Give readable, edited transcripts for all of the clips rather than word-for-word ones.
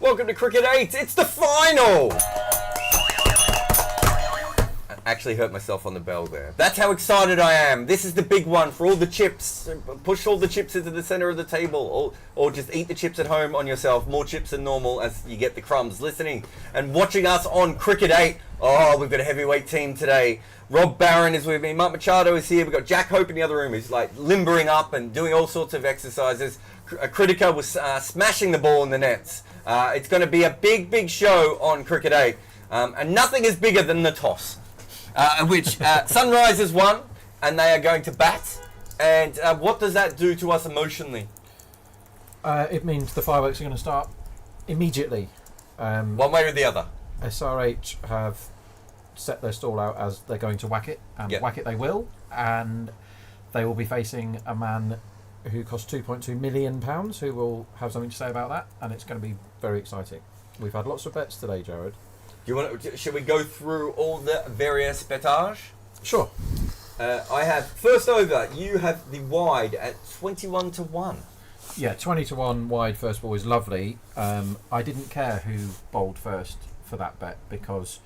Welcome to Cricket 8, it's the final! I actually hurt myself on the bell there. That's how excited I am. This is the big one for all the chips. Push all the chips into the center of the table, or just eat the chips at home on yourself. More chips than normal as you get the crumbs. Listening and watching us on Cricket 8. Oh, we've got a heavyweight team today. Rob Barron is with me. Mark Machado is here. We've got Jack Hope in the other room. He's like limbering up and doing all sorts of exercises. Critica was smashing the ball in the nets. It's going to be a big show on Cricket 8. And nothing is bigger than the toss. Which Sunrisers won, and they are going to bat. And what does that do to us emotionally? It means the fireworks are going to start immediately. One way or the other. SRH have set their stall out as they're going to whack it, and whack it they will. And they will be facing a man who costs £2.2 million, who will have something to say about that, and it's going to be very exciting. We've had lots of bets today, Jarrod. Should we go through all the various bettage? Sure. I have first over. You have the wide at 21 to 1. Yeah, 20 to 1 wide first ball is lovely. I didn't care who bowled first for that bet because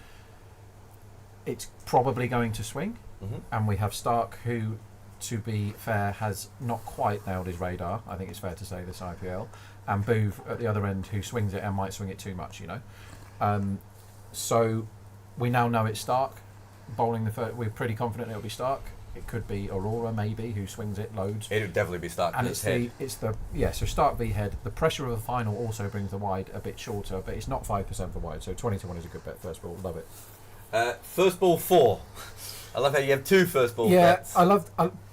it's probably going to swing, and we have Stark, who, to be fair, has not quite nailed his radar. I think it's fair to say this IPL, and Boove at the other end, who swings it and might swing it too much, you know. So we now know it's Stark bowling the first. We're pretty confident it'll be Stark. It could be Aurora maybe, who swings it loads. It'll definitely be Stark. And so Stark v head. The pressure of a final also brings the wide a bit shorter, but it's not 5% for wide. So 20 to 1 is a good bet. First ball, love it. First ball 4. I love how you have 2 first ball bets.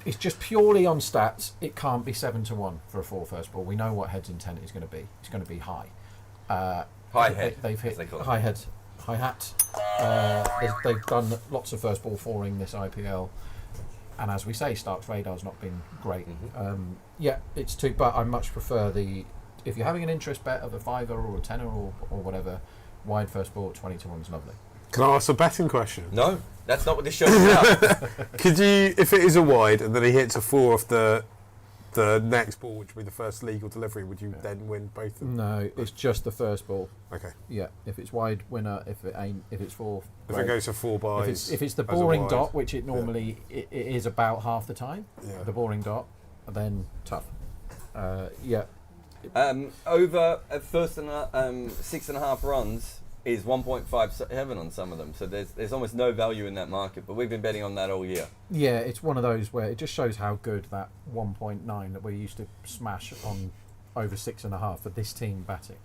It's just purely on stats. It can't be 7 to 1 for a 4 first ball. We know what head's intent is going to be. It's going to be high. High head. They've hit high head. Hi hat. They've done lots of first ball foring this IPL, and as we say, Stark's radar's not been great. It's 2, but I much prefer if you're having an interest bet of a 5er or a 10er or whatever, wide first ball at 20 to 1 is lovely. Can I ask a betting question? No, that's not what this show's about. Could you, if it is a wide and then he hits a 4 off the next ball, which would be the first legal delivery, would you then win both of them? No, it's just the first ball. Okay. Yeah, if it's wide, winner. If it's 4. If it goes to 4 buys. If it's the boring dot, which it normally it is about half the time. Yeah. The boring dot, then tough. Over at first and 6.5 runs is 1.57 on some of them, so there's almost no value in that market, but we've been betting on that all year. Yeah, it's one of those where it just shows how good that 1.9 that we used to smash on over 6.5 for this team batting.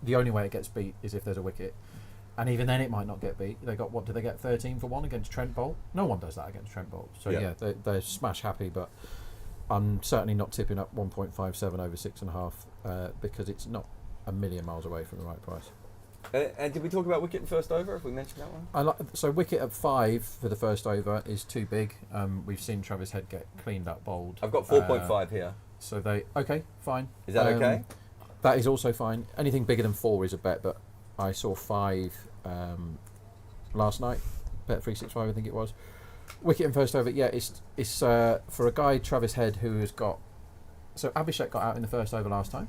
The only way it gets beat is if there's a wicket, and even then it might not get beat. They got, what did they get, 13 for 1 against Trent Bolt? No one does that against Trent Bolt. So they're smash happy, but I'm certainly not tipping up 1.57 over 6.5 because it's not a million miles away from the right price. And did we talk about wicket and first over, if we mentioned that one? So wicket at 5 for the first over is too big. We've seen Travis Head get cleaned up bowled. I've got 4.5 here. So okay, fine. Is that okay? That is also fine. Anything bigger than 4 is a bet, but I saw 5 last night. Bet 365, I think it was. Wicket and first over, it's for a guy, Travis Head, who has got... So Abhishek got out in the first over last time.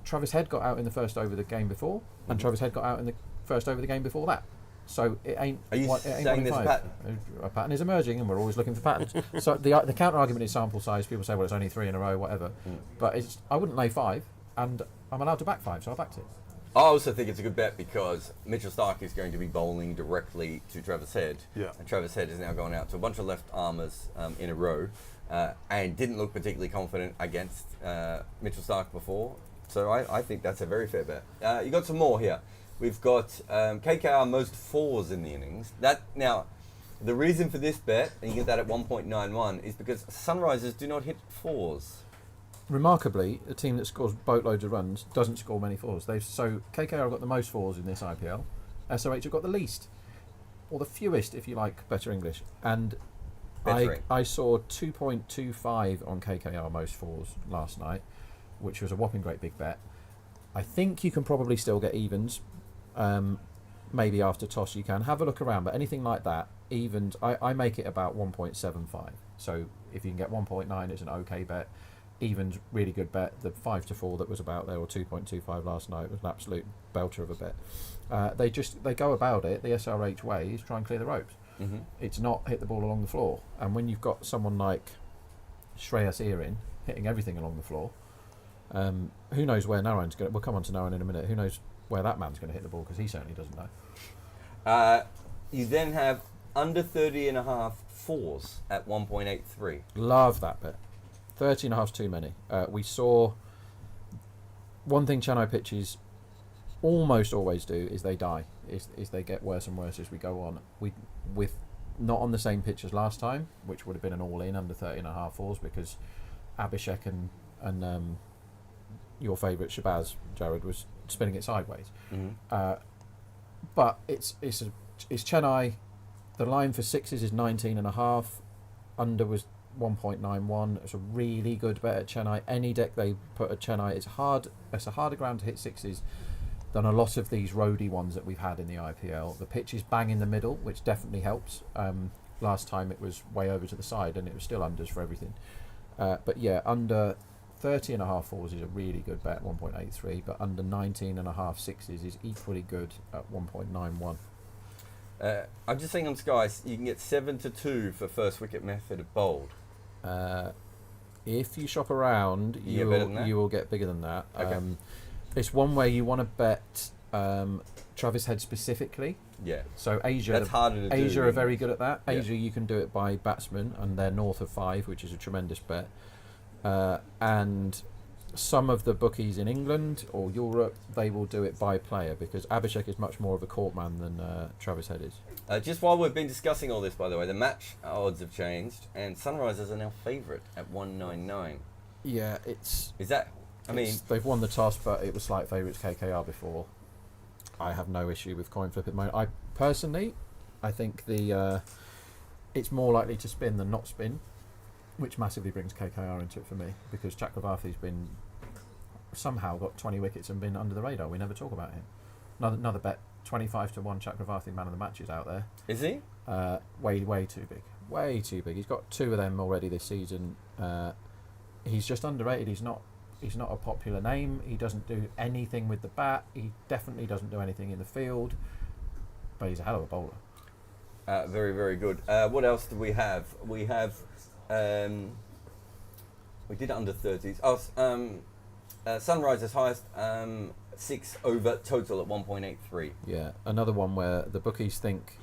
Travis Head got out in the first over the game before, and Travis Head got out in the first over the game before that. So it ain't. Are you saying there's a pattern? A pattern is emerging, and we're always looking for patterns. So the counter argument is sample size. People say, well, it's only 3 in a row, whatever. But I wouldn't lay 5, and I'm allowed to back 5, so I backed it. I also think it's a good bet because Mitchell Starc is going to be bowling directly to Travis Head. Yeah. And Travis Head is now going out to a bunch of left armers in a row. and didn't look particularly confident against Mitchell Starc before. So I think that's a very fair bet. You got some more here. We've got KKR most fours in the innings. Now, the reason for this bet, and you get that at 1.91, is because Sunrisers do not hit fours. Remarkably, a team that scores boatloads of runs doesn't score many fours. So KKR have got the most fours in this IPL. SRH have got the least, or the fewest, if you like better English. And I saw 2.25 on KKR most fours last night, which was a whopping great big bet. I think you can probably still get evens. Maybe after toss you can. Have a look around, but anything like that, evens, I make it about 1.75. So if you can get 1.9, it's an okay bet. Evens, really good bet. The 5 to 4 that was about there, or 2.25 last night, was an absolute belter of a bet. They go about it the SRH way, is try and clear the ropes. Mm-hmm. It's not hit the ball along the floor. And when you've got someone like Shreyas Iyer hitting everything along the floor, who knows where Narayan's going to... We'll come on to Narayan in a minute. Who knows where that man's going to hit the ball, because he certainly doesn't know. You then have under 30.5 fours at 1.83. Love that bet. 30.5 is too many. We saw one thing Chennai pitches almost always do is they die. Is they get worse and worse as we go on. With not on the same pitch as last time, which would have been an all-in under 30.5 fours, because Abhishek and your favourite Shabazz, Jarrod, was spinning it sideways. Mm-hmm. But it's Chennai. The line for sixes is 19.5. Under was 1.91. It's a really good bet at Chennai. Any deck they put at Chennai, it's a harder ground to hit sixes than a lot of these roadie ones that we've had in the IPL. The pitch is bang in the middle, which definitely helps. Last time it was way over to the side, and it was still unders for everything. But yeah, under 30.5 fours is a really good bet, 1.83, but under 19.5 sixes is equally good at 1.91. I'm just saying on Sky, you can get 7 to 2 for first wicket method of bowled. If you shop around, you will get bigger than that. Okay. It's one way you want to bet Travis Head specifically. Yeah. So Asia, that's harder to do. Asia are very good at that. Yeah. Asia, you can do it by batsman, and they're north of 5, which is a tremendous bet. And some of the bookies in England or Europe, they will do it by player, because Abhishek is much more of a court man than Travis Head is. Just while we've been discussing all this, by the way, the match odds have changed, and Sunrisers are now favourite at 199. Yeah, is that? They've won the toss, but it was slight favourites KKR before. I have no issue with coin flip at the moment. I think it's more likely to spin than not spin, which massively brings KKR into it for me, because Chakravarthi's been somehow got 20 wickets and been under the radar. We never talk about him. Another bet, 25 to 1 Chakravarthi man of the matches out there. Is he? Way too big. Way too big. He's got 2 of them already this season. He's just underrated. He's not a popular name. He doesn't do anything with the bat. He definitely doesn't do anything in the field. But he's a hell of a bowler. Very, very good. What else do we have? We have... we did under 30s. Sunrisers highest 6 over total at 1.83. Yeah, another one where the bookies think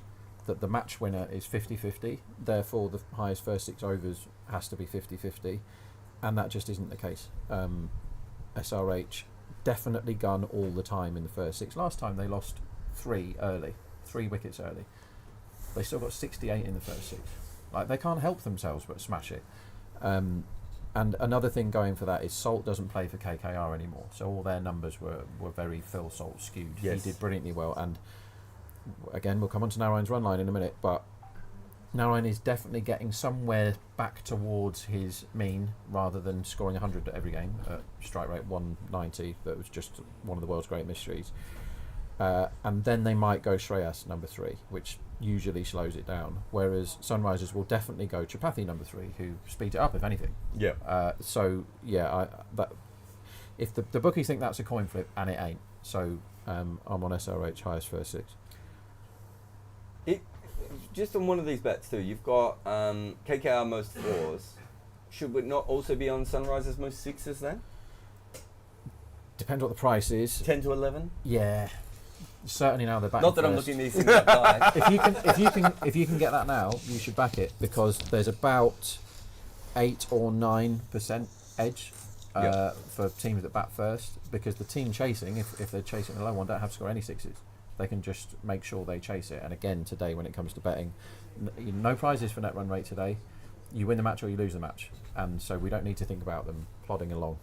that the match winner is 50-50, therefore the highest first 6 overs has to be 50-50, and that just isn't the case. SRH definitely gun all the time in the first 6. Last time they lost 3 wickets early. They still got 68 in the first 6. Like, they can't help themselves but smash it. And another thing going for that is Salt doesn't play for KKR anymore, so all their numbers were very Phil Salt skewed. Yes. He did brilliantly well, and again, we'll come on to Narayan's run line in a minute, but Narayan is definitely getting somewhere back towards his mean, rather than scoring 100 every game at strike rate 190. That was just one of the world's great mysteries. And then they might go Shreyas number 3, which usually slows it down, whereas Sunrisers will definitely go Tripathi number 3, who speeds it up if anything. Yeah. If the bookies think that's a coin flip, and it ain't, so I'm on SRH highest first 6. Just on one of these bets too, you've got KKR most 4s. Should we not also be on Sunrisers most 6s then? Depends what the price is. 10 to 11. Yeah. Certainly now they're back. Not that I'm looking these things up live. If you can get that now, you should back it, because there's about 8 or 9% edge Yeah. for teams that bat first, because the team chasing, if they're chasing a low one, don't have to score any sixes. They can just make sure they chase it. And again, today when it comes to betting, no prizes for net run rate today. You win the match or you lose the match, and so we don't need to think about them plodding along.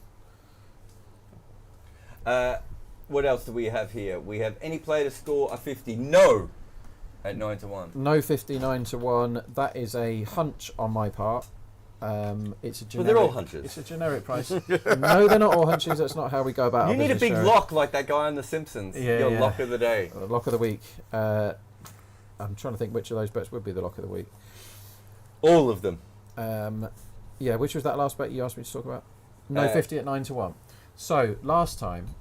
What else do we have here? We have any player to score a 50? No, at 9 to 1. No 59 to 1. That is a hunch on my part. It's a generic, Well, they're all hunches. It's a generic price. No, they're not all hunches. That's not how we go about. You our need a business big show. lock like that guy on The Simpsons. Yeah, Your yeah. lock of the day. Lock of the week. I'm trying to think which of those bets would be the lock of the week. All of them. Yeah, which was that last bet you asked me to talk about? No 50 at 9 to 1. So last time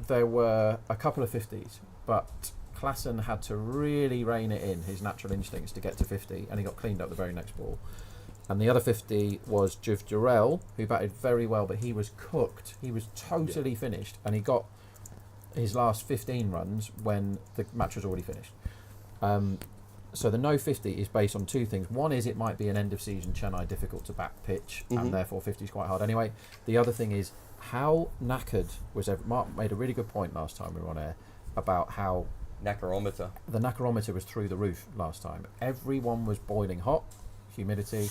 there were a couple of 50s, but Klassen had to really rein it in, his natural instincts, to get to 50, and he got cleaned up the very next ball. And the other 50 was Juv Jarrell, who batted very well, but he was cooked. He was totally finished, and he got his last 15 runs when the match was already finished. So the no 50 is based on two things. One is it might be an end of season Chennai difficult to bat pitch, and therefore 50 is quite hard anyway. The other thing is how knackered was Mark made a really good point last time we were on air about how Knackerometer. the knackerometer was through the roof last time. Everyone was boiling hot, humidity,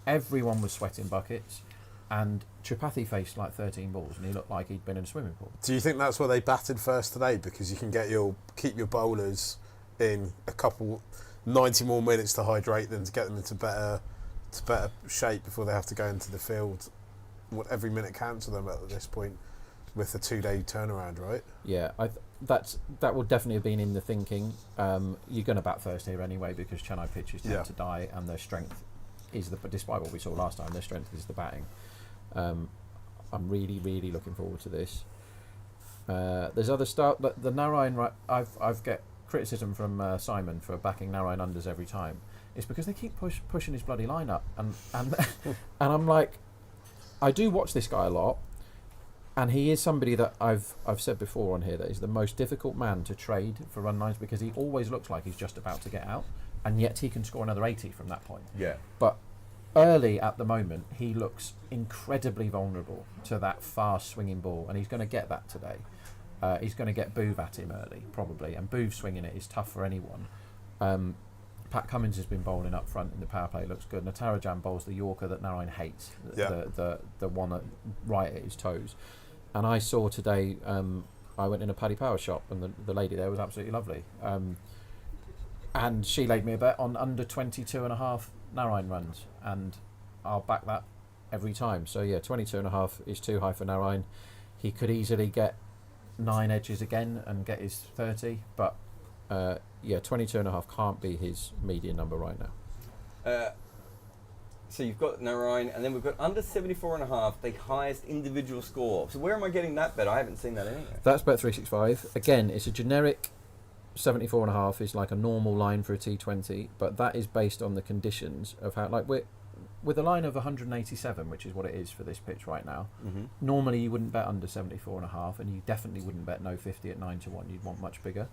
everyone was sweating buckets, and Tripathi faced like 13 balls and he looked like he'd been in a swimming pool. Do you think that's why they batted first today? Because you can keep your bowlers in a couple 90 more minutes to hydrate them, to get them into better shape before they have to go into the field. Every minute counts for them at this point with a 2-day turnaround, right? Yeah, that would definitely have been in the thinking. You're going to bat first here anyway because Chennai pitches tend to die, and their strength is despite what we saw last time, their strength is the batting. I'm really, really looking forward to this. There's other stuff. The Narayan, I've get criticism from Simon for backing Narayan unders every time. It's because they keep pushing his bloody line up, and and I'm like, I do watch this guy a lot, and he is somebody that I've said before on here that is the most difficult man to trade for run lines, because he always looks like he's just about to get out, and yet he can score another 80 from that point. Yeah. But early at the moment, he looks incredibly vulnerable to that fast swinging ball, and he's going to get that today. He's going to get Boov at him early, probably, and Boov swinging it is tough for anyone. Pat Cummins has been bowling up front in the power play, looks good. Natarajan bowls the Yorker that Narayan hates, the one right at his toes. And I saw today, I went in a Paddy Power shop, and the lady there was absolutely lovely. And she laid me a bet on under 22.5 Narayan runs, and I'll back that every time. So yeah, 22.5 is too high for Narayan. He could easily get 9 edges again and get his 30, but 22.5 can't be his median number right now. So you've got Narayan, and then we've got under 74.5, the highest individual score. So where am I getting that bet? I haven't seen that anywhere. That's Bet365. Again, it's a generic 74.5 is like a normal line for a T20, but that is based on the conditions of how, like, with a line of 187, which is what it is for this pitch right now. Normally you wouldn't bet under 74.5, and you definitely wouldn't bet no 50 at 9 to 1. You'd want much bigger.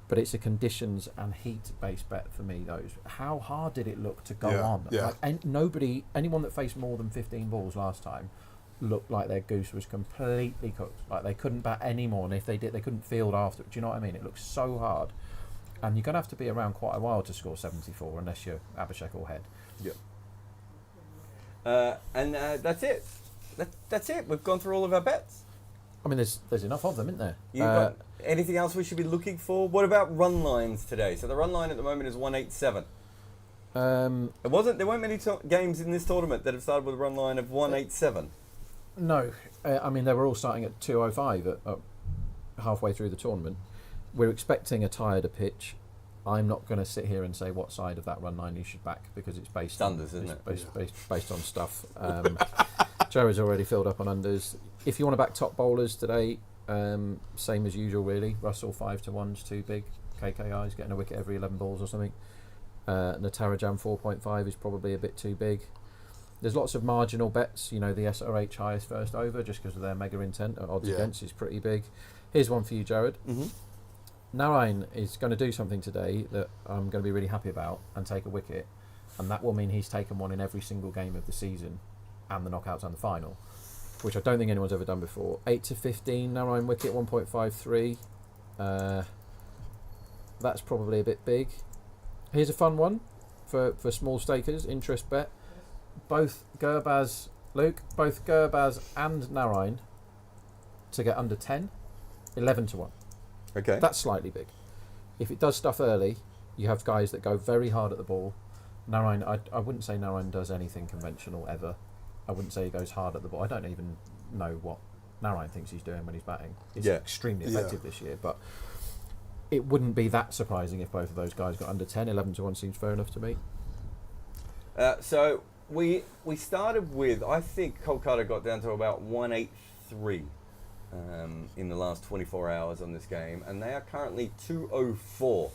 But it's a conditions and heat based bet for me. Those, how hard did it look to go on? Yeah. Like, and anyone that faced more than 15 balls last time looked like their goose was completely cooked. Like they couldn't bat anymore, and if they did, they couldn't field after. Do you know what I mean? It looks so hard, and you're gonna have to be around quite a while to score 74 unless you're Abhishek or Head. Yeah. And that's it. That's it. We've gone through all of our bets. I mean, there's enough of them, isn't there? You've got anything else we should be looking for? What about run lines today? So the run line at the moment is 187. There weren't many games in this tournament that have started with a run line of 187. No, I mean they were all starting at 205 at halfway through the tournament. We're expecting a tireder pitch. I'm not going to sit here and say what side of that run line you should back, because it's based unders, on isn't it? Based on stuff. Jarrod's already filled up on unders. If you want to back top bowlers today, same as usual really. Russell 5 to 1's too big. KKR is getting a wicket every 11 balls or something. Natarajan 4.5 is probably a bit too big. There's lots of marginal bets. You know, the SRH highest first over, just because of their mega intent at odds against, is pretty big. Here's one for you, Jarrod. Narayan is going to do something today that I'm going to be really happy about and take a wicket. and that will mean he's taken one in every single game of the season, and the knockouts and the final, which I don't think anyone's ever done before. 8-15 Narayan wicket, 1.53. That's probably a bit big. Here's a fun one for small stakers, interest bet. Both Gurbaz and Narayan to get under 10, 11-1. Okay. That's slightly big. If it does stuff early, you have guys that go very hard at the ball. Narayan, I wouldn't say Narayan does anything conventional ever. I wouldn't say he goes hard at the ball. I don't even know what Narayan thinks he's doing when he's batting. He's extremely effective this year, but it wouldn't be that surprising if both of those guys got under 10. 11-1 seems fair enough to me. So we started with, I think Kolkata got down to about 183 in the last 24 hours on this game, and they are currently 204.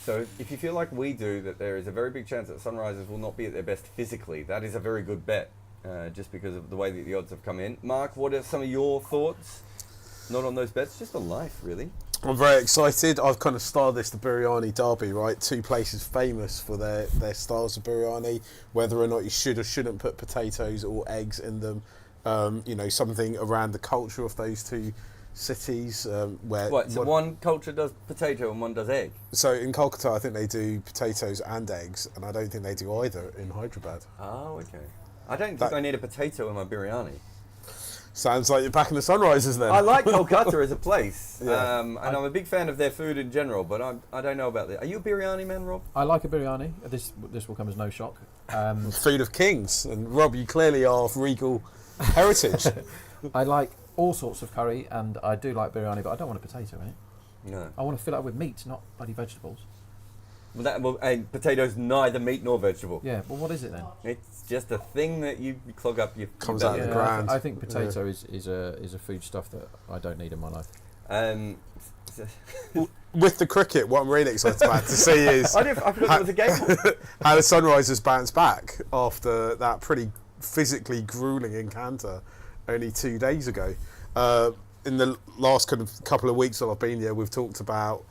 So if you feel like we do, that there is a very big chance that Sunrisers will not be at their best physically, that is a very good bet, just because of the way that the odds have come in. Mark, what are some of your thoughts? Not on those bets, just on life, really. I'm very excited. I've kind of styled this the biryani derby, right? Two places famous for their styles of biryani, whether or not you should or shouldn't put potatoes or eggs in them. Something around the culture of those two cities. So one culture does potato and one does egg? So in Kolkata, I think they do potatoes and eggs, and I don't think they do either in Hyderabad. Oh, okay. I don't think I need a potato in my biryani. Sounds like you're back in the Sunrisers then. I like Kolkata as a place, Yeah. and I'm a big fan of their food in general, but I don't know about that. Are you a biryani man, Rob? I like a biryani. This will come as no shock. Food of kings, and Rob, you clearly are of regal heritage. I like all sorts of curry, and I do like biryani, but I don't want a potato in it. No. I want to fill it up with meat, not bloody vegetables. And potato's neither meat nor vegetable. Yeah, well, what is it then? It's just a thing that you clog up your Comes belly. out of the ground. I think potato is a food stuff that I don't need in my life. With the cricket, what I'm really excited about to see is I forgot there was a game. how the Sunrisers bounce back after that pretty physically gruelling encounter only 2 days ago. In the last kind of couple of weeks that I've been here, we've talked about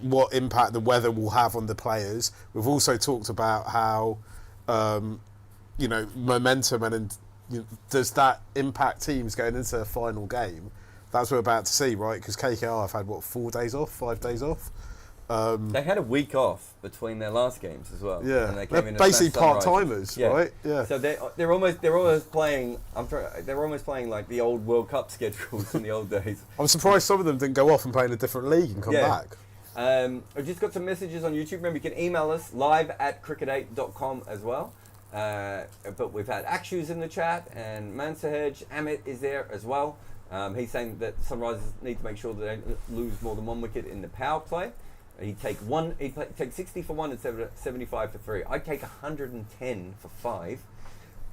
what impact the weather will have on the players. We've also talked about how momentum and does that impact teams going into a final game. That's what we're about to see, right? Because KKR have had 5 days off. They had a week off between their last games as well. Yeah, and they they're came in basically and smashed part-timers, Sunrisers. right? Yeah. So they're almost playing. They're almost playing like the old World Cup schedules in the old days. I'm surprised some of them didn't go off and play in a different league and come back. I've just got some messages on YouTube. Remember, you can email us live@cricket8.com as well. But we've had Akshu's in the chat, and Mansahej Amit is there as well. He's saying that Sunrisers need to make sure that they don't lose more than 1 wicket in the power play. He'd take 60 for 1 and 75 for 3. I'd take 110 for 5,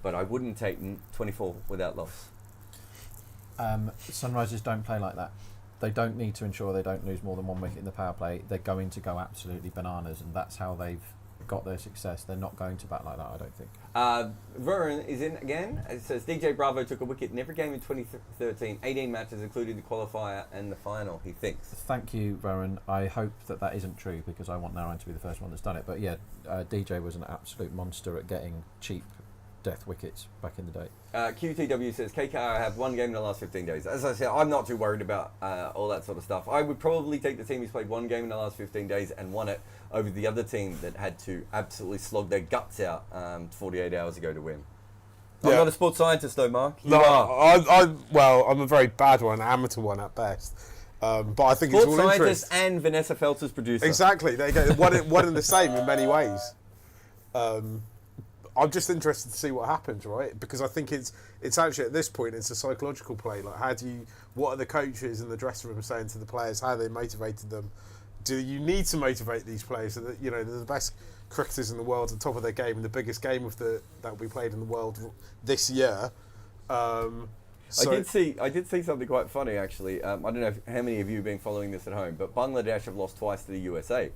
but I wouldn't take 24 without loss. Sunrisers don't play like that. They don't need to ensure they don't lose more than 1 wicket in the power play. They're going to go absolutely bananas, and that's how they've got their success. They're not going to bat like that, I don't think. Varun is in again. It says DJ Bravo took a wicket in every game in 2013, 18 matches, including the qualifier and the final, he thinks. Thank you, Varun. I hope that isn't true, because I want Narayan to be the first one that's done it. But yeah, DJ was an absolute monster at getting cheap death wickets back in the day. QTW says KKR have 1 game in the last 15 days. As I said, I'm not too worried about all that sort of stuff. I would probably take the team who's played 1 game in the last 15 days and won it over the other team that had to absolutely slog their guts out 48 hours ago to win. I'm not a sports scientist though, Mark. You are. I'm a very bad one, amateur one at best. But I think sports it's all scientist interest. and Vanessa Felter's producer. Exactly, they go one and the same in many ways. I'm just interested to see what happens, right? Because I think it's actually at this point it's a psychological play. Like, what are the coaches in the dressing room saying to the players? How they motivated them? Do you need to motivate these players? So that, they're the best cricketers in the world, at the top of their game, in the biggest game that we played in the world this year. I did see something quite funny actually. I don't know how many of you have been following this at home, but Bangladesh have lost twice to the USA.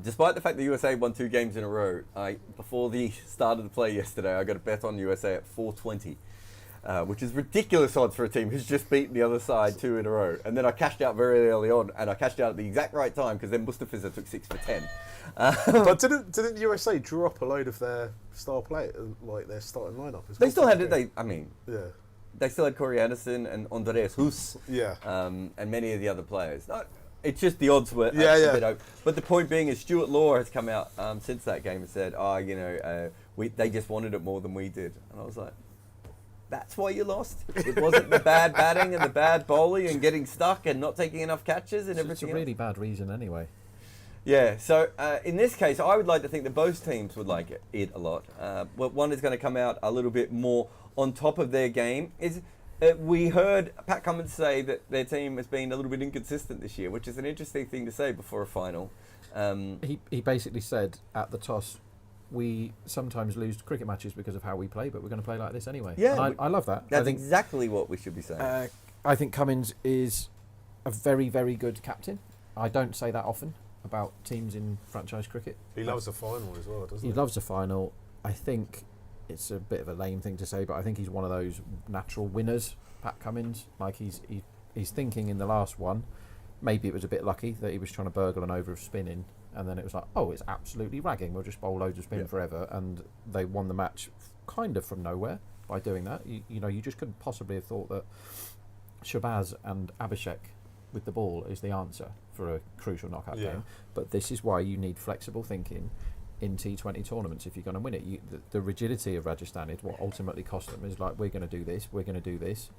Despite the fact the USA won 2 games in a row, before the start of the play yesterday, I got a bet on USA at 420. which is ridiculous odds for a team who's just beaten the other side 2 in a row. And then I cashed out very early on, and I cashed out at the exact right time because then Mustafiza took 6 for 10. But didn't USA drop a load of their star play, like their starting lineup? As They well still for had the it. game? They still had Corey Anderson and Andreas Hus, Yeah. and many of the other players. No, it's just the odds were a bit over. But the point being is Stuart Law has come out since that game and said, they just wanted it more than we did. And I was like, that's why you lost? It wasn't the bad batting and the bad bowling and getting stuck and not taking enough catches and everything It's a really bad reason anyway. Yeah, so in this case, I would like to think that both teams would like it a lot. One is going to come out a little bit more on top of their game. We heard Pat Cummins say that their team has been a little bit inconsistent this year, which is an interesting thing to say before a final. He basically said at the toss, we sometimes lose cricket matches because of how we play, but we're going to play like this anyway. Yeah, and I love that. That's I think, exactly what we should be saying. I think Cummins is a very, very good captain. I don't say that often about teams in franchise cricket. He loves a final as well, doesn't he? He loves a final. I think it's a bit of a lame thing to say, but I think he's one of those natural winners, Pat Cummins. Like he's thinking in the last one, maybe it was a bit lucky that he was trying to burgle an over of spinning, and then it was like, oh, it's absolutely ragging. We'll just bowl loads of spin forever, and they won the match kind of from nowhere by doing that. You just couldn't possibly have thought that Shabazz and Abhishek with the ball is the answer for a crucial knockout game. But this is why you need flexible thinking in T20 tournaments if you're going to win it. The rigidity of Rajasthan is what ultimately cost them. Is like, we're going to do this, we're going to do this.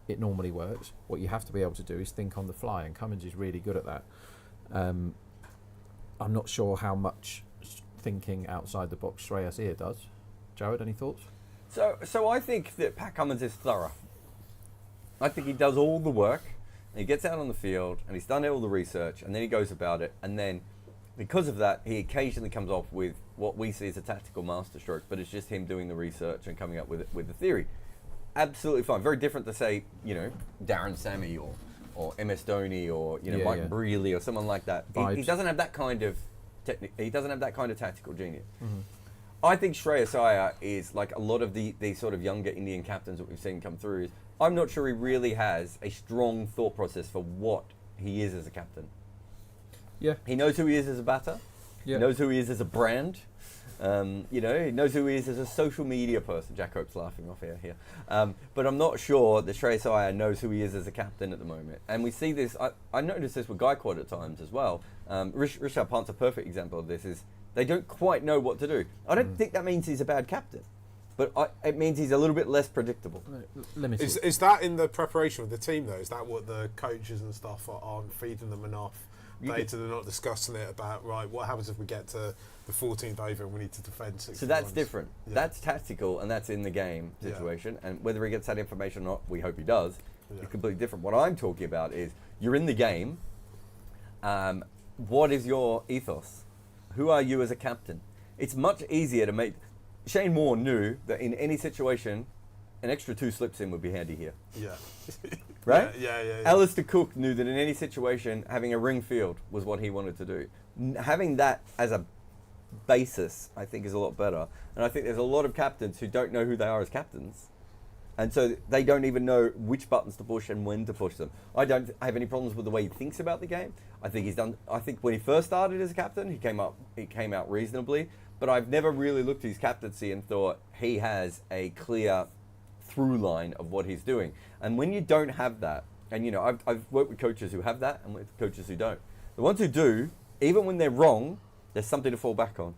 It normally works. What you have to be able to do is think on the fly, and Cummins is really good at that. I'm not sure how much thinking outside the box Shreyas Iyer does. Jarrod, any thoughts? So I think that Pat Cummins is thorough. I think he does all the work, and he gets out on the field, and he's done all the research, and then he goes about it, and then because of that, he occasionally comes off with what we see as a tactical masterstroke, but it's just him doing the research and coming up with the theory. Absolutely fine. Very different to say, Darren Sammy or MS Dhoni or Mike Brealey or someone like that. He doesn't have that kind of he doesn't have that kind of tactical genius. Mm-hmm. I think Shreyas Iyer is like a lot of the sort of younger Indian captains that we've seen come through. I'm not sure he really has a strong thought process for what he is as a captain. Yeah. He knows who he is as a batter. Yeah. He knows who he is as a brand. He knows who he is as a social media person. Jack Hope's laughing off here. But I'm not sure that Shreyas Iyer knows who he is as a captain at the moment. And we see this, I noticed this with Gaikwad at times as well. Rishabh Pant's a perfect example of this, is they don't quite know what to do. I don't think that means he's a bad captain, but it means he's a little bit less predictable. Limited. Is that in the preparation of the team, though? Is that what the coaches and stuff aren't feeding them enough data? They're not discussing it about, right, what happens if we get to the 14th over and we need to defend 60 So that's runs? different. Yeah. That's tactical, and that's in the game situation. And whether he gets that information or not, we hope he does, is completely different. What I'm talking about is, you're in the game. What is your ethos? Who are you as a captain? It's much easier to make... Shane Warne knew that in any situation, an extra 2 slips in would be handy here. Yeah. Right? Yeah. Alistair Cook knew that in any situation, having a ring field was what he wanted to do. Having that as a basis, I think, is a lot better. And I think there's a lot of captains who don't know who they are as captains. And so they don't even know which buttons to push and when to push them. I don't have any problems with the way he thinks about the game. I think when he first started as a captain, he came out reasonably. But I've never really looked at his captaincy and thought he has a clear through line of what he's doing. And when you don't have that, and I've worked with coaches who have that and with coaches who don't. The ones who do, even when they're wrong, there's something to fall back on.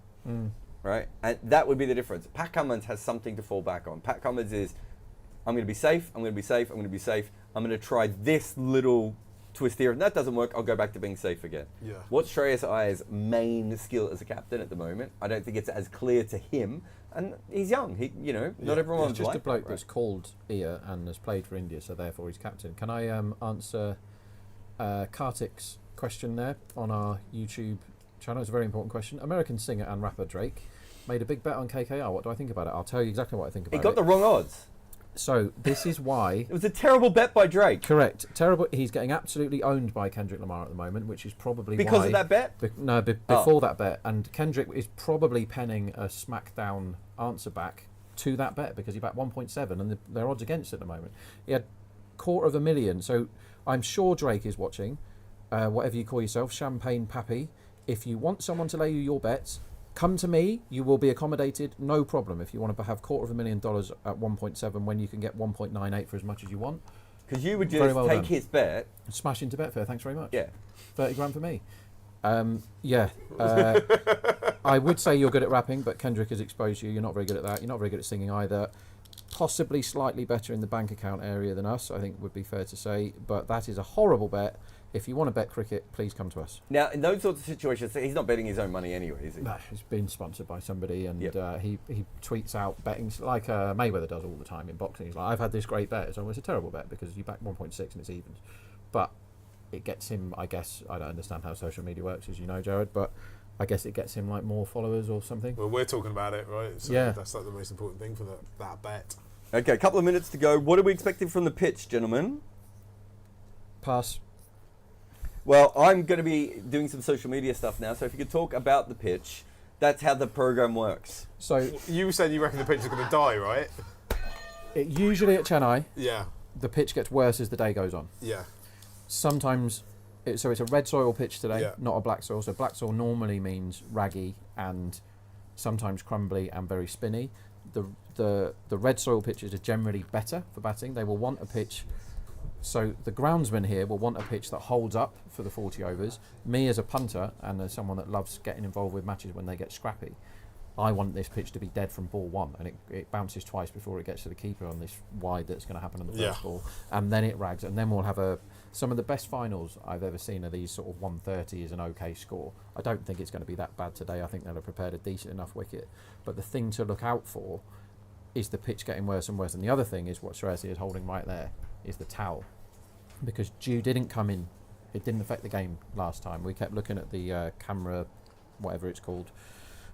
Right? And that would be the difference. Pat Cummins has something to fall back on. Pat Cummins is, I'm going to be safe, I'm going to be safe, I'm going to be safe. I'm going to try this little twist here. If that doesn't work, I'll go back to being safe again. Yeah. What's Shreyas Iyer's main skill as a captain at the moment? I don't think it's as clear to him. And he's young. Not everyone's He's just like a bloke that, that's called Iyer and has played for India, so therefore he's captain. Can I answer Kartik's question there on our YouTube channel? It's a very important question. American singer and rapper Drake made a big bet on KKR. What do I think about it? I'll tell you exactly what I think about it. He got the wrong odds. So this is why... It was a terrible bet by Drake. Correct. Terrible. He's getting absolutely owned by Kendrick Lamar at the moment, which is probably because why... of that bet? Before that bet. And Kendrick is probably penning a smackdown answer back to that bet because he backed 1.7 and they're odds against at the moment. He had $250,000. So I'm sure Drake is watching, whatever you call yourself, Champagne Pappy. If you want someone to lay you your bets, come to me. You will be accommodated, no problem. If you want to have $250,000 at 1.7 when you can get 1.98 for as much as you want. Because you would just take his bet. Smash into Betfair, thanks very much. Yeah. 30 grand for me. I would say you're good at rapping, but Kendrick has exposed you. You're not very good at that. You're not very good at singing either. Possibly slightly better in the bank account area than us, I think would be fair to say. But that is a horrible bet. If you want to bet cricket, please come to us. Now, in those sorts of situations, he's not betting his own money anyway, is he? No, he's been sponsored by somebody, and Yep. he tweets out betting like Mayweather does all the time in boxing. He's like, I've had this great bet. It's almost a terrible bet because you back 1.6 and it's evens. But it gets him, I guess, I don't understand how social media works, as you know, Jarrod, but I guess it gets him like more followers or something. Well, we're talking about it, right? So Yeah. that's like the most important thing for that bet. Okay, a couple of minutes to go. What are we expecting from the pitch, gentlemen? Pass. Well, I'm going to be doing some social media stuff now, so if you could talk about the pitch, that's how the program works. So You said you reckon the pitch is going to die, right? usually at Chennai, Yeah, the pitch gets worse as the day goes on. yeah. Sometimes, it's a red soil pitch today, Yeah. not a black soil. So black soil normally means raggy and sometimes crumbly and very spinny. The red soil pitches are generally better for batting. They will want a pitch. So the groundsman here will want a pitch that holds up for the 40 overs. Me as a punter and as someone that loves getting involved with matches when they get scrappy, I want this pitch to be dead from ball one, and it bounces twice before it gets to the keeper on this wide that's going to happen on the first ball, and then it rags, and then we'll have some of the best finals I've ever seen are these sort of 130 is an okay score. I don't think it's going to be that bad today. I think they'll have prepared a decent enough wicket, but the thing to look out for is the pitch getting worse and worse, and the other thing is what Shreyas is holding right there is the towel, because Dew didn't come in. It didn't affect the game last time. We kept looking at the camera, whatever it's called.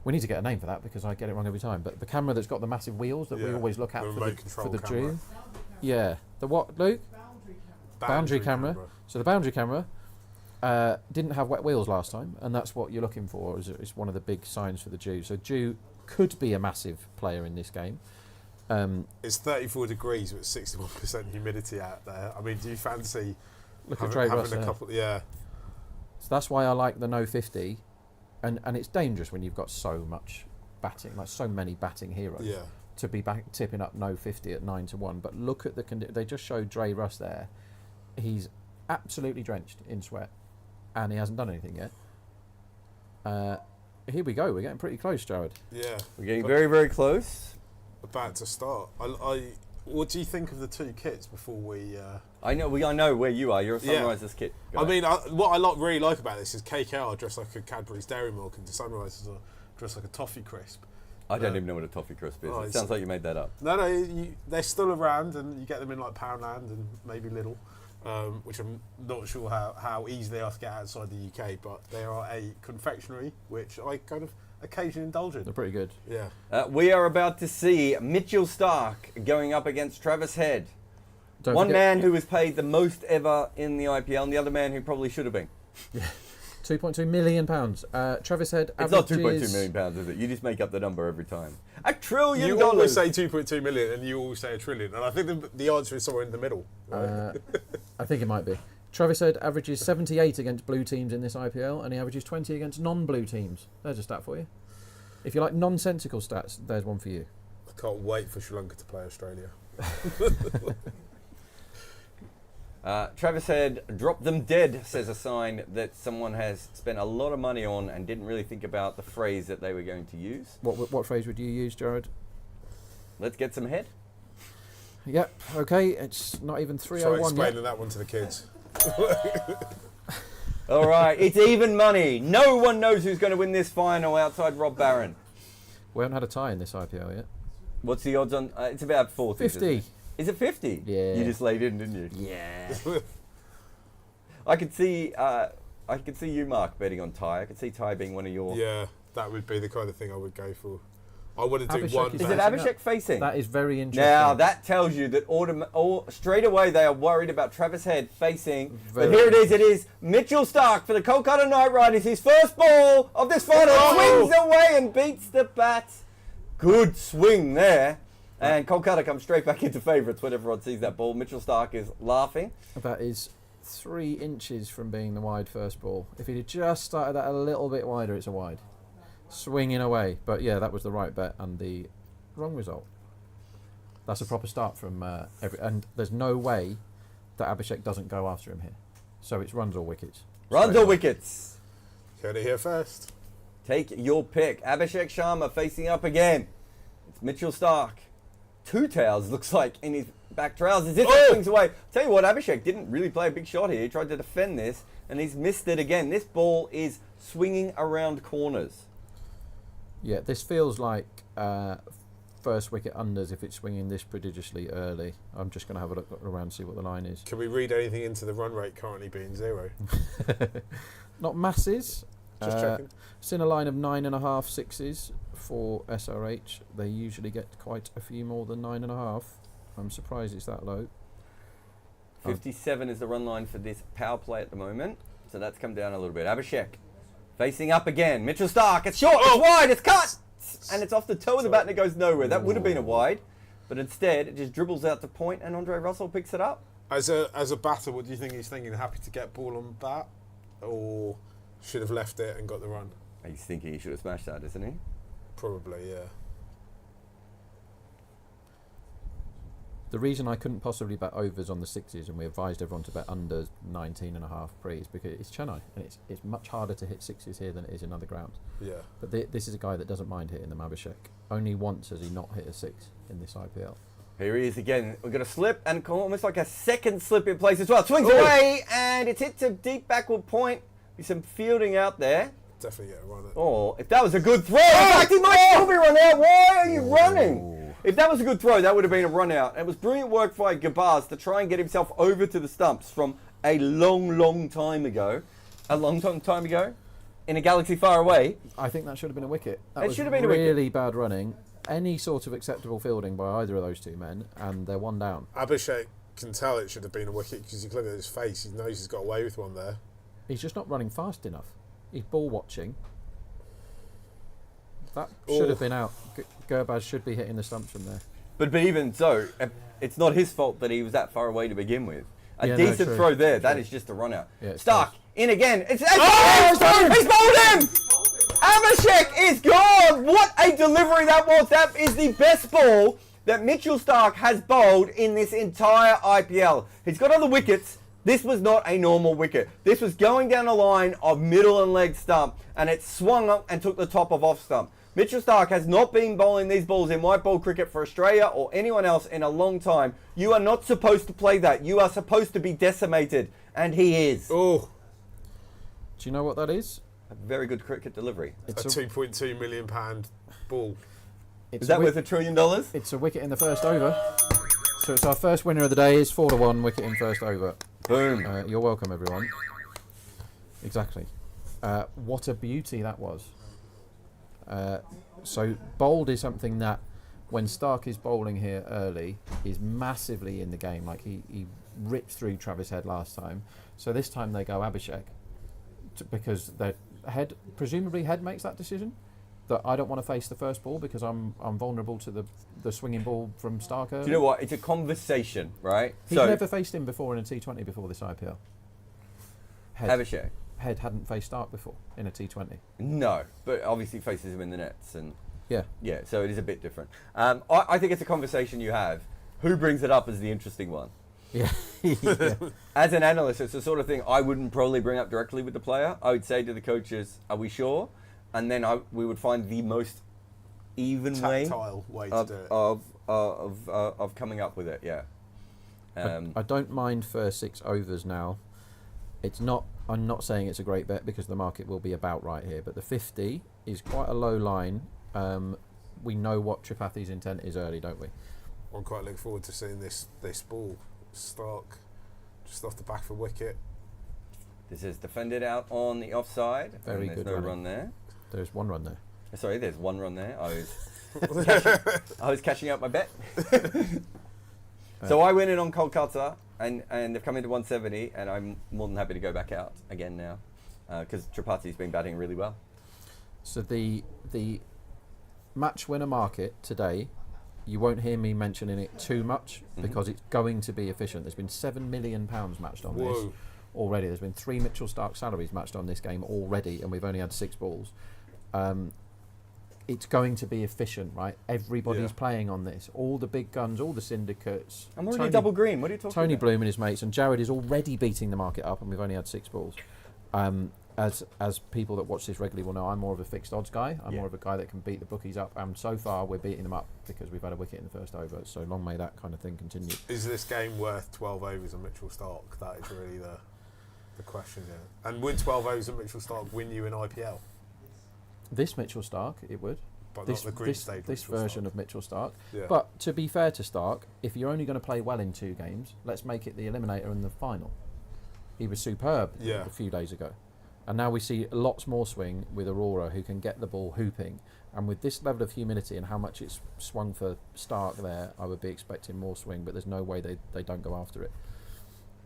We need to get a name for that because I get it wrong every time. But the camera that's got the massive wheels that we always look at for the Dew. Yeah. The what, Luke? Boundary camera. So the boundary camera didn't have wet wheels last time, and that's what you're looking for. Is one of the big signs for the Dew. So Dew could be a massive player in this game. It's 34 degrees with 61% humidity out there. I mean, do you fancy having a couple? Yeah. So that's why I like the no 50. And it's dangerous when you've got so much batting, like so many batting heroes. Yeah. To be tipping up no 50 at 9-1. But look at they just showed Dre Russ there. He's absolutely drenched in sweat, and he hasn't done anything yet. Here we go. We're getting pretty close, Jarrod. Yeah. We're getting very, very close. About to start. What do you think of the two kits before we? I know where you are. You're a Sunrisers kit guy. I mean, what I really like about this is KKR dressed like a Cadbury's Dairy Milk, and the Sunrisers are dressed like a toffee crisp. I don't even know what a toffee crisp is. Oh, it sounds like you made that up. No, they're still around, and you get them in like Poundland and maybe Lidl, which I'm not sure how easy they are to get outside the UK, but they are a confectionery which I kind of occasionally indulge in. They're pretty good. Yeah. We are about to see Mitchell Starc going up against Travis Head. One man who was paid the most ever in the IPL, and the other man who probably should have been. Yeah. £2.2 million. Travis Head It's not averages... £2.2 million, is it? You just make up the number every time. $1 trillion. You always say 2.2 million, and you always say $1 trillion, and I think the answer is somewhere in the middle. Right? I think it might be. Travis Head averages 78 against blue teams in this IPL, and he averages 20 against non-blue teams. There's a stat for you. If you like nonsensical stats, there's one for you. I can't wait for Sri Lanka to play Australia. Travis Head, drop them dead, says a sign that someone has spent a lot of money on and didn't really think about the phrase that they were going to use. What phrase would you use, Jarrod? Let's get some head. Yep, okay, it's not even 3:01 Try yet. explaining that one to the kids. All right, it's even money. No one knows who's going to win this final outside Rob Barron. We haven't had a tie in this IPL yet. What's the odds on? It's about 40. 50. Is it 50? Yeah. You just laid in, didn't you? Yeah. I could see you, Mark, betting on Ty. I could see Ty being one of your... Yeah, that would be the kind of thing I would go for. I want to do Abhishek one. Is it Abhishek facing? That is very interesting. Now, that tells you that straight away they are worried about Travis Head facing. But here it is Mitchell Starc for the Kolkata Knight Riders. His first ball of this final. Swings away and beats the bat. Good swing there. And Kolkata comes straight back into favourites when everyone sees that ball. Mitchell Starc is laughing. That is 3 inches from being the wide first ball. If he'd just started that a little bit wider, it's a wide. Swinging away. But yeah, that was the right bet and the wrong result. That's a proper start from and there's no way that Abhishek doesn't go after him here. So it's runs or wickets. Runs or wickets. Heard it here first. Take your pick. Abhishek Sharma facing up again. It's Mitchell Starc. 2 tails looks like in his back trousers. This swings away. Tell you what, Abhishek didn't really play a big shot here. He tried to defend this and he's missed it again. This ball is swinging around corners. Yeah, this feels like first wicket unders if it's swinging this prodigiously early. I'm just going to have a look around and see what the line is. Can we read anything into the run rate currently being 0? Not masses. Just checking. It's in a line of 9.5 sixes for SRH. They usually get quite a few more than 9.5. I'm surprised it's that low. 57 is the run line for this power play at the moment. So that's come down a little bit. Abhishek facing up again. Mitchell Starc. It's short. It's wide. It's cut. And it's off the toe of the bat and it goes nowhere. That would have been a wide. But instead, it just dribbles out to point and Andre Russell picks it up. As a batter, what do you think he's thinking? Happy to get ball on bat? Or should have left it and got the run? He's thinking he should have smashed that, isn't he? Probably, yeah. The reason I couldn't possibly bet overs on the sixes and we advised everyone to bet under 19.5 pre is because it's Chennai and it's much harder to hit sixes here than it is in other grounds. Yeah. But this is a guy that doesn't mind hitting them, Abhishek. Only once has he not hit a 6 in this IPL. Here he is again. We've got a slip and almost like a second slip in place as well. Swings away and it's hit to deep backward point. With some fielding out there. Definitely get a run at. Oh, if that was a good throw. In fact, he might still be run out. Why are you running? If that was a good throw, that would have been a run out. It was brilliant work by Gabars to try and get himself over to the stumps from a long time ago. A long time ago? In a galaxy far away. I think that should have been a wicket. That It was should have been a wicket. really bad running. Any sort of acceptable fielding by either of those two men, and they're one down. Abhishek can tell it should have been a wicket because you look at his face, he knows he's got away with one there. He's just not running fast enough. He's ball watching. That should have been out. Gurbaz should be hitting the stumps from there. But even so, it's not his fault that he was that far away to begin with. A Yeah, no, decent true. throw there. That True. is just a run out. Yeah, it's Starc, close. in again. He's bowled him! Abhishek is gone! What a delivery that was. That is the best ball that Mitchell Starc has bowled in this entire IPL. He's got on the wickets. This was not a normal wicket. This was going down a line of middle and leg stump, and it swung up and took the top of off stump. Mitchell Starc has not been bowling these balls in white ball cricket for Australia or anyone else in a long time. You are not supposed to play that. You are supposed to be decimated, and he is. Oh, Do you know what that is? A very good cricket delivery. It's a £2.2 million ball. it's Is that a worth $1 trillion? It's a wicket in the first over. So it's our first winner of the day. Is 4-1 wicket in first over. Boom. You're welcome, everyone. Exactly. What a beauty that was. So bowled is something that, when Starc is bowling here early, is massively in the game. Like he ripped through Travis Head last time. So this time they go Abhishek because their Head, presumably Head makes that decision that I don't want to face the first ball because I'm vulnerable to the swinging ball from Starc early. Do you know what? It's a conversation, right? He's never faced him before in a T20 before this IPL. Abhishek. Head hadn't faced Starc before in a T20. No, but obviously faces him in the nets, and Yeah. so it is a bit different. I think it's a conversation you have. Who brings it up is the interesting one. Yeah. Yeah. As an analyst, it's the sort of thing I wouldn't probably bring up directly with the player. I would say to the coaches, "Are we sure?" And then we would find the most even Tactile way to do it. of coming up with it. Yeah. I don't mind first 6 overs now. It's not. I'm not saying it's a great bet because the market will be about right here, but the 50 is quite a low line. We know what Tripathi's intent is early, don't we? I'm quite looking forward to seeing this ball Starc just off the back of a wicket. This is defended out on the offside. Very and good there's no running. run there. There's one run there. Sorry, there's one run there. I was catching up my bet. So I went in on Kolkata, and they've come into 170, and I'm more than happy to go back out again now because Tripathi's been batting really well. So the match winner market today You won't hear me mentioning it too much because it's going to be efficient. There's been £7 million matched on this already. There's been 3 Mitchell Starc salaries matched on this game already, and we've only had 6 balls. It's going to be efficient, right? Everybody's playing on this. All the big guns, all the syndicates. I'm already double green. What are you talking Tony about? Bloom and his mates, and Jarrod is already beating the market up, and we've only had 6 balls. As people that watch this regularly will know, I'm more of a fixed odds guy. I'm more of a guy that can beat the bookies up, and so far we're beating them up because we've had a wicket in the first over. So long may that kind of thing continue. Is this game worth 12 overs on Mitchell Starc? That is really the question here. And would 12 overs on Mitchell Starc win you in IPL? This Mitchell Starc, it would. But This, not the group stage this Mitchell version Starc. of Mitchell Starc. Yeah. But to be fair to Starc, if you're only going to play well in 2 games, let's make it the eliminator and the final. He was superb a few days ago. And now we see lots more swing with Aurora, who can get the ball hooping. And with this level of humidity and how much it's swung for Starc there, I would be expecting more swing, but there's no way they don't go after it.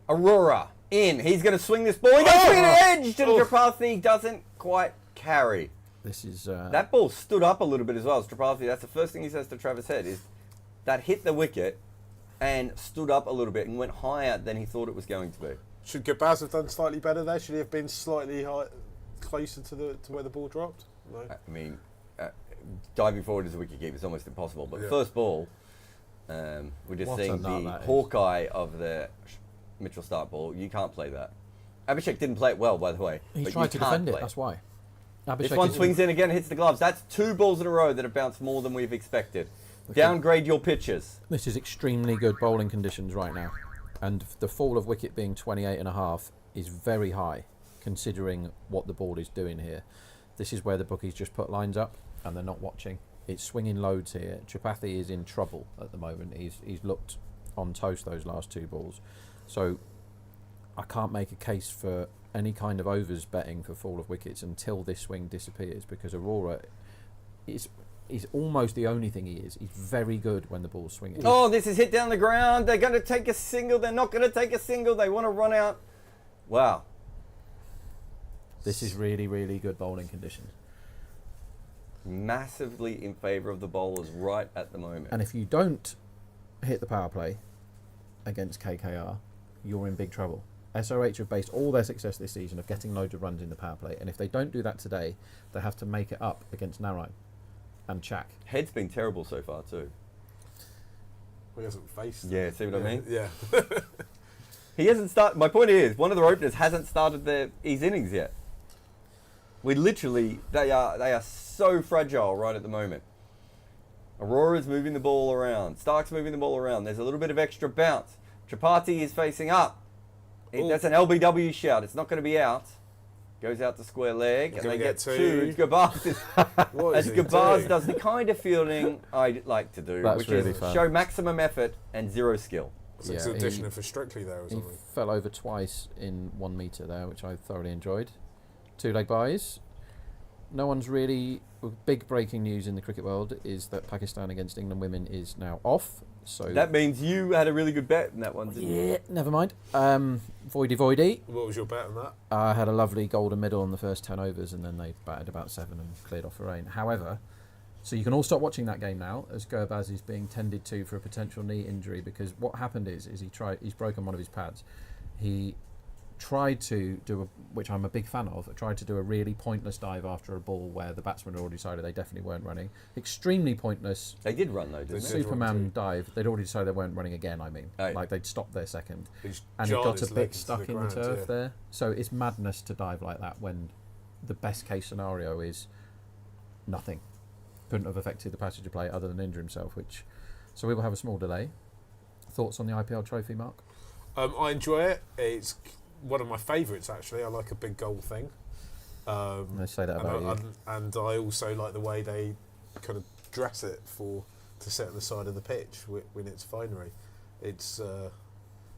Aurora in. He's going to swing this ball. He's going to swing the edge to Tripathi. Doesn't quite carry. This is that ball stood up a little bit as well. Tripathi, that's the first thing he says to Travis Head, is that hit the wicket and stood up a little bit and went higher than he thought it was going to be. Should Gabaz have done slightly better there? Should he have been slightly closer to where the ball dropped? No. I mean, diving forward as a wicketkeeper is almost impossible. But first ball, we're just seeing the Hawkeye of the Mitchell Starc ball. You can't play that. Abhishek didn't play it well, by the way. He tried to defend it, that's why. This one swings in again, hits the gloves. That's 2 balls in a row that have bounced more than we've expected. Downgrade your pitches. This is extremely good bowling conditions right now. And the fall of wicket being 28.5 is very high, considering what the ball is doing here. This is where the bookies just put lines up, and they're not watching. It's swinging loads here. Tripathi is in trouble at the moment. He's looked on toast those last 2 balls. So I can't make a case for any kind of overs betting for fall of wickets until this swing disappears, because Aurora is almost the only thing he is. He's very good when the ball's swinging. Oh, this is hit down the ground. They're going to take a single. They're not going to take a single. They want to run out. Wow. This is really, really good bowling conditions. Massively in favour of the bowlers right at the moment. And if you don't hit the power play against KKR, you're in big trouble. SRH have based all their success this season of getting loads of runs in the power play, and if they don't do that today, they have to make it up against Narine and Chak. Head's been terrible so far too. Well, he hasn't faced. Yeah, see what I mean? Yeah. He hasn't started. My point is, one of their openers hasn't started his innings yet. We literally, they are so fragile right at the moment. Aurora's moving the ball around. Stark's moving the ball around. There's a little bit of extra bounce. Tripathi is facing up. That's an LBW shout. It's not going to be out. Goes out to square leg, and they get 2. Gabaz as Gabaz does the kind of fielding I'd like to do, which really is show maximum effort and 0 skill. So it's auditioning for Strictly there or something. He fell over twice in 1 metre there, which I thoroughly enjoyed. 2-leg buys. No one's really... Big breaking news in the cricket world is that Pakistan against England women is now off. So that means you had a really good bet in that one, didn't you? Yeah, never mind. Voidy. What was your bet on that? I had a lovely golden middle on the first 10 overs, and then they batted about 7 and cleared off the rain. However, so you can all stop watching that game now, as Gurbaz is being tended to for a potential knee injury, because what happened is he's broken one of his pads. He tried to do which I'm a big fan of, tried to do a really pointless dive after a ball where the batsmen had already decided they definitely weren't running. Extremely pointless. They did run though, didn't they? Superman dive. They'd already decided they weren't running again, Like they'd stopped their second. And it got a bit stuck in the turf there. So it's madness to dive like that when the best case scenario is nothing. Couldn't have affected the passage of play other than injure himself, so we will have a small delay. Thoughts on the IPL trophy, Mark? I enjoy it. It's one of my favourites, actually. I like a big goal thing. They say that about you. And I also like the way they kind of dress it to sit on the side of the pitch when it's finery. It's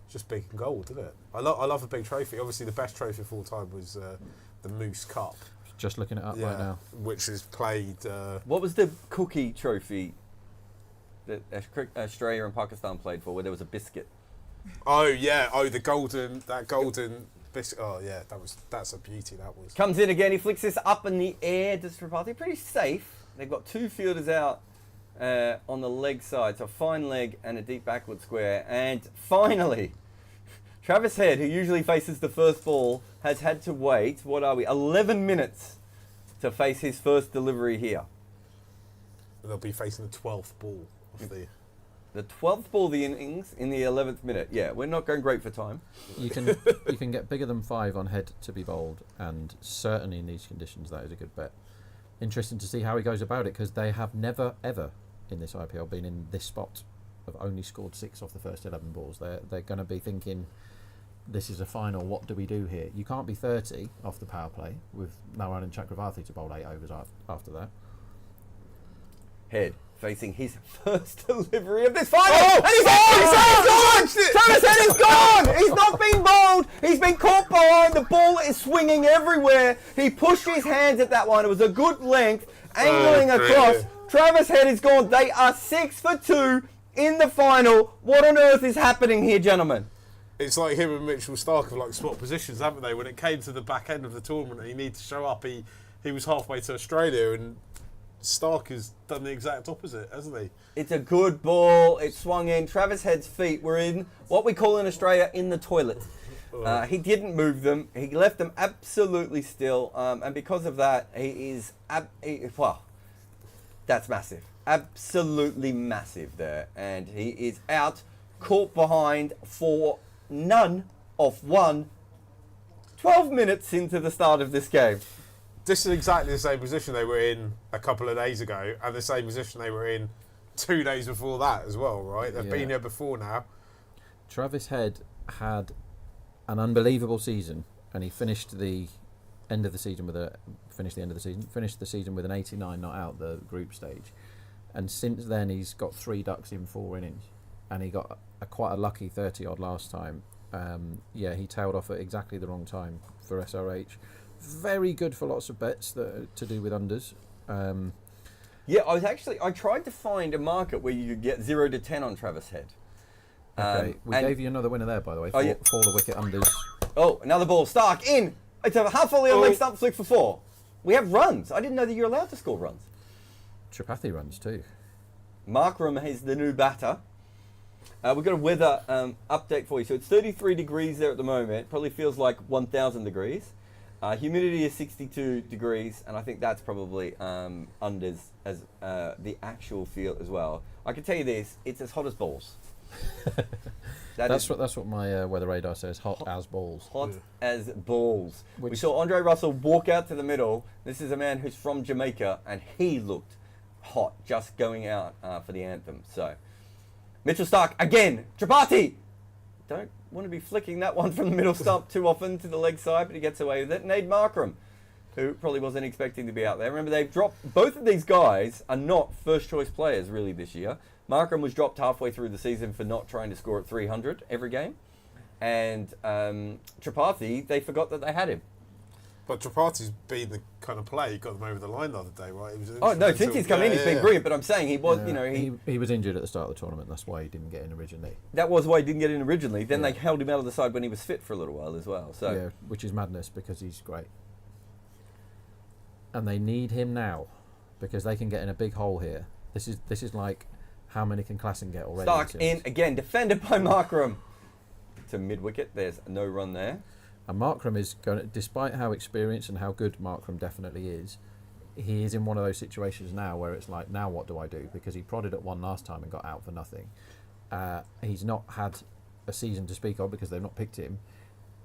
just big and gold, isn't it? I love a big trophy. Obviously, the best trophy of all time was the Moose Cup. Just looking it up right now. Which is played... what was the cookie trophy that Australia and Pakistan played for, where there was a biscuit? Oh yeah! Oh, the golden biscuit. Oh yeah, that's a beauty. That was. Comes in again. He flicks this up in the air. Does Tripathi pretty safe? They've got 2 fielders out on the leg side. So a fine leg and a deep backward square. And finally, Travis Head, who usually faces the first ball, has had to wait, 11 minutes to face his first delivery here. They'll be facing the 12th ball of the 12th ball of the innings in the 11th minute. Yeah, we're not going great for time. You can get bigger than 5 on Head to be bowled, and certainly in these conditions that is a good bet. Interesting to see how he goes about it, because they have never ever in this IPL been in this spot. Have only scored 6 off the first 11 balls. They're going to be thinking, this is a final, what do we do here? You can't be 30 off the power play with Narendra Chakravarti to bowl 8 overs after that. Head facing his first delivery of this final. Oh! And he's gone! Travis Head is gone! He's not been bowled. He's been caught behind. The ball is swinging everywhere. He pushed his hands at that one. It was a good length, angling across. Travis Head is gone. They are 6 for 2 in the final. What on earth is happening here, gentlemen? It's like him and Mitchell Stark have like swapped positions, haven't they? When it came to the back end of the tournament and he needed to show up, he was halfway to Australia, and Stark has done the exact opposite, hasn't he? It's a good ball. It swung in. Travis Head's feet were in what we call in Australia in the toilet. He didn't move them. He left them absolutely still. And because of that, he is... well, that's massive. Absolutely massive there. And he is out, caught behind for none of 12 minutes into the start of this game. This is exactly the same position they were in a couple of days ago, and the same position they were in 2 days before that as well, right? They've been here before now. Travis Head had an unbelievable season, and he finished the end of the season with an 89 not out the group stage, and since then he's got 3 ducks in 4 innings, and he got quite a lucky 30 odd last time. He tailed off at exactly the wrong time for SRH. Very good for lots of bets that to do with unders. I tried to find a market where you could get 0 to 10 on Travis Head. Okay, we gave you another winner there, by the way, for the wicket unders. Oh, another ball. Stark in. It's a half volley on leg stump flick for 4. We have runs. I didn't know that you're allowed to score runs. Tripathi runs too. Markram is the new batter. We've got a weather update for you. So it's 33 degrees there at the moment. Probably feels like 1,000 degrees. Humidity is 62 degrees, and I think that's probably unders as the actual feel as well. I can tell you this, it's as hot as balls. That's what my weather radar says, hot as balls. Hot as balls. We saw Andre Russell walk out to the middle. This is a man who's from Jamaica, and he looked hot just going out for the anthem. So, Mitchell Stark again, Tripathi! Don't want to be flicking that one from the middle stump too often to the leg side, but he gets away with it. Nade Markram, who probably wasn't expecting to be out there. Remember, they've dropped... Both of these guys are not first-choice players, really, this year. Markram was dropped halfway through the season for not trying to score at 300 every game. And Tripathi, they forgot that they had him. But Tripathi's been the kind of player who got them over the line the other day, right? Since he's come in, he's been brilliant. But I'm saying he was, he was injured at the start of the tournament. That's why he didn't get in originally. That was why he didn't get in originally. Then they held him out of the side when he was fit for a little while as well. So yeah, which is madness because he's great. And they need him now because they can get in a big hole here. This is like how many can Klassen get already? Stark in again, defended by Markram to mid wicket. There's no run there. And Markram is going to, despite how experienced and how good Markram definitely is, he is in one of those situations now where it's like, now what do I do? Because he prodded at one last time and got out for nothing. He's not had a season to speak of because they've not picked him.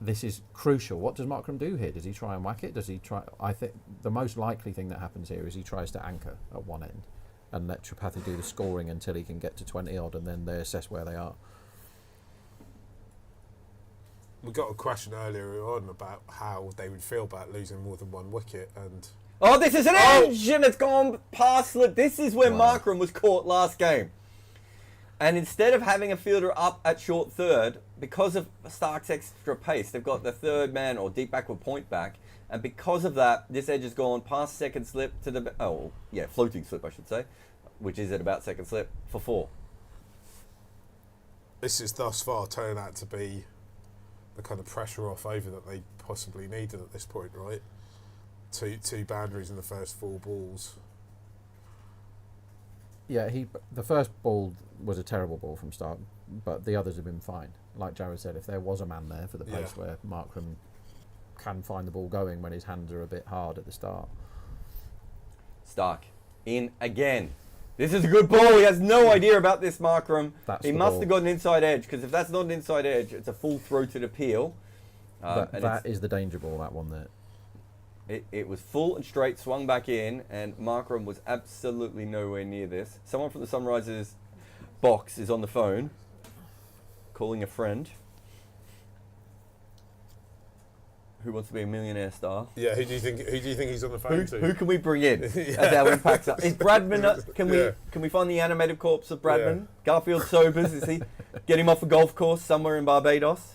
This is crucial. What does Markram do here? Does he try and whack it? Does he try? I think the most likely thing that happens here is he tries to anchor at one end and let Tripathi do the scoring until he can get to 20 odd, and then they assess where they are. We got a question earlier on about how they would feel about losing more than 1 wicket, and this is an edge, and it's gone past slip. This is where Markram was caught last game. And instead of having a fielder up at short third, because of Stark's extra pace, they've got the third man or deep backward point back, and because of that, this edge has gone past second slip to the floating slip, I should say, which is at about second slip for 4. This is thus far turning out to be the kind of pressure off over that they possibly needed at this point, right? Two boundaries in the first 4 balls. Yeah, the first ball was a terrible ball from start, but the others have been fine. Like Jarrod said, if there was a man there for the post where Markram can find the ball going when his hands are a bit hard at the start. Stark in again. This is a good ball. He has no idea about this, Markram. He must have got an inside edge, because if that's not an inside edge, it's a full-throated appeal. That is the danger ball, that one there. It was full and straight, swung back in, and Markram was absolutely nowhere near this. Someone from the Sunrisers box is on the phone, calling a friend who wants to be a millionaire star. Yeah, who do you think he's on the phone to? Who can we bring in as our impact star? Is Bradman? Can we find the animated corpse of Bradman? Yeah. Garfield sobers. Is he? Get him off a golf course somewhere in Barbados.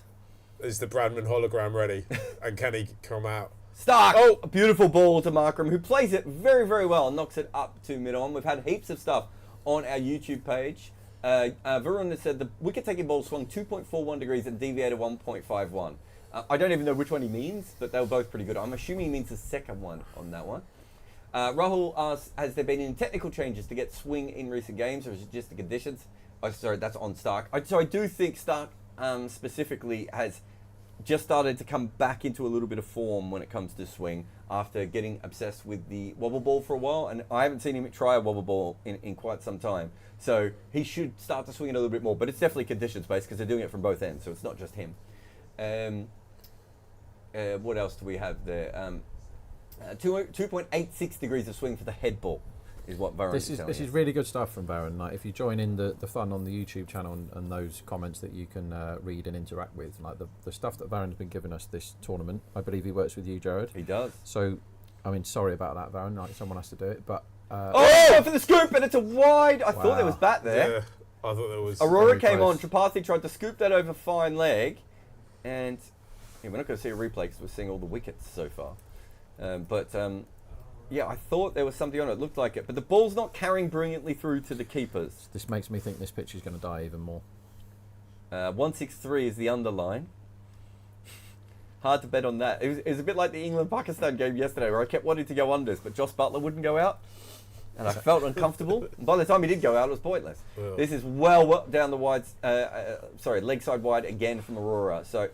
Is the Bradman hologram ready? And can he come out? Stark! Oh, a beautiful ball to Markram, who plays it very, very well and knocks it up to mid-on. We've had heaps of stuff on our YouTube page. Varun has said the wicket-taking ball swung 2.41 degrees and deviated 1.51. I don't even know which one he means, but they were both pretty good. I'm assuming he means the second one on that one. Rahul asks, has there been any technical changes to get swing in recent games, or is it just the conditions? Oh, sorry, that's on Stark. So I do think Stark specifically has just started to come back into a little bit of form when it comes to swing after getting obsessed with the wobble ball for a while, and I haven't seen him try a wobble ball in quite some time. So he should start to swing it a little bit more, but it's definitely conditions based because they're doing it from both ends, so it's not just him. What else do we have there? 2.86 degrees of swing for the head ball is what Barron is telling us. This is really good stuff from Barron. Like, if you join in the fun on the YouTube channel and those comments that you can read and interact with, like the stuff that Barron's been giving us this tournament, I believe he works with you, Jarrod. He does. So, I mean, sorry about that, Barron. Like, someone has to do it, but for the scoop, and it's a wide. I thought there was bat there. Yeah, I thought there was. Aurora came on. Tripathi tried to scoop that over fine leg, and we're not going to see a replay because we're seeing all the wickets so far. Yeah, I thought there was something on it. It looked like it. But the ball's not carrying brilliantly through to the keepers. This makes me think this pitch is going to die even more. 163 is the underline. Hard to bet on that. It was a bit like the England-Pakistan game yesterday where I kept wanting to go unders, but Joss Buttler wouldn't go out. And I felt uncomfortable. And by the time he did go out, it was pointless. Well. This is well down the wide, leg side wide again from Aurora. So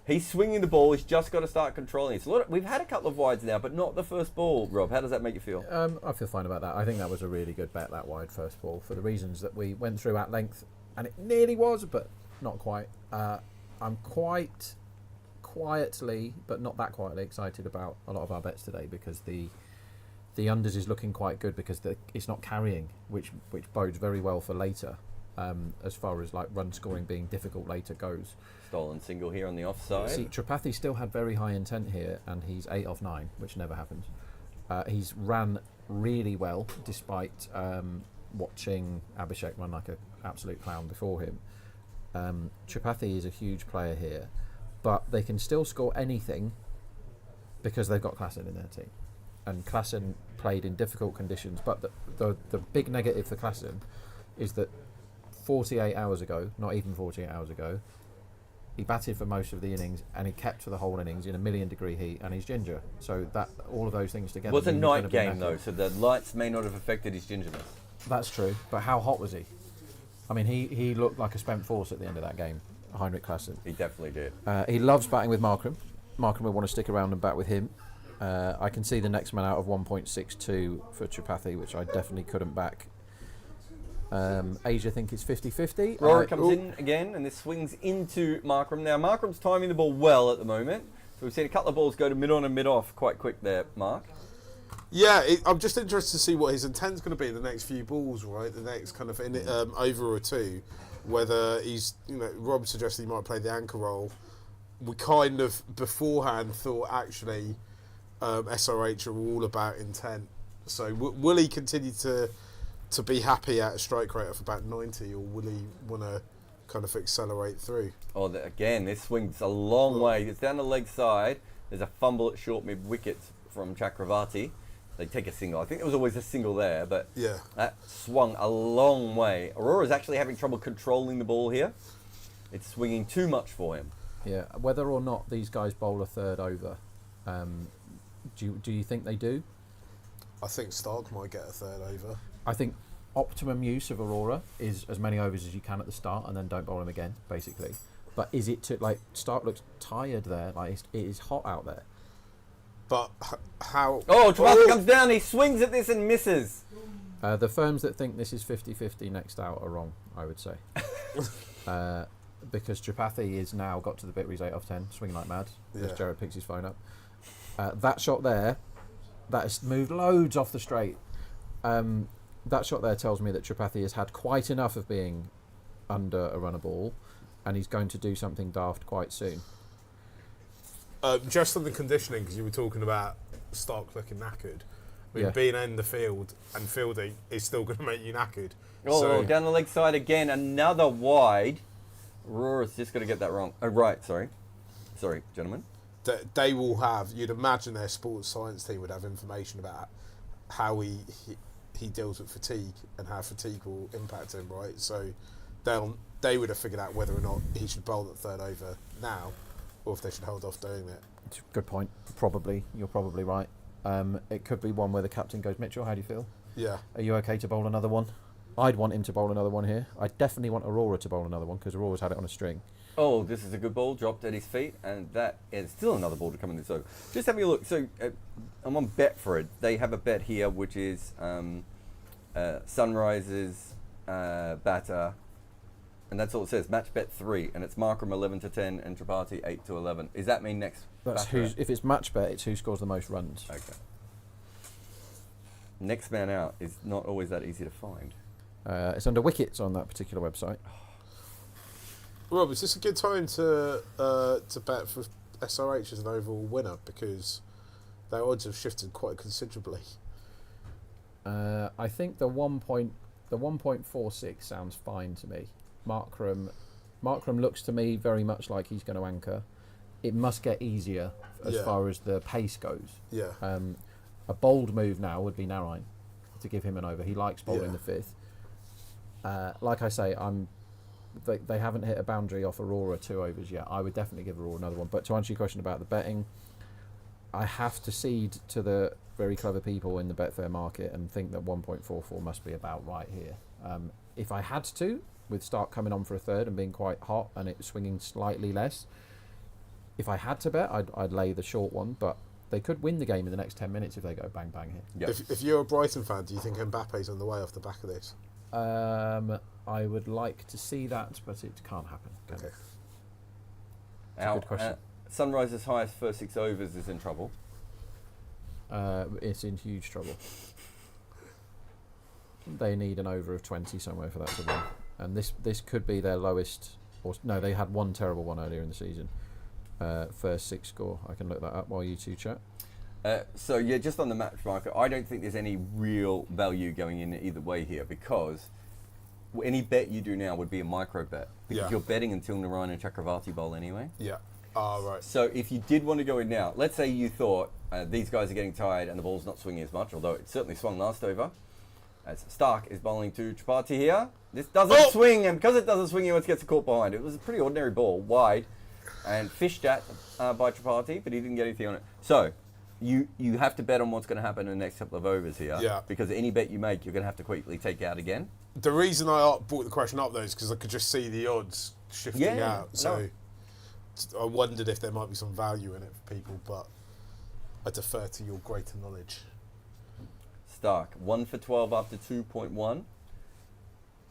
he's swinging the ball. He's just got to start controlling it. We've had a couple of wides now, but not the first ball, Rob. How does that make you feel? I feel fine about that. I think that was a really good bet, that wide first ball, for the reasons that we went through at length. And it nearly was, but not quite. I'm quite quietly, but not that quietly, excited about a lot of our bets today because the unders is looking quite good because it's not carrying, which bodes very well for later, as far as like run scoring being difficult later goes. Stolen single here on the offside. See, Tripathi still had very high intent here, and he's 8 off 9, which never happens. He's ran really well, despite watching Abhishek run like an absolute clown before him. Tripathi is a huge player here, but they can still score anything because they've got Klassen in their team. And Klassen played in difficult conditions, but the big negative for Klassen is that 48 hours ago, not even 48 hours ago, he batted for most of the innings and he kept for the whole innings in a 1,000,000-degree heat, and he's ginger. So that all of those things together. It was a night game though, so the lights may not have affected his gingerness. That's true, but how hot was he? I mean, he looked like a spent force at the end of that game, Heinrich Klassen. He definitely did. He loves batting with Markram. Markram will want to stick around and bat with him. I can see the next man out of 1.62 for Tripathi, which I definitely couldn't back. Asia think it's 50-50. Rory comes in again, and this swings into Markram. Now, Markram's timing the ball well at the moment. So we've seen a couple of balls go to mid-on and mid-off quite quick there, Mark. Yeah, I'm just interested to see what his intent's going to be in the next few balls, right? The next kind of over or two. Whether he's, Rob suggested he might play the anchor role. We kind of beforehand thought actually SRH are all about intent. So will he continue to be happy at a strike rate of about 90, or will he want to kind of accelerate through? Oh, again, this swings a long way. It's down the leg side. There's a fumble at short mid-wicket from Chakravarti. They take a single. I think there was always a single there, but yeah, that swung a long way. Aurora's actually having trouble controlling the ball here. It's swinging too much for him. Yeah, whether or not these guys bowl a third over, do you think they do? I think Stark might get a third over. I think optimum use of Aurora is as many overs as you can at the start and then don't bowl him again, basically. But is it to, like, Stark looks tired there, like it is hot out there. But how... Oh, Tripathi comes down, he swings at this and misses. The firms that think this is 50-50 next out are wrong, I would say. Because Tripathi is now got to the bit where he's 8 off 10, swinging like mad, as Jarrod picks his phone up. That shot there, that has moved loads off the straight. That shot there tells me that Tripathi has had quite enough of being under a runner ball, and he's going to do something daft quite soon. Just on the conditioning, because you were talking about Stark looking knackered. I mean, being in the field and fielding is still going to make you knackered. Oh, so, down the leg side again, another wide. Aurora's just got to get that wrong. Oh, right, sorry. Sorry, gentlemen. They will have, you'd imagine their sports science team would have information about how he deals with fatigue and how fatigue will impact him, right? So they would have figured out whether or not he should bowl at third over now, or if they should hold off doing it. It's a good point. Probably. You're probably right. It could be one where the captain goes, Mitchell, how do you feel? Yeah. Are you okay to bowl another one? I'd want him to bowl another one here. I definitely want Aurora to bowl another one because Aurora's had it on a string. Oh, this is a good ball, dropped at his feet, and that is still another ball to come in this over. Just having a look. So I'm on Betfred. They have a bet here, which is Sunrise's batter, and that's all it says. Match bet 3, and it's Markram 11-10 and Tripathi 8-11. Does that mean next? That's who's. If it's match bet, it's who scores the most runs. Okay. Next man out is not always that easy to find. It's under wickets on that particular website. Rob, is this a good time to bet for SRH as an overall winner, because their odds have shifted quite considerably? I think the 1.46 sounds fine to me. Markram looks to me very much like he's going to anchor. It must get easier as far as the pace goes. Yeah. A bold move now would be Narayan to give him an over. He likes bowling the fifth. Like I say, they haven't hit a boundary off Aurora 2 overs yet. I would definitely give Aurora another one. But to answer your question about the betting, I have to cede to the very clever people in the Betfair market and think that 1.44 must be about right here. If I had to, with Stark coming on for a third and being quite hot and it swinging slightly less, if I had to bet, I'd lay the short one. But they could win the game in the next 10 minutes if they go bang bang here. Yep. If you're a Brighton fan, do you think Mbappe's on the way off the back of this? I would like to see that, but it can't happen. Okay. It's a good question. Sunrise's highest first 6 overs is in trouble. It's in huge trouble. They need an over of 20 somewhere for that to win. And this could be their lowest. Or no, they had one terrible one earlier in the season. First 6 score. I can look that up while you two chat. So yeah, just on the match market, I don't think there's any real value going in either way here, because any bet you do now would be a micro bet, because you're betting until Narayan and Chakravarti bowl anyway. Yeah. Right. So if you did want to go in now, let's say you thought these guys are getting tired and the ball's not swinging as much, although it certainly swung last over. As Stark is bowling to Tripathi here. This doesn't swing, and because it doesn't swing, he always gets a caught behind. It was a pretty ordinary ball, wide, and fished at by Tripathi, but he didn't get anything on it. So you have to bet on what's going to happen in the next couple of overs here. Yeah. Because any bet you make, you're going to have to quickly take out again. The reason I brought the question up, though, is because I could just see the odds shifting out. So I wondered if there might be some value in it for people, but I defer to your greater knowledge. Stark, 1 for 12 after 2.1.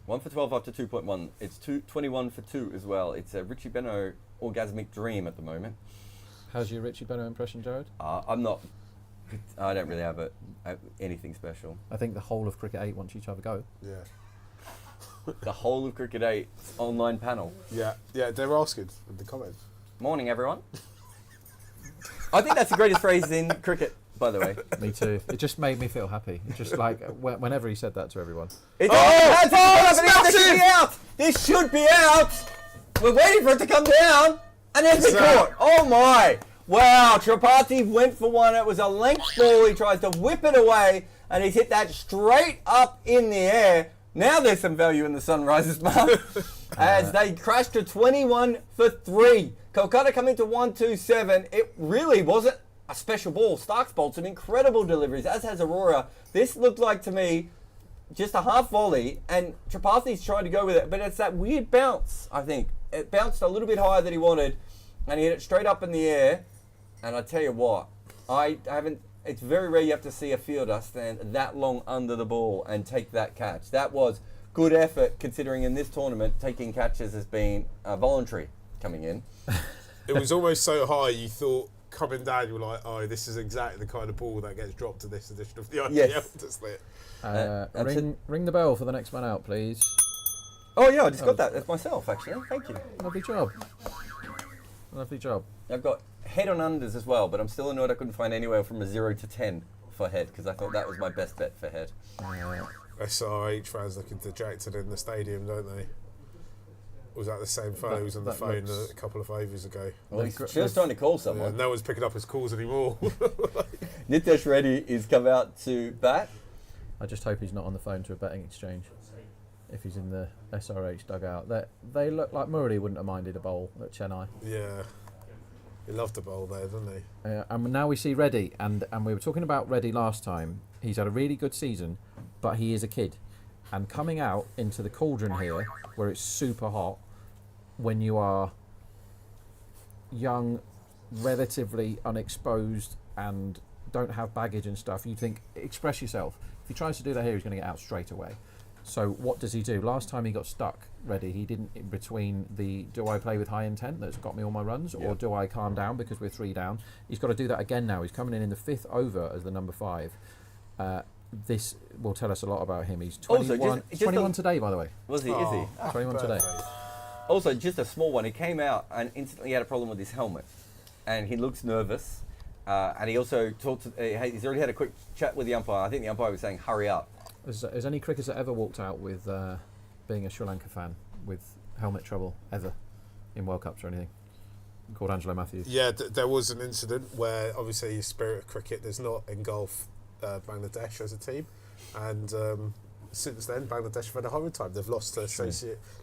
1 for 12 after 2.1. It's 21 for 2 as well. It's a Richie Beno orgasmic dream at the moment. How's your Richie Beno impression, Jarrod? I don't really have anything special. I think the whole of Cricket 8 wants you to have a go. Yeah. The whole of Cricket 8 online panel. Yeah, they're asking in the comments. Morning, everyone. I think that's the greatest phrase in cricket, by the way. Me too. It just made me feel happy. It's just like whenever he said that to everyone. It's massive! This should be out! This should be out! We're waiting for it to come down, and then it's caught. Oh my! Wow, Tripathi went for one. It was a length ball. He tries to whip it away, and he's hit that straight up in the air. Now there's some value in the Sunrisers, Mark, as they crashed to 21 for 3. Kolkata coming to 127. It really wasn't a special ball. Stark's bowled some incredible deliveries, as has Aurora. This looked like, to me, just a half volley, and Tripathi's tried to go with it, but it's that weird bounce, I think. It bounced a little bit higher than he wanted, and he hit it straight up in the air. And I tell you what, it's very rare you have to see a fielder stand that long under the ball and take that catch. That was good effort, considering in this tournament, taking catches has been voluntary coming in. It was almost so high, you thought, coming down, you were like, oh, this is exactly the kind of ball that gets dropped to this edition of the IPL. Yes. Ring the bell for the next man out, please. Oh yeah, I just got that. That's myself, actually. Thank you. Lovely job. Lovely job. I've got head on unders as well, but I'm still annoyed I couldn't find anywhere from a 0 to 10 for head, because I thought that was my best bet for head. SRH fans looking dejected in the stadium, don't they? Was that the same fellow who was on the phone a couple of overs ago? Well, he's just trying to call someone. Yeah, no one's picking up his calls anymore. Nitesh Reddy is come out to bat. I just hope he's not on the phone to a betting exchange. If he's in the SRH dugout, they look like Murray wouldn't have minded a bowl at Chennai. Yeah, he loved the bowl there, didn't he? And now we see Reddy, and we were talking about Reddy last time. He's had a really good season, but he is a kid, and coming out into the cauldron here, where it's super hot, when you are young, relatively unexposed, and don't have baggage and stuff, you think, express yourself. If he tries to do that here, he's going to get out straight away. So what does he do? Last time he got stuck, Reddy, he didn't, in between the do I play with high intent that's got me all my runs, or do I calm down because we're 3 down? He's got to do that again now. He's coming in the 5th over as the number 5. This will tell us a lot about him. He's 21, also, just 21 today, by the way. Was he? Is he? 21 today. Also, just a small one. He came out and instantly had a problem with his helmet, and he looks nervous. And he also talked. He's already had a quick chat with the umpire. I think the umpire was saying, "Hurry up." Has any cricketer ever walked out with being a Sri Lanka fan with helmet trouble ever in World Cups or anything? Called Angelo Matthews. Yeah, there was an incident where obviously spirit of cricket does not engulf Bangladesh as a team, and since then Bangladesh have had a horrid time. They've lost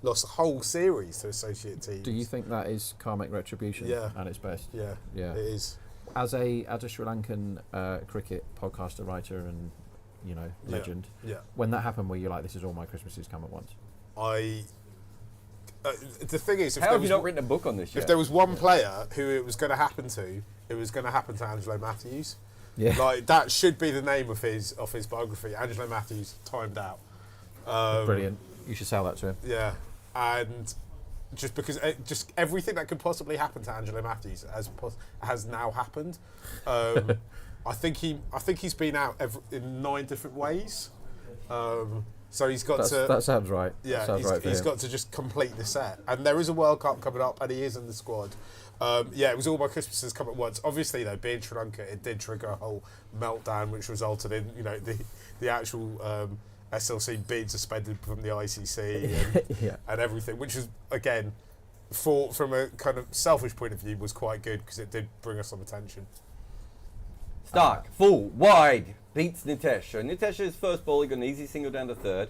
lost a whole series to associate teams. Do you think that is karmic retribution? Yeah. At its best. Yeah, yeah, it is. As a Sri Lankan cricket podcaster, writer, and legend. Yeah. When that happened, were you like, this is all my Christmases come at once? The thing is, how have you not written a book on this yet? If there was one player who it was going to happen to, it was going to happen to Angelo Matthews. Yeah. Like, that should be the name of his biography. Angelo Matthews, timed out. Brilliant. You should sell that to him. Yeah, and just because just everything that could possibly happen to Angelo Matthews has now happened. I think he's been out in 9 different ways. So he's got to. That sounds right. Yeah, sounds he's got to just complete the set. And there is a World Cup coming up, and he is in the squad. It was all my Christmases come at once. Obviously, though, being Sri Lanka, it did trigger a whole meltdown, which resulted in the actual SLC being suspended from the ICC and everything, which was again, from a kind of selfish point of view, was quite good because it did bring us some attention. Stark, full, wide, beats Nitesh. So Nitesh's first ball, he got an easy single down to 3rd.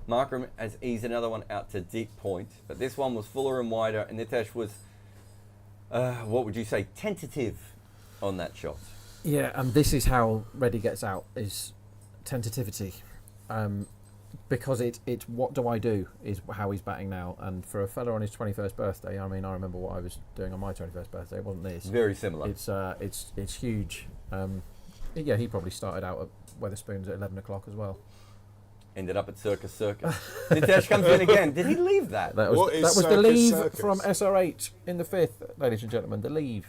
Markram has eased another one out to deep point. But this one was fuller and wider, and Nitesh was, what would you say, tentative on that shot. Yeah, and this is how Reddy gets out, is tentativity. Because it's what do I do is how he's batting now. And for a fella on his 21st birthday, I mean, I remember what I was doing on my 21st birthday. It wasn't this. Very similar. It's huge. He probably started out at Wetherspoons at 11 o'clock as well. Ended up at Circus Circus. Nitesh comes in again. Did he leave that? That was the leave from SRH in the 5th, ladies and gentlemen. The leave.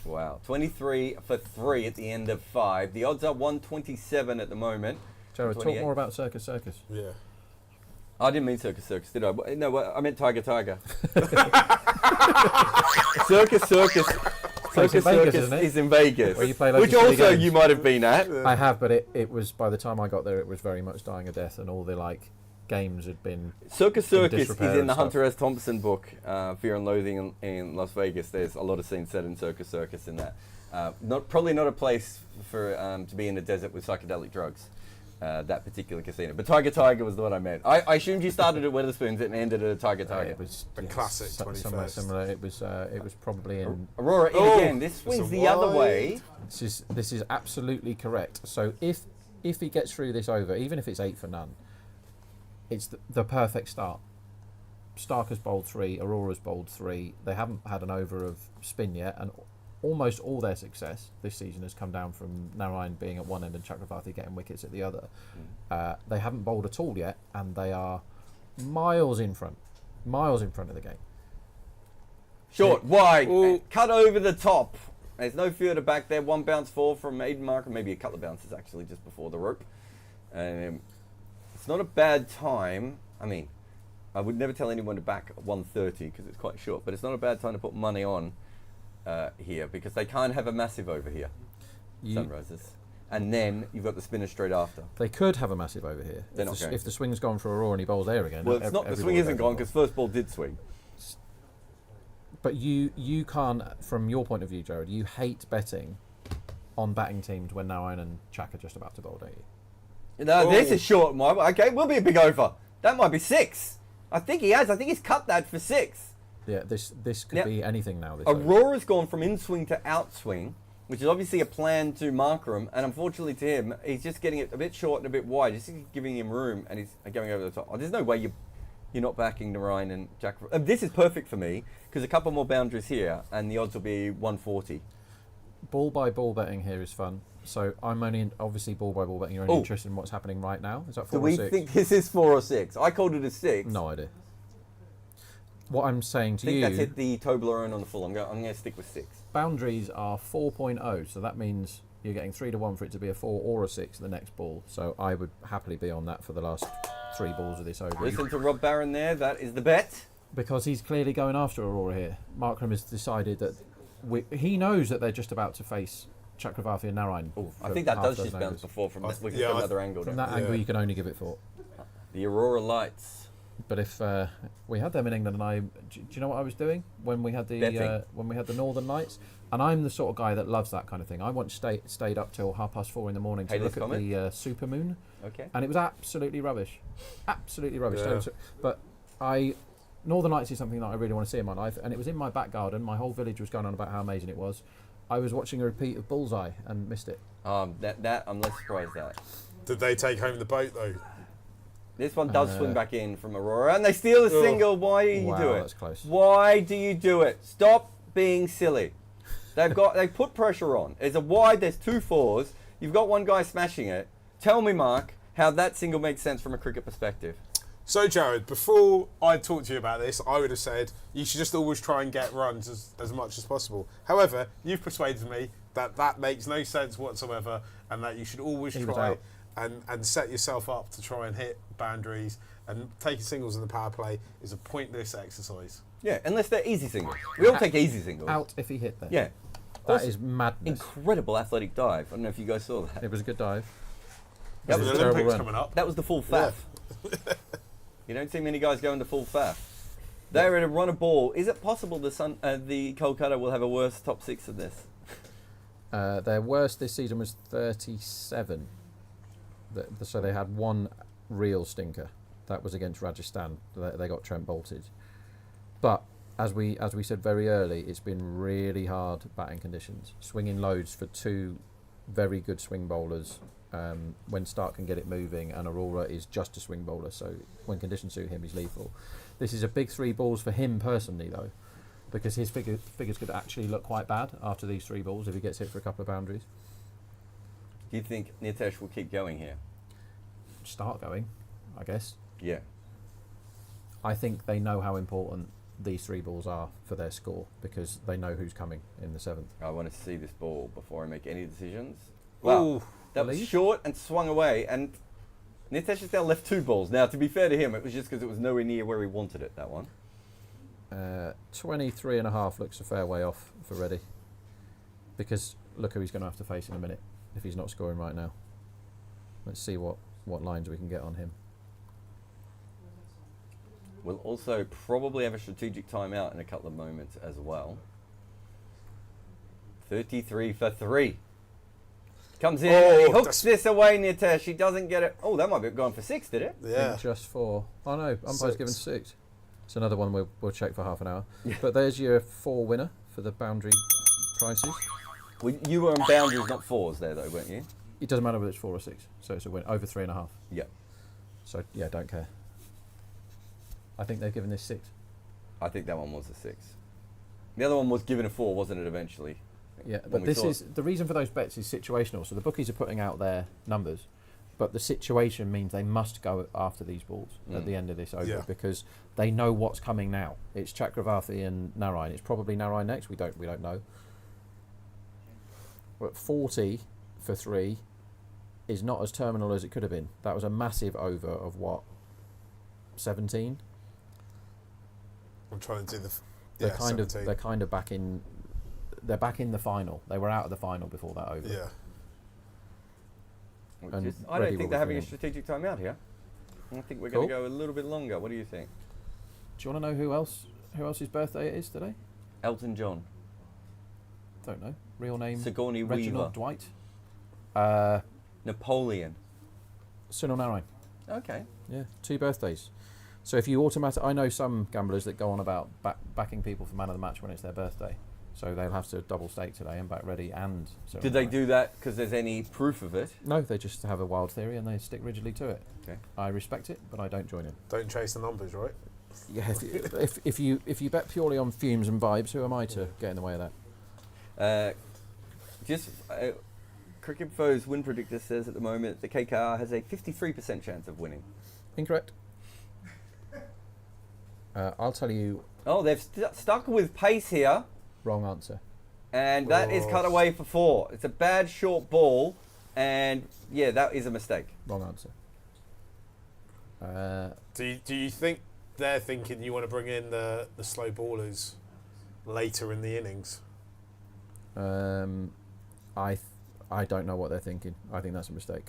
Wow. 23 for 3 at the end of 5. The odds are 127 at the moment. Jarrod, talk more about Circus Circus. Yeah. I didn't mean Circus Circus, did I? No, I meant Tiger Tiger. Circus Circus. Circus Circus is in Vegas, where you play which also you might have been at. I have, but it was, by the time I got there, it was very much dying a death, and all the games had been. Circus Circus is in the Hunter S. Thompson book, Fear and Loathing in Las Vegas. There's a lot of scenes set in Circus Circus in that. Probably not a place for to be in the desert with psychedelic drugs. That particular casino, but Tiger Tiger was the one I meant. I assumed you started at Wetherspoons and ended at Tiger Tiger. It was a classic 21st. Somewhere similar. It was probably in Aurora. In again. This swings the other way. This is absolutely correct. So if he gets through this over, even if it's 8 for none, it's the perfect start. Stark has bowled 3, Aurora's bowled 3. They haven't had an over of spin yet, and almost all their success this season has come down from Narayan being at one end and Chakravarti getting wickets at the other. They haven't bowled at all yet, and they are miles in front of the game. Short, wide, cut over the top. There's no fielder back there. One bounce fall from Aiden Marker, maybe a couple of bounces actually just before the rope. It's not a bad time. I mean, I would never tell anyone to back 130 because it's quite short, but it's not a bad time to put money on here because they can't have a massive over here. Sunrisers. And then you've got the spinner straight after. They could have a massive over here if the swing's gone for Aurora and he bowls there again. Well, it's not. The swing isn't gone because first ball did swing. But you can't, from your point of view, Jarrod, you hate betting on batting teams when Narayan and Chak are just about to bowl, don't you? No, this is short. Okay, will be a big over. That might be 6. I think he has. I think he's cut that for 6. Yeah, this could be anything now. This Aurora's gone from in-swing to out-swing, which is obviously a plan to Markram, and unfortunately to him, he's just getting it a bit short and a bit wide, just giving him room, and he's going over the top. Oh, there's no way you're not backing Narayan and Jack. This is perfect for me, because a couple more boundaries here, and the odds will be 140. Ball by ball betting here is fun. So I'm obviously ball by ball betting. You're only interested in what's happening right now. Is that 4 or 6? Do we think this is 4 or 6? I called it a 6. No idea. What I'm saying to I you... think that's hit the Toblerone on the full. I'm going to stick with 6. Boundaries are 4.0, so that means you're getting 3 to 1 for it to be a 4 or a 6 the next ball. So I would happily be on that for the last 3 balls of this over. Listen to Rob Barron there. That is the bet. Because he's clearly going after Aurora here. Markram has decided that he knows that they're just about to face Chakravarti and Narayan. I think that does just bounce before from another angle. From that angle, you can only give it 4. The Aurora lights. But if we had them in England, and do you know what I was doing when we had the Northern Lights? And I'm the sort of guy that loves that kind of thing. I once stayed up till 4:30 in the morning to look at the supermoon. Okay. And it was absolutely rubbish, absolutely rubbish. Yeah. But Northern Lights is something that I really want to see in my life, and it was in my back garden. My whole village was going on about how amazing it was. I was watching a repeat of Bullseye and missed it. That I'm less surprised at. Did they take home the boat though? This one does swing back in from Aurora, and they steal a single. Why do you do it? That's close. Why do you do it? Stop being silly. They put pressure on. There's a wide. There's 2 4s. You've got one guy smashing it. Tell me, Mark, how that single makes sense from a cricket perspective. So, Jarrod, before I talked to you about this, I would have said you should just always try and get runs as much as possible. However, you've persuaded me that makes no sense whatsoever, and that you should always try and set yourself up to try and hit boundaries, and taking singles in the power play is a pointless exercise. Yeah, unless they're easy singles. We all take easy singles. Out if he hit them. Yeah. That is madness. Incredible athletic dive. I don't know if you guys saw that. It was a good dive. That was the Olympics coming up. That was the full faff. Yeah. You don't see many guys going to full faff. They're in a run a ball. Is it possible the Kolkata will have a worse top 6 than this? Their worst this season was 37. So they had one real stinker. That was against Rajasthan. They got Trent bolted. But as we said very early, it's been really hard batting conditions. Swinging loads for 2 very good swing bowlers. When Stark can get it moving, and Aurora is just a swing bowler, so when conditions suit him, he's lethal. This is a big 3 balls for him personally, though, because his figures could actually look quite bad after these 3 balls if he gets hit for a couple of boundaries. Do you think Nitesh will keep going here? Start going, I guess. Yeah. I think they know how important these 3 balls are for their score, because they know who's coming in the 7th. I want to see this ball before I make any decisions. Wow. That was short and swung away, and Nitesh has now left 2 balls. Now, to be fair to him, it was just because it was nowhere near where he wanted it, that one. 23.5 looks a fair way off for Reddy, because look who he's going to have to face in a minute if he's not scoring right now. Let's see what lines we can get on him. We'll also probably have a strategic timeout in a couple of moments as well. 33 for 3. Comes in and he hooks this away, Nitesh. He doesn't get it. Oh, that might be going for 6, did it? Yeah. Just 4. Oh no, umpire's given 6. It's another one we'll check for half an hour. Yeah. But there's your 4 winner for the boundary prices. Well, you were on boundaries, not 4s there though, weren't you? It doesn't matter whether it's 4 or 6, so it's a win over 3.5. Yeah. So yeah, don't care. I think they've given this 6. I think that one was a 6. The other one was given a 4, wasn't it, eventually? Yeah, but this is the reason for those bets is situational. So the bookies are putting out their numbers, but the situation means they must go after these balls at the end of this over because they know what's coming now. It's Chakravarti and Narayan. It's probably Narayan next. We don't know. But 40 for 3 is not as terminal as it could have been. That was a massive over of what, 17. I'm trying to do the. They're kind of back in. They're back in the final. They were out of the final before that over. Yeah. I don't think they're having a strategic timeout here. I think we're going to go a little bit longer. What do you think? Do you want to know who else's birthday it is today? Elton John. Don't know. Real name? Sigourney Reginald Weaver. Dwight. Napoleon. Sunil Narayan. Okay. Yeah, 2 birthdays. So if you I know some gamblers that go on about backing people for man of the match when it's their birthday. So they'll have to double stake today and back ready and... Did they do that because there's any proof of it? No, they just have a wild theory and they stick rigidly to it. Okay. I respect it, but I don't join in. Don't chase the numbers, right? Yeah, if you bet purely on fumes and vibes, who am I to get in the way of that? Cricket Info's win predictor says at the moment the KKR has a 53% chance of winning. Incorrect. I'll tell you... Oh, they've stuck with pace here. Wrong answer. And that is cut away for 4. It's a bad short ball, and yeah, that is a mistake. Wrong answer. Do you think they're thinking you want to bring in the slow ballers later in the innings? I don't know what they're thinking. I think that's a mistake.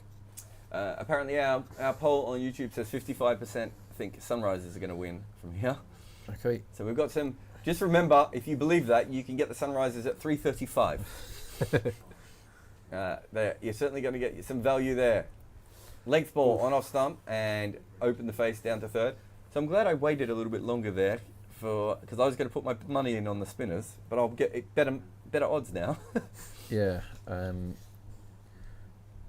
Apparently our poll on YouTube says 55% think Sunrisers are going to win from here. Okay. So we've got some... Just remember, if you believe that, you can get the Sunrisers at 3.35. You're certainly going to get some value there. Length ball on off stump and open the face down to third. So I'm glad I waited a little bit longer there because I was going to put my money in on the spinners, but I'll get it better odds now. Yeah.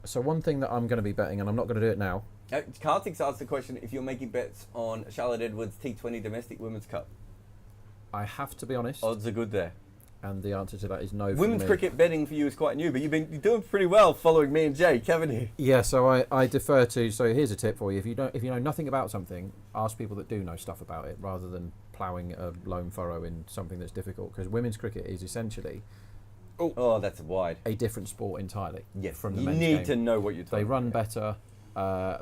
So one thing that I'm going to be betting, and I'm not going to do it now. Karthik's asked the question if you're making bets on Charlotte Edwards T20 Domestic Women's Cup. I have to be honest. Odds are good there. And the answer to that is no. Women's cricket betting for you is quite new, but you're doing pretty well following me and Jake, haven't you? Yeah, so I defer to. So here's a tip for you: if you know nothing about something, ask people that do know stuff about it, rather than ploughing a lone furrow in something that's difficult. Because women's cricket is essentially that's wide. A different sport entirely. Yes, from the you men's need game. to know what you're talking They run about. better.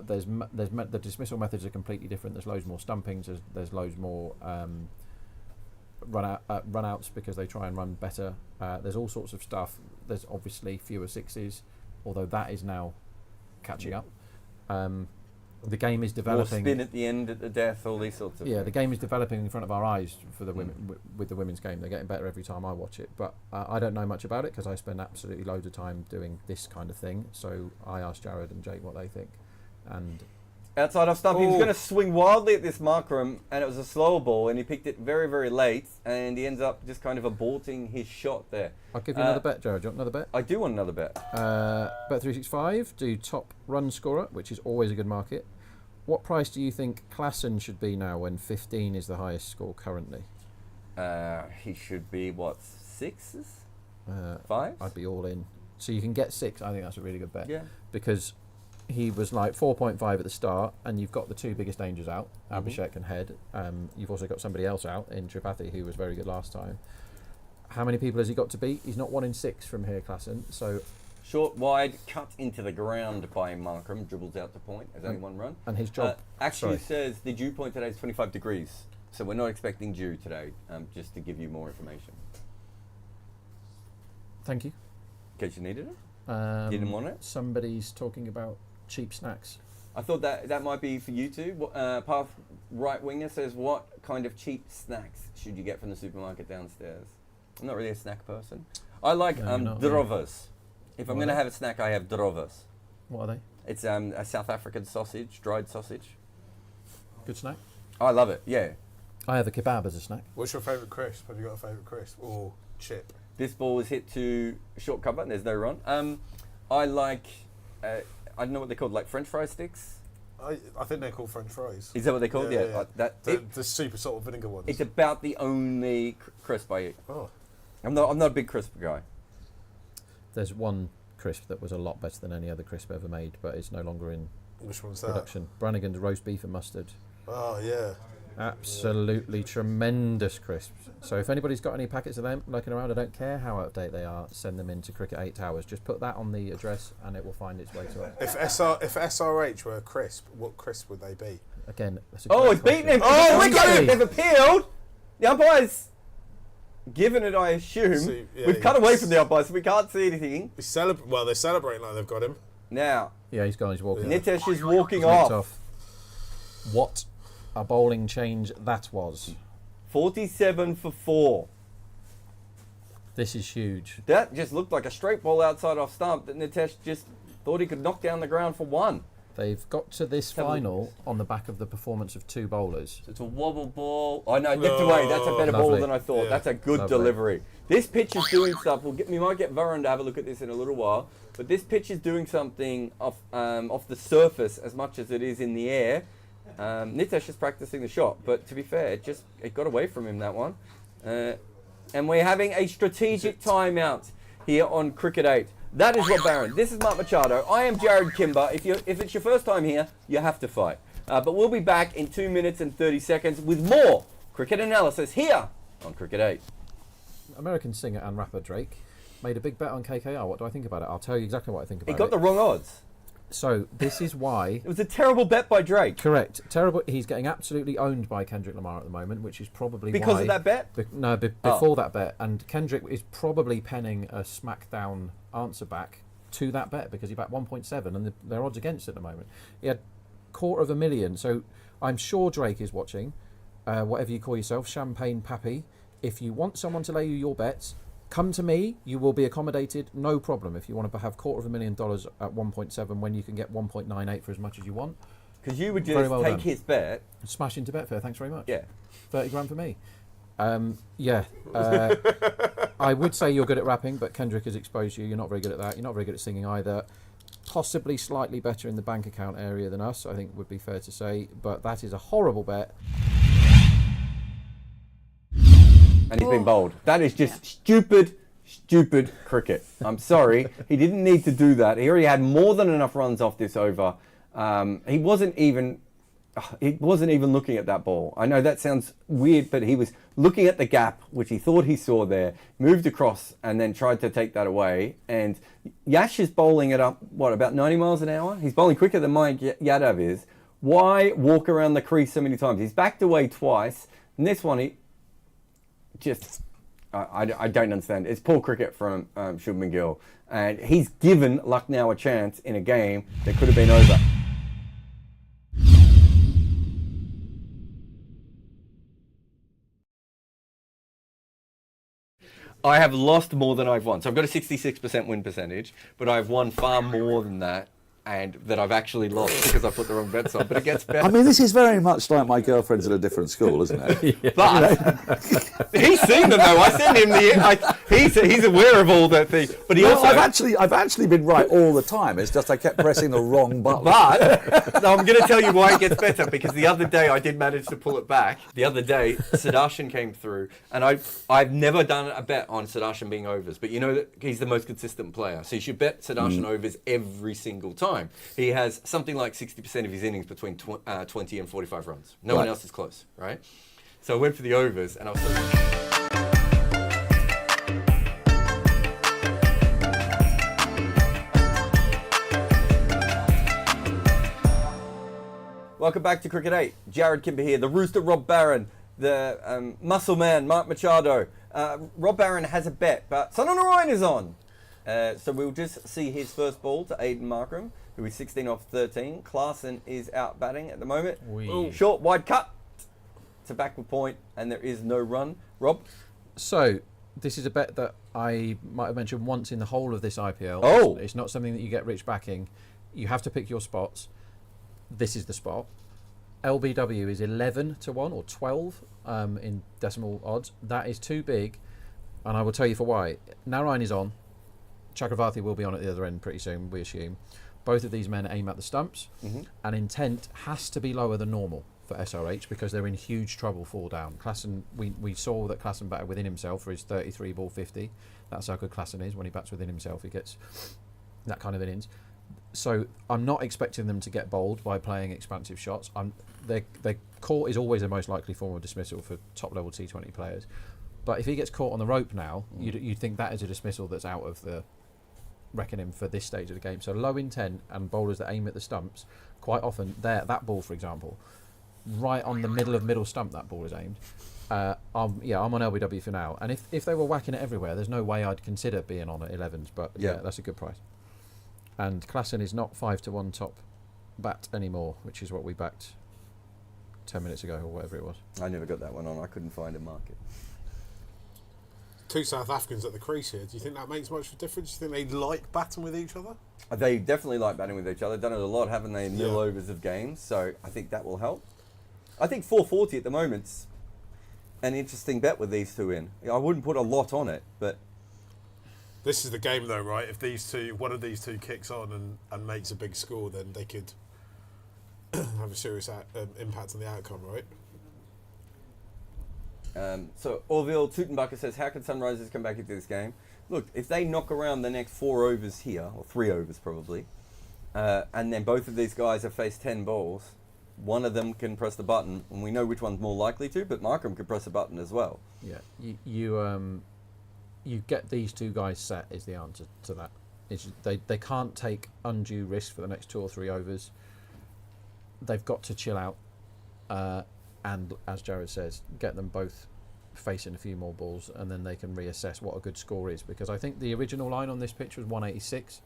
The dismissal methods are completely different. There's loads more stumpings. There's loads more run outs because they try and run better. There's all sorts of stuff. There's obviously fewer sixes, although that is now catching up. The game is developing. More spin at the end, at the death, all these sorts of things. The game is developing in front of our eyes for the women with the women's game. They're getting better every time I watch it, but I don't know much about it because I spend absolutely loads of time doing this kind of thing. So I asked Jarrod and Jake what they think, and outside off stump, he was going to swing wildly at this Markram, and it was a slower ball, and he picked it very, very late, and he ends up just kind of aborting his shot there. I'll give you another bet, Jarrod. Do you want another bet? I do want another bet. Bet365, do top run scorer, which is always a good market. What price do you think Klassen should be now when 15 is the highest score currently? He should be, what, 6s? 5s? I'd be all in. So you can get 6. I think that's a really good bet. Yeah. Because he was like 4.5 at the start, and you've got the 2 biggest dangers out, Abhishek and Head. You've also got somebody else out in Tripathi who was very good last time. How many people has he got to beat? He's not 1 in 6 from here, Klassen. So short, wide, cut into the ground by Markram, dribbles out to point, has only 1 run. And his job actually says the dew point today is 25 degrees, so we're not expecting dew today, just to give you more information. Thank you. In case you needed it? Didn't want it? Somebody's talking about cheap snacks. I thought that might be for you two. Path right winger says, what kind of cheap snacks should you get from the supermarket downstairs? I'm not really a snack person. I like drovers. If I'm going to have a snack, I have drovers. What are they? It's a South African sausage, dried sausage. Good snack. I love it, yeah. I have a kebab as a snack. What's your favourite crisp? Have you got a favourite crisp or chip? This ball is hit to short cover and there's no run. I like, I don't know what they're called, like French fry sticks. I think they're called French fries. Is that what they're called? Yeah. The super salt and vinegar ones. It's about the only crisp I eat. Oh. I'm not a big crisp guy. There's one crisp that was a lot better than any other crisp ever made, but it's no longer in Which one's that? production. Brannigan's roast beef and mustard. Oh, yeah. Absolutely tremendous crisps. So if anybody's got any packets of them lurking around, I don't care how out of date they are, send them in to Cricket 8 Towers. Just put that on the address and it will find its way to it. If SRH were a crisp, what crisp would they be? Again, that's a Oh, great it's beaten him! question. Oh, we got Honestly. it! They've appealed! The umpires, given it, I assume. See, yeah, We've cut away yes. from the umpires, so we can't see anything. They're celebrating like they've got him. Now, Yeah, he's gone, he's walking. Nitesh is walking He's knocked off. What a bowling change that was. 47 for 4. This is huge. That just looked like a straight ball outside off stump that Nitesh just thought he could knock down the ground for 1. They've got to this Have a- final on the back of the performance of 2 bowlers. It's a wobble ball. Oh no, nipped away. That's a better ball Lovely. than I thought. Yeah. That's a good Lovely. delivery. This pitch is doing stuff. We might get Varun to have a look at this in a little while. But this pitch is doing something off the surface as much as it is in the air. Nitesh is practicing the shot, but to be fair, it got away from him, that one. And we're having a strategic timeout here on Cricket 8. That is Rob Barron. This is Mark Machado. I am Jarrod Kimber. If it's your first time here, you have to fight. But we'll be back in 2 minutes and 30 seconds with more cricket analysis here on Cricket 8. American singer and rapper Drake made a big bet on KKR. What do I think about it? I'll tell you exactly what I think about He got it. the wrong odds. So this is why. It was a terrible bet by Drake. Correct. Terrible. He's getting absolutely owned by Kendrick Lamar at the moment, which is probably Because why, of that bet? before that bet. And Kendrick is probably penning a smackdown answer back to that bet because he backed 1.7 and their odds against it at the moment. He had $250,000. So I'm sure Drake is watching, whatever you call yourself, Champagne Pappy. If you want someone to lay you your bets, come to me. You will be accommodated, no problem. If you want to have $250,000 at 1.7 when you can get 1.98 for as much as you want, Because you would Very just well take done. his bet. smash into Betfair. Thanks very much. Yeah. 30 grand for me. I would say you're good at rapping, but Kendrick has exposed you. You're not very good at that. You're not very good at singing either. Possibly slightly better in the bank account area than us, I think would be fair to say. But that is a horrible bet. And he's been bowled. That is just stupid cricket. I'm sorry. He didn't need to do that. He already had more than enough runs off this over. He wasn't even looking at that ball. I know that sounds weird, but he was looking at the gap, which he thought he saw there, moved across, and then tried to take that away. And Yash is bowling it up, about 90 miles an hour? He's bowling quicker than Mike Yadav is. Why walk around the crease so many times? He's backed away twice. And this one, I don't understand. It's poor cricket from Shubman Gill. And he's given Lucknow a chance in a game that could have been over. I have lost more than I've won. So I've got a 66% win percentage, but I've won far more than that. And that I've actually lost because I put the wrong bets on. But it gets better. I mean, this is very much like my girlfriend's at a different school, isn't it? But he's seen them though. I sent him he's aware of all that thing. But he also I've actually been right all the time. It's just I kept pressing the wrong button. But no, I'm going to tell you why it gets better, because the other day I did manage to pull it back. The other day Sudarshan came through, and I've never done a bet on Sudarshan being overs, but you know that he's the most consistent player, so you should bet Sudarshan overs every single time. He has something like 60% of his innings between 20 and 45 runs. No one else is close, right? So I went for the overs, and I was Welcome back to Cricket 8. Jarrod Kimber here, the Rooster Rob Barron, the Muscle Man Mark Machado. Rob Barron has a bet, but Sunil Narayan is on. So we'll just see his first ball to Aiden Markram, who is 16 off 13. Klaasen is out batting at the moment. Short, wide cut to backward point, and there is no run. Rob? So this is a bet that I might have mentioned once in the whole of this IPL. Oh. It's not something that you get rich backing. You have to pick your spots. This is the spot. LBW is 11 to 1 or 12 in decimal odds. That is too big, and I will tell you for why. Narayan is on. Chakravarti will be on at the other end pretty soon, we assume. both of these men aim at the stumps, and intent has to be lower than normal for SRH because they're in huge trouble 4 down. Klassen, we saw that Klassen batted within himself for his 33 ball 50. That's how good Klassen is. When he bats within himself, he gets that kind of innings. So I'm not expecting them to get bowled by playing expansive shots. Their caught is always the most likely form of dismissal for top level T20 players. But if he gets caught on the rope now, you'd think that is a dismissal that's out of the reckoning for this stage of the game. So low intent and bowlers that aim at the stumps, quite often, that ball, for example, right on the middle stump that ball is aimed. I'm on LBW for now. And if they were whacking it everywhere, there's no way I'd consider being on at 11s. But yeah, that's a good price. And Klassen is not 5-1 top bat anymore, which is what we backed 10 minutes ago or whatever it was. I never got that one on. I couldn't find a market. 2 South Africans at the crease here. Do you think that makes much of a difference? Do you think they like batting with each other? They definitely like batting with each other. Done it a lot, haven't they, in nil overs of games. So I think that will help. I think 440 at the moment's an interesting bet with these two in. I wouldn't put a lot on it, but this is the game, though, right? If one of these two kicks on and makes a big score, then they could have a serious impact on the outcome, right? So Orville Tutenbacher says, how can Sunrisers come back into this game? Look, if they knock around the next 4 overs here, or 3 overs probably, and then both of these guys have faced 10 balls, one of them can press the button, and we know which one's more likely to, but Markram could press the button as well. Yeah, you get these two guys set is the answer to that. They can't take undue risk for the next 2 or 3 overs. They've got to chill out, and as Jarrod says, get them both facing a few more balls, and then they can reassess what a good score is. Because I think the original line on this pitch was 186,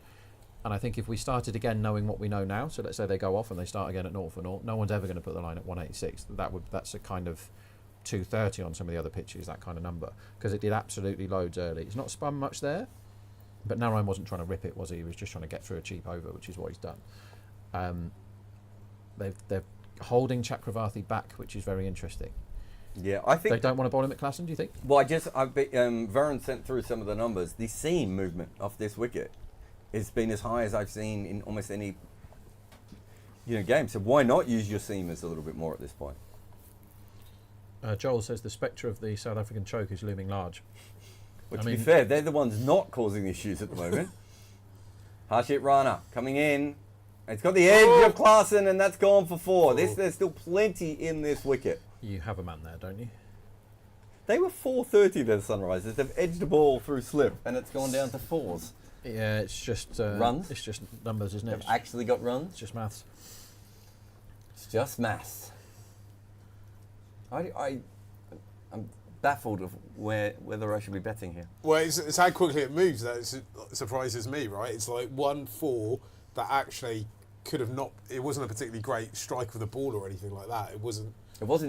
and I think if we started again knowing what we know now, so let's say they go off and they start again at 0 for 0, no one's ever going to put the line at 186. That's a kind of 230 on some of the other pitches, that kind of number, because it did absolutely loads early. It's not spun much there, but Narine wasn't trying to rip it, was he? He was just trying to get through a cheap over, which is what he's done. They're holding Chakravarthi back, which is very interesting. Yeah, I think they don't want to bowl him at Klassen, do you think? Well, Varun sent through some of the numbers. The seam movement off this wicket has been as high as I've seen in almost any game. So why not use your seamers a little bit more at this point? Joel says the spectre of the South African choke is looming large. Well, to be fair, they're the ones not causing issues at the moment. Harshit Rana coming in. It's got the edge of Klassen, and that's gone for 4. There's still plenty in this wicket. You have a man there, don't you? They were 430, the Sunrisers. They've edged the ball through slip, and it's gone down to 4s. Yeah, it's just runs. It's just numbers, isn't it? They've actually got runs. It's just maths. It's just maths. I'm baffled of whether I should be betting here. Well, it's how quickly it moves that surprises me, right? It's like 1-4 that actually could have not. It wasn't a particularly great strike of the ball or anything like that. It wasn't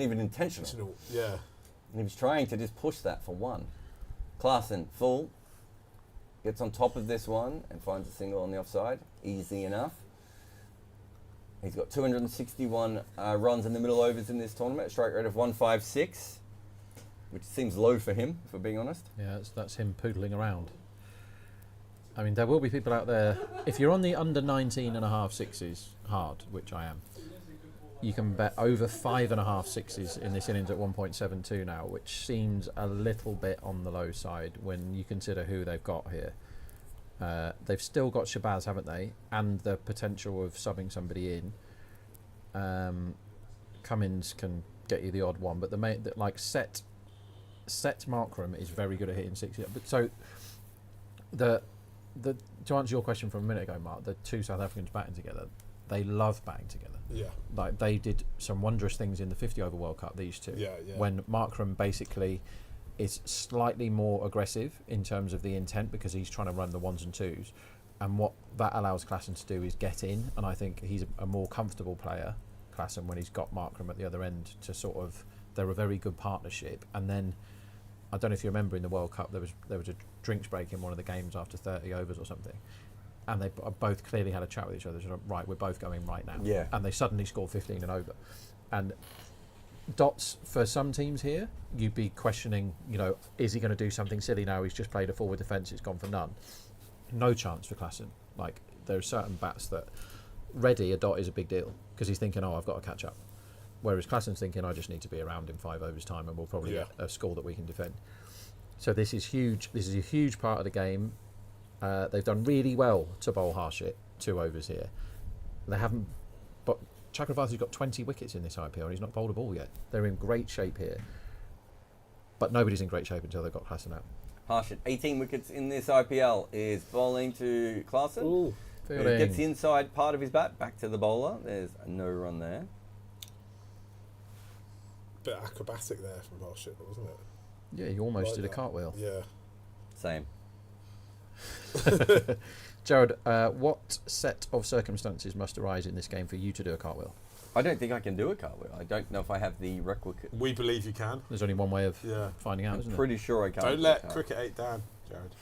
even intentional. Yeah. And he was trying to just push that for 1. Klassen, full. Gets on top of this one and finds a single on the offside. Easy enough. He's got 261 runs in the middle overs in this tournament, a strike rate of 156, which seems low for him, if we're being honest. Yeah, that's him poodling around. I mean, there will be people out there, if you're on the under 19.5 sixes hard, which I am, you can bet over 5.5 sixes in this innings at 1.72 now, which seems a little bit on the low side when you consider who they've got here. They've still got Shabazz, haven't they? And the potential of subbing somebody in. Cummins can get you the odd one, but Set Markram is very good at hitting 60. But so to answer your question from a minute ago, Mark, the 2 South Africans batting together, they love batting together. Yeah. Like they did some wondrous things in the 50 over World Cup, these two. Yeah. When Markram basically is slightly more aggressive in terms of the intent because he's trying to run the 1s and 2s, and what that allows Klassen to do is get in, and I think he's a more comfortable player, Klassen, when he's got Markram at the other end to sort of, they're a very good partnership. And then I don't know if you remember in the World Cup there was a drinks break in one of the games after 30 overs or something, and they both clearly had a chat with each other. So, right, we're both going right now. Yeah. And they suddenly scored 15 and over. And dots for some teams here, you'd be questioning, is he going to do something silly now? He's just played a forward defence, it's gone for none. No chance for Klassen. Like, there are certain bats that ready a dot is a big deal because he's thinking, I've got to catch up. Whereas Klassen's thinking, I just need to be around in 5 overs time and we'll probably get a score that we can defend. So this is huge. This is a huge part of the game. They've done really well to bowl Harshit 2 overs here. They haven't, but Chakravarti's got 20 wickets in this IPL and he's not bowled a ball yet. They're in great shape here. But nobody's in great shape until they've got Klassen out. Harshit, 18 wickets in this IPL, is bowling to Klassen. Ooh. Who gets the inside part of his bat back to the bowler. There's no run there. Bit acrobatic there from Harshit, wasn't it? Yeah, he almost did a cartwheel. Yeah. Same. Jarrod, what set of circumstances must arise in this game for you to do a cartwheel? I don't think I can do a cartwheel. I don't know if I have the requisite. We believe you can. There's only one way of finding out, I'm isn't it? pretty sure I can. Don't let cricket 8 down, Jarrod.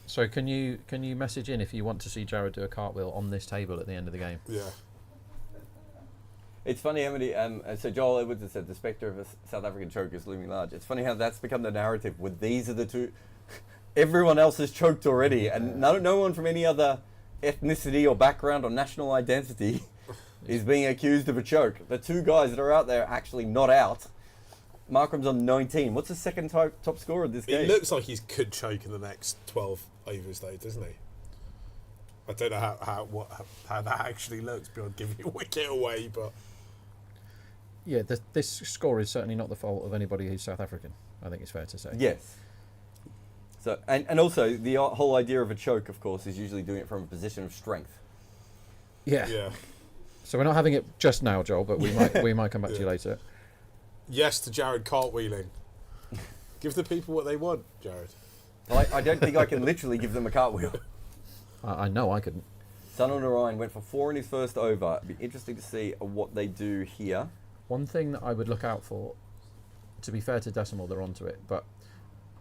So can you message in if you want to see Jarrod do a cartwheel on this table at the end of the game? Yeah. It's funny how many. So Joel Edwards has said the spectre of a South African choke is looming large. It's funny how that's become the narrative. With these are the two. Everyone else has choked already, and no one from any other ethnicity or background or national identity is being accused of a choke. The 2 guys that are out there are actually not out. Markram's on 19. What's the second top scorer of this game? It looks like he could choke in the next 12 overs, though, doesn't he? I don't know how that actually looks beyond giving a wicket away, but Yeah, this score is certainly not the fault of anybody who's South African. I think it's fair to say. Yes. So and also the whole idea of a choke, of course, is usually doing it from a position of strength. yeah. So we're not having it just now, Joel, but we might come back to you later. Yes to Jarrod cartwheeling. Give the people what they want, Jarrod. I don't think I can literally give them a cartwheel. I know I couldn't. Sunil Narayan went for 4 in his first over. It'd be interesting to see what they do here. One thing that I would look out for, to be fair to Decimal, they're onto it, but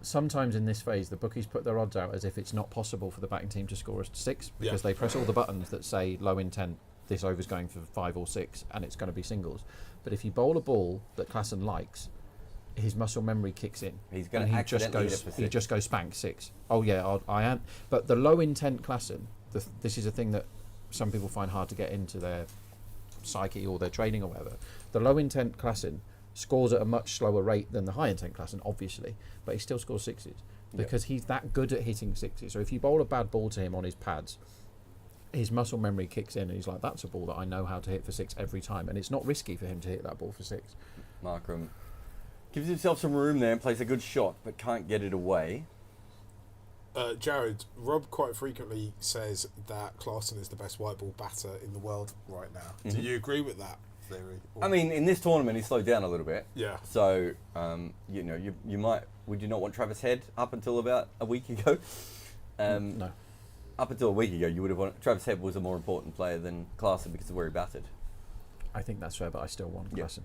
sometimes in this phase, the bookies put their odds out as if it's not possible for the batting team to score a 6 because they press all the buttons that say low intent, this over's going for 5 or 6, and it's going to be singles. But if you bowl a ball that Klassen likes, his muscle memory kicks in. He's going to accidentally he just goes spank 6. Oh yeah, I am. But the low intent Klassen, this is a thing that some people find hard to get into their psyche or their training or whatever. The low intent Klassen scores at a much slower rate than the high intent Klassen, obviously, but he still scores 6s because he's that good at hitting 6s. So if you bowl a bad ball to him on his pads, his muscle memory kicks in and he's like, that's a ball that I know how to hit for 6 every time, and it's not risky for him to hit that ball for 6. Markram gives himself some room there and plays a good shot, but can't get it away. Jarrod, Rob quite frequently says that Klassen is the best white ball batter in the world right now. Mm-hmm. Do you agree with that theory? I mean, in this tournament, he slowed down a little bit. Yeah. So, you might. Would you not want Travis Head up until about a week ago? No. Up until a week ago, you would have wanted. Travis Head was a more important player than Klassen because of where he batted. I think that's fair, but I still want Klassen.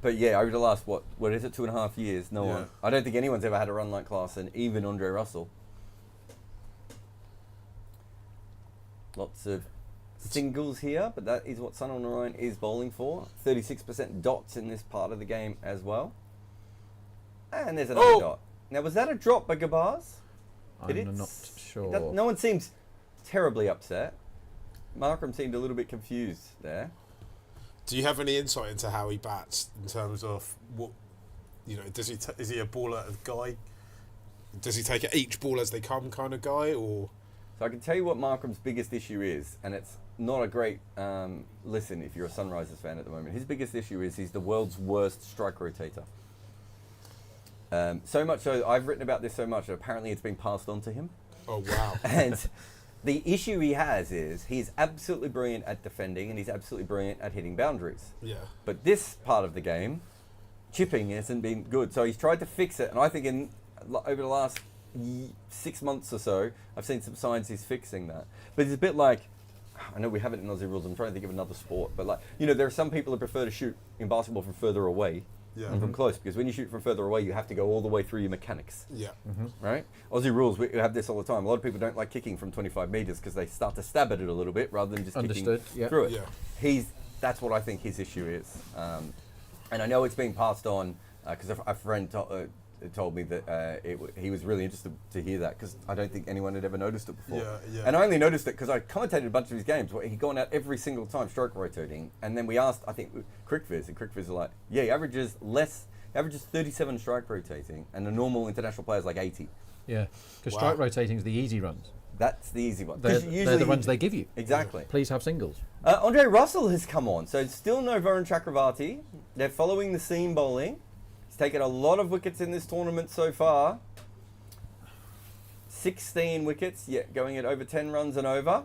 But yeah, over the last, what is it, 2.5 years, no one. I don't think anyone's ever had a run like Klassen, even Andre Russell. Lots of singles here, but that is what Sunil Narayan is bowling for. 36% dots in this part of the game as well. And there's another dot. Now, was that a drop by Gabars? I'm not sure. No one seems terribly upset. Markram seemed a little bit confused there. Do you have any insight into how he bats in terms of what, is he a baller guy? Does he take each ball as they come kind of guy, or? So I can tell you what Markram's biggest issue is, and it's not a great listen if you're a Sunrisers fan at the moment. His biggest issue is he's the world's worst strike rotator. So much so, I've written about this so much that apparently it's been passed on to him. Oh, wow. And the issue he has is he's absolutely brilliant at defending and he's absolutely brilliant at hitting boundaries. Yeah. But this part of the game, chipping hasn't been good. So he's tried to fix it, and I think over the last 6 months or so, I've seen some signs he's fixing that. But it's a bit like, I know we have it in Aussie rules, I'm trying to think of another sport, but there are some people who prefer to shoot in basketball from further away and from close, because when you shoot from further away, you have to go all the way through your mechanics. Yeah. Right? Aussie rules, we have this all the time. A lot of people don't like kicking from 25 metres because they start to stab at it a little bit rather than just kicking through it. Yeah. That's what I think his issue is. And I know it's being passed on because a friend told me that he was really interested to hear that because I don't think anyone had ever noticed it before. Yeah. And I only noticed it because I commentated a bunch of his games where he'd gone out every single time stroke rotating, and then we asked, I think, CricViz, and CricViz are like, yeah, he averages 37 strike rotating, and the normal international player's like 80. Yeah, because Wow. strike rotating is the easy runs. That's the easy one. They're 'Cause usually the runs they give you. Exactly. Please have singles. Andre Russell has come on, so still no Varun Chakravarti. They're following the seam bowling. He's taken a lot of wickets in this tournament so far. 16 wickets, going at over 10 runs and over.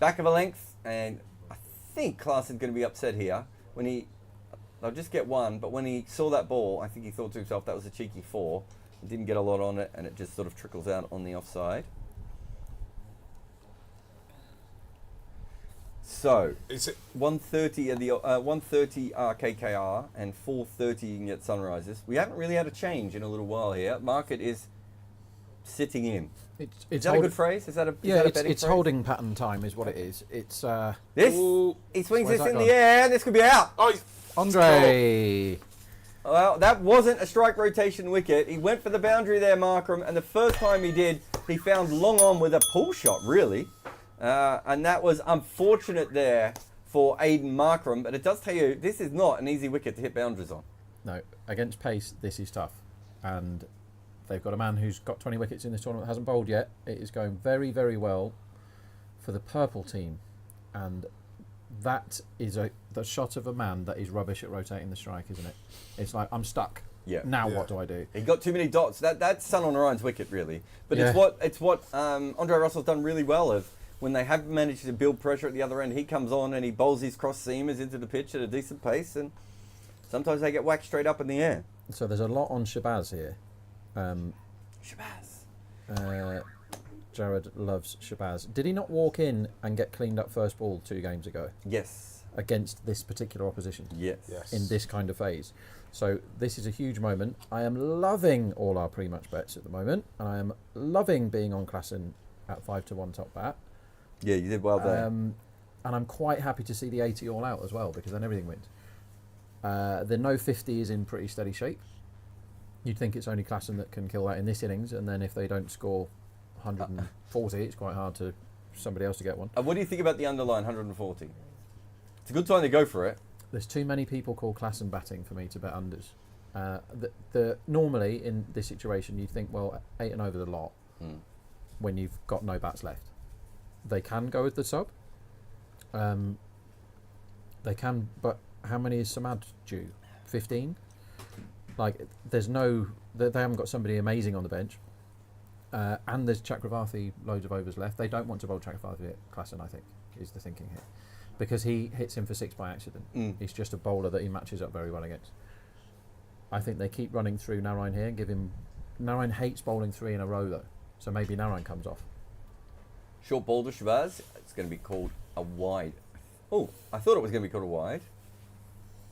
Back of a length, and I think Klaasen's going to be upset here. They'll just get one, but when he saw that ball, I think he thought to himself that was a cheeky 4. He didn't get a lot on it, and it just sort of trickles out on the offside. So, Is it 130 are the 130 are KKR and 430 you can get Sunrisers. We haven't really had a change in a little while here. Market is sitting in. Is that a good phrase? Is that a it's betting phrase? holding pattern time is what it is. It's This Ooh. he swings Where's this that in gone? the air. This could be out. Oh, Andre. Well, that wasn't a strike rotation wicket. He went for the boundary there, Markram, and the first time he did, he found long on with a pull shot, really. And that was unfortunate there for Aiden Markram, but it does tell you this is not an easy wicket to hit boundaries on. No, against pace, this is tough. And they've got a man who's got 20 wickets in this tournament, hasn't bowled yet. It is going very, very well for the purple team. And that is the shot of a man that is rubbish at rotating the strike, isn't it? It's like, I'm stuck. Yeah. Now Yeah. what do I do? He got too many dots. That's Sun on Orion's wicket, really. But Yeah. it's what Andre Russell's done really well of. When they have managed to build pressure at the other end, he comes on and he bowls his cross seamers into the pitch at a decent pace, and sometimes they get whacked straight up in the air. So there's a lot on Shabazz here. Shabazz. Jarrod loves Shabazz. Did he not walk in and get cleaned up first ball 2 games ago Yes. against this particular opposition Yes. Yes. in this kind of phase? So this is a huge moment. I am loving all our pre-match bets at the moment, and I am loving being on Klaasen at 5-1 top bat. Yeah, you did well there. And I'm quite happy to see the 80 all out as well, because then everything wins. The no 50 is in pretty steady shape. You'd think it's only Klaasen that can kill that in this innings, and then if they don't score 140, it's quite hard to somebody else to get one. What do you think about the underline 140? It's a good time to go for it. There's too many people call Klaasen batting for me to bet unders. Normally in this situation, you'd think, well, 8 and over the lot when you've got no bats left. They can go with the sub. They can, but how many is Samad due? 15? Like, there's no... They haven't got somebody amazing on the bench. And there's Chakravarti, loads of overs left. They don't want to bowl Chakravarti at Klaasen, I think, is the thinking here. Because he hits him for 6 by accident. He's just a bowler that he matches up very well against. I think they keep running through Narayan here and give him... Narayan hates bowling 3 in a row, though. So maybe Narayan comes off. Short ball to Shabazz. It's going to be called a wide. Oh, I thought it was going to be called a wide,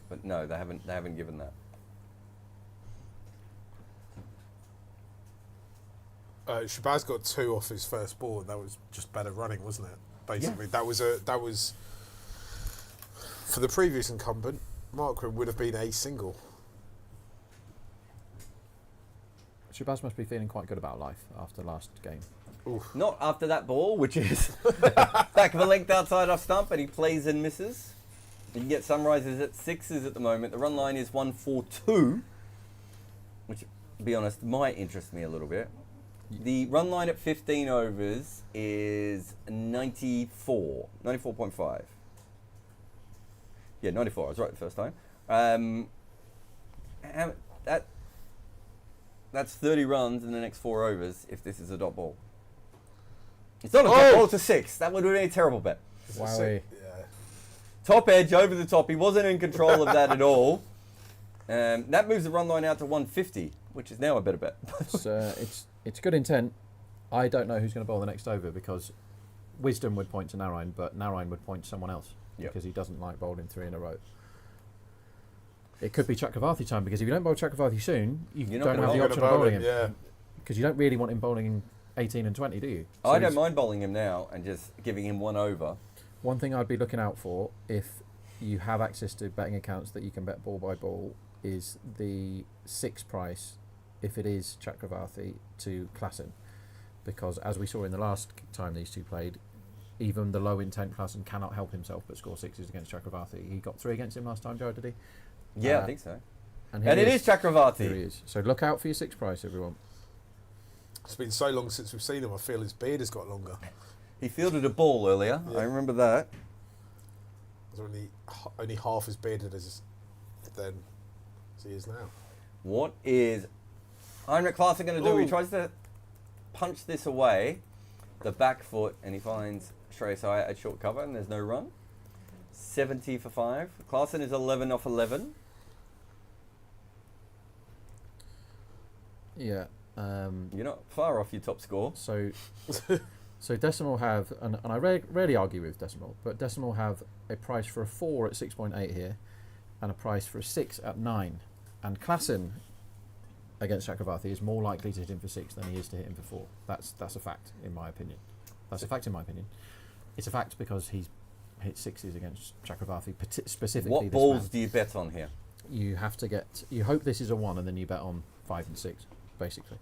but no, they haven't given that. Shabazz got 2 off his first ball, and that was just better running, wasn't it? Basically, that was for the previous incumbent. Markram would have been a single. Shabazz must be feeling quite good about life after last game. Oof. Not after that ball, which is back of a length outside off stump, and he plays and misses. You can get Sunrisers at 6s at the moment. The run line is 142, which, to be honest, might interest me a little bit. The run line at 15 overs is 94.5. Yeah, 94. I was right the first time. And that's 30 runs in the next 4 overs if this is a dot ball. It's not a dot ball to 6. That would have been a terrible bet. Wowie. Yeah. Top edge, over the top. He wasn't in control of that at all. That moves the run line out to 150, which is now a better bet. It's good intent. I don't know who's going to bowl the next over, because Wisdom would point to Narayan, but Narayan would point to someone else because he doesn't like bowling 3 in a row. It could be Chakravarti time, because if you don't bowl Chakravarti soon, you don't have the option of bowling him. Yeah. Because you don't really want him bowling 18 and 20, do you? So I don't mind bowling him now and just giving him 1 over. One thing I'd be looking out for, if you have access to betting accounts that you can bet ball by ball, is the 6 price if it is Chakravarti to Klassen, because as we saw in the last time these two played, even the low intent Klassen cannot help himself but score sixes against Chakravarti. He got 3 against him last time, Jarrod, did he? Yeah, I think so. And it is Chakravarti. Here he is. So look out for your 6 price, everyone. It's been so long since we've seen him. I feel his beard has got longer. He fielded a ball earlier. Yeah. I remember that. He's only half as bearded as then as he is now. What is Heinrich Klaassen going to do? Ooh. He tries to punch this away, the back foot, and he finds Shreyas Iyer at short cover, and there's no run. 70 for 5. Klaassen is 11 off 11. Yeah. You're not far off your top score. So Decimal have, and I rarely argue with Decimal, but Decimal have a price for a 4 at 6.8 here, and a price for a 6 at 9. And Klassen against Chakravarti is more likely to hit him for 6 than he is to hit him for 4. That's a fact, in my opinion. That's a fact, in my opinion. It's a fact because he's hit 6s against Chakravarti, specifically. What balls do you bet on here? You have to get. You hope this is a 1, and then you bet on 5 and 6, basically.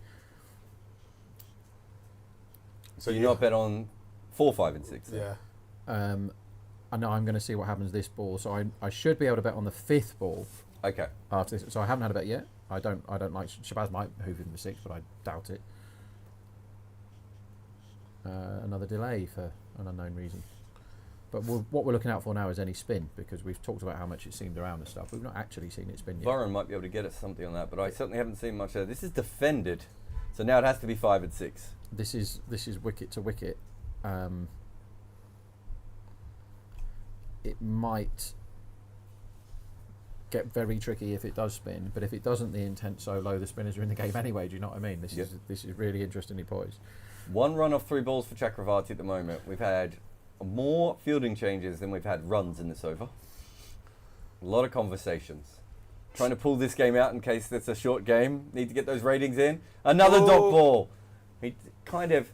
So you not bet on 4, 5, and 6? Yeah. I know I'm going to see what happens this ball, so I should be able to bet on the 5th ball. Okay. After this, so I haven't had a bet yet. I don't like Shabazz might hoof him for 6, but I doubt it. Another delay for an unknown reason. But what we're looking out for now is any spin, because we've talked about how much it seemed around and stuff. We've not actually seen it spin yet. Barron might be able to get us something on that, but I certainly haven't seen much of it. This is defended, so now it has to be 5 and 6. This is wicket to wicket. It might get very tricky if it does spin, but if it doesn't, the intent's so low, the spinners are in the game anyway. Do you know what I mean? This is really interestingly poised. 1 run off 3 balls for Chakravarti at the moment. We've had more fielding changes than we've had runs in this over. A lot of conversations. Trying to pull this game out in case it's a short game. Need to get those ratings in. Another dot ball. He kind of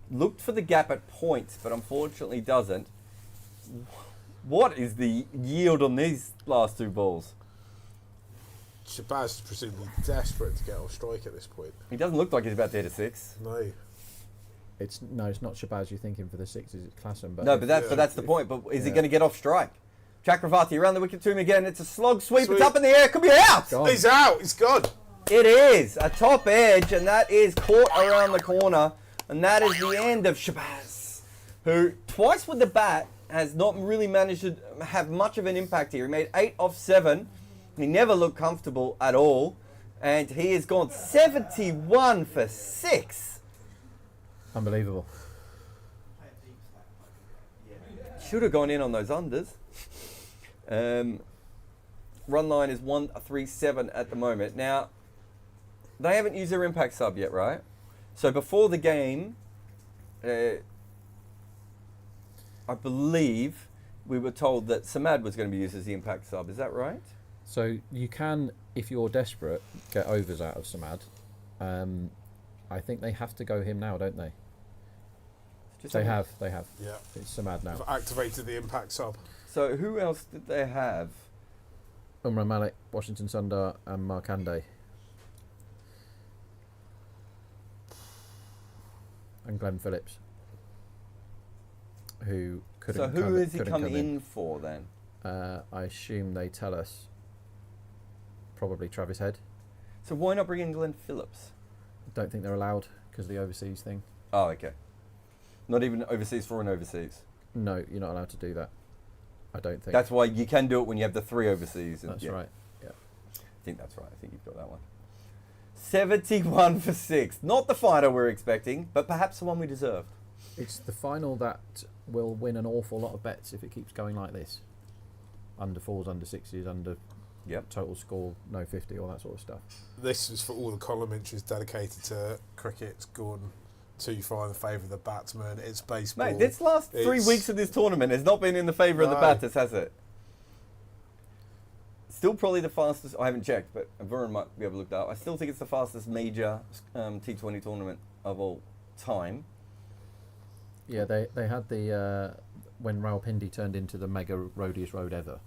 looked for the gap at points, but unfortunately doesn't. What is the yield on these last 2 balls? Shabazz is presumably desperate to get off strike at this point. He doesn't look like he's about to hit a 6. No. It's not Shabazz you're thinking for the 6s, it's Klassen. But no, but that's the point. But is he going to get off strike? Chakravarti around the wicket to him again. It's a slog sweep. It's up in the air. Could be out. Gone. He's out. He's gone. It is a top edge, and that is caught around the corner. And that is the end of Shabazz, who twice with the bat has not really managed to have much of an impact here. He made 8 off 7. He never looked comfortable at all. And he has gone 71 for 6. Unbelievable. Should have gone in on those unders. Run line is 137 at the moment. Now, they haven't used their impact sub yet, right? So before the game, I believe we were told that Samad was going to be used as the impact sub. Is that right? So you can, if you're desperate, get overs out of Samad. I think they have to go him now, don't they? They have. Yeah. It's Samad now. I've activated the impact sub. So who else did they have? Umrah Malik, Washington Sundar, and Markande. And Glenn Phillips, who couldn't. So who has he come in for then? I assume they tell us. Probably Travis Head. So why not bring in Glenn Phillips? Don't think they're allowed because of the overseas thing. Oh, okay. Not even overseas for an overseas. No, you're not allowed to do that. I don't think. That's why you can do it when you have the 3 overseas. That's right. Yeah. I think that's right. I think you've got that one. 71 for 6. Not the final we're expecting, but perhaps the one we deserved. It's the final that will win an awful lot of bets if it keeps going like this. Under 4s, under 6s, under total score, no 50, all that sort of stuff. This is for all the column inches dedicated to cricket. It's gone too far in favour of the batsman. It's baseball. Mate, this last 3 weeks of this tournament has not been in the favour of the batters, has it? Still probably the fastest, I haven't checked, but Varun might be able to look that up. I still think it's the fastest major T20 tournament of all time. Yeah, they had the, when Rawalpindi turned into the mega roadiest road ever,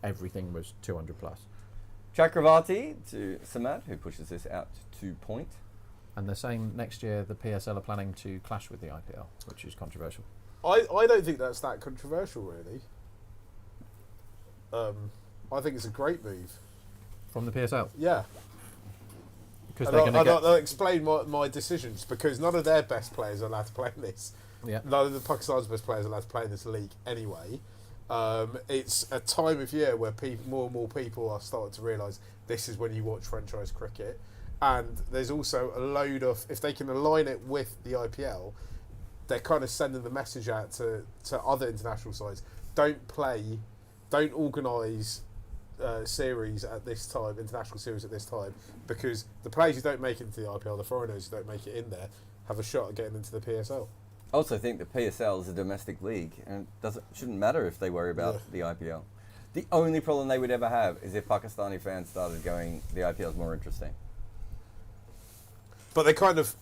everything was 200 plus. Chakravarti to Samad, who pushes this out to point. And they're saying next year the PSL are planning to clash with the IPL, which is controversial. I don't think that's that controversial, really. I think it's a great move. From the PSL? Yeah. Because And they're going to get... I'll explain my decisions, because none of their best players are allowed to play in this. Yeah. None of the Pakistan's best players are allowed to play in this league anyway. It's a time of year where more and more people are starting to realise this is when you watch franchise cricket. And there's also a load of, if they can align it with the IPL, they're kind of sending the message out to other international sides. Don't organise series at this time, international series at this time, because the players who don't make it into the IPL, the foreigners who don't make it in there, have a shot at getting into the PSL. I also think the PSL is a domestic league, and shouldn't matter if they worry about the IPL. The only problem they would ever have is if Pakistani fans started going, the IPL is more interesting. But they kind of,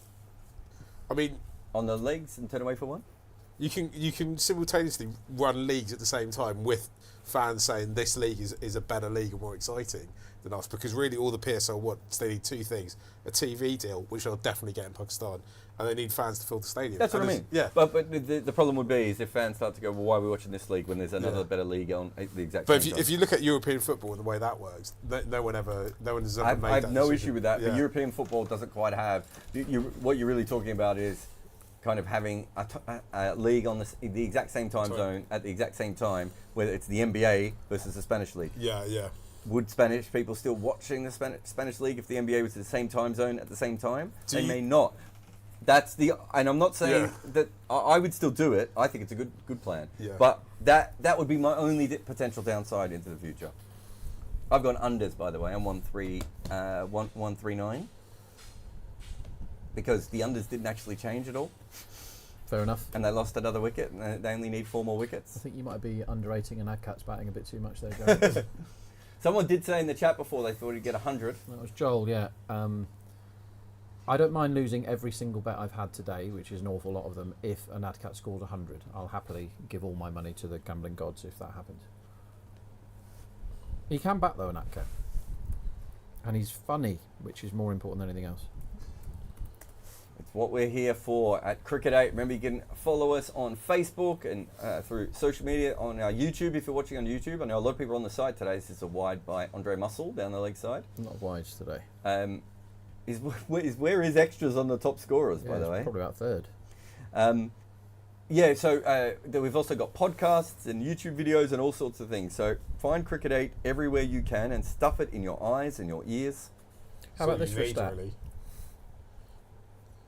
I mean, On the legs and turn away for one? you can simultaneously run leagues at the same time with fans saying this league is a better league and more exciting than us, because really all the PSL wants, they need two things: a TV deal, which they'll definitely get in Pakistan, and they need fans to fill the stadium. That's what And I mean. Yeah. But the problem would be is if fans start to go, well, why are we watching this league when there's another better league on at the exact But same time? if you look at European football and the way that works, no one has ever I made have that no decision. issue with that, Yeah. but European football doesn't quite have... what you're really talking about is kind of having a league on the exact same time zone at the exact same time, whether it's the NBA versus the Spanish league. Yeah. Would Spanish people still watching the Spanish league if the NBA was the same time zone at the same time? They you- may not. And I'm not saying that I would still do it. I think it's a good plan. Yeah. But that would be my only potential downside into the future. I've gone unders, by the way. I'm 139 because the unders didn't actually change at all, Fair enough. and they lost another wicket, and they only need 4 more wickets. I think you might be underrating and Adcat's batting a bit too much there, Jarrod. Someone did say in the chat before they thought he'd get 100. That was Joel, yeah. I don't mind losing every single bet I've had today, which is an awful lot of them, if an Adcat scores 100. I'll happily give all my money to the gambling gods if that happens. He can bat though, an Adcat. And he's funny, which is more important than anything else. It's what we're here for at Cricket 8. Remember, you can follow us on Facebook and through social media, on our YouTube if you're watching on YouTube. I know a lot of people are on the site today. This is a wide by Andre Mussel down the leg side. Not wides today. Where is extras on the top scorers, by Yeah, the it's way? probably about third. So we've also got podcasts and YouTube videos and all sorts of things. So find Cricket 8 everywhere you can and stuff it in your eyes and your ears. How about this for a stat? Really.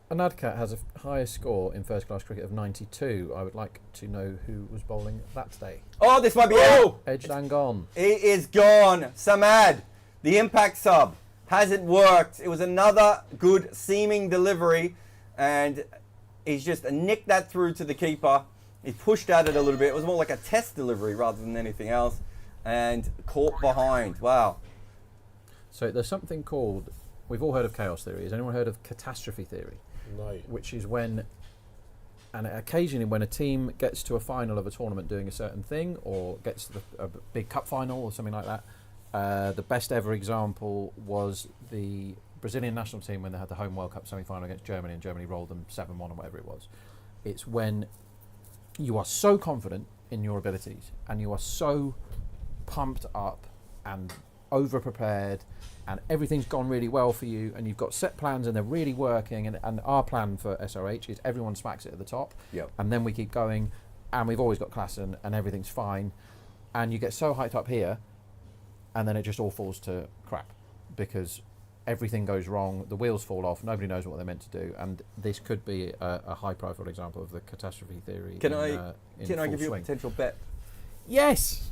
An Adcat has a highest score in first class cricket of 92. I would like to know who was bowling that today. Oh, this might be it. Edged and gone. It is gone. Samad, the impact sub, hasn't worked. It was another good seeming delivery, and he's just nicked that through to the keeper. He pushed at it a little bit. It was more like a test delivery rather than anything else, and caught behind. Wow. So there's something called, we've all heard of chaos theory. Has anyone heard of catastrophe theory? No. Which is when, and occasionally when a team gets to a final of a tournament doing a certain thing, or gets to a big cup final or something like that. The best ever example was the Brazilian national team when they had the home World Cup semi-final against Germany, and Germany rolled them 7-1 or whatever it was. It's when you are so confident in your abilities and you are so pumped up and over-prepared and everything's gone really well for you and you've got set plans and they're really working, and our plan for SRH is everyone smacks it at the top. Yep. And then we keep going and we've always got class and everything's fine, and you get so hyped up here and then it just all falls to crap because everything goes wrong, the wheels fall off, nobody knows what they're meant to do, and this could be a high-profile example of the catastrophe theory. Can I give you a swing. potential bet? Yes!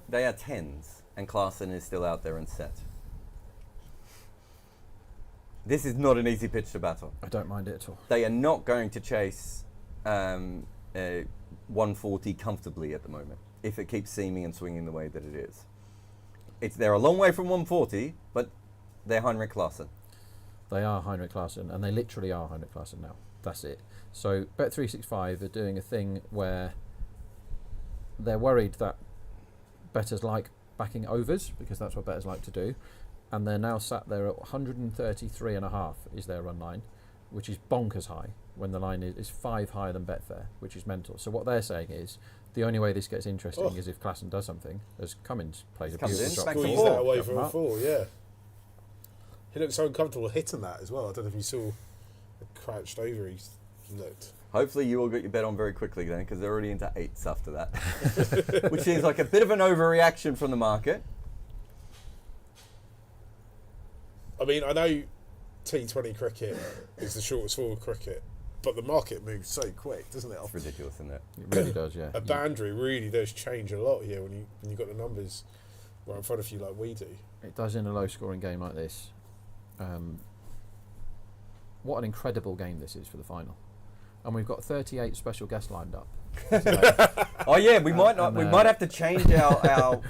They are 10s, and Klaasen is still out there and set. This is not an easy pitch to battle. I don't mind it at all. They are not going to chase 140 comfortably at the moment, if it keeps seaming and swinging the way that it is. They're a long way from 140, but they're Heinrich Klaasen. They are Heinrich Klaasen, and they literally are Heinrich Klaasen now. That's it. So Bet365 are doing a thing where they're worried that bettors like backing overs because that's what bettors like to do, and they're now sat there at 133.5 is their run line, which is bonkers high when the line is 5 higher than Betfair, which is mental. So what they're saying is the only way this gets interesting is if Klassen does something, as Cummins plays a beautiful shot. Squeeze that away from a 4, yeah. He looked so uncomfortable hitting that as well. I don't know if you saw crouched over. He looked. Hopefully you all got your bet on very quickly then, because they're already into 8s after that. Which seems like a bit of an overreaction from the market. I mean, I know T20 cricket is the shortest form of cricket, but the market moves so quick, doesn't it? It's ridiculous, isn't it? It really does, yeah. A boundary really does change a lot here when you got the numbers right in front of you like we do. It does in a low-scoring game like this. What an incredible game this is for the final. And we've got 38 special guests lined up. Oh yeah, we might have to change our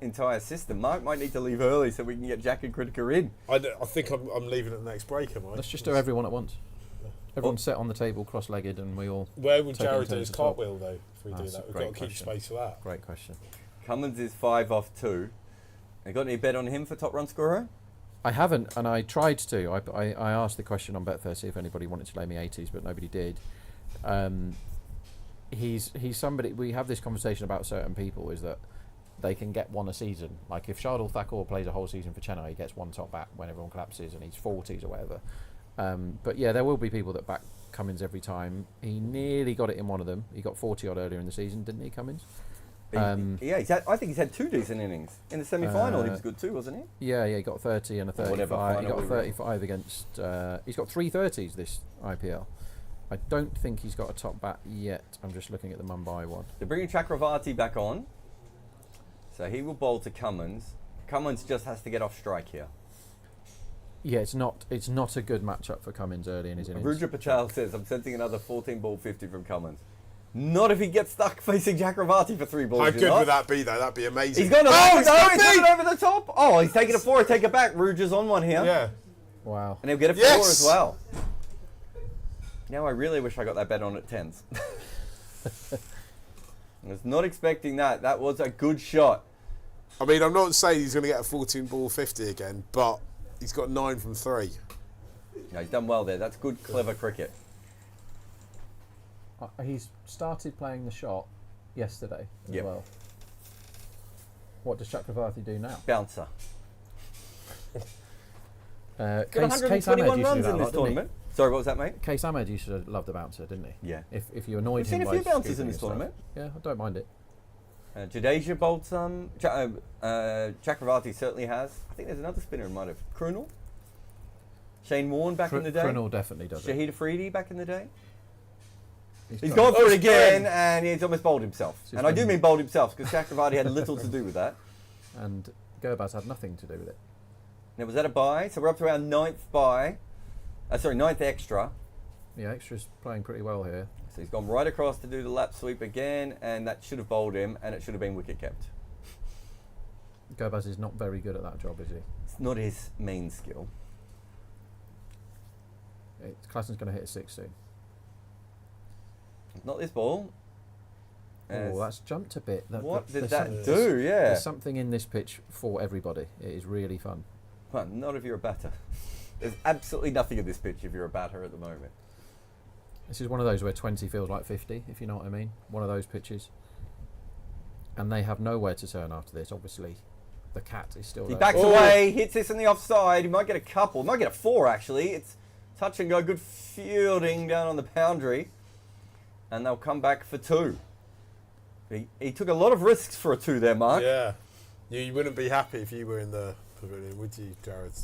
entire system. Mark might need to leave early so we can get Jack and Critica in. I think I'm leaving at the next break, am I? Let's just do everyone at once. Everyone's set on the table, cross-legged, and we all... Where would take it in Jarrod do turns his to talk. cartwheel, though, if we do That's that? a We've great got to keep question. space for that. Great question. Cummins is 5 off 2. Have you got any bet on him for top run scorer? I haven't, and I tried to. I asked the question on Betfair, see if anybody wanted to lay me 80s, but nobody did. He's somebody, we have this conversation about certain people, is that they can get one a season. Like if Shardul Thakur plays a whole season for Chennai, he gets one top bat when everyone collapses and he's 40s or whatever. But yeah, there will be people that back Cummins every time. He nearly got it in one of them. He got 40 odd earlier in the season, didn't he, Cummins? Yeah, I think he's had 2 decent innings. In the semi-final he was good too, wasn't he? Yeah, he got 30 and a 35. He got a 35 against... he's got 3 30s this IPL. I don't think he's got a top bat yet. I'm just looking at the Mumbai one. They're bringing Chakravarti back on. So he will bowl to Cummins. Cummins just has to get off strike here. Yeah, it's not a good matchup for Cummins early in his innings. Rudra Patel says, I'm sensing another 14 ball 50 from Cummins. Not if he gets stuck facing Chakravarti for 3 balls. How good would that be, though? That'd be amazing. He's gone he's gone over the top. Oh, he's taking a 4, take it back. Rudra's on one here. Yeah. Wow. And he'll get a 4 as well. Now I really wish I got that bet on at 10s. I was not expecting that. That was a good shot. I mean, I'm not saying he's going to get a 14 ball 50 again, but he's got 9 from 3. No, he's done well there. That's good, clever cricket. He's started playing the shot yesterday as well. What does Chakravarti do now? Bouncer. Got Got 121 runs in this tournament. Sorry, what was that, mate? Case Ahmed used to love the bouncer, didn't he? Yeah. If you annoyed We've him seen a by few bouncers in scooping this and stuff. tournament. Yeah, I don't mind it. Jadeja bowled some. Chakravarti certainly has. I think there's another spinner who might have. Krunal? Shane Warne back in the day? Krunal definitely does it. Shahid Afridi back in the day? He's done gone for it again, and he's almost bowled himself. It's And I do been- mean bowled himself, because Chakravarti had little to do with that. And Gurbaz had nothing to do with it. Now, was that a bye? So we're up to our 9th bye. 9th extra. Yeah, Extra's playing pretty well here. So he's gone right across to do the lap sweep again, and that should have bowled him, and it should have been wicket kept. Gurbaz is not very good at that job, is he? It's not his main skill. Klassen's going to hit a 6 soon. Not this ball. Oh, that's jumped a bit. What did there's that do? Yeah. There's something in this pitch for everybody. It is really fun. Well, not if you're a batter. There's absolutely nothing in this pitch if you're a batter at the moment. This is one of those where 20 feels like 50, if you know what I mean. One of those pitches. And they have nowhere to turn after this, obviously. The cat is still He there. backs away, hits this in the offside. He might get a couple. Might get a 4, actually. It's touch and go. Good fielding down on the boundary. And they'll come back for 2. He took a lot of risks for a 2 there, Mark. Yeah. You wouldn't be happy if you were in the pavilion, would you, Jarrod?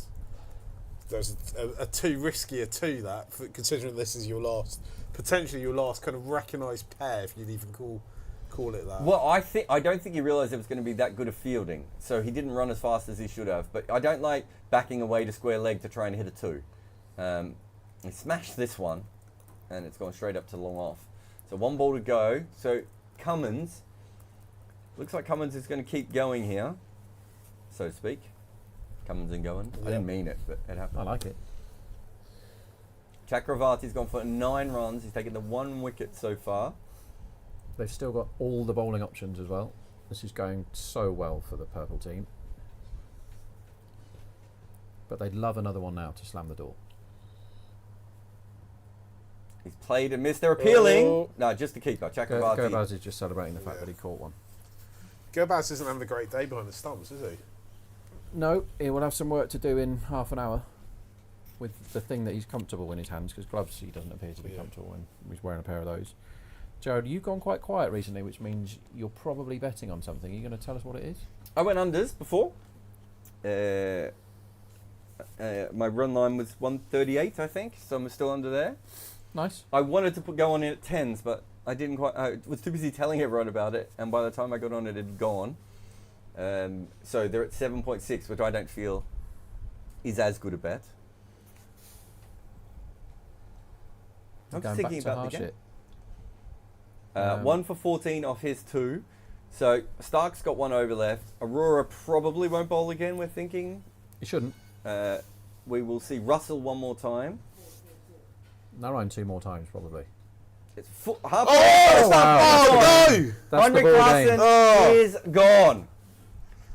There's a too risky a 2, that, considering this is potentially your last kind of recognised pair, if you'd even call it that. Well, I don't think he realised it was going to be that good a fielding, so he didn't run as fast as he should have. But I don't like backing away to square leg to try and hit a 2. He smashed this one, and it's gone straight up to long off. So 1 ball to go. So Cummins, looks like Cummins is going to keep going here, so to speak. Cummins and going. I didn't mean it, but it happened. I like it. Chakravarti's gone for 9 runs. He's taken the 1 wicket so far. They've still got all the bowling options as well. This is going so well for the purple team. But they'd love another one now to slam the door. He's played and missed. They're appealing. Oh. No, just the keeper. Chakrabarti. Gobaz is just celebrating the fact that he caught one. Gobaz isn't having a great day behind the stumps, is he? No, he will have some work to do in half an hour with the thing that he's comfortable in his hands, because gloves he doesn't appear to be comfortable when he's wearing a pair of those. Jarrod, you've gone quite quiet recently, which means you're probably betting on something. Are you going to tell us what it is? I went unders before. My run line was 138, I think, so I'm still under there. Nice. I wanted to go on in at 10s, but I didn't quite. I was too busy telling everyone about it, and by the time I got on it had gone. So they're at 7.6, which I don't feel is as good a bet. I'm just thinking about the game. It. 1 for 14 off his 2. So Stark's got 1 over left. Aurora probably won't bowl again, we're thinking. He shouldn't. We will see Russell 1 more time. Narayan 2 more times, probably. It's half. Oh, wow. oh no! That's Heinrich the ball Klaassen game. Oh. is gone.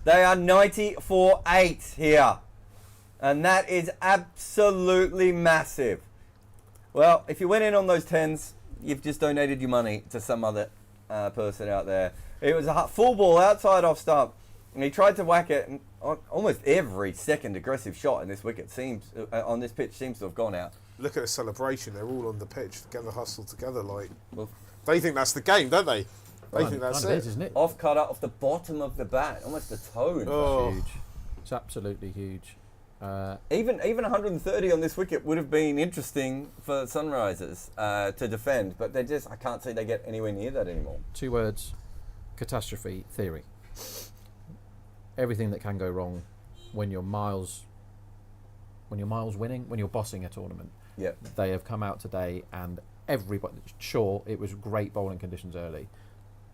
They are 94-8 here. And that is absolutely massive. Well, if you went in on those 10s, you've just donated your money to some other person out there. It was a full ball outside off stump, and he tried to whack it, and almost every second aggressive shot in this wicket seems on this pitch seems to have gone out. Look at the celebration. They're all on the pitch together, hustled together. Like Well, they think that's the game, don't they? They think that's Kind of it. is, isn't it? off cutter off the bottom of the bat, almost a tone. Oh. Huge. It's absolutely huge. Even 130 on this wicket would have been interesting for Sunrisers to defend, but I can't see they get anywhere near that anymore. 2 words: catastrophe theory. Everything that can go wrong when you're miles winning, when you're bossing a tournament. Yeah. They have come out today, and everybody. Sure, it was great bowling conditions early,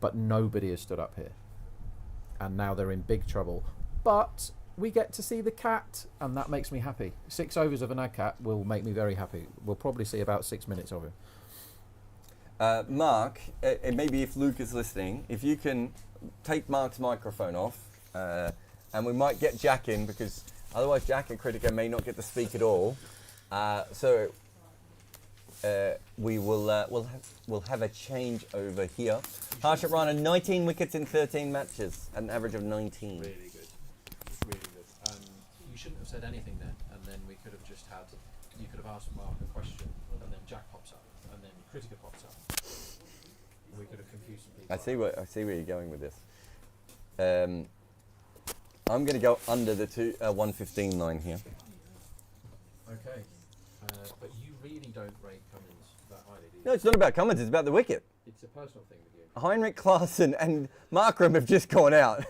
but nobody has stood up here, and now they're in big trouble. But we get to see the cat, and that makes me happy. 6 overs of an ad cat will make me very happy. We'll probably see about 6 minutes of him. Mark, and maybe if Luke is listening, if you can take Mark's microphone off, and we might get Jack in, because otherwise Jack and Critica may not get to speak at all. So we'll have a change over here. Harshit Rana, 19 wickets in 13 matches, at an average of 19. Really good. Really good. You shouldn't have said anything then, and then we could have just had. You could have asked Mark a question, and then Jack pops up, and then Critica pops up. We could have confused some people. I see where you're going with this. I'm going to go under the 115 line here. Okay, but you really don't rate Cummins that highly, do you? No, it's not about Cummins, it's about the wicket. It's a personal thing with you. Heinrich Klaassen and Markram have just gone out.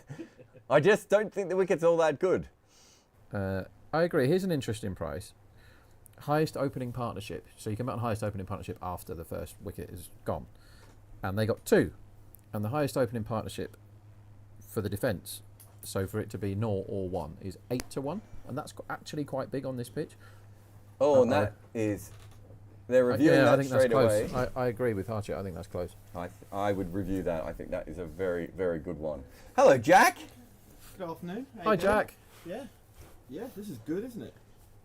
I just don't think the wicket's all that good. I agree. Here's an interesting price. Highest opening partnership. So you come out on highest opening partnership after the first wicket is gone. And they got 2. And the highest opening partnership for the defence, so for it to be 0 or 1, is 8-1. And that's actually quite big on this pitch. Oh, and that is... They're reviewing I that think straight that's away. close. I agree with Harchett. I think that's close. I would review that. I think that is a very, very good one. Hello, Jack. Good afternoon. How Hi, you doing? Jack. Yeah. Yeah, this is good, isn't it?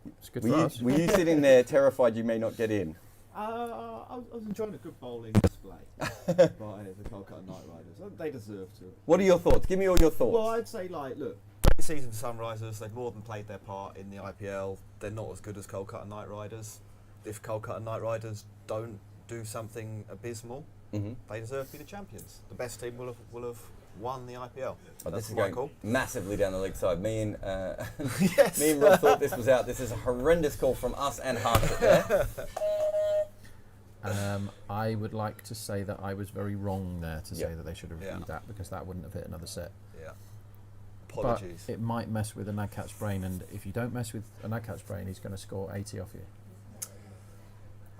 It's good Were for you, us. were you sitting there terrified you may not get in? I was enjoying a good bowling display by the Kolkata Knight Riders. They deserve to. What are your thoughts? Give me all your thoughts. Well, I'd say, like, look, Great season for Sunrisers. They've more than played their part in the IPL. They're not as good as Kolkata Knight Riders. If Kolkata Knight Riders don't do something abysmal, they deserve to be the champions. The best team will have won the IPL. Oh, That's this is my going call. massively down the leg side. Me and Yes. me and Rob thought this was out. This is a horrendous call from us and Hartford there. I would like to say that I was very wrong there to Yep. say that they should have reviewed that, because that wouldn't have hit another set. Yeah. Apologies. But it might mess with a Nagcat's brain, and if you don't mess with a Nagcat's brain, he's going to score 80 off you.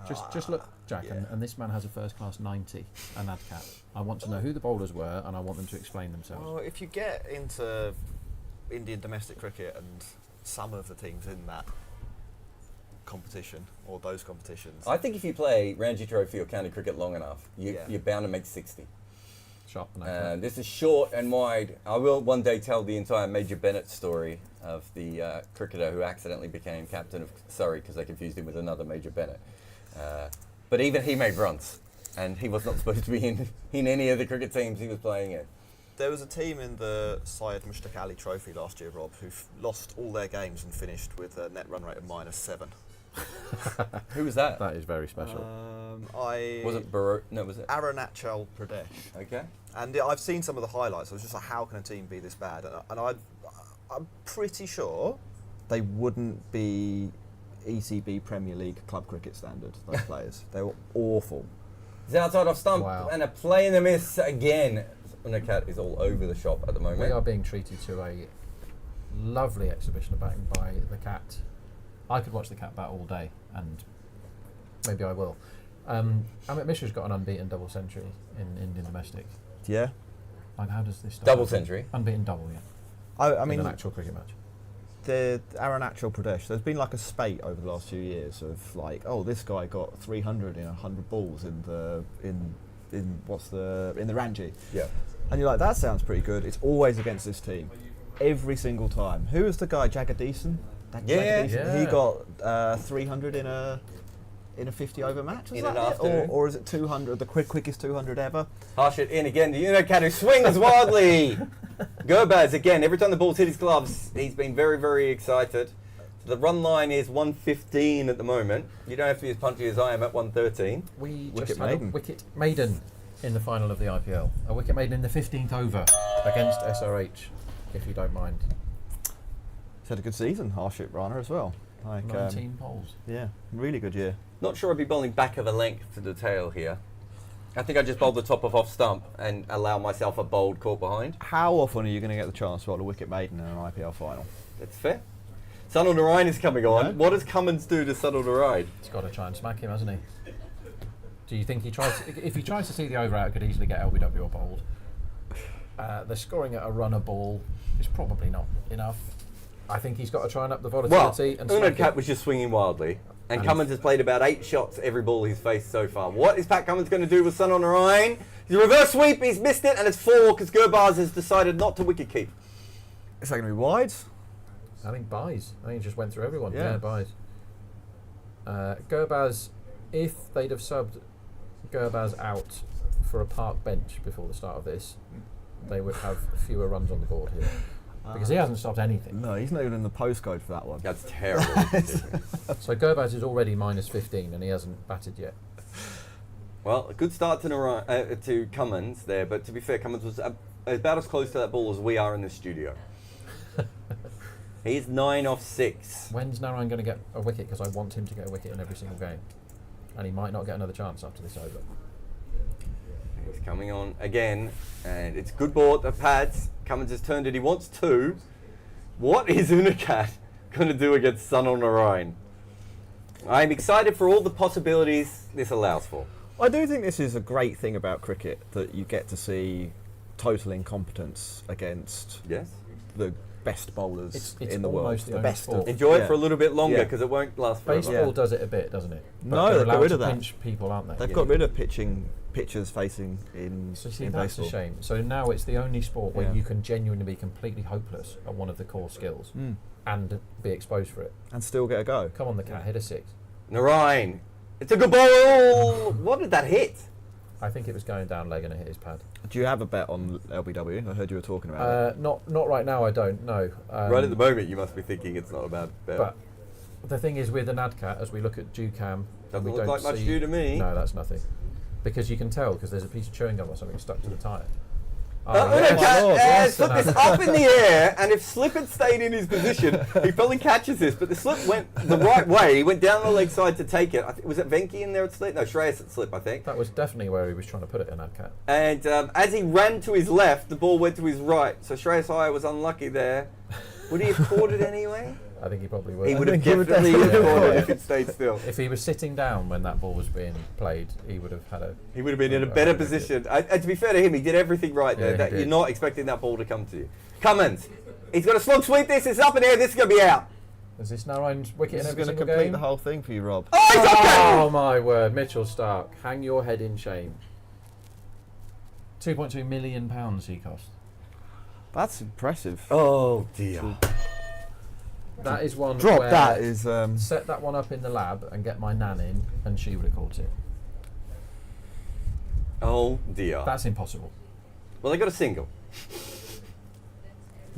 Just look, Jack, yeah. and this man has a first-class 90, a Nagcat. I want to know who the bowlers were, and I want them to explain themselves. Well, if you get into Indian domestic cricket and some of the teams in that competition or those competitions, I think if you play Ranji Trophy or county cricket long enough, you're bound to make 60. Sharp than accurate. This is short and wide. I will one day tell the entire Major Bennett story of the cricketer who accidentally became captain of Surrey because they confused him with another Major Bennett. But even he made runs, and he was not supposed to be in any of the cricket teams he was playing in. There was a team in the Syed Mushtaq Ali Trophy last year, Rob, who lost all their games and finished with a net run rate of -7. Who was that? That is very special. Was it Baro? No, was it? Arunachal Pradesh. Okay. And I've seen some of the highlights. I was just like, how can a team be this bad? And I'm pretty sure they wouldn't be ECB Premier League club cricket standard, those players. They were awful. He's outside off stump, Wow. and a play in the miss again. Unakat is all over the shop at the moment. We are being treated to a lovely exhibition of batting by the cat. I could watch the cat bat all day, and maybe I will. Amit Mishra's got an unbeaten double century in Indian domestic. Yeah. Like, how does this start? Double century? Unbeaten double, yeah. I In mean, an actual cricket match. the Arunachal Pradesh, there's been like a spate over the last few years of like, oh, this guy got 300 in 100 balls in the Ranji. Yeah. And you're like, that sounds pretty good. It's always against this team, every single time. Who was the guy, Jagadeesan? Yeah. He got 300 in a 50 over match. In that an it? afternoon. Or is it 200? The quickest 200 ever. Harsh it in again. The Unakat who swings wildly. Gurbaz again. Every time the ball's hit his gloves, he's been very, very excited. So the run line is 115 at the moment. You don't have to be as punchy as I am at 113. We Wicket just had maiden. a wicket maiden in the final of the IPL. A wicket maiden in the 15th over against SRH, if you don't mind. He's had a good season, Harshit Rana as well. Like, 19 poles. yeah, really good year. Not sure I'd be bowling back of a length to the tail here. I think I just bowled the top of off stump and allow myself a bowled caught behind. How often are you going to get the chance to bowl a wicket maiden in an IPL final? That's fair. Sunil Narayan is coming on. Yeah. What does Cummins do to Sunil Narayan? He's got to try and smack him, hasn't he? Do you think he tries? If he tries to see the over out, he could easily get LBW or bowled. The scoring at a runner ball is probably not enough. I think he's got to try and up the Well, volatility and smack Unakat it. was just swinging wildly. And And Cummins has played about 8 shots every ball he's faced so far. What is Pat Cummins going to do with Sunil Narayan? He's a reverse sweep, he's missed it, and it's 4 because Gurbaz has decided not to wicket keep. Is that going to be wide? I think buys. I think he just went through everyone. Yeah. Yeah, buys. Gurbaz, if they'd have subbed Gurbaz out for a park bench before the start of this, they would have fewer runs on the board here. Because he hasn't stopped anything. No, he's not even in the postcode for that one. That's terrible. So Gurbaz is already minus 15 and he hasn't batted yet. Well, a good start to Cummins there, but to be fair, Cummins was about as close to that ball as we are in the studio. He's 9 off 6. When's Narayan going to get a wicket? Because I want him to get a wicket in every single game. And he might not get another chance after this over. He's coming on again, and it's good ball at the pads. Cummins has turned it. He wants 2. What is Unakat going to do against Sunil Narayan? I'm excited for all the possibilities this allows for. I do think this is a great thing about cricket, that you get to see total incompetence against Yes. the best bowlers It's in the world. almost the only best sport. of Enjoy it Yeah. for a little bit longer Yeah. because it won't last forever. Baseball Yeah. does it a bit, doesn't it? But No, they're they've got allowed rid to of that. pinch people, aren't they? They've got rid of pitchers facing in, So see, in that's baseball. a shame. So now it's the only sport where Yeah. you can genuinely be completely hopeless at one of the core skills and be exposed for it. And still get a go. Come on, the cat, hit a 6. Narayan. It's a good ball. What did that hit? I think it was going down leg and it hit his pad. Do you have a bet on LBW? I heard you were talking about it. Not right now, I don't know. Right at the moment, you must be thinking it's not a bad bet. But the thing is with an AdCat, as we look at Ducam, Doesn't we look don't like much see- due to me. No, that's nothing. Because you can tell, because there's a piece of chewing gum or something stuck to the tyre. Unakat my Lord, yes, slip and is up in the air, and if Slip had stayed in his position, he probably catches this. But the Slip went the right way. He went down the leg side to take it. Was it Venki in there at Slip? No, Shreyas at Slip, I think. That was definitely where he was trying to put it in AdCat. And as he ran to his left, the ball went to his right. So Shreyas Iyer was unlucky there. Would he have caught it anyway? I think he probably would. He would have think he would definitely have definitely caught it have. if it stayed still. If he was sitting down when that ball was being played, he would have had a... He would have been in a better position. And to be fair to him, he did everything right there. Yeah, he That did. you're not expecting that ball to come to you. Cummins, he's got a slog sweep. This is up in the air. This is going to be out. Is this Narayan's wicket This in is every going to single complete game? the whole thing for you, Rob. Oh, he's okay. Oh my word, Mitchell Stark, hang your head in shame. £2.2 million he cost. That's impressive. Oh dear. That is one. Drop where that is. Set that one up in the lab and get my nan in, and she would have caught it. Oh dear. That's impossible. Well, they got a single.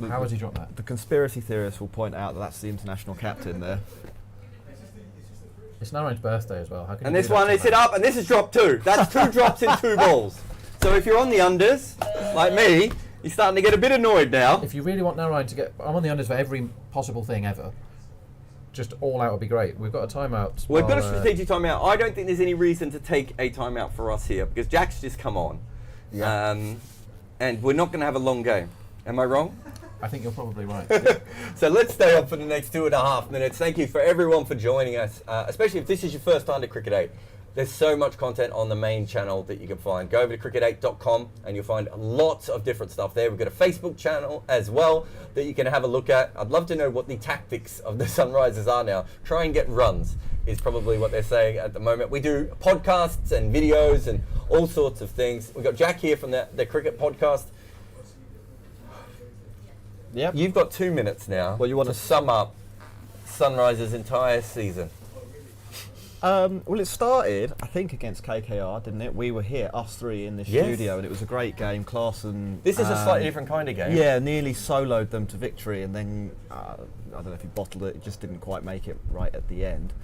How has he dropped that? The conspiracy theorists will point out that that's the international captain there. It's Narayan's birthday as well. How can And you this do that one to is him? hit up, and this is drop 2. That's 2 drops in 2 balls. So if you're on the unders, like me, you're starting to get a bit annoyed now. If you really want Narayan to get, I'm on the unders for every possible thing ever. Just all out would be great. We've got a timeout. We've got a strategic timeout. I don't think there's any reason to take a timeout for us here because Jack's just come on. Yeah. And we're not going to have a long game. Am I wrong? I think you're probably right. So let's stay on for the next 2.5 minutes. Thank you for everyone for joining us, especially if this is your first time to Cricket 8. There's so much content on the main channel that you can find. Go over to cricket8.com and you'll find lots of different stuff there. We've got a Facebook channel as well that you can have a look at. I'd love to know what the tactics of the Sunrisers are now. Try and get runs is probably what they're saying at the moment. We do podcasts and videos and all sorts of things. We've got Jack here from the Cricket Podcast. Yep. You've got 2 minutes now Well, you want to to sum up Sunrisers' entire season. Well, it started, I think, against KKR, didn't it? We were here, us three, in the Yes. studio, and it was a great game. Klaassen. This is a slightly different kind of game. Yeah, nearly soloed them to victory, and then I don't know if he bottled it. It just didn't quite make it right at the end.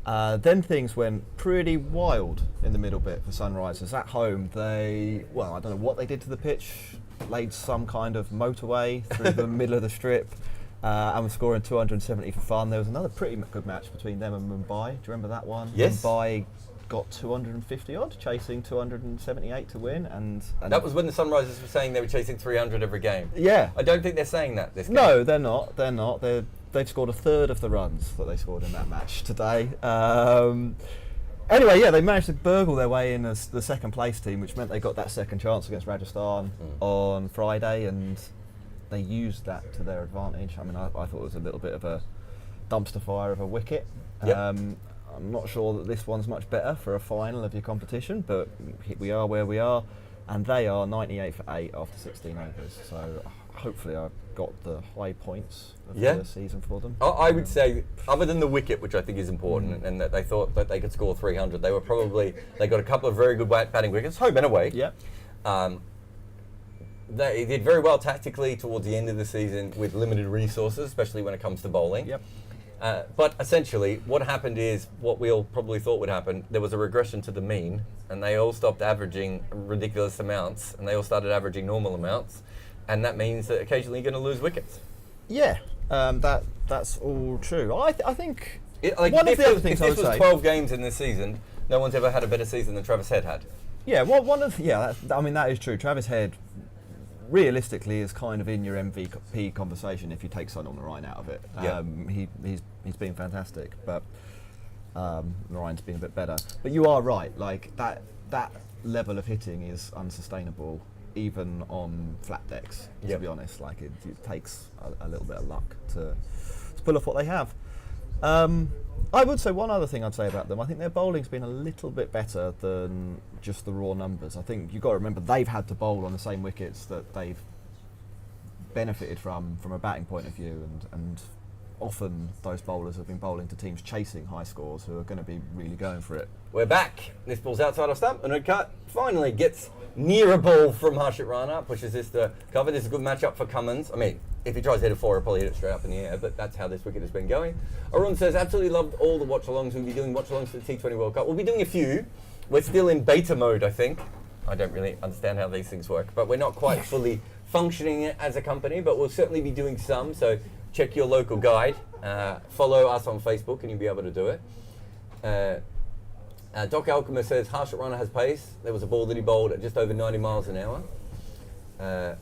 Then things went pretty wild in the middle bit for Sunrisers. At home, I don't know what they did to the pitch. Laid some kind of motorway through the middle of the strip. And we're scoring 270 for fun. There was another pretty good match between them and Mumbai. Do you remember that one? Yes. Mumbai got 250 odd, chasing 278 to win, and That was when the Sunrisers were saying they were chasing 300 every game. yeah. I don't think they're saying that this game. No, they're not. They're not. They've scored a third of the runs that they scored in that match today. Anyway, yeah, they managed to burgle their way in as the second place team, which meant they got that second chance against Rajasthan on Friday, and they used that to their advantage. I mean, I thought it was a little bit of a dumpster fire of a wicket. Yep. I'm not sure that this one's much better for a final of your competition, but we are where we are, and they are 98 for 8 after 16 overs. So hopefully I've got the high points of the season for them. I would say, other than the wicket, which I think is important, and that they thought that they could score 300, they got a couple of very good batting wickets, home and away. Yeah. They did very well tactically towards the end of the season with limited resources, especially when it comes to bowling. Yep. But essentially, what happened is what we all probably thought would happen. There was a regression to the mean, and they all stopped averaging ridiculous amounts, and they all started averaging normal amounts, and that means that occasionally you're going to lose wickets. Yeah, that's all true. I think One of the other things I if would this was say. 12 games in this season, no one's ever had a better season than Travis Head had. Yeah, that is true. Travis Head, realistically, is kind of in your MVP conversation if you take Sunil Narayan out of it. Yeah. He's been fantastic, but Narayan's been a bit better. But you are right. Like that level of hitting is unsustainable, even on flat decks. Yep. To be honest, like it takes a little bit of luck to pull off what they have. I would say one other thing I'd say about them. I think their bowling's been a little bit better than just the raw numbers. I think you've got to remember they've had to bowl on the same wickets that they've benefited from a batting point of view, and often those bowlers have been bowling to teams chasing high scores who are going to be really going for it. We're back. This ball's outside our stump, and a cut finally gets near a ball from Harshit Rana, pushes this to cover. This is a good matchup for Cummins. I mean, if he tries to hit a 4, he'll probably hit it straight up in the air, but that's how this wicket has been going. Arun says, absolutely loved all the watch-alongs. We'll be doing watch-alongs for the T20 World Cup. We'll be doing a few. We're still in beta mode, I think. I don't really understand how these things work, but we're not quite fully functioning as a company, but we'll certainly be doing some, so check your local guide. Follow us on Facebook and you'll be able to do it. Doc Alchemist says, Harshit Rana has pace. There was a ball that he bowled at just over 90 miles an hour.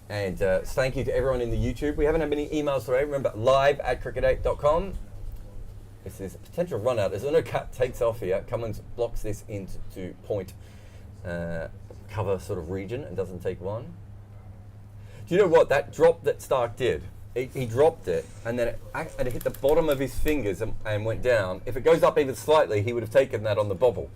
And thank you to everyone in the YouTube. We haven't had many emails today. Remember, live@cricket8.com. This is a potential run out. As Unokat takes off here, Cummins blocks this into point cover sort of region and doesn't take one. Do you know what? That drop that Stark did, he dropped it and then it hit the bottom of his fingers and went down. If it goes up even slightly, he would have taken that on the bobble.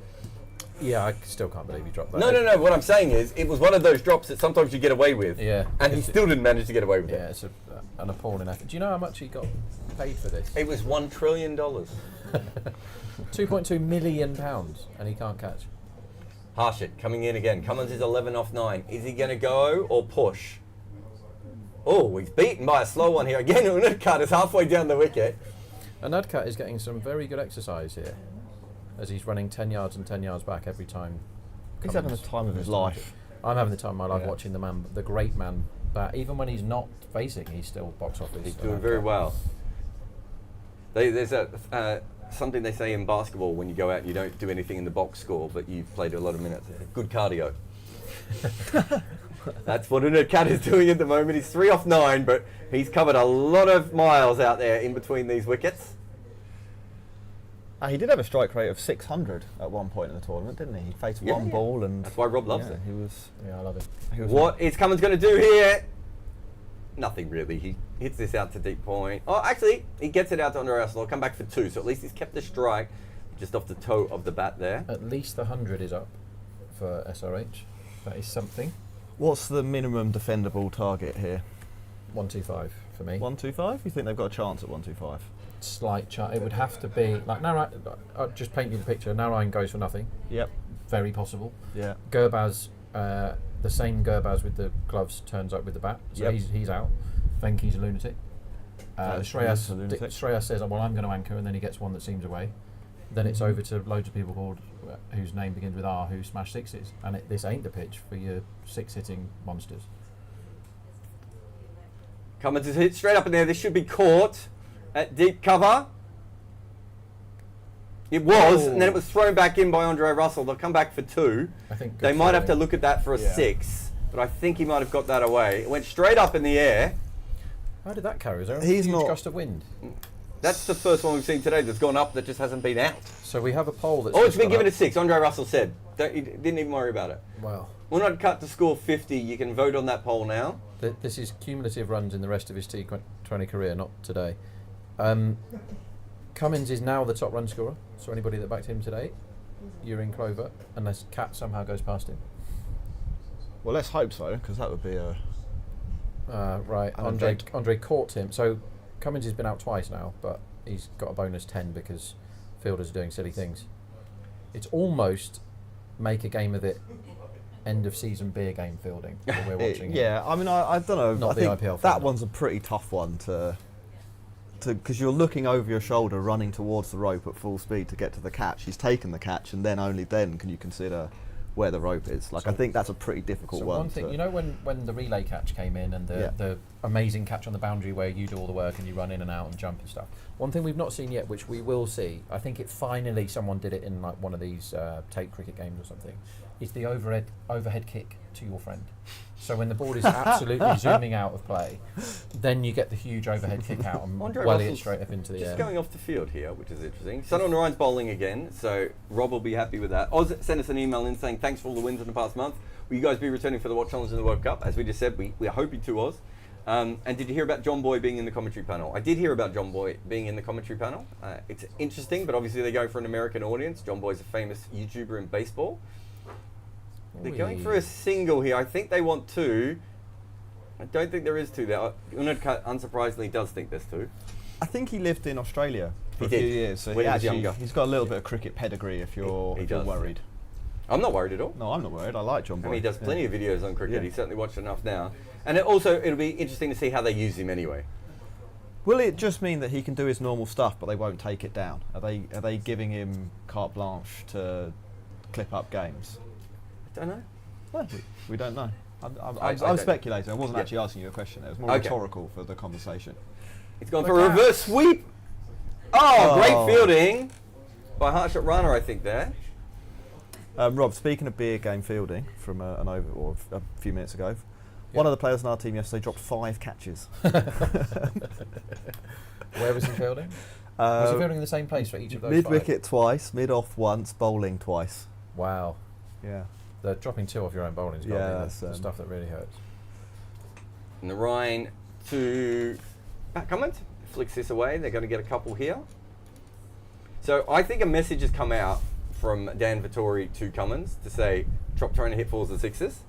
Yeah, I still can't believe he dropped that. No. What I'm saying is, it was one of those drops that sometimes you get away with. Yeah. And he still didn't manage to get away with Yeah, it. it's an appalling effort. Do you know how much he got paid for this? It was $1 trillion. 2.2 million pounds, and he can't catch. Harshit coming in again. Cummins is 11 off 9. Is he going to go or push? Oh, he's beaten by a slow one here. Again, Unadkat is halfway down the wicket. And Unadkat is getting some very good exercise here, as he's running 10 yards and 10 yards back every time. He's having the time of his life. I'm having the time of my life Yeah. watching the great man bat. Even when he's not facing, he's still box office. He's doing very well. There's something they say in basketball when you go out and you don't do anything in the box score, but you've played a lot of minutes. Good cardio. That's what Unadkat is doing at the moment. He's 3 off 9, but he's covered a lot of miles out there in between these wickets. He did have a strike rate of 600 at one point in the tournament, didn't he? He faced one ball, and that's why Rob loves yeah, it. He was. Yeah, I love it. What is Cummins going to do here? Nothing really. He hits this out to deep point. Oh, actually, he gets it out to Andre Russell. Come back for 2, so at least he's kept the strike just off the toe of the bat there. At least the 100 is up for SRH. That is something. What's the minimum defendable target here? 125 for me. 125? You think they've got a chance at 125? Slight chance. It would have to be like Narayan. I'll just paint you the picture. Narayan goes for nothing. Yep. Very possible. Yeah. Gurbaz, the same Gurbaz with the gloves turns up with the bat, so Yep. he's out. Venki's a lunatic. Shreyas a lunatic. Shreyas says, "Well, I'm going to anchor," and then he gets one that seems away. Then it's over to loads of people called whose name begins with R who smash sixes, and this ain't the pitch for your 6-hitting monsters. Cummins is hit straight up in there. This should be caught at deep cover. It was, and then it was thrown back in by Andre Russell. They'll come back for 2. I think They good might have to throwing. look at that for a 6, but I think he might have got that away. It went straight up in the air. How did that carry? Is there a He's huge not- gust of wind? That's the first one we've seen today that's gone up that just hasn't been out. So we have a poll that's. Oh, it's just been gone given up. a 6. Andre Russell said. He didn't even worry about it. Wow. We're not cut to score 50. You can vote on that poll now. This is cumulative runs in the rest of his T20 career, not today. Cummins is now the top run scorer, so anybody that backed him today, you're in clover, unless Cat somehow goes past him. Well, let's hope so, because that would be a. Right, And Andre caught him. So Cummins has been out twice now, but he's got a bonus 10 because fielders are doing silly things. It's almost make a game of it, end of season beer game fielding when we're watching it. Yeah, I mean, I don't know. Not I the think IPL that final. one's a pretty tough one to because you're looking over your shoulder, running towards the rope at full speed to get to the catch. He's taken the catch, and then only then can you consider where the rope is. Like, So- I think that's a pretty difficult So one. one thing, to- you know, when the relay catch came in and the amazing catch on the boundary where you do all the work and you run in and out and jump and stuff. One thing we've not seen yet, which we will see, I think it finally someone did it in like one of these tape cricket games or something, is the overhead kick to your friend. So when the ball is absolutely zooming out of play, then you get the huge overhead kick out and Andre welly it Russell's straight up into the Just air. going off the field here, which is interesting. Sunil Narayan's bowling again, so Rob will be happy with that. Oz sent us an email in saying thanks for all the wins in the past month. Will you guys be returning for the Watch Challenge in the World Cup? As we just said, we are hoping to, Oz. And did you hear about John Boy being in the commentary panel? I did hear about John Boy being in the commentary panel. It's interesting, but obviously they're going for an American audience. John Boy's a famous YouTuber in baseball. They're going for a single here. I think they want 2. I don't think there is 2 there. Unadkat, unsurprisingly, does think there's 2. I think he lived in Australia for He a few did, years, so when he was actually, younger. he's got a little bit of cricket pedigree if you're, He if you're does, worried. I'm not worried at all. No, I'm not worried. I like John I Boy. mean, he does plenty of videos on cricket. Yeah. He's certainly watched enough now. And it'll be interesting to see how they use him anyway. Will it just mean that he can do his normal stuff, but they won't take it down? Are they giving him carte blanche to clip up games? I don't know. Well, we don't know. I I'm don't- speculating. I wasn't Yeah. actually asking you a question. It was more Okay. rhetorical for the conversation. He's gone for a reverse sweep. Oh, Oh. great fielding by Harshit Rana, I think, there. Rob, speaking of beer game fielding from an over or a few minutes ago, one of the players on our team yesterday dropped 5 catches. Where was he fielding? Was he fielding in the same place for each of those 5? Mid-wicket twice, mid-off once, bowling twice. Wow. Yeah. The dropping 2 off your own bowling is Yeah, the that's, stuff that really hurts. Narayan to Cummins. Flicks this away. They're going to get a couple here. So I think a message has come out from Dan Vittori to Cummins to say, stop trying to hit fours and sixes.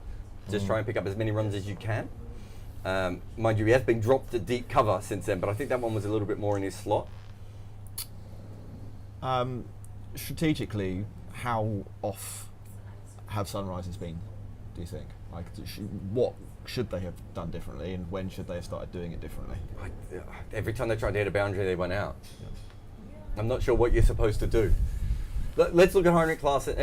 Just try and pick up as many runs as you can. Mind you, he has been dropped to deep cover since then, but I think that one was a little bit more in his slot. Strategically, how off have Sunrisers been, do you think? Like, what should they have done differently, and when should they have started doing it differently? Every time they tried to hit a boundary, they went out. I'm not sure what you're supposed to do. Let's look at Heinrich Klaassen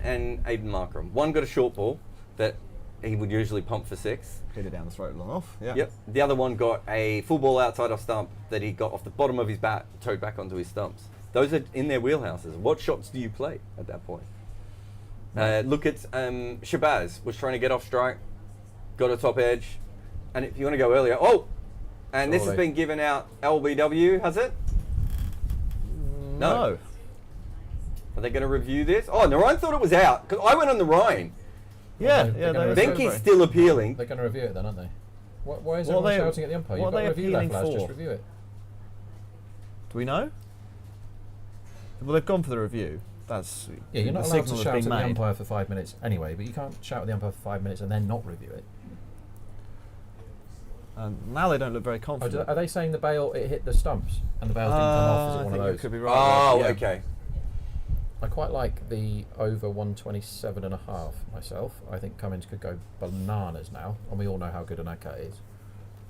and Aiden Markram. One got a short ball that he would usually pump for 6. Hit it down the throat long off. Yeah. Yep. The other one got a full ball outside off stump that he got off the bottom of his bat, towed back onto his stumps. Those are in their wheelhouses. What shots do you play at that point? Look at Shabazz was trying to get off strike, got a top edge, and if you want to go earlier, and this has been given out LBW, has it? No. Are they going to review this? Oh, Narayan thought it was out because I went on the Ryan. Yeah, Benke's still appealing. They're going to review it then, aren't they? Why is everyone shouting at the umpire? You've got to review that, Flash. Just review it. Do we know? Well, they've gone for the review. That's you're not allowed to shout at the umpire for 5 minutes anyway, but you can't shout at the umpire for 5 minutes and then not review it. Now they don't look very confident. Are they saying the bail, it hit the stumps and the bail didn't come off? Is it one of those? Could be right. Okay. I quite like the over 127.5 myself. I think Cummins could go bananas now, and we all know how good an Akat is.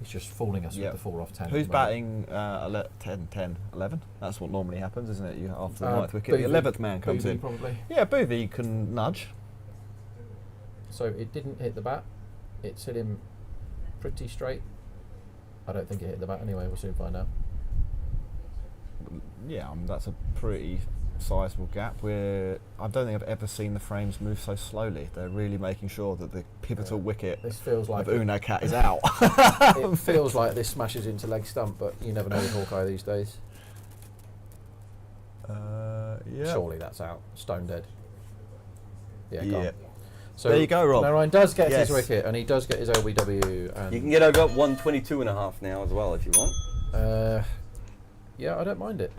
He's just fooling us with the 4 off 10. Who's batting 10, 11? That's what normally happens, isn't it? After the 9th wicket, Boothie, the 11th man comes Boothie in. Probably. Yeah, Boothie can nudge. So it didn't hit the bat. It's hit him pretty straight. I don't think it hit the bat anyway. We'll soon find out. Yeah, that's a pretty sizable gap. I don't think I've ever seen the frames move so slowly. They're really making sure that the pivotal wicket this feels like of Unakat is out. It feels like this smashes into leg stump, but you never know with Hawkeye these days. Yeah. Surely that's out. Stone dead. Yeah. Yeah. So there you go, Rob. Narayan does get his wicket, and he does get his LBW. And You can get over 122.5 now as well if you want. Yeah, I don't mind it.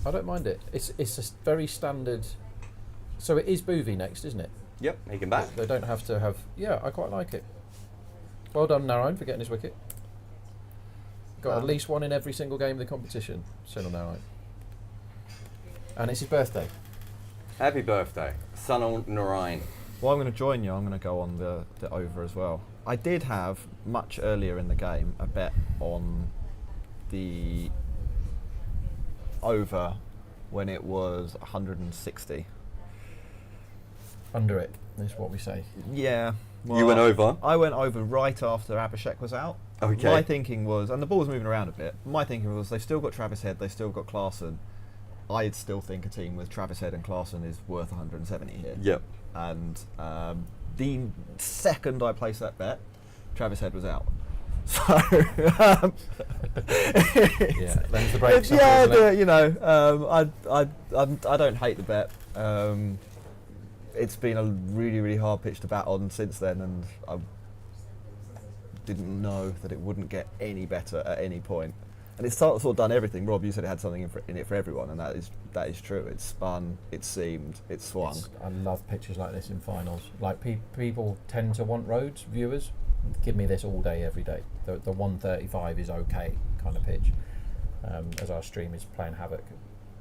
I don't mind it. It's a very standard. So it is Boothie next, isn't it? Yep, he can bat. They don't have to have. Yeah, I quite like it. Well done, Narayan, for getting his wicket. Got at least one in every single game of the competition. Sunil Narayan. And it's his birthday. Happy birthday, Sunil Narayan. Well, I'm going to join you. I'm going to go on the over as well. I did have, much earlier in the game, a bet on the over when it was 160. Under it is what we say. Yeah. Well, You went over? I went over right after Abhishek was out. Okay. My thinking was, and the ball was moving around a bit, my thinking was they've still got Travis Head, they've still got Klaassen. I'd still think a team with Travis Head and Klaassen is worth 170 here. Yep. And the second I placed that bet, Travis Head was out. So, Yeah, then the break. I don't hate the bet. It's been a really, really hard pitch to bat on since then, and I didn't know that it wouldn't get any better at any point. And it's sort of done everything. Rob, you said it had something in it for everyone, and that is true. It's spun, it's seamed, it's swung. I love pitches like this in finals. Like people tend to want roads, viewers. Give me this all day, every day. The 135 is okay kind of pitch, as our stream is playing havoc.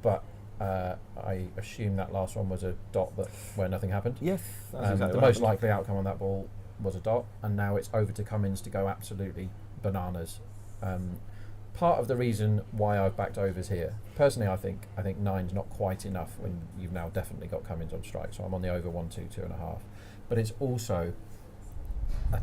But I assume that last one was a dot where nothing happened. Yes, that's exactly the what most happened. likely outcome on that ball was a dot, and now it's over to Cummins to go absolutely bananas. Part of the reason why I've backed overs here, personally, I think 9's not quite enough when you've now definitely got Cummins on strike. So I'm on the over 1-2.5, but it's also a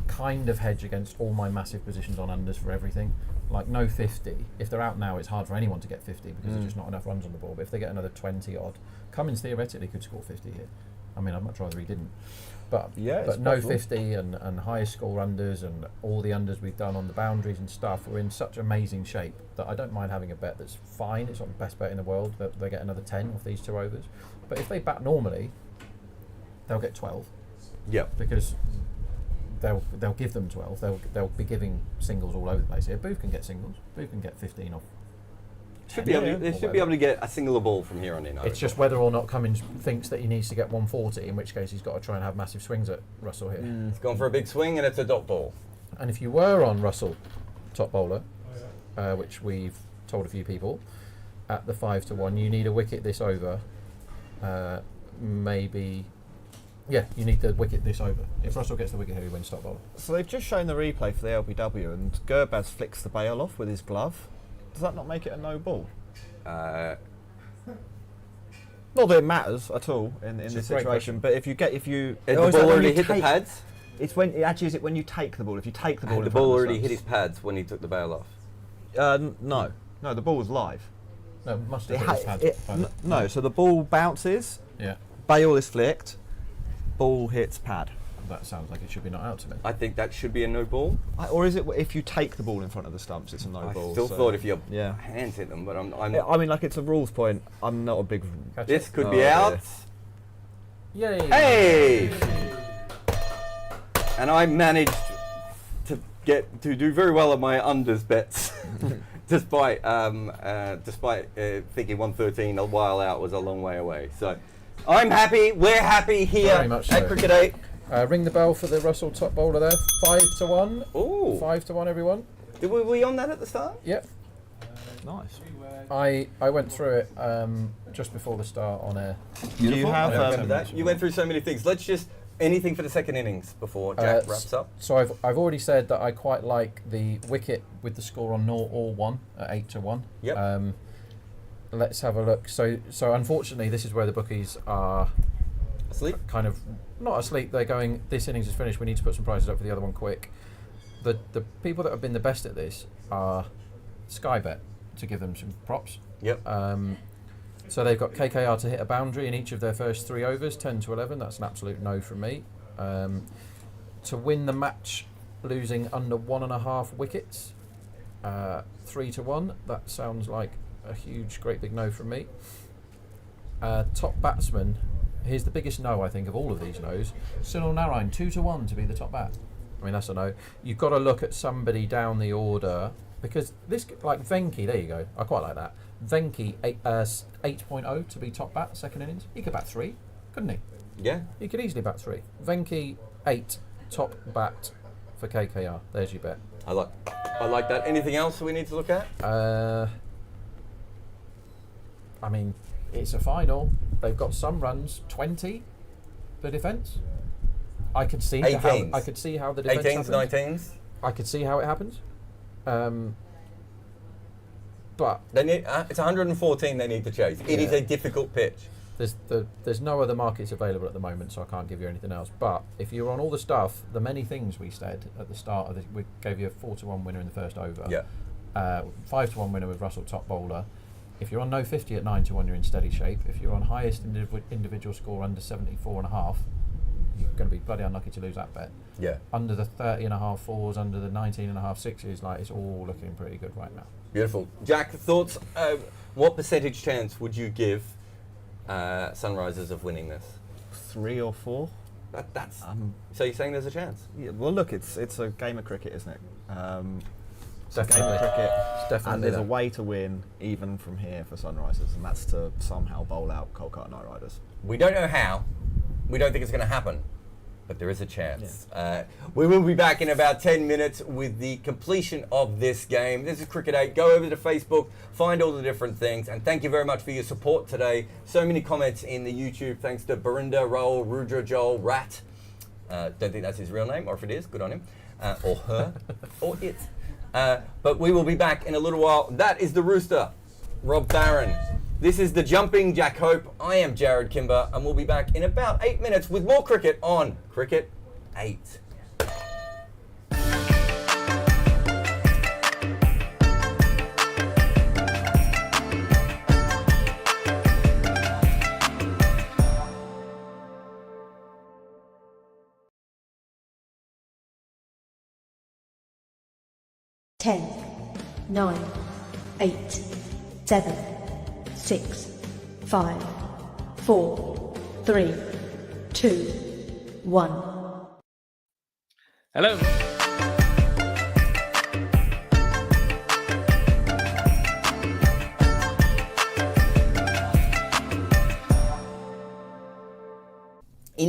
kind of hedge against all my massive positions on unders for everything. Like no 50. If they're out now, it's hard for anyone to get 50 because there's just not enough runs on the ball. But if they get another 20 odd, Cummins theoretically could score 50 here. I mean, I'd much rather he didn't. But no possible. 50 and highest score unders and all the unders we've done on the boundaries and stuff, we're in such amazing shape that I don't mind having a bet that's fine. It's not the best bet in the world that they get another 10 off these 2 overs. But if they bat normally, they'll get 12. Yeah. Because they'll give them 12. They'll be giving singles all over the place here. Booth can get singles. Booth can get 15 off Should be able to get a singular ball from here on in. It's just whether or not Cummins thinks that he needs to get 140, in which case he's got to try and have massive swings at Russell here. He's gone for a big swing and it's a dot ball. And if you were on Russell, top bowler, which we've told a few people, at the 5-1, you need a wicket this over. Maybe, yeah, you need the wicket this over. If Russell gets the wicket here, he wins top bowler. So they've just shown the replay for the LBW, and Gurbaz flicks the bail off with his glove. Does that not make it a no ball? Uh, Not that it matters at all in this a great situation, but if you Has oh, the is that ball when already you hit the take- pads? It's when is it when you take the ball? If you take the ball, The in front ball of already the hit his pads when he took the bail off. No, the ball was live. No, must have It hit his ha- pad. it- no, so the ball bounces, Yeah, bail is flicked, ball hits pad. that sounds like it should be not out to me. I think that should be a no ball. Or is it if you take the ball in front of the stumps, it's a no I ball? still so- thought if your Yeah. hands hit them, but I'm I mean, like it's a rules point. I'm not a big. Catch this it. could Oh, be out. Yay! Hey! And I managed to do very well at my unders bets, despite thinking 113 a while out was a long way away. So I'm happy. We're happy here Very much at so. Cricket 8. Ring the bell for the Russell top bowler there. 5-1. Ooh, 5-1, everyone. were we on that at the start? Yep. Nice. I went through it just before the start on air. Do you have? Yeah, I remember that. You went through so many things. Let's just anything for the second innings before Jack wraps up. So I've already said that I quite like the wicket with the score on 0-1 at 8-1. Yep. Let's have a look. So unfortunately, this is where the bookies are Asleep? kind of not asleep. They're going, this innings is finished. We need to put some prizes up for the other one quick. The people that have been the best at this are Sky Bet, to give them some props. Yep. So they've got KKR to hit a boundary in each of their first 3 overs, 10-11. That's an absolute no from me. To win the match, losing under 1.5 wickets, 3-1. That sounds like a huge, great big no from me. Top batsman. Here's the biggest no, I think, of all of these no's. Sunil Narine, 2-1 to be the top bat. I mean, that's a no. You've got to look at somebody down the order, because this, like Venki, there you go. I quite like that. Venki, 8.0 to be top bat, second innings. He could bat 3, couldn't he? Yeah. He could easily bat 3. Venki, 8, top bat for KKR. There's your bet. I like that. Anything else we need to look at? I mean, it's a final. They've got some runs. 20 for defence. I could see how 18s. the defence 18s, happens. 19s. I could see how it happens. But They need. It's 114. They need to chase. It is Yeah. a difficult pitch. there's no other markets available at the moment, so I can't give you anything else. But if you're on all the stuff, the many things we said at the start of this, we gave you a 4-1 winner in the first over. Yeah. 5-1 winner with Russell top bowler. If you're on no 50 at 9-1, you're in steady shape. If you're on highest individual score under 74.5, you're going to be bloody unlucky to lose that bet. Yeah. Under the 30.5 fours, under the 19.5 sixes, like it's all looking pretty good right now. Beautiful. Jack, thoughts? What percentage chance would you give Sunrisers of winning this? 3 or 4. That's. So you're saying there's a chance? Yeah, well, look, it's a game of cricket, isn't it? It's a game Definitely. of cricket, It's definitely and there's a that. way to win even from here for Sunrisers, and that's to somehow bowl out Kolkata Knight Riders. We don't know how. We don't think it's going to happen, but there is a chance. We will be back in about 10 minutes with the completion of this game. This is Cricket 8. Go over to Facebook, find all the different things, and thank you very much for your support today. So many comments in the YouTube. Thanks to Barinda, Raul, Rudra, Joel, Rat. Don't think that's his real name, or if it is, good on him. Or her, or it. But we will be back in a little while. That is the Rooster, Rob Barron. This is the Jumping Jack Hope. I am Jarrod Kimber, and we'll be back in about 8 minutes with more cricket on Cricket 8. Ten, 9, 8, 7, 6, 5, 4, 3, 2, 1. Hello.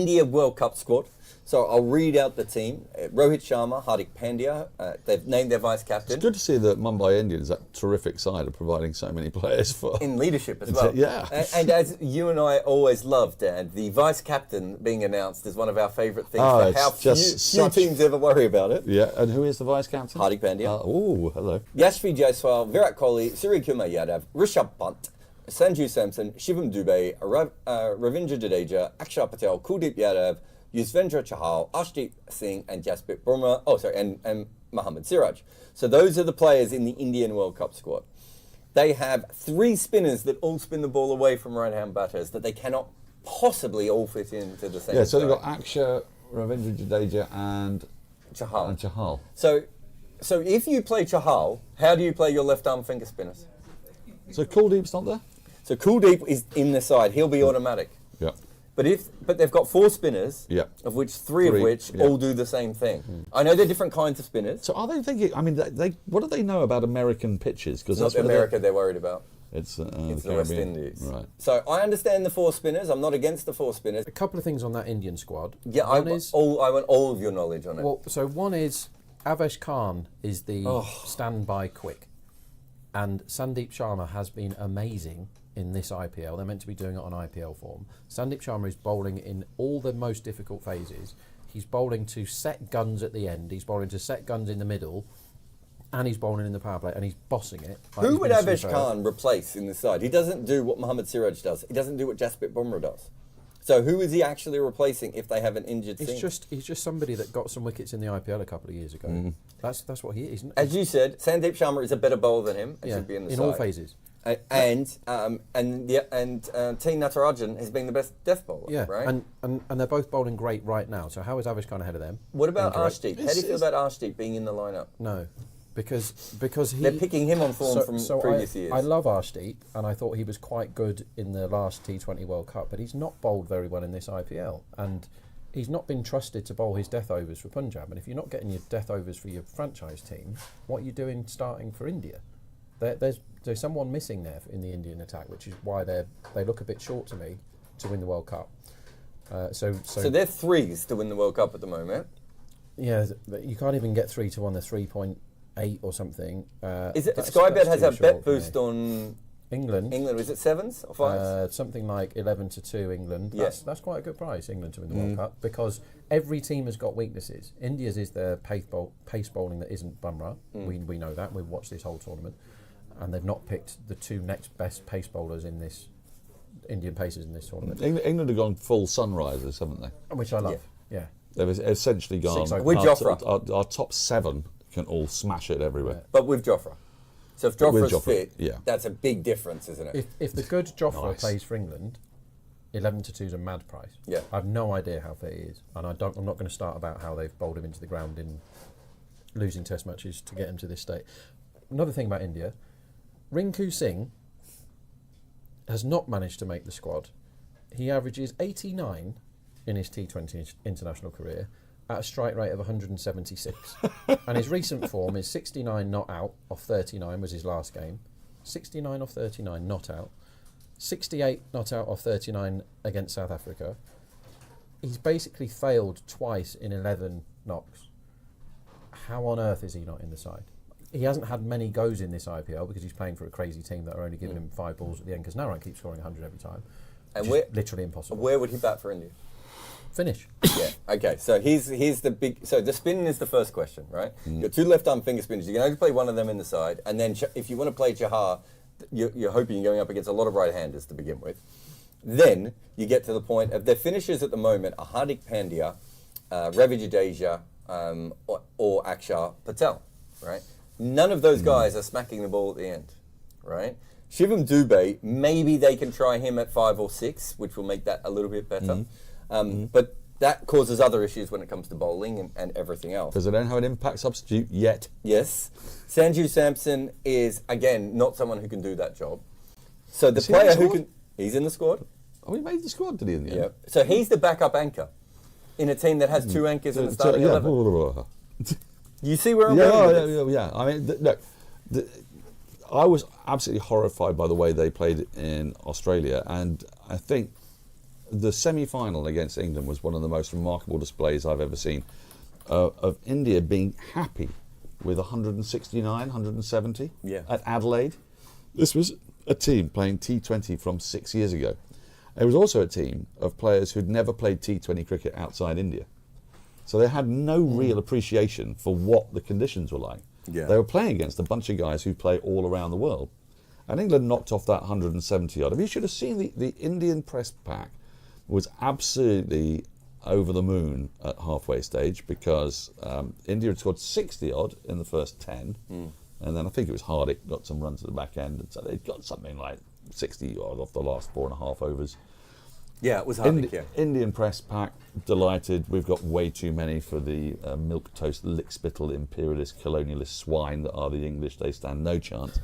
India World Cup squad. So I'll read out the team. Rohit Sharma, Hardik Pandya, they've named their vice-captain. It's good to see that Mumbai Indians, that terrific side, are providing so many players for... In leadership as well. Yeah. And as you and I always love, Dan, the vice-captain being announced is one of our favourite things. Oh, for how few teams ever worry about it. Yeah, and who is the vice-captain? Hardik Pandya. Oh, hello. Yashvi Jaiswal, Virat Kohli, Surya Kumar Yadav, Rishabh Pant, Sanju Samson, Shivam Dubey, Ravindra Jadeja, Akshar Patel, Kuldeep Yadav, Yuzvendra Chahal, Arshdeep Singh, and Jasprit Bumrah. And Mohammad Siraj. So those are the players in the Indian World Cup squad. They have 3 spinners that all spin the ball away from right-hand batters that they cannot possibly all fit into the same. Yeah, so they've got Akshar, Ravindra Jadeja, and Chahal. So if you play Chahal, how do you play your left-arm finger spinners? So Kuldeep's not there? So Kuldeep is in the side. He'll be automatic. Yeah. But they've got 4 spinners, Yeah. of which three of which all do the same thing. I know they're different kinds of spinners. So are they thinking, I mean, what do they know about American pitches? Because It's not America they're worried about. It's It's the the West Caribbean. Indies. Right. So I understand the 4 spinners. I'm not against the 4 spinners. A couple of things on that Indian squad. Yeah, I One is, want all of your knowledge on it. well, so one is Avesh Khan is the standby quick, and Sandeep Sharma has been amazing in this IPL. They're meant to be doing it on IPL form. Sandeep Sharma is bowling in all the most difficult phases. He's bowling to set guns at the end. He's bowling to set guns in the middle, and he's bowling in the power play, and he's bossing it. Who would Avesh Khan replace in the side? He doesn't do what Mohammad Siraj does. He doesn't do what Jasprit Bumrah does. So who is he actually replacing if they have an injured team? He's just somebody that got some wickets in the IPL a couple of years ago. That's what he is. As you said, Sandeep Sharma is a better bowler than him. And should be in the side. all phases. And T Natarajan has been the best death bowler. Yeah, right. and they're both bowling great right now. So how is Avesh Khan ahead of them? What about Incorrect. Arshdeep? How do you feel about Arshdeep being in the lineup? No, because They're picking him on form from previous years. I love Arshdeep, and I thought he was quite good in the last T20 World Cup, but he's not bowled very well in this IPL, and he's not been trusted to bowl his death overs for Punjab. And if you're not getting your death overs for your franchise team, what are you doing starting for India? There's someone missing there in the Indian attack, which is why they look a bit short to me to win the World Cup. So they're 3s to win the World Cup at the moment. Yeah, you can't even get 3 to 1. They're 3.8 or something. Is it that's Skybet has too a bet short for me. boost on England? Is it 7s or 5s? Something like 11 to 2 England. Yeah. That's quite a good price, England to win the World Cup, because every team has got weaknesses. India's is their pace bowling that isn't Bumrah. We know that. We've watched this whole tournament. And they've not picked the 2 next best pace bowlers in this Indian pacers in this tournament. England have gone full sunrisers, haven't they? Which I love. Yeah. They've essentially gone. With Jofra. Our top 7 can all smash it everywhere. But with Jofra. So if Jofra's Jofra, fit, yeah. that's a big difference, isn't it? If the good Jofra Nice. plays for England, 11 to 2 is a mad price. Yeah. I have no idea how fit he is, and I'm not going to start about how they've bowled him into the ground in losing Test matches to get him to this state. Another thing about India, Rinku Singh has not managed to make the squad. He averages 89 in his T20 international career at a strike rate of 176. And his recent form is 69 not out off 39 was his last game. 69 off 39 not out. 68 not out off 39 against South Africa. He's basically failed twice in 11 knocks. How on earth is he not in the side? He hasn't had many goes in this IPL because he's playing for a crazy team that are only giving him 5 balls at the end, because Narine keeps scoring 100 every time. And literally impossible. Where would he bat for India? Finish. Yeah. Okay. So here's the big. So the spin is the first question, right? You've got 2 left-arm finger spinners. You can only play one of them in the side, and then if you want to play Chahar, you're hoping you're going up against a lot of right-handers to begin with. Then you get to the point of their finishers at the moment are Hardik Pandya, Ravi Jadeja, or Akshar Patel, right? None of those guys are smacking the ball at the end, right? Shivam Dubey, maybe they can try him at 5 or 6, which will make that a little bit better. But that causes other issues when it comes to bowling and everything else. Because they don't have an impact substitute yet. Yes. Sanju Samson is, again, not someone who can do that job. So the Is he in the player who squad? can... He's in the squad. Oh, he made the squad, did he, in the end? Yeah. So he's the backup anchor in a team that has 2 anchors in the starting 11. You see where I'm going with this? Yeah. I mean, look, I was absolutely horrified by the way they played in Australia, and I think the semi-final against England was one of the most remarkable displays I've ever seen of India being happy with 169, 170 at Adelaide. This was a team playing T20 from 6 years ago. It was also a team of players who'd never played T20 cricket outside India. So they had no real appreciation for what the conditions were like. Yeah. They were playing against a bunch of guys who play all around the world. And England knocked off that 170 odd. You should have seen the Indian press pack was absolutely over the moon at halfway stage, because India had scored 60 odd in the first 10. And then I think it was Hardik got some runs at the back end. And so they'd got something like 60 odd off the last 4.5 overs. Yeah, it was Hardik, Indian press pack, delighted. We've got way too many for the milk toast, lickspittle, imperialist, colonialist swine that are the English. They stand no chance.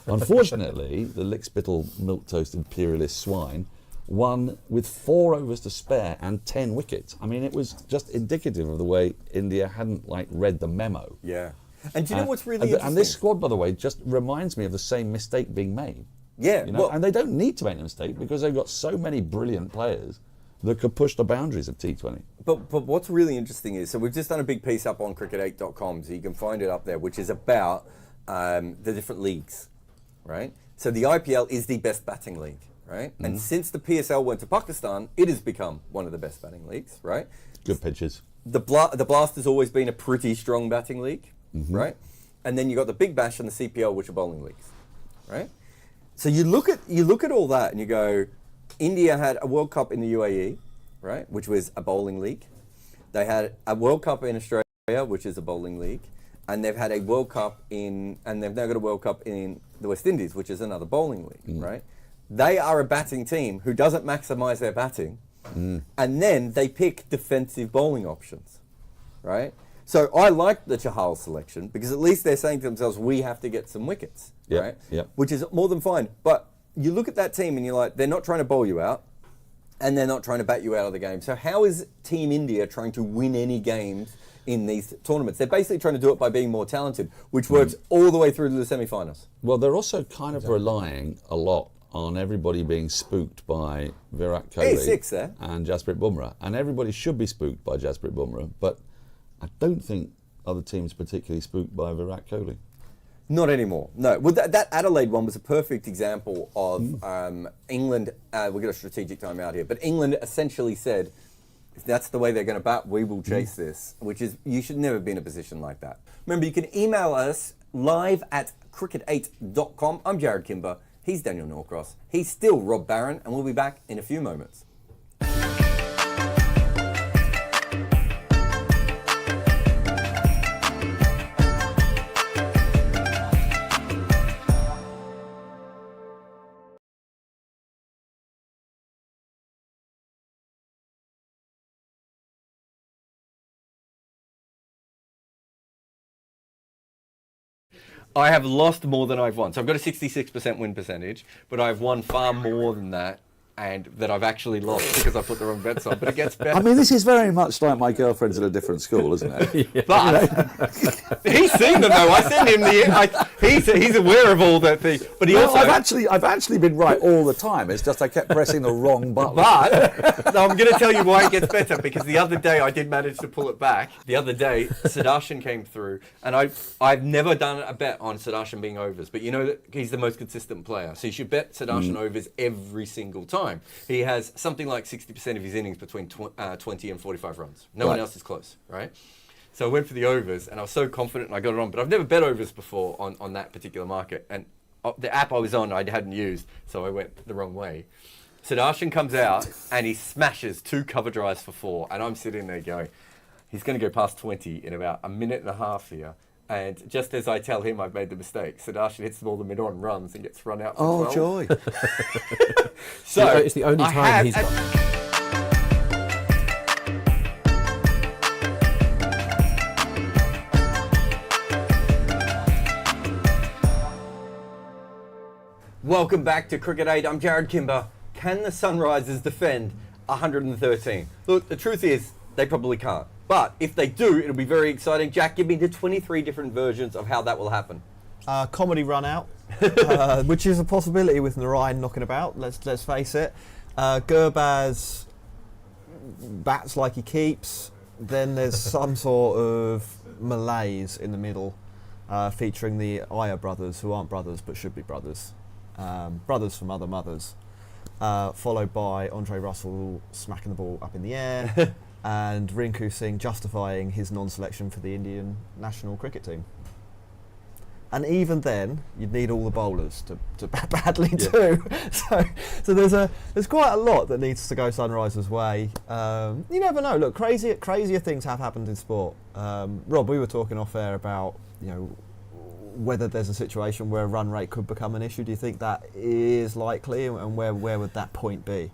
Unfortunately, the lickspittle, milk toast, imperialist swine won with 4 overs to spare and 10 wickets. I mean, it was just indicative of the way India hadn't read the memo. Yeah. And do you know what's really interesting? And this squad, by the way, just reminds me of the same mistake being made. Yeah. You know? And they don't need to make a mistake because they've got so many brilliant players that could push the boundaries of T20. But what's really interesting is, so we've just done a big piece up on cricket8.com, so you can find it up there, which is about the different leagues, right? So the IPL is the best batting league, right? And since the PSL went to Pakistan, it has become one of the best batting leagues, right? Good pitches. The Blast has always been a pretty strong batting league, right? And then you got the Big Bash and the CPL, which are bowling leagues, right? So you look at all that and you go, India had a World Cup in the UAE, right, which was a bowling league. They had a World Cup in Australia, which is a bowling league, and they've had a World Cup and they've now got a World Cup in the West Indies, which is another bowling league, right? They are a batting team who doesn't maximise their batting, and then they pick defensive bowling options, right? So I like the Chahal selection because at least they're saying to themselves, we have to get some wickets, right? Which is more than fine. But you look at that team and you're like, they're not trying to bowl you out and they're not trying to bat you out of the game. So how is Team India trying to win any games in these tournaments? They're basically trying to do it by being more talented, which works all the way through to the semi-finals. Well, they're also kind of relying a lot on everybody being spooked by Virat Kohli and Jasprit Bumrah. And everybody should be spooked by Jasprit Bumrah, but I don't think other teams particularly spooked by Virat Kohli. Not anymore, no. Well, that Adelaide one was a perfect example of England. We've got a strategic time out here, but England essentially said, if that's the way they're going to bat, we will chase this, which is, you should never be in a position like that. Remember, you can email us live at cricket8.com. I'm Jarrod Kimber. He's Daniel Norcross. He's still Rob Barron, and we'll be back in a few moments. I have lost more than I've won. So I've got a 66% win percentage, but I've won far more than that, and that I've actually lost because I put the wrong bets on. But it gets better. I mean, this is very much like my girlfriend's at a different school, isn't it? But he's seen them though. I sent him he's aware of all that thing. But he also I've actually been right all the time. It's just I kept pressing the wrong button. But no, I'm going to tell you why it gets better, because the other day I did manage to pull it back. The other day Sudarshan came through, and I've never done a bet on Sudarshan being overs, but you know that he's the most consistent player, so you should bet Sudarshan overs every single time. He has something like 60% of his innings between 20 and 45 runs. No one else is close, right? So I went for the overs, and I was so confident, and I got it on. But I've never bet overs before on that particular market. And the app I was on, I hadn't used, so I went the wrong way. Sudarshan comes out, and he smashes 2 cover drives for 4. And I'm sitting there going, he's going to go past 20 in about a minute and a half here. And just as I tell him I've made the mistake, Sudarshan hits the ball the mid-on, runs, and gets run out for 12. Oh, joy. So it's the only time he's got. Welcome back to Cricket 8. I'm Jarrod Kimber. Can the Sunrisers defend 113? Look, the truth is, they probably can't. But if they do, it'll be very exciting. Jack, give me the 23 different versions of how that will happen. Comedy run out, which is a possibility with Narayan knocking about. Let's face it. Gurbaz bats like he keeps. Then there's some sort of malaise in the middle, featuring the Iyer brothers, who aren't brothers but should be brothers. Brothers from other mothers. Followed by Andre Russell smacking the ball up in the air and Rinku Singh justifying his non-selection for the Indian national cricket team. And even then, you'd need all the bowlers to badly do. So there's quite a lot that needs to go Sunrisers' way. You never know. Look, crazier things have happened in sport. Rob, we were talking off air about whether there's a situation where run rate could become an issue. Do you think that is likely, and where would that point be?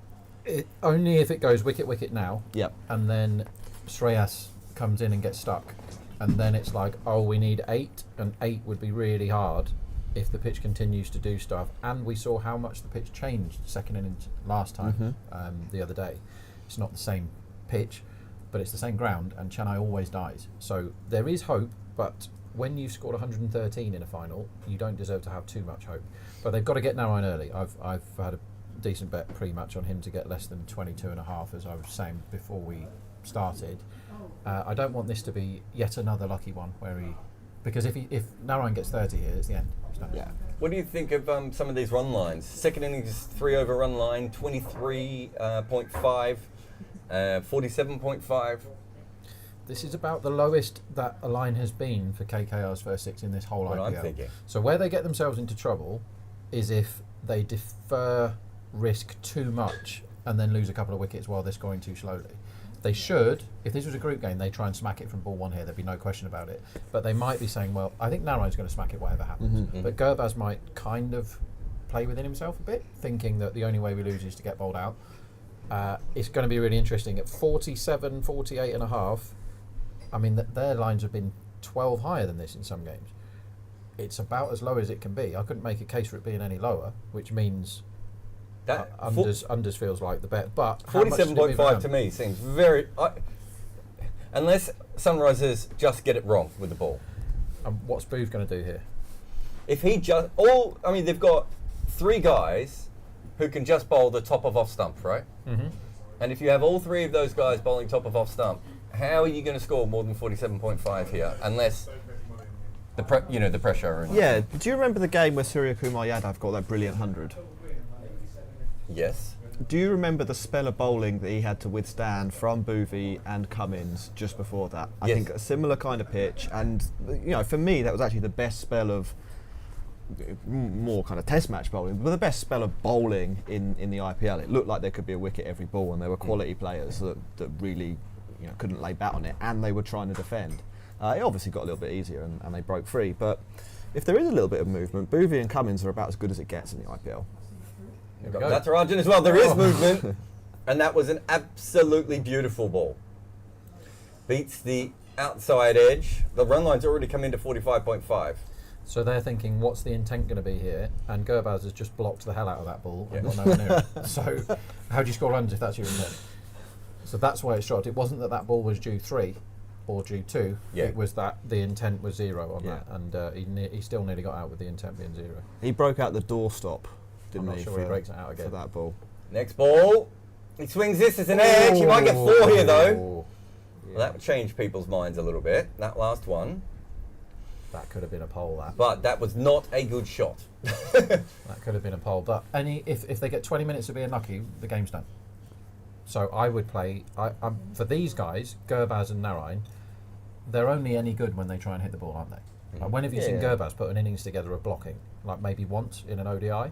Only if it goes wicket now. Yep. And then Shreyas comes in and gets stuck. And then it's like, oh, we need 8, and 8 would be really hard if the pitch continues to do stuff. And we saw how much the pitch changed second innings last time, the other day. It's not the same pitch, but it's the same ground, and Chennai always dies. So there is hope, but when you've scored 113 in a final, you don't deserve to have too much hope. But they've got to get Narayan early. I've had a decent bet pre-match on him to get less than 22.5, as I was saying before we started. I don't want this to be yet another lucky one because if Narayan gets 30 here, it's the end. It's done. Yeah. What do you think of some of these run lines? Second innings 3 over run line, 23.5, 47.5. This is about the lowest that a line has been for KKR's first 6 in this whole IPL. I'm thinking. So where they get themselves into trouble is if they defer risk too much and then lose a couple of wickets while they're scoring too slowly. They should, if this was a group game, they try and smack it from ball 1 here, there'd be no question about it. But they might be saying, well, I think Narayan's going to smack it whatever happens. But Gurbaz might kind of play within himself a bit, thinking that the only way we lose is to get bowled out. It's going to be really interesting. At 47, 48.5, I mean, their lines have been 12 higher than this in some games. It's about as low as it can be. I couldn't make a case for it being any lower, which means unders feels like the bet. But 47.5 to me seems very... unless Sunrisers just get it wrong with the ball. And what's Booth going to do here? If he just... they've got 3 guys who can just bowl the top of off stump, right? And if you have all 3 of those guys bowling top of off stump, how are you going to score more than 47.5 here? Unless the pressure. Yeah. Do you remember the game where Surya Kumar Yadav got that brilliant 100? Yes. Do you remember the spell of bowling that he had to withstand from Boothie and Cummins just before that? I think a similar kind of pitch, and for me that was actually the best spell of more kind of test match bowling, but the best spell of bowling in the IPL. It looked like there could be a wicket every ball, and there were quality players that really couldn't lay bat on it, and they were trying to defend. It obviously got a little bit easier, and they broke free. But if there is a little bit of movement, Boothie and Cummins are about as good as it gets in the IPL. That's Rajan as well. There is movement, and that was an absolutely beautiful ball. Beats the outside edge. The run line's already come into 45.5. So they're thinking, what's the intent going to be here? And Gurbaz has just blocked the hell out of that ball and got nowhere near it. So how do you score runs if that's your intent? So that's why it's shot. It wasn't that ball was due 3 or due 2. Yeah. It was that the intent was 0 on that, and he still nearly got out with the intent being 0. He broke out the doorstop, didn't I'm not he? sure he breaks it out again for that ball. Next ball. He swings this as an edge. He might get 4 here though. Well, that would change people's minds a little bit. That last one. That could have been a pole, that. But that was not a good shot. That could have been a pole. But if they get 20 minutes of being lucky, the game's done. So I would play... for these guys, Gurbaz and Narayan, they're only any good when they try and hit the ball, aren't they? Like, when have you seen Gurbaz put an innings together of blocking? Like maybe once in an ODI?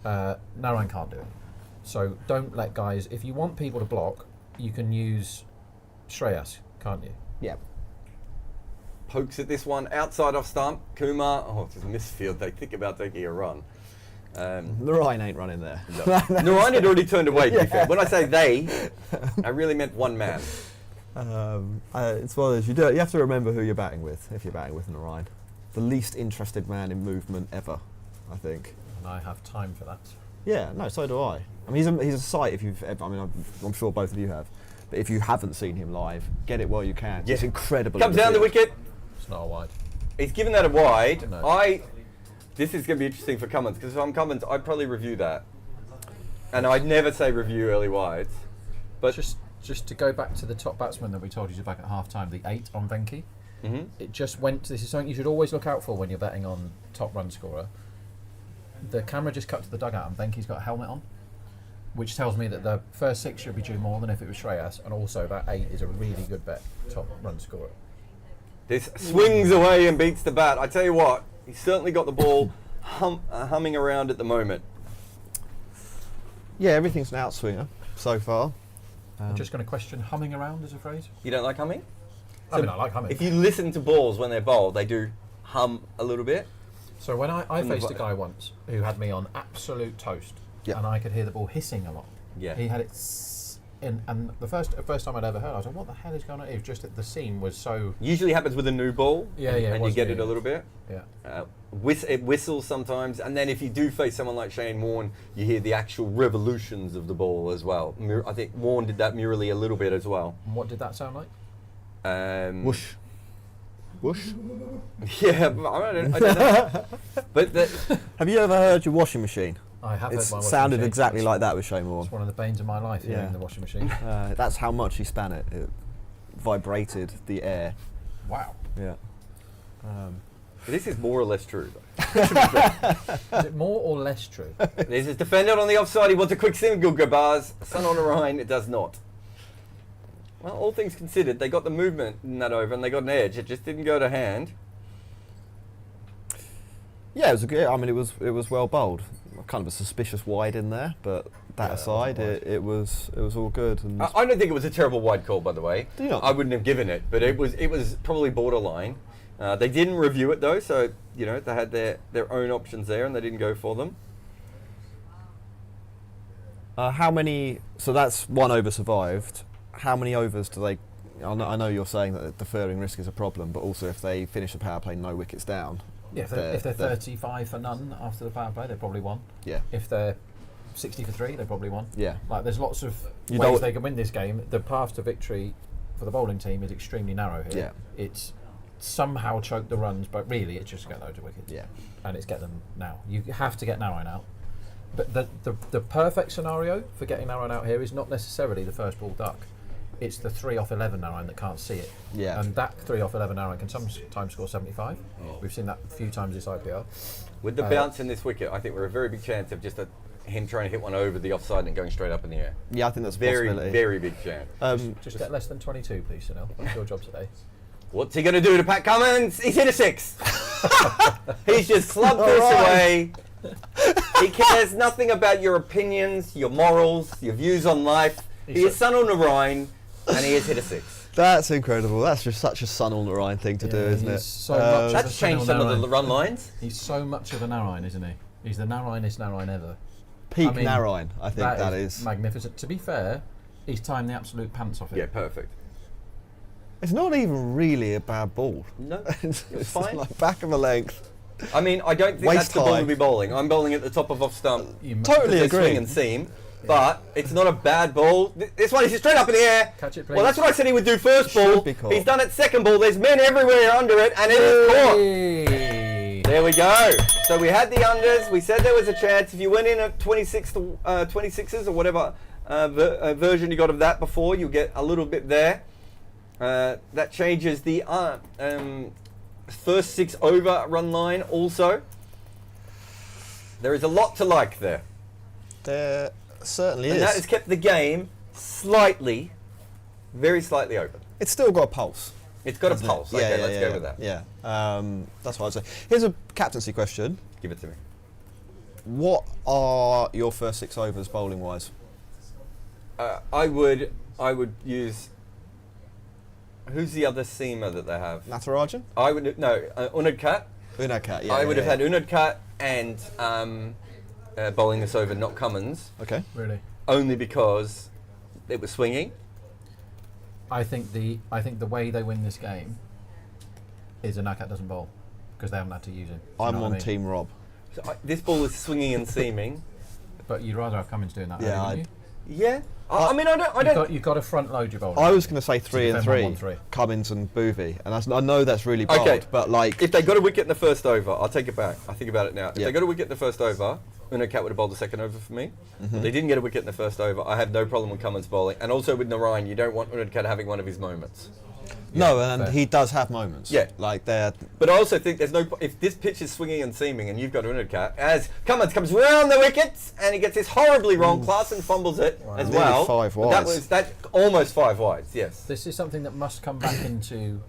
Narayan can't do it. So don't let guys... If you want people to block, you can use Shreyas, can't you? Yeah. Pokes at this one, outside off stump. Kumar, it's a misfield. They think about taking a run. Narayan ain't running there. No. Narayan had already turned away, to be fair. When I say they, I really meant one man. It's one of those, you have to remember who you're batting with, if you're batting with Narayan. The least interested man in movement ever, I think. And I have time for that. Yeah, no, so do I. I mean, he's a sight if you've ever, I'm sure both of you have. But if you haven't seen him live, get it while you can. Yeah. It's incredible. Comes down the wicket. It's not a wide. He's given that a wide. No. This is going to be interesting for Cummins, because if I'm Cummins, I'd probably review that. And I'd never say review early wides. But just to go back to the top batsman that we told you to back at half time, the 8 on Venki. It just went. This is something you should always look out for when you're betting on top run scorer. The camera just cut to the dugout and Venki's got a helmet on, which tells me that the first 6 should be due more than if it was Shreyas, and also that 8 is a really good bet, top run scorer. This swings away and beats the bat. I tell you what, he's certainly got the ball humming around at the moment. Yeah, everything's an outswinger so far. I'm just going to question humming around as a phrase. You don't like humming? I mean, I like humming. If you listen to balls when they're bowled, they do hum a little bit. So when I faced a guy once who had me on absolute toast, and I could hear the ball hissing a lot. Yeah. He had it and the first time I'd ever heard, I was like, what the hell is going on? It was just that the scene was so... Usually happens with a new ball. Yeah, and you get it a little bit. Yeah. It whistles sometimes, and then if you do face someone like Shane Warne, you hear the actual revolutions of the ball as well. I think Warne did that murally a little bit as well. And what did that sound like? Whoosh. Whoosh? Yeah, I don't know. But have you ever heard your washing machine? I have heard my washing sounded machine. exactly like that with Shane Warne. It's one of the banes of my life, hearing the washing machine. That's how much he span it. It vibrated the air. Wow. Yeah. This is more or less true, though. Is it more or less true? This is defended on the offside. He wants a quick single, Gabars. Sun on the Rhine, it does not. Well, all things considered, they got the movement in that over and they got an edge. It just didn't go to hand. Yeah, it was it was well bowled. Kind of a suspicious wide in there, but that aside, it was all good. And I don't think it was a terrible wide call, by the way. Do you not? I wouldn't have given it, but it was probably borderline. They didn't review it though, so they had their own options there, and they didn't go for them. how many? So that's 1 over survived. How many overs do they? I know you're saying that the deferring risk is a problem, but also if they finish the power play no wickets down. Yeah, if they're 35 for none after the power play, they probably won. Yeah. If they're 60 for 3, they probably won. Yeah. Like, there's lots of ways they can win this game. The path to victory for the bowling team is extremely narrow here. Yeah. It's somehow choke the runs, but really it's just get loads of wickets. Yeah. And it's get them now. You have to get Narine out. But the perfect scenario for getting Narine out here is not necessarily the first ball duck. It's the 3 off 11 Narine that can't see it. Yeah. And that 3 off 11 Narine can sometimes score 75. We've seen that a few times this IPL. With the bounce in this wicket, I think we're a very big chance of just him trying to hit one over the offside and going straight up in the air. Yeah, I think that's a very, possibility. very big chance. Just get less than 22, please, Sunil. That's your job today. What's he going to do to Pat Cummins? He's hit a 6. He's just clubbed this away. He cares nothing about your opinions, your morals, your views on life. He is Sun on the Rhine, and he has hit a 6. That's incredible. That's just such a Sun on the Rhine thing to do, isn't it? So much That's changed some of the run lines. He's so much of a Narine, isn't he? He's the Narinest Narine ever. Peak Narine, I think that is. Magnificent. To be fair, he's timed the absolute pants off it. Yeah, perfect. It's not even really a bad ball. No, it's fine. like back of a length. I mean, I don't think that's the ball to be bowling. I'm bowling at the top of off stump. Totally agree. Swing and seam. But it's not a bad ball. This one is straight up in the air. Catch it, please. Well, that's what I said he would do first ball. He's done it second ball. There's men everywhere under it, and it is caught. There we go. So we had the unders. We said there was a chance. If you went in at 26s or whatever version you got of that before, you get a little bit there. That changes the first 6 over run line also. There is a lot to like there. There certainly is. And that has kept the game very slightly open. It's still got a pulse. It's got a pulse. Okay, let's go with that. Yeah, that's what I'd say. Here's a captaincy question. Give it to me. What are your first 6 overs bowling wise? I would use. Who's the other seamer that they have? Natarajan? I would Unadkat. Unadkat, yeah. I would have had Unadkat and bowling this over, not Cummins. Okay. Really? Only because it was swinging. I think the way they win this game is Unadkat doesn't bowl because they haven't had to use him. I'm on Team Rob. So this ball is swinging and seaming. But you'd rather have Cummins doing that, yeah, wouldn't you? Yeah. I mean, I don't. You've got to front load your bowling. I was going to say 3 and 3, 1-1-3. Cummins and Boothby, and I know that's really bold, Okay. but like if they got a wicket in the first over, I'll take it back. I think about it now. If they got a wicket in the first over, Unadkat would have bowled the second over for me. But they didn't get a wicket in the first over. I have no problem with Cummins bowling. And also with Narayan, you don't want Unadkat having one of his moments. No, and he does have moments. Yeah. Like they're... But I also think there's no... If this pitch is swinging and seaming and you've got Unadkat, as Cummins comes round the wickets and he gets this horribly wrong, Klaasen fumbles it as Nearly well. 5 That wides. was almost 5 wides, yes. This is something that must come back into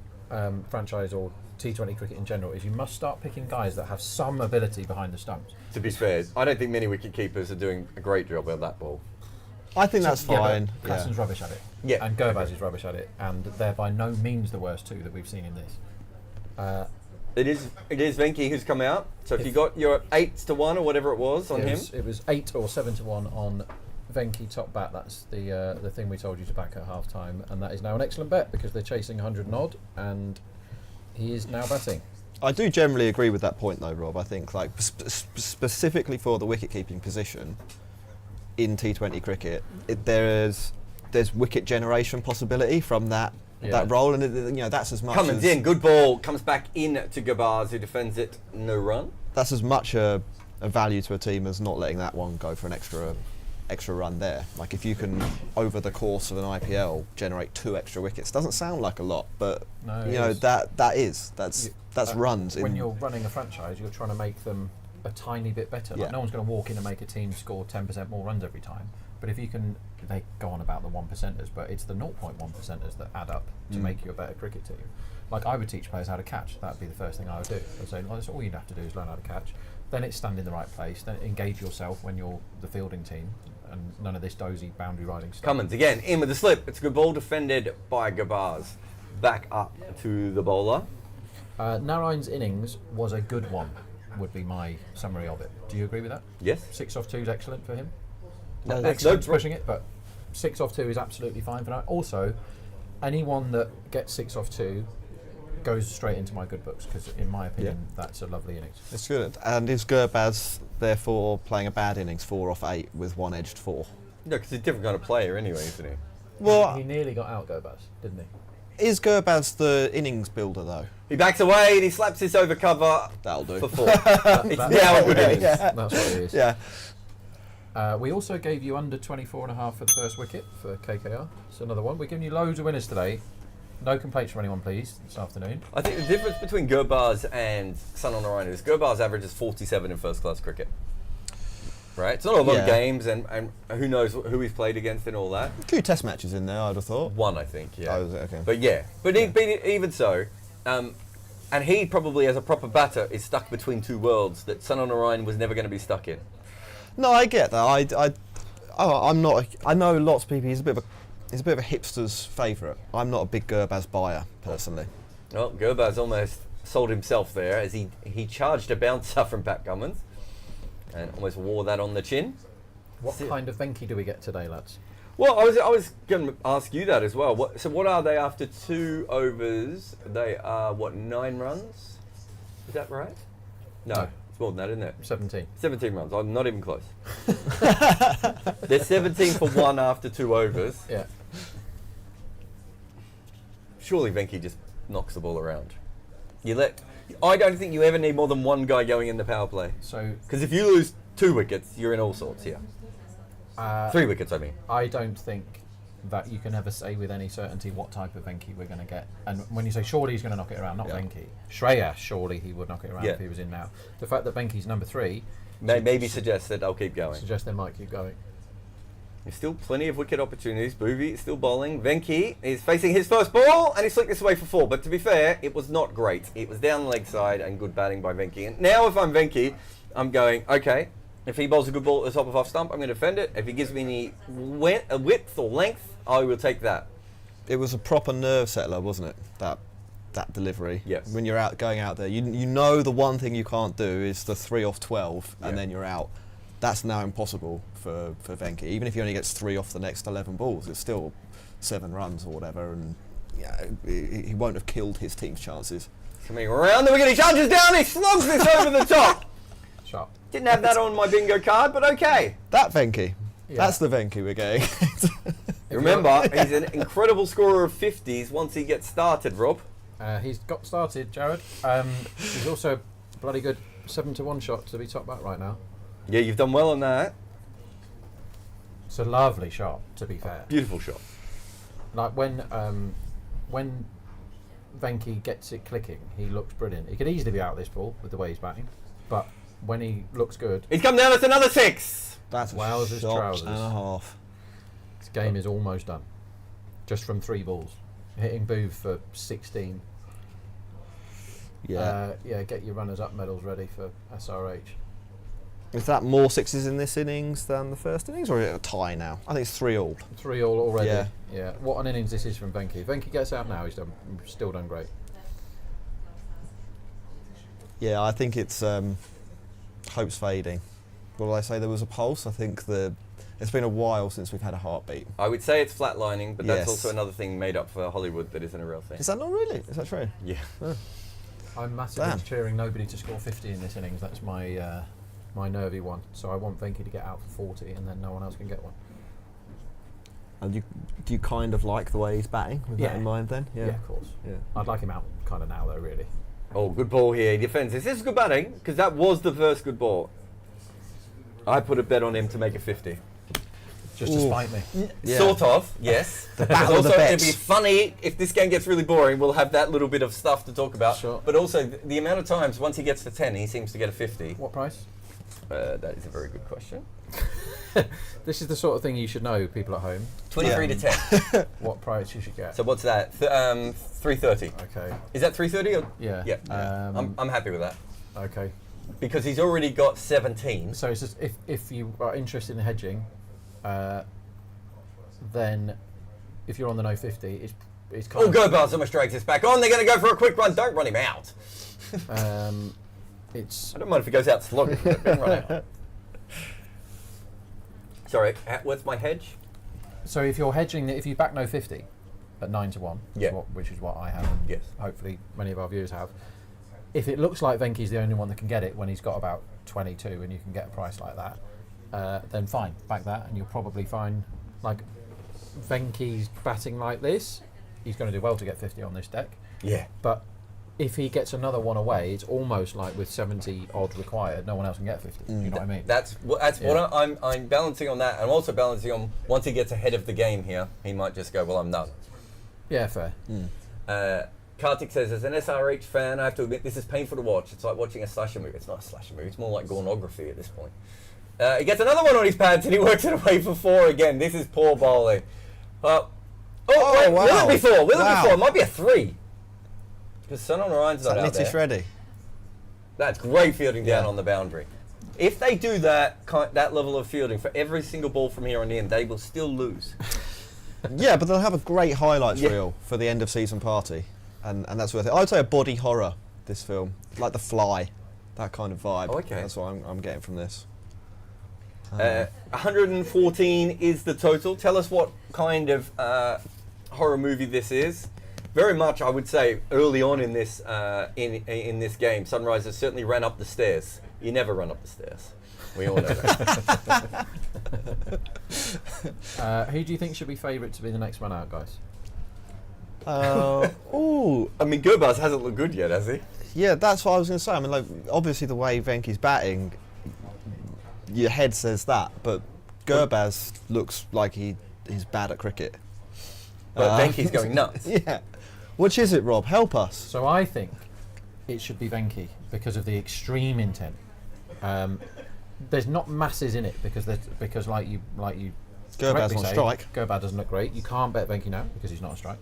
franchise or T20 cricket in general, is you must start picking guys that have some ability behind the stumps. To be fair, I don't think many wicket keepers are doing a great job of that ball. I think that's fine. Yeah, Klaasen's rubbish at it. Yeah. And Gurbaz is rubbish at it, and they're by no means the worst two that we've seen in this. It is Venki who's come out. So if you got your 8-1 or whatever it was on him, It was 8 or 7-1 on Venki top bat. That's the thing we told you to back at half time, and that is now an excellent bet because they're chasing 100 and odd, and he is now batting. I do generally agree with that point, though, Rob. I think, like specifically for the wicket-keeping position in T20 cricket, there's wicket generation possibility from that role, and that's as much. Cummins in, good ball, comes back in to Gabars who defends it, no run. That's as much a value to a team as not letting that one go for an extra run there. Like if you can, over the course of an IPL, generate 2 extra wickets, doesn't sound like a lot, but No, that's runs. When you're running a franchise, you're trying to make them a tiny bit better. Like Yeah. no one's going to walk in and make a team score 10% more runs every time. But if you can, they go on about the 1%ers, but it's the 0.1%ers that add up to make you a better cricket team. Like I would teach players how to catch. That'd be the first thing I would do. I'd say, well, that's all you'd have to do is learn how to catch. Then it's stand in the right place. Then engage yourself when you're the fielding team, and none of this dozy boundary riding stuff. Cummins again, in with the slip. It's a good ball defended by Gabars. Back up to the bowler. Narayan's innings was a good one, would be my summary of it. Do you agree with that? Yes. 6 off 2 is excellent for him. No, Not that's excellent no pushing it, but 6 off 2 is absolutely fine for now. Also, anyone that gets 6 off 2 goes straight into my good books because, in my opinion, that's a lovely innings. It's good. And is Gurbaz therefore playing a bad innings, 4 off 8 with one edged 4? No, because he's a different kind of player anyway, isn't he? Well, He nearly got out Gurbaz, didn't he? is Gurbaz the innings builder though? He backs away and he slaps his over cover That'll do. for 4. It's now a good innings. That's what it is. Yeah. We also gave you under 24.5 for the first wicket for KKR. It's another one. We're giving you loads of winners today. No complaints from anyone, please, this afternoon. I think the difference between Gurbaz and Sunil Narayan is Gurbaz averages 47 in first-class cricket. Right? It's not a lot of games, and who knows who he's played against and all that. A few test matches in there, I'd have thought. 1, I think, yeah. Oh, is it? Okay. But yeah, but even so, and he probably, as a proper batter, is stuck between 2 worlds that Sunil Narayan was never going to be stuck in. No, I get that. I'm not. I know lots of people. He's a bit of a hipster's favourite. I'm not a big Gurbaz buyer personally. Well, Gurbaz almost sold himself there as he charged a bouncer from Pat Cummins and almost wore that on the chin. What kind of Venki do we get today, lads? Well, I was going to ask you that as well. So what are they after 2 overs? They are, 9 runs? Is that right? No, it's more than that, isn't it? 17. 17 runs. I'm not even close. They're 17 for 1 after 2 overs. Yeah. Surely Venki just knocks the ball around. I don't think you ever need more than 1 guy going in the power play. So Because if you lose 2 wickets, you're in all sorts here. 3 wickets, I mean. I don't think that you can ever say with any certainty what type of Venki we're going to get. And when you say surely he's going to knock it around, not Yeah. Venki. Shreya, surely he would knock it around Yeah. if he was in now. The fact that Venki's number 3 Maybe suggests that they'll keep going. suggests they might keep going. There's still plenty of wicket opportunities. Booby is still bowling. Venki is facing his first ball and he flicked this away for 4. But to be fair, it was not great. It was down the leg side and good batting by Venki. And now if I'm Venki, I'm going, okay, if he bowls a good ball at the top of off stump, I'm going to defend it. If he gives me any width or length, I will take that. It was a proper nerve settler, wasn't it? That delivery. Yes. When you're going out there, you know the one thing you can't do is the 3 off 12, and Yeah. then you're out. That's now impossible for Venki. Even if he only gets 3 off the next 11 balls, it's still 7 runs or whatever, and he won't have killed his team's chances. Coming around the wicket, he charges down, he slugs this over the top. Sharp. Didn't have that on my bingo card, but okay. That Venki. Yeah. That's the Venki we're getting. Remember, he's an incredible scorer of 50s once he gets started, Rob. He's got started, Jarrod. He's also a bloody good 7-1 shot to be top bat right now. Yeah, you've done well on that. It's a lovely shot, to be fair. Beautiful shot. Like when Venki gets it clicking, he looks brilliant. He could easily be out this ball with the way he's batting, but when he looks good, He's come down. That's another 6. That's a Wowzers, shot trousers. and a half. this game is almost done. Just from 3 balls, hitting Booth for 16. Yeah. Get your runners-up medals ready for SRH. Is that more sixes in this innings than the first innings, or is it a tie now? I think it's 3-all. 3 all already. Yeah. What an innings this is from Venki. If Venki gets out now, he's still done great. Yeah, I think it's hope's fading. What did I say? There was a pulse. I think it's been a while since we've had a heartbeat. I would say it's flatlining, but that's Yes. also another thing made up for Hollywood that isn't a real thing. Is that not really? Is that true? Yeah. I'm massively Damn. cheering nobody to score 50 in this innings. That's my my nervy one. So I want Venki to get out for 40, and then no one else can get one. And do you kind of like the way he's batting with that in mind then? Yeah, of course. Yeah. I'd like him out kind of now, though, really. Oh, good ball here. He defends. This is good batting, because that was the first good ball. I put a bet on him to make it 50. Just to spite me. Yeah. Sort of, yes. The battle of the also, bets. it'd be funny if this game gets really boring. We'll have that little bit of stuff to talk about. Sure. But also, the amount of times once he gets to 10, he seems to get a 50. What price? That is a very good question. This is the sort of thing you should know, people at home. 23 to 10. What price you should get. So what's that? 330. Okay. Is that 330? Or? Yeah. Yeah. I'm happy with that Okay. because he's already got 17. So it's just if you are interested in hedging, then if you're on the no 50, it's kind Oh, go Barnes almost drags this back on. They're going to go for a quick run. Don't run him out. It's I don't mind if he goes out slogging. But don't run out. Sorry, what's my hedge? so if you're hedging, if you back no 50 at 9 to 1, Yeah. which is what I have, and Yes. hopefully many of our viewers have. If it looks like Venki's the only one that can get it when he's got about 22, and you can get a price like that, then fine, back that, and you'll probably find like Venki's batting like this, he's going to do well to get 50 on this deck. Yeah. But if he gets another one away, it's almost like with 70 odd required, no one else can get 50. You know what I mean? That's what I'm balancing on that. I'm also balancing on once he gets ahead of the game here, he might just go, well, I'm done. Yeah, fair. Kartik says, as an SRH fan, I have to admit this is painful to watch. It's like watching a slasher movie. It's not a slasher movie. It's more like pornography at this point. He gets another one on his pads and he works it away for 4 again. This is poor bowling. Wait, wow. will it be 4? Will it Wow. be 4? It might be a 3. Because Sun on Orion's Is not that out Nitish there. ready? That's great fielding down Yeah. on the boundary. If they do that level of fielding for every single ball from here on in, they will still lose. Yeah, but they'll have a great highlights Yeah. reel for the end of season party, and that's worth it. I'd say a body horror. This film, like The Fly, that kind of vibe. Oh, okay. That's what I'm getting from this. 114 is the total. Tell us what kind of horror movie this is. Very much, I would say, early on in this in this game, Sunrisers certainly ran up the stairs. You never run up the stairs. We all know that. Who do you think should be favourite to be the next man out, guys? Ooh, I mean, Gurbaz hasn't looked good yet, has he? yeah, that's what I was going to say. I mean, like, obviously the way Venki's batting, your head says that, but Gurbaz looks like he's bad at cricket. But Venki's going nuts. Yeah. Which is it, Rob? Help us. So I think it should be Venki because of the extreme intent. There's not masses in it because like you Gurbaz correctly on say, strike. Gurbaz doesn't look great. You can't bet Venki now because he's not a strike.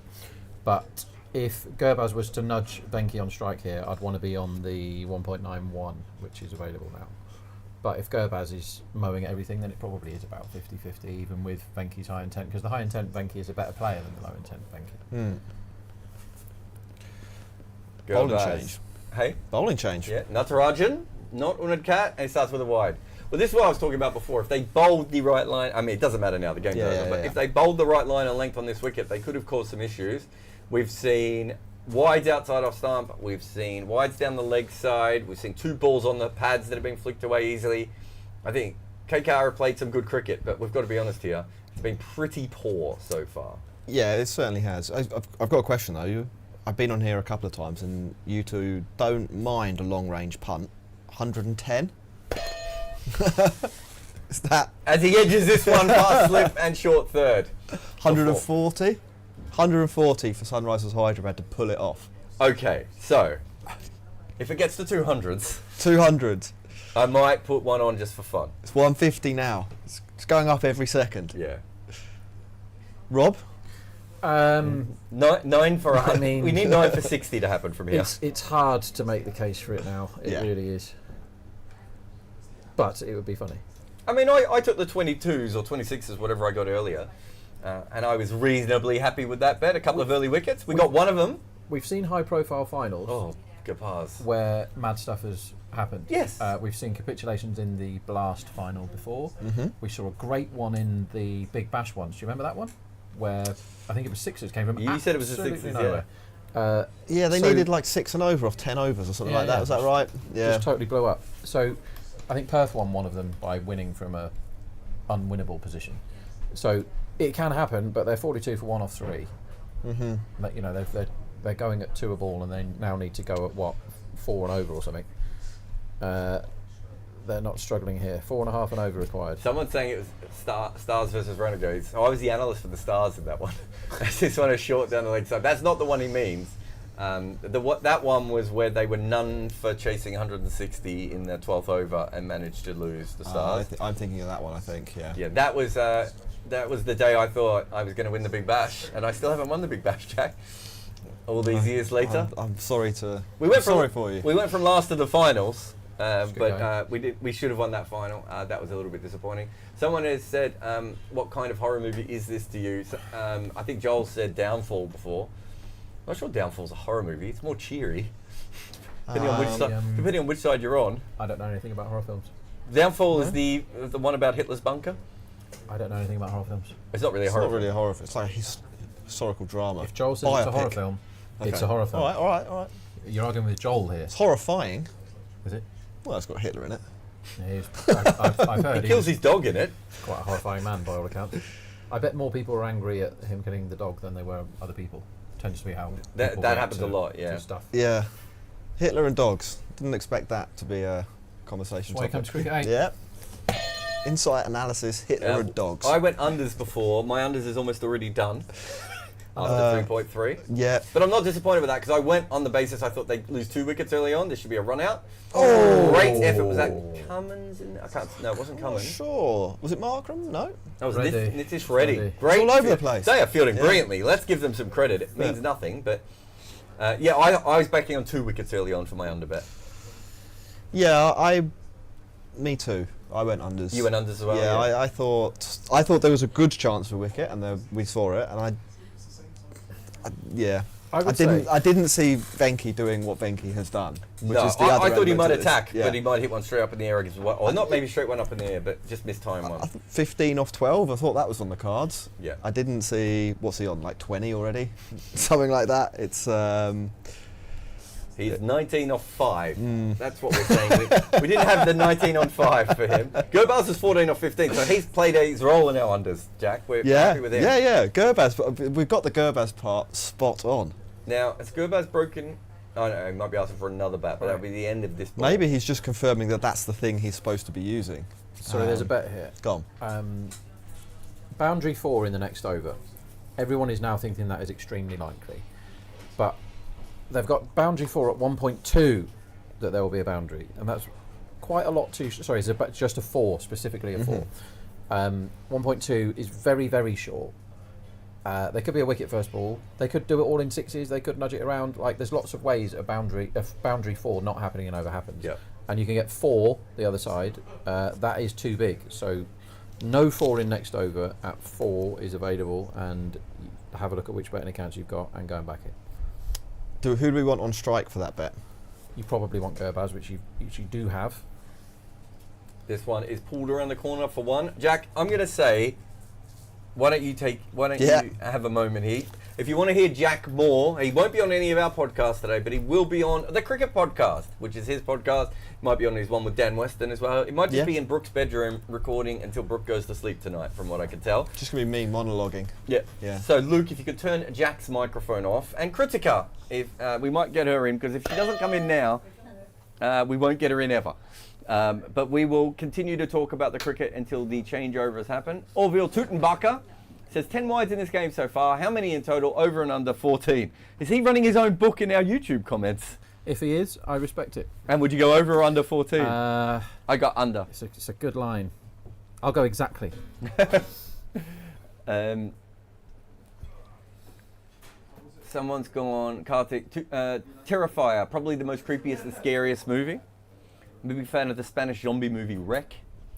But if Gurbaz was to nudge Venki on strike here, I'd want to be on the 1.91, which is available now. But if Gurbaz is mowing everything, then it probably is about 50-50, even with Venki's high intent, because the high intent Venki is a better player than the low intent Venki. Bowling Gurbaz. change. Hey? Bowling change. Yeah, Natarajan, not Unadkat, and it starts with a wide. Well, this is what I was talking about before. If they bowled the right line, I mean, it doesn't matter now, the game's over, but if they bowled the right line and length on this wicket, they could have caused some issues. We've seen wides outside off stump, we've seen wides down the leg side, we've seen 2 balls on the pads that have been flicked away easily. I think KKR have played some good cricket, but we've got to be honest here, it's been pretty poor so far. Yeah, it certainly has. I've got a question though. I've been on here a couple of times, and you two don't mind a long-range punt. 110. Is that As he edges this one past slip and short third. 140? 140 for Sunrisers Hyderabad to pull it off. Okay, so if it gets to 200s, 200. I might put one on just for fun. It's 150 now. It's going up every second. Yeah. Rob? Nine for I mean- we need 9 for 60 to happen from here. It's hard to make the case for it now. It Yeah. really is. But it would be funny. I mean, I took the 22s or 26s, whatever I got earlier, and I was reasonably happy with that bet. A couple of early wickets. We got one of them. We've seen high-profile finals Oh, Gapars. where mad stuff has happened. Yes. We've seen capitulations in the Blast final before. We saw a great one in the Big Bash ones. Do you remember that one? Where I think it was sixes came from. You said it was the absolutely sixes, nowhere. Yeah, they So- needed like 6 and over off 10 overs or something Yeah, like that. yeah. Was that right? Yeah. Just totally blew up. So I think Perth won one of them by winning from a unwinnable position. So it can happen, but they're 42 for 1 off 3. But, you know, they're going at 2 a ball, and they now need to go at what, 4 and over or something. They're not struggling here. 4.5 and over required. Someone's saying it was Stars versus Renegades. Oh, I was the analyst for the Stars in that one. This one is short down the leg side. That's not the one he means. That one was where they were none for chasing 160 in their 12th over and managed to lose the Stars. I'm thinking of that one, I think, yeah. Yeah, that was the day I thought I was going to win the Big Bash, and I still haven't won the Big Bash, Jack. All these years later. I'm sorry to. Sorry for you. We went from last to the finals, good but we should have won that final. That was a little bit disappointing. Someone has said, "What kind of horror movie is this to you?" So, I think Joel said Downfall before. I'm not sure Downfall's a horror movie. It's more cheery, depending on which side you're on. I don't know anything about horror films. Downfall is the one about Hitler's bunker. I don't know anything about horror films. It's not really a It's horror. not really a horror film. It's like a historical drama. If Joel says it's a horror Biopic. film, it's Okay. a horror film. All right. You're arguing with Joel here, It's horrifying. is it? Well, it's got Hitler in it. Yeah, I've heard He kills his dog in it. quite a horrifying man by all accounts. I bet more people were angry at him killing the dog than they were other people. Tends to be how That people react happens to- a lot, to yeah. Stuff. Yeah. Hitler and dogs. Didn't expect that to be a conversation That's why topic. it comes to cricket, eh? Yeah. Insight analysis, Hitler and dogs. I went unders before. My unders is almost already done. After 3.3. Yeah. But I'm not disappointed with that because I went on the basis I thought they'd lose 2 wickets early on. There should be a run out. Oh. Great effort. Was that Cummins? I can't. No, it wasn't I'm not Cummins. sure. Was it Markram? No. That was Reddy. Nitish Reddy. Reddy. Great. It's all over the place. They are fielding Yeah. brilliantly. Let's give them some credit. It means nothing, but yeah, I was backing on 2 wickets early on for my under bet. Yeah, me too. I went unders. You went unders as well. Yeah, I thought there was a good chance for wicket, and we saw it, and I didn't see Venki doing what Venki has done. Which No, is the I other thought he element might of this. attack, Yeah. but he might hit one straight up in the air against one, or not maybe straight one up in the air, but just missed time one. 15 off 12. I thought that was on the cards. Yeah. I didn't see what's he on, like 20 already, something like that. It's He's 19 off 5. That's what we're saying. We didn't have the 19 on 5 for him. Gobals is 14 off 15, so he's played his role in our unders, Jack. We're happy with him. Yeah. Gurbaz, but we've got the Gurbaz part spot on. Now, has Gurbaz broken? Oh no, he might be asking for another bat, but that'll be the end of this ball. Maybe he's just confirming that that's the thing he's supposed to be using. So there's a bet here. Go on. Boundary 4 in the next over. Everyone is now thinking that is extremely likely. But they've got boundary 4 at 1.2 that there will be a boundary. And that's quite a lot too... Sorry, it's just a 4, specifically a 4. 1.2 is very, very short. There could be a wicket first ball. They could do it all in sixes. They could nudge it around. Like, there's lots of ways a boundary 4 not happening and over happens. Yep. And you can get 4 the other side. That is too big. So no 4 in next over at 4 is available, and have a look at which betting accounts you've got and go and back it. Who do we want on strike for that bet? You probably want Gurbaz, which you do have. This one is pulled around the corner for 1. Jack, I'm going to say, why don't you have a moment here? If you want to hear Jack more, he won't be on any of our podcasts today, but he will be on the Cricket Podcast, which is his podcast. He might be on his one with Dan Weston as well. He might just be in Brooke's bedroom recording until Brooke goes to sleep tonight, from what I can tell. Just going to be me monologuing. Yeah. So, Luke, if you could turn Jack's microphone off. And Kritika, if we might get her in, because if she doesn't come in now, we won't get her in ever. But we will continue to talk about the cricket until the changeovers happen. Orville Tutenbacher says 10 wides in this game so far. How many in total? Over and under 14. Is he running his own book in our YouTube comments? If he is, I respect it. And would you go over or under 14? I got under. It's a good line. I'll go exactly. Someone's gone, Karthik, Terrifier, probably the most creepiest and scariest movie. I'm a big fan of the Spanish zombie movie Wreck.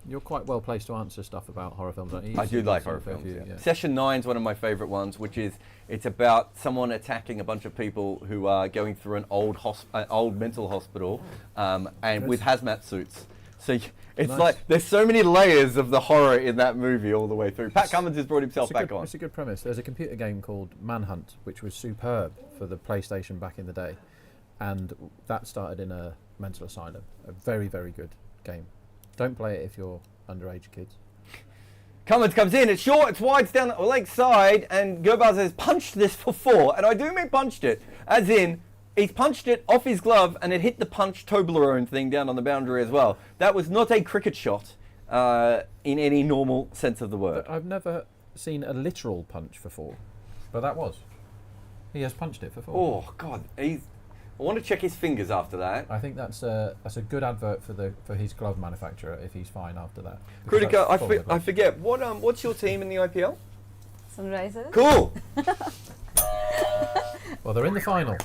You're quite well placed to answer stuff about horror films, aren't you? I do like horror films, yeah. Session 9 is one of my favourite ones, which is, it's about someone attacking a bunch of people who are going through an old mental hospital and with hazmat suits. So it's Nice. like, there's so many layers of the horror in that movie all the way through. Pat Cummins has brought himself back on. It's a good premise. There's a computer game called Manhunt, which was superb for the PlayStation back in the day. And that started in a mental asylum. A very, very good game. Don't play it if you're underage kids. Cummins comes in, it's short, it's wide, it's down the leg side, and Gurbaz has punched this for 4. And I do mean punched it, as in, he's punched it off his glove and it hit the punch Toblerone thing down on the boundary as well. That was not a cricket shot in any normal sense of the word. But I've never seen a literal punch for 4. But that was. He has punched it for 4. Oh, God. I want to check his fingers after that. I think that's a good advert for his glove manufacturer if he's fine after that. Kritika, I forget, what's your team in the IPL? Sunrisers. Cool! Well, they're in the final.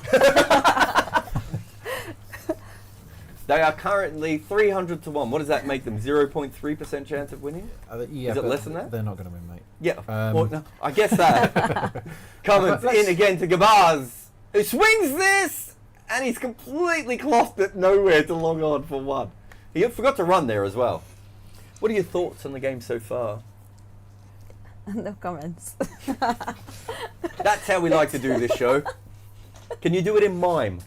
They are currently 300 to 1. What does that make them? 0.3% chance of winning? Yeah, Is it less than that? They're not going to win, mate. Yeah. Well, no, I guess that. Cummins in again to Gabaz, who swings this! And he's completely clocked it nowhere to long on for 1. He forgot to run there as well. What are your thoughts on the game so far? No comments. That's how we like to do this show. Can you do it in mime?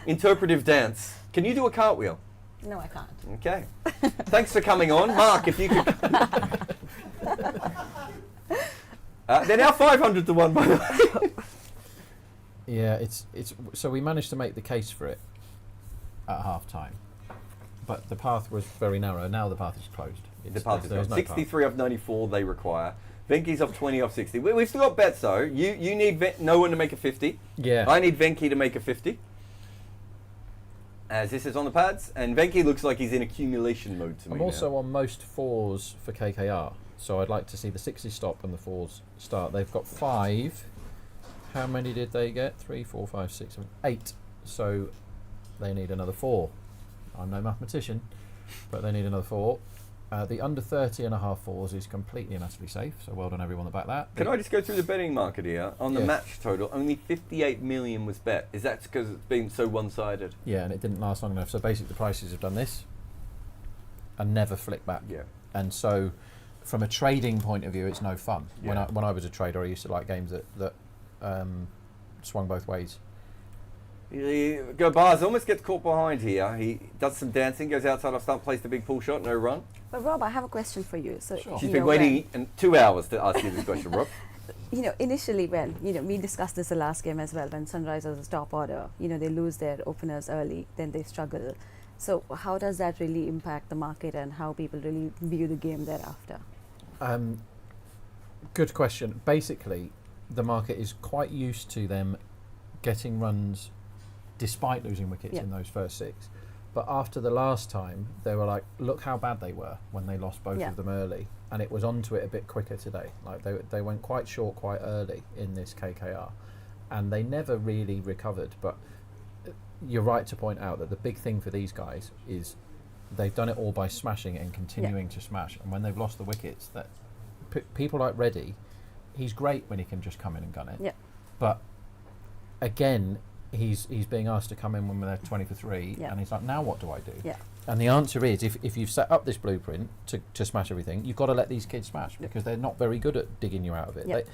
Interpretive dance. Can you do a cartwheel? No, I can't. Okay. Thanks for coming on. Mark, if you could... they're now 500 to 1, by the way. Yeah, it's so we managed to make the case for it at half time, but the path was very narrow. Now the path is closed. The path is there's closed. no 63 off 94 they require. Venky's off 20 off 60. We've still got bets though. You need no one to make a 50. Yeah. I need Venky to make a 50. As this is on the pads, and Venky looks like he's in accumulation mode to me. I'm also on most 4s for KKR, so I'd like to see the 60s stop and the 4s start. They've got 5. How many did they get? 3, 4, 5, 6, 7, 8. So they need another 4. I'm no mathematician, but they need another 4. The under 30.5 4s is completely and utterly safe. So well done everyone that backed that. Can I just go through the betting market here? On the match total, only 58 million was bet. Is that because it's been so one-sided? Yeah, and it didn't last long enough. So basically the prices have done this and never flick back. Yeah. And so from a trading point of view, it's no fun. Yeah. When I was a trader, I used to like games that swung both ways. Gobars almost gets caught behind here. He does some dancing, goes outside off stump, plays the big pull shot, no run. But Rob, I have a question for you. So Sure. She's been waiting 2 hours to ask you this question, Rob. Initially when, we discussed this the last game as well, when Sunrisers is top order, they lose their openers early, then they struggle. So how does that really impact the market and how people really view the game thereafter? Good question. Basically, the market is quite used to them getting runs despite losing wickets in those first 6. But after the last time, they were like, look how bad they were when they lost both of them early. And it was onto it a bit quicker today. Like they went quite short quite early in this KKR. And they never really recovered. But you're right to point out that the big thing for these guys is they've done it all by smashing and continuing to smash. And when they've lost the wickets, that people like Reddy, he's great when he can just come in and gun it. Yeah. But again, he's being asked to come in when they're 20 for 3, and he's like, now what do I do? Yeah. And the answer is, if you've set up this blueprint to smash everything, you've got to let these kids smash because they're not very good at digging you out of it.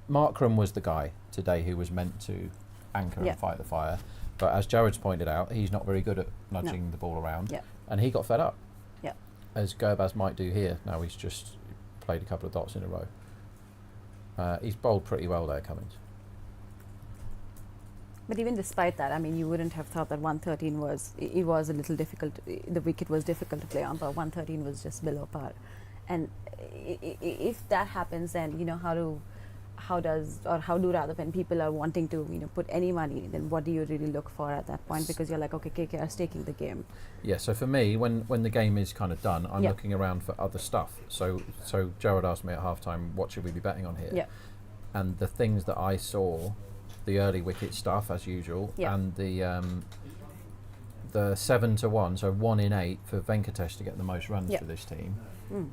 Markram was the guy today who was meant to anchor and fight the fire, but as Jarrod's pointed out, he's not very good at nudging the ball around, and he got fed up, as Gurbaz might do here. Now he's just played a couple of dots in a row. He's bowled pretty well there, Cummins. But even despite that, I mean, you wouldn't have thought that 113 was, it was a little difficult, the wicket was difficult to play on, but 113 was just below par. And if that happens, then, you know, how do rather, when people are wanting to, you know, put any money, then what do you really look for at that point? Because you're like, okay, KKR is taking the game. Yeah, so for me, when the game is kind of done, I'm Yeah. looking around for other stuff. So Jarrod asked me at halftime, what should we be betting on here? Yeah. And the things that I saw, the early wicket stuff as usual, Yeah. and the 7-1, so 1 in 8 for Venkatesh to get the most runs Yeah. for this team. Mm.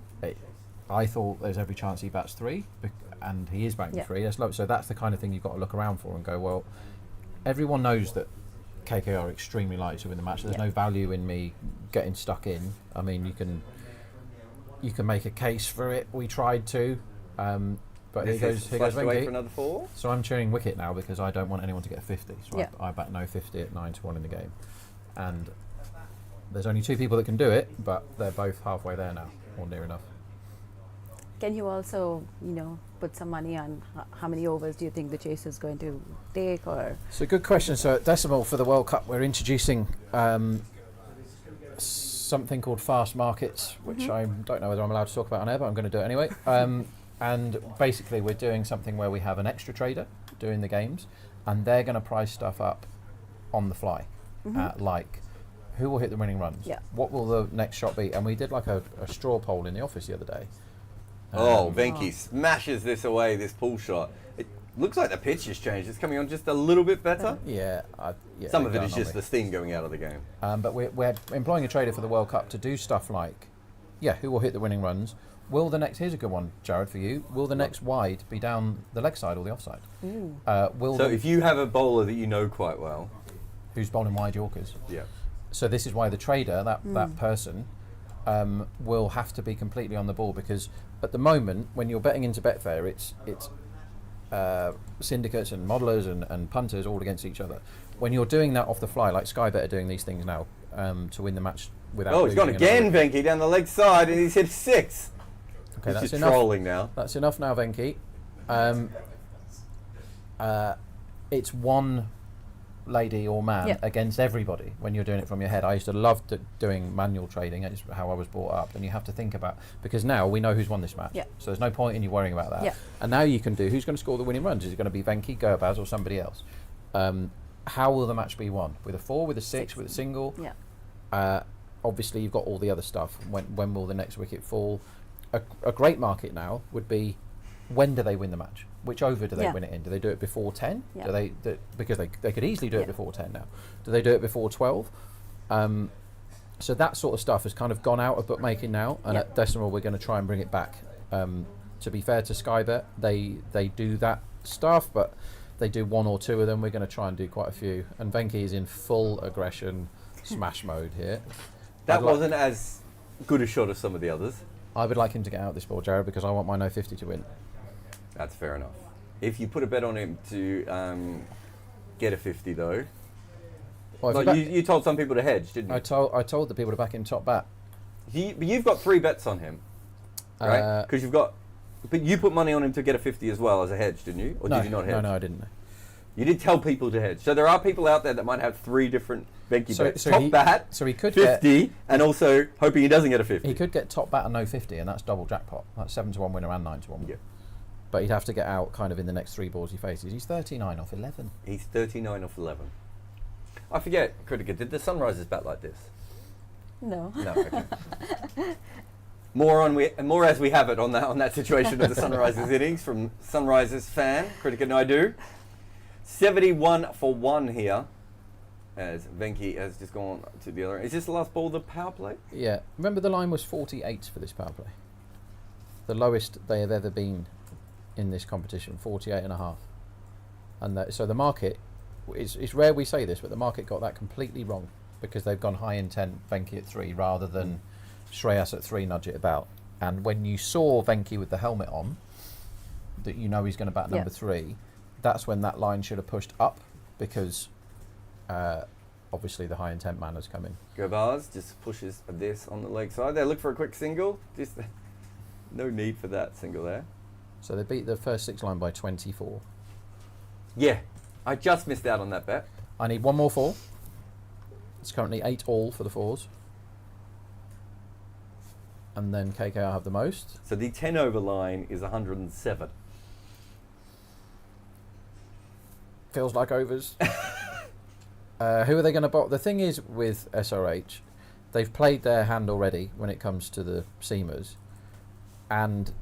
I thought there's every chance he bats 3, and he is batting Yeah. 3. That's low. So that's the kind of thing you've got to look around for and go, well, everyone knows that KKR are extremely likely to win the match. There's Yeah. no value in me getting stuck in. I mean, you can make a case for it. We tried to, but here goes away Venki. for another 4. So I'm tuning wicket now because I don't want anyone to get a 50. So Yeah. I bat no 50 at 9-1 in the game, and there's only 2 people that can do it, but they're both halfway there now, or near enough. Can you also, you know, put some money on how many overs do you think the chase is going to take? Or It's a good question. So at Decimal for the World Cup, we're introducing something called fast markets, which I don't know whether I'm allowed to talk about on air, but I'm going to do it anyway. And basically, we're doing something where we have an extra trader doing the games, and they're going to price stuff up on the fly, like who will hit the winning runs, Yeah. what will the next shot be, and we did like a straw poll in the office the other day. Venki smashes this away, this pull shot. It looks like the pitch has changed. It's coming on just a little bit better. Yeah, Some of it they is can't just on the steam going out of the game. But we're employing a trader for the World Cup to do stuff like, who will hit the winning runs? Will the next, here's a good one, Jarrod, for you. Will the next wide be down the leg side or the offside? So if you have a bowler that you know quite well, Who's bowling wide Yorkers? yeah, So this is why the trader, that person, will have to be completely on the ball, because at the moment, when you're betting into Betfair, it's syndicates and modelers and punters all against each other. When you're doing that off the fly, like Sky Bet are doing these things now to win the match without. he's gone losing again, another- Venki, down the leg side, and he's hit 6. Okay, He's that's just enough. trolling now. That's enough now, Venki. It's one lady or man Yeah. against everybody when you're doing it from your head. I used to love doing manual trading. It's how I was brought up, and you have to think about, because now we know who's won this match. Yeah. So there's no point in you worrying about that. Yeah. And now you can do who's going to score the winning runs. Is it going to be Venki, Gurbaz, or somebody else? How will the match be won? With a 4, with a 6, with a single? yeah, Obviously, you've got all the other stuff. When will the next wicket fall? A great market now would be, when do they win the match? Which over do they Yeah. win it in? Do they do it before 10? Yeah. Do they because they could easily do Yeah. it before 10 now. Do they do it before 12? So that sort of stuff has kind of gone out of bookmaking now, and Yeah. at Decimal we're going to try and bring it back. To be fair to Sky Bet, they do that stuff, but they do 1 or 2 of them. We're going to try and do quite a few. And Venki is in full aggression smash mode here. That I'd like- wasn't as good a shot as some of the others. I would like him to get out this ball, Jarrod, because I want my no 50 to win. That's fair enough. If you put a bet on him to get a 50, though, Well, if like you back- you told some people to hedge, didn't you? I told the people to back him top bat. But you've got 3 bets on him, right? Because you've got, but you put money on him to get a 50 as well as a hedge, didn't you? Or No, did you not hedge? no, I didn't. You did tell people to hedge. So there are people out there that might have 3 different Venki bets. So Top he- bat, so he could get 50, and also hoping he doesn't get a 50. he could get top bat and no 50, and that's double jackpot. That's 7-1 winner and 9-1 winner. Yeah. But he'd have to get out kind of in the next 3 balls he faces. He's 39 off 11. He's 39 off 11. I forget, Critica, did the Sunrisers bat like this? no. No, okay. More as we have it on that situation of the Sunrisers innings from Sunrisers fan, Critica Naidu. 71 for 1 here, as Venki has just gone to the other end. Is this the last ball of the power play? Yeah. Remember the line was 48 for this power play. The lowest they have ever been in this competition, 48.5. And so the market, it's rare we say this, but the market got that completely wrong, because they've gone high intent Venki at 3 rather than Shreyas at 3, nudge it about. And when you saw Venki with the helmet on, that you know he's going to bat number 3, that's when that line should have pushed up, because obviously the high intent man has come in. Gurbaz just pushes this on the leg side. They look for a quick single. Just no need for that single there. So they beat the first 6 line by 24. Yeah, I just missed out on that bet. I need one more 4. It's currently 8-all for the 4s. And then KKR have the most. So the 10 over line is 107. Feels like overs. Who are they going to bowl? The thing is with SRH, they've played their hand already when it comes to the seamers, and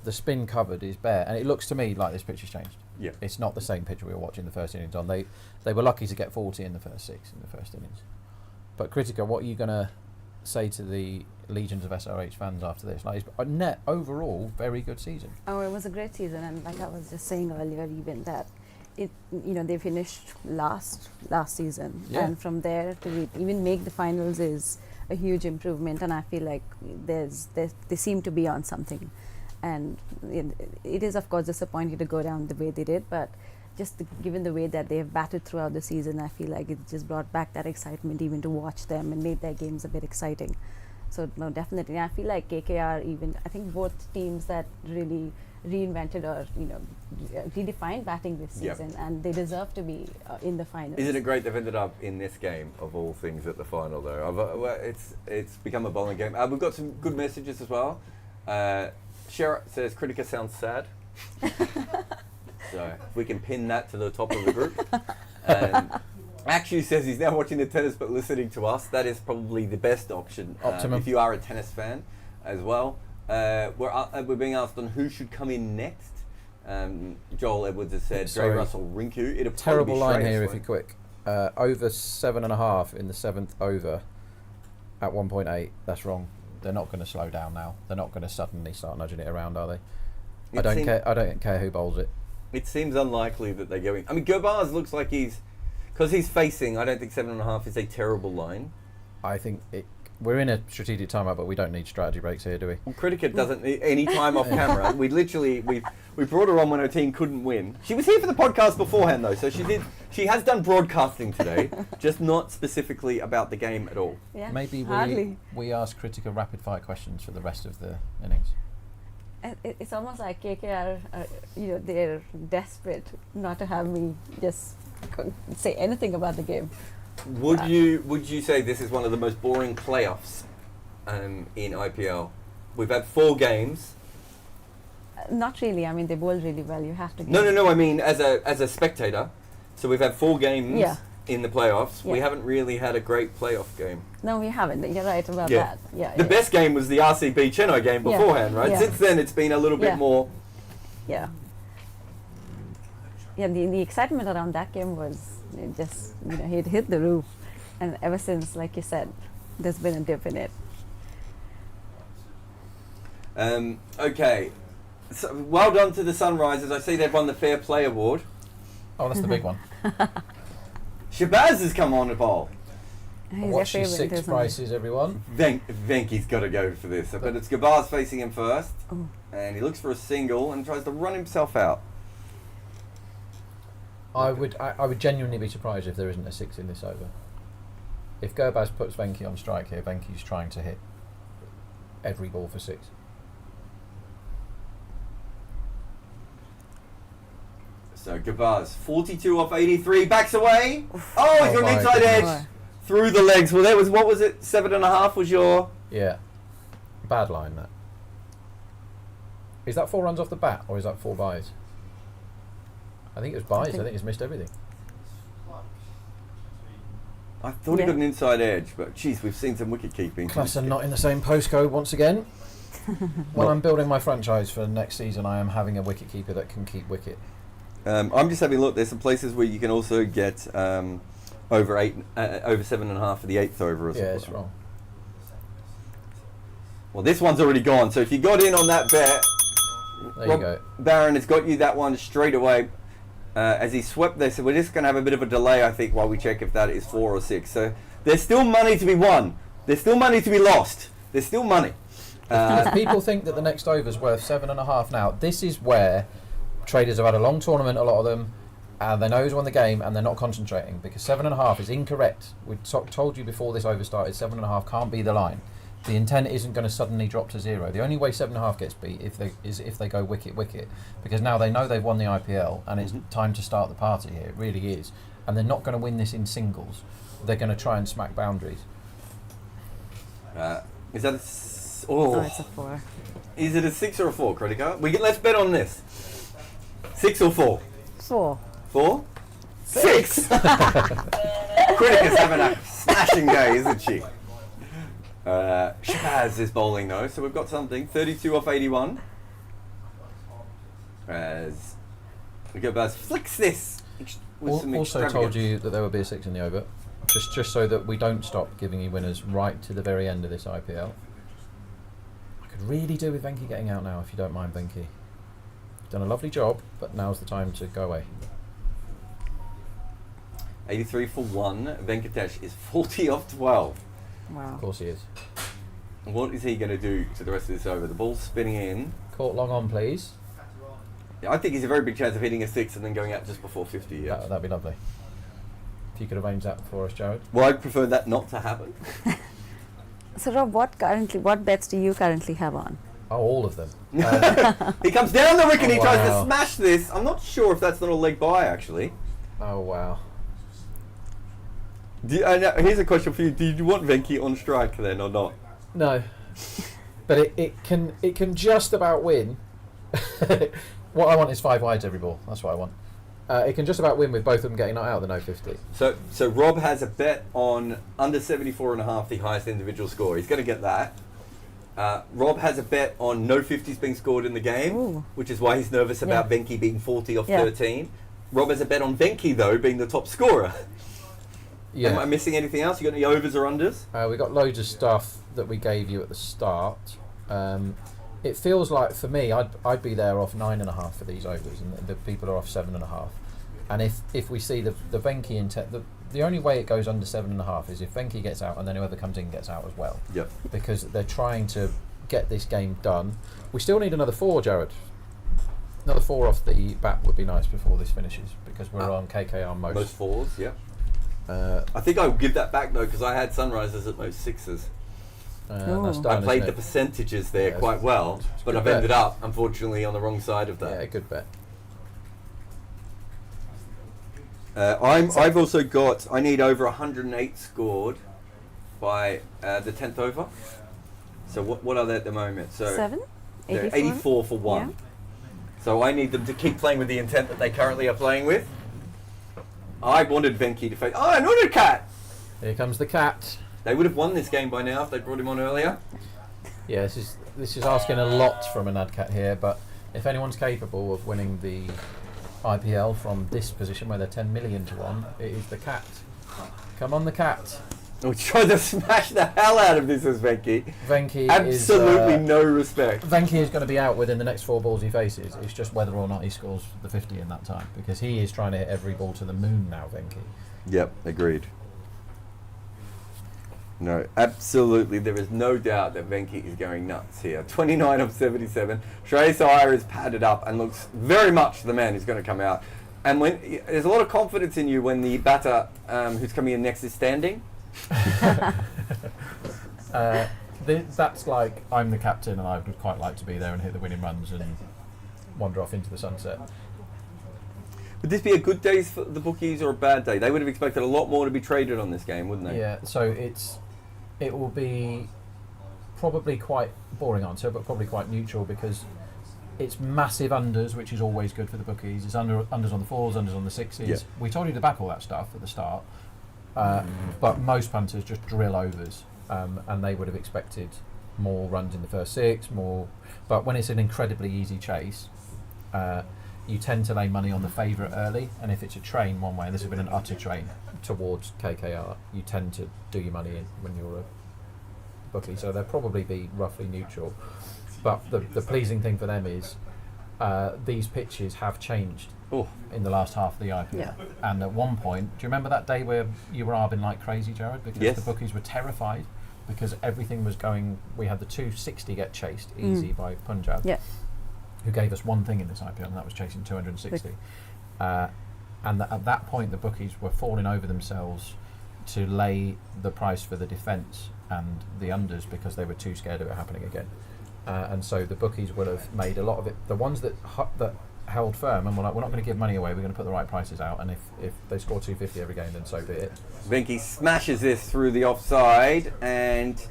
the spin covered is bare. And it looks to me like this pitch has changed. Yeah. It's not the same pitch we were watching the first innings on. They were lucky to get 40 in the first 6 in the first innings. But Critica, what are you going to say to the legions of SRH fans after this? Like, it's a net overall very good season. Oh, it was a great season, and like I was just saying earlier, even that they finished last season, and from there to even make the finals is a huge improvement. And I feel like they seem to be on something, and it is of course disappointing to go down the way they did, but just given the way that they have batted throughout the season, I feel like it just brought back that excitement even to watch them and made their games a bit exciting. So no, definitely, I feel like KKR, even I think both teams that really reinvented or redefined batting this season, and they deserve to be in the finals. Isn't it great they've ended up in this game of all things at the final though? It's become a bowling game. We've got some good messages as well. Sherrod says Critica sounds sad. So if we can pin that to the top of the group. Actually says he's now watching the tennis but listening to us. That is probably the best option if you are a tennis fan as well. We're being asked on who should come in next. Joel Edwards has said Dre Russell, Rinku. It'll terrible line here if you're quick. Over 7.5 in the 7th over at 1.8. That's wrong. They're not going to slow down now. They're not going to suddenly start nudging it around, are they? I don't care who bowls it. It seems unlikely that they're going. I mean, Gobars looks like because he's facing. I don't think 7.5 is a terrible line. I think we're in a strategic timeout, but we don't need strategy breaks here, do we? Well, Critica doesn't need any time off camera. We brought her on when her team couldn't win. She was here for the podcast beforehand though, so she has done broadcasting today, just not specifically about the game at all. Yeah, maybe we ask Critica rapid fire questions for the rest of the innings. It's almost like KKR, they're desperate not to have me just say anything about the game. Would you say this is one of the most boring playoffs in IPL? We've had 4 games. Not really. I mean, they bowled really well. You have to. No. I mean, as a spectator, so we've had 4 games in the playoffs. We haven't really had a great playoff game. No, we haven't. You're right about that. Yeah. The best game was the RCB Chennai game beforehand, right? Yeah. Since then, it's been a little bit more. Yeah. Yeah. The excitement around that game was just it hit the roof, and ever since, like you said, there's been a dip in it. Okay. So, well done to the Sunrisers. I see they've won the Fair Play Award. Oh, that's the big one. Shabazz has come on to bowl. Watch your 6 prices, everyone. Venky's got to go for this. But it's Gabars facing him first. Oh. And he looks for a single and tries to run himself out. I would genuinely be surprised if there isn't a 6 in this over. If Gurbaz puts Venky on strike here, Venky's trying to hit every ball for 6. So Gabaz, 42 off 83, backs away. Oh, he's got an inside edge through the legs. Well, there was, what was it? 7.5 was your... Yeah. Bad line, that. Is that 4 runs off the bat, or is that 4 byes? I think it was byes. I think he's missed everything. I thought he got an inside edge, but geez, we've seen some wicket keeping. Class and not in the same postcode once again. When I'm building my franchise for next season, I am having a wicket keeper that can keep wicket. I'm just having a look. There's some places where you can also get over 7.5 for the 8th over as well. Yeah, it's wrong. Well, this one's already gone. So if you got in on that bet, there you go. Barron has got you that one straight away. As he swept this, so we're just going to have a bit of a delay, I think, while we check if that is 4 or 6. So there's still money to be won. There's still money to be lost. There's still money. If people think that the next over's worth 7.5 now, this is where traders have had a long tournament, a lot of them, and they know who's won the game, and they're not concentrating, because 7.5 is incorrect. We told you before this over started, 7.5 can't be the line. The intent isn't going to suddenly drop to 0. The only way 7.5 gets beat is if they go wicket, because now they know they've won the IPL and it's time to start the party here. It really is. And they're not going to win this in singles. They're going to try and smack boundaries. Is that Oh, it's a 4. Is it a 6 or a 4, Kritika? Let's bet on this. 6 or 4? 4. 4? 6! Kritika's having a smashing day, isn't she? Shaz is bowling though, so we've got something. 32 off 81. As Gobaz flicks this. Also told you that there would be a 6 in the over, just so that we don't stop giving you winners right to the very end of this IPL. I could really do with Venki getting out now, if you don't mind, Venki. Done a lovely job, but now's the time to go away. 83 for 1. Venkatesh is 40 off 12. Wow. Of course he is. What is he going to do to the rest of this over? The ball's spinning in. Caught long on, please. Yeah, I think he's a very big chance of hitting a 6 and then going out just before 50. Yeah. That'd be lovely. If you could arrange that for us, Jarrod. Well, I'd prefer that not to happen. So Rob, what bets do you currently have on? Oh, all of them. He comes down the wicket and he tries wow. to smash this. I'm not sure if that's not a leg by, actually. Oh, wow. Here's a question for you. Do you want Venki on strike then or not? No. But it can just about win. What I want is 5 wides every ball. That's what I want. It can just about win with both of them getting not out the no 50. So Rob has a bet on under 74.5, the highest individual score. He's going to get that. Rob has a bet on no 50s being scored in the game, Ooh. which is why he's nervous about Venki being 40 off 13. Rob has a bet on Venki, though, being the top scorer. Yeah. Am I missing anything else? You got any overs or unders? We got loads of stuff that we gave you at the start. It feels like, for me, I'd be there off 9.5 for these overs, and the people are off 7.5. And if we see the Venki intent, the only way it goes under 7.5 is if Venki gets out and then whoever comes in gets out as well. Yep. Because they're trying to get this game done. We still need another 4, Jarrod. Another 4 off the bat would be nice before this finishes, because we're on KKR most 4s, yeah. I think I'll give that back though, because I had Sunrisers at most 6s. That's done, I played isn't the it? percentages there quite well, but good I've bet. ended up, unfortunately, on the wrong side of that. Yeah, good bet. I've also got, I need over 108 scored by the 10th over. So what are they at the moment? So 7? they're 84 for 1. Yeah. So I need them to keep playing with the intent that they currently are playing with. I wanted Venki to face. Oh, another cat! Here comes the cat. They would have won this game by now if they brought him on earlier. Yeah, this is asking a lot from an adcat here, but if anyone's capable of winning the IPL from this position where they're 10 million to 1, it is the cat. Come on, the cat. We tried to smash the hell out of this as Venki. Venki Absolutely is, no respect. Venki is going to be out within the next 4 balls he faces. It's just whether or not he scores the 50 in that time, because he is trying to hit every ball to the moon now, Venki. Yep, agreed. No, absolutely. There is no doubt that Venki is going nuts here. 29 of 77. Shreyas Iyer is padded up and looks very much the man who's going to come out. And when there's a lot of confidence in you when the batter who's coming in next is standing. That's like, I'm the captain and I would quite like to be there and hit the winning runs and wander off into the sunset. Would this be a good day for the bookies or a bad day? They would have expected a lot more to be traded on this game, wouldn't they? Yeah, so it will be probably quite boring answer, but probably quite neutral, because it's massive unders, which is always good for the bookies. It's unders on the 4s, unders on the 6s. Yeah. We told you to back all that stuff at the start, but most punters just drill overs, and they would have expected more runs in the first 6, more. But when it's an incredibly easy chase, you tend to lay money on the favourite early, and if it's a train one way, and this has been an utter train towards KKR, you tend to do your money in when you're a bookie. So they'll probably be roughly neutral. But the pleasing thing for them is these pitches have changed in the last half of the IPL. Yeah. And at one point, do you remember that day where you were arbing like crazy, Jarrod? Because the bookies were terrified, because everything was going. We had the 260 get chased easy by Punjab. Yeah. Who gave us one thing in this IPL, and that was chasing 260. And at that point, the bookies were falling over themselves. to lay the price for the defence and the unders because they were too scared of it happening again. And so the bookies will have made a lot of it. The ones that held firm and were like, we're not going to give money away, we're going to put the right prices out, and if they score 250 every game, then so be it. Venky smashes this through the offside and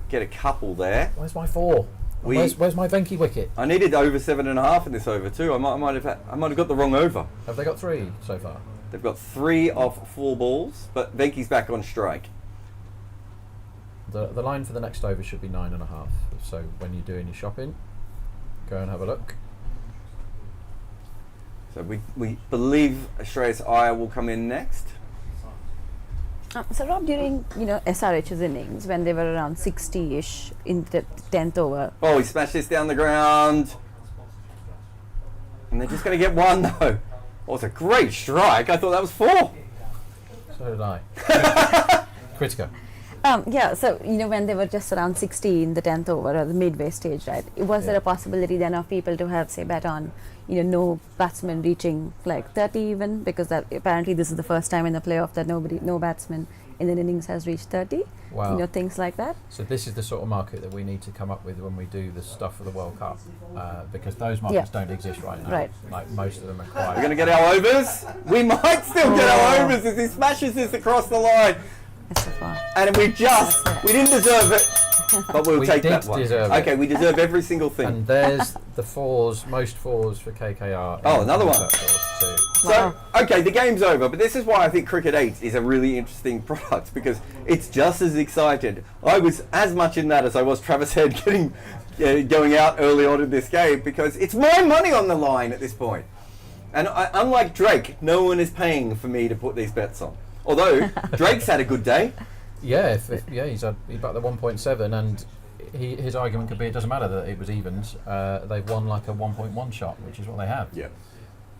get a couple there. Where's my 4? Where's my Venky wicket? I needed over 7.5 in this over too. I might have got the wrong over. Have they got 3 so far? They've got 3 off 4 balls, but Venky's back on strike. The line for the next over should be 9.5. So when you're doing your shopping, go and have a look. So we believe Shreyas Iyer will come in next. So Rob, during SRH's innings when they were around 60-ish in the 10th over. Oh, he smashed this down the ground, and they're just going to get 1 though. Oh, it's a great strike. I thought that was 4. So did I. Critical. So when they were just around 60 in the 10th over or the midway stage, right? Was there a possibility then of people to have say bet on no batsman reaching like 30 even, because that apparently this is the first time in the playoff that no batsman in an innings has reached 30. Wow. Things like that. So this is the sort of market that we need to come up with when we do the stuff for the World Cup, because those markets don't exist right now. Right. Like most of them are quite. We're going to get our overs. We might still get our overs as he smashes this across the line. So far. And we didn't deserve it, but we'll take that one. Okay, we deserve every single thing. And there's the 4s, most 4s for KKR. Oh, another one. Too. So, okay, the game's over, but this is why I think Cricket 8 is a really interesting product, because it's just as excited. I was as much in that as I was Travis Head going out early on in this game, because it's my money on the line at this point. And unlike Drake, no one is paying for me to put these bets on. Although Drake's had a good day. Yeah, he backed the 1.7, and his argument could be it doesn't matter that it was evens. They've won like a 1.1 shot, which is what they have. Yeah.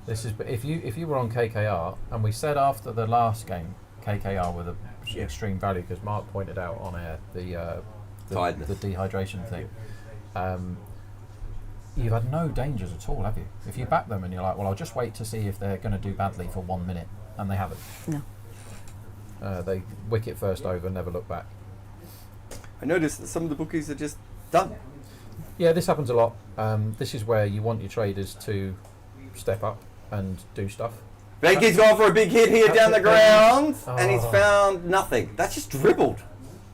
This is if you were on KKR, and we said after the last game, KKR were the extreme value because Mark pointed out on air the dehydration thing. You've had no dangers at all, have you? If you back them and you're like, well, I'll just wait to see if they're going to do badly for 1 minute, and they haven't. No. They wicket first over, never look back. I noticed that some of the bookies are just done. Yeah, this happens a lot. This is where you want your traders to step up and do stuff. Venky's gone for a big hit here down the ground, and he's found nothing. That's just dribbled.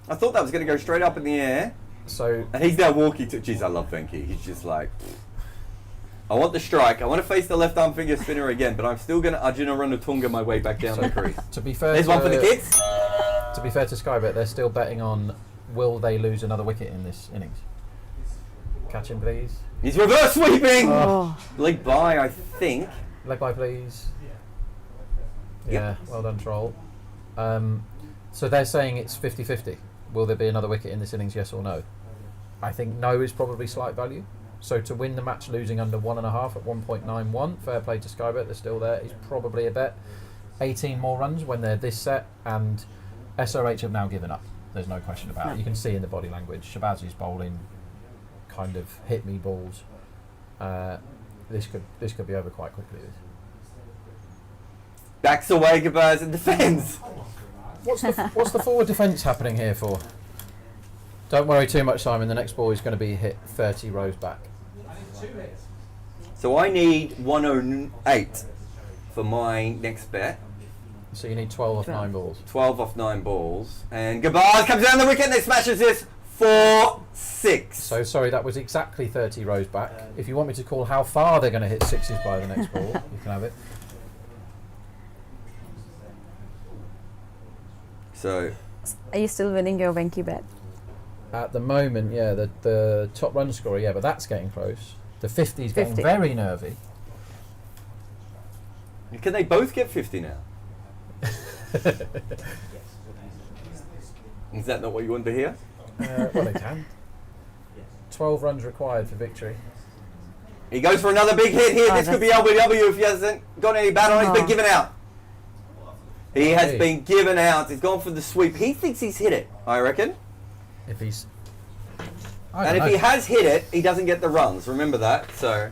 I thought that was going to go straight up in the air. And he's now walking to... Jeez, I love Venky. He's just like... I want the strike. I want to face the left arm finger spinner again, but I'm still going to Arjuna Ranatunga my way back down the crease. To be fair, there's one for the kids. To be fair to Skybet, they're still betting on will they lose another wicket in this innings. Catch him, please. He's reverse sweeping. Leg by, I think. Leg by, please. Yeah, well done, Troll. So they're saying it's 50-50. Will there be another wicket in this innings, yes or no? I think no is probably slight value. So to win the match losing under 1.5 at 1.91, fair play to Skybet, they're still there, is probably a bet. 18 more runs when they're this set, and SRH have now given up. There's no question about it. You can see in the body language, Shabazi's bowling kind of hit me balls. This could be over quite quickly. Backs away, Gabaz, and defends. What's the forward defence happening here for? Don't worry too much, Simon. The next ball is going to be hit 30 rows back. So I need 108 for my next bet. So you need 12 off 9 balls. 12 off 9 balls. And Gabaz comes down the wicket and it smashes this 4-6. So sorry, that was exactly 30 rows back. If you want me to call how far they're going to hit sixes by the next ball, you can have it. So, are you still winning your Venky bet? At the moment, yeah, the top run scorer, yeah, but that's getting close. The 50 is getting very nervy. Can they both get 50 now? Is that not what you want to hear? Well, they can. 12 runs required for victory. He goes for another big hit here. This could be LBW if he hasn't got any bat on. He's been given out. He has been given out. He's gone for the sweep. He thinks he's hit it, I reckon. If he's... If he has hit it, he doesn't get the runs. Remember that. So,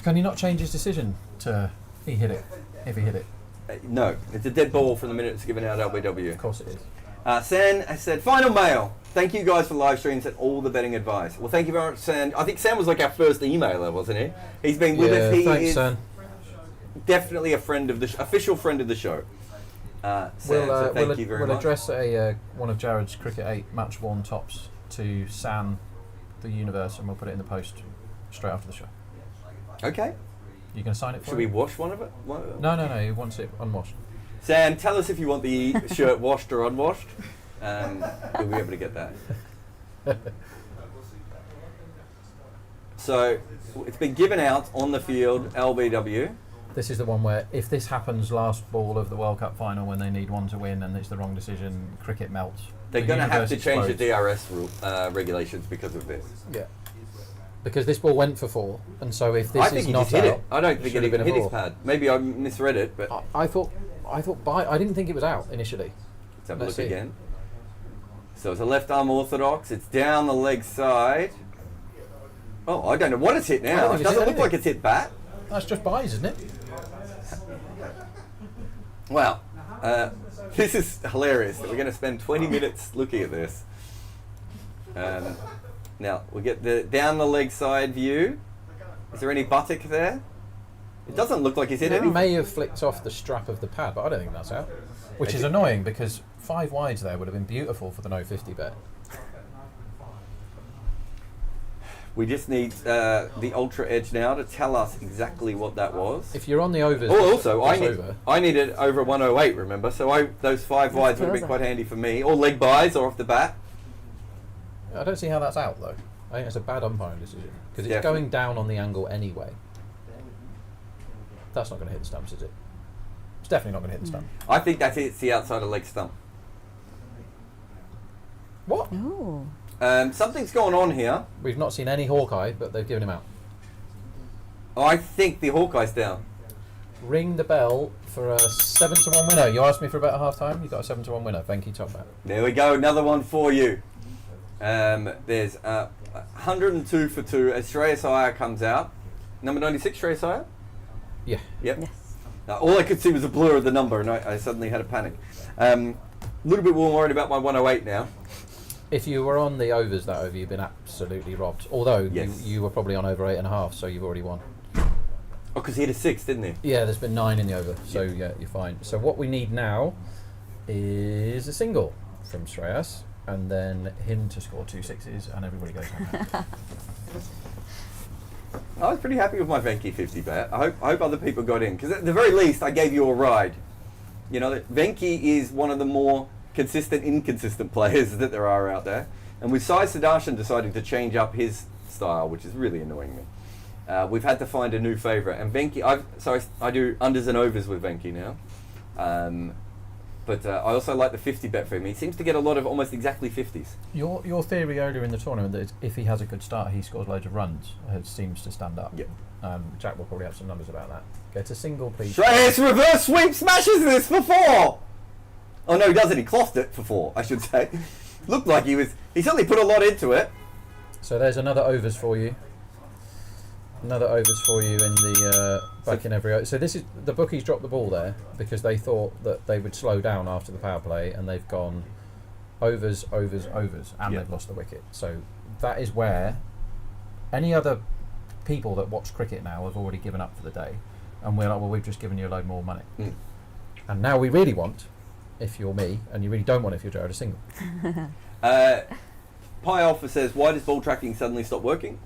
can he not change his decision to he hit it, if he hit it? No, it's a dead ball from the minute it's given out LBW. Of course it is. San has said, final mail. Thank you guys for live streams and all the betting advice. Well, thank you very much, San. I think San was like our first emailer, wasn't he? He's been with us. He thanks, is San. definitely a friend of the official friend of the show. San, so thank you very much. We'll address one of Jarrod's Cricket 8 match worn tops to San, the universe, and we'll put it in the post straight after the show. Okay. You going to sign it for Should we wash one of it? No, he wants it unwashed. Sam, tell us if you want the shirt washed or unwashed. You'll be able to get that. So, it's been given out on the field, LBW. This is the one where if this happens last ball of the World Cup final when they need one to win and it's the wrong decision, cricket melts. They're going to have to change the explodes. DRS regulations because of this. Yeah. Because this ball went for 4, and so if this I is think he not just hit out, it. I don't think it even hit his ball. pad. Maybe I misread it, but I thought I didn't think it was out initially. let's have a Let's look see. again. So it's a left arm orthodox. It's down the leg side. Oh, I don't know what it's hit I don't now. think It it's doesn't hit look like it's hit bat. That's just buys, isn't it? Wow. This is hilarious that we're going to spend 20 minutes looking at this. Now, we get the down the leg side view. Is there any buttock there? It doesn't look like he's hit It it. may have flicked off the strap of the pad, but I don't think that's out. Which is annoying because 5 wides there would have been beautiful for the no 50 bet. We just need the Ultra Edge now to tell us exactly what that was. If you're on the overs, Oh, also, it's I needed over 108, remember? So those 5 wides would have been quite handy for me. Or leg buys or off the bat. I don't see how that's out though. I think it's a bad umpiring decision because it's Definitely. going down on the angle anyway. That's not going to hit the stumps, is it? It's definitely not going to hit the stump. I think that hits the outside of leg stump. What? Oh. Something's going on here. We've not seen any Hawkeye, but they've given him out. I think the Hawkeye's down. Ring the bell for a 7-1 winner. You asked me for about a half time. You got a 7-1 winner. Venki top bat. There we go, another one for you. There's 102 for 2 as Shreyas Iyer comes out. Number 96, Shreyas Iyer? Yeah. Yep. Yes. All I could see was a blur of the number and I suddenly had a panic. A little bit more worried about my 108 now. If you were on the overs that over, you've been absolutely robbed. Although Yes. you were probably on over 8.5, so you've already won. Oh, because he hit a 6, didn't he? Yeah, there's been 9 in the over, so yeah, you're fine. So what we need now is a single from Shreyas, and then him to score 2 sixes, and everybody goes home. I was pretty happy with my Venki 50 bet. I hope other people got in, because at the very least I gave you a ride. You know, Venki is one of the more consistent, inconsistent players that there are out there. And with Sai Sudarshan deciding to change up his style, which is really annoying me, we've had to find a new favourite. And Venki, I do unders and overs with Venki now. But I also like the 50 bet for him. He seems to get a lot of almost exactly 50s. Your theory earlier in the tournament that if he has a good start, he scores loads of runs, seems to stand up. Yep. Jack will probably have some numbers about that. Get a single, please. Shreyas reverse sweep smashes this for 4! Oh no, he doesn't. He clothed it for 4, I should say. Looked like he certainly put a lot into it. So there's another overs for you. Another overs for you in the back in every. So this is the bookies dropped the ball there because they thought that they would slow down after the power play, and they've gone overs, overs, overs, and Yeah. they've lost the wicket. So that is where any other people that watch cricket now have already given up for the day, and we're like, well, we've just given you a load more money, and now we really want, if you're me, and you really don't want if you're Jarrod, a single. Pi Alpha says, why does ball tracking suddenly stop working?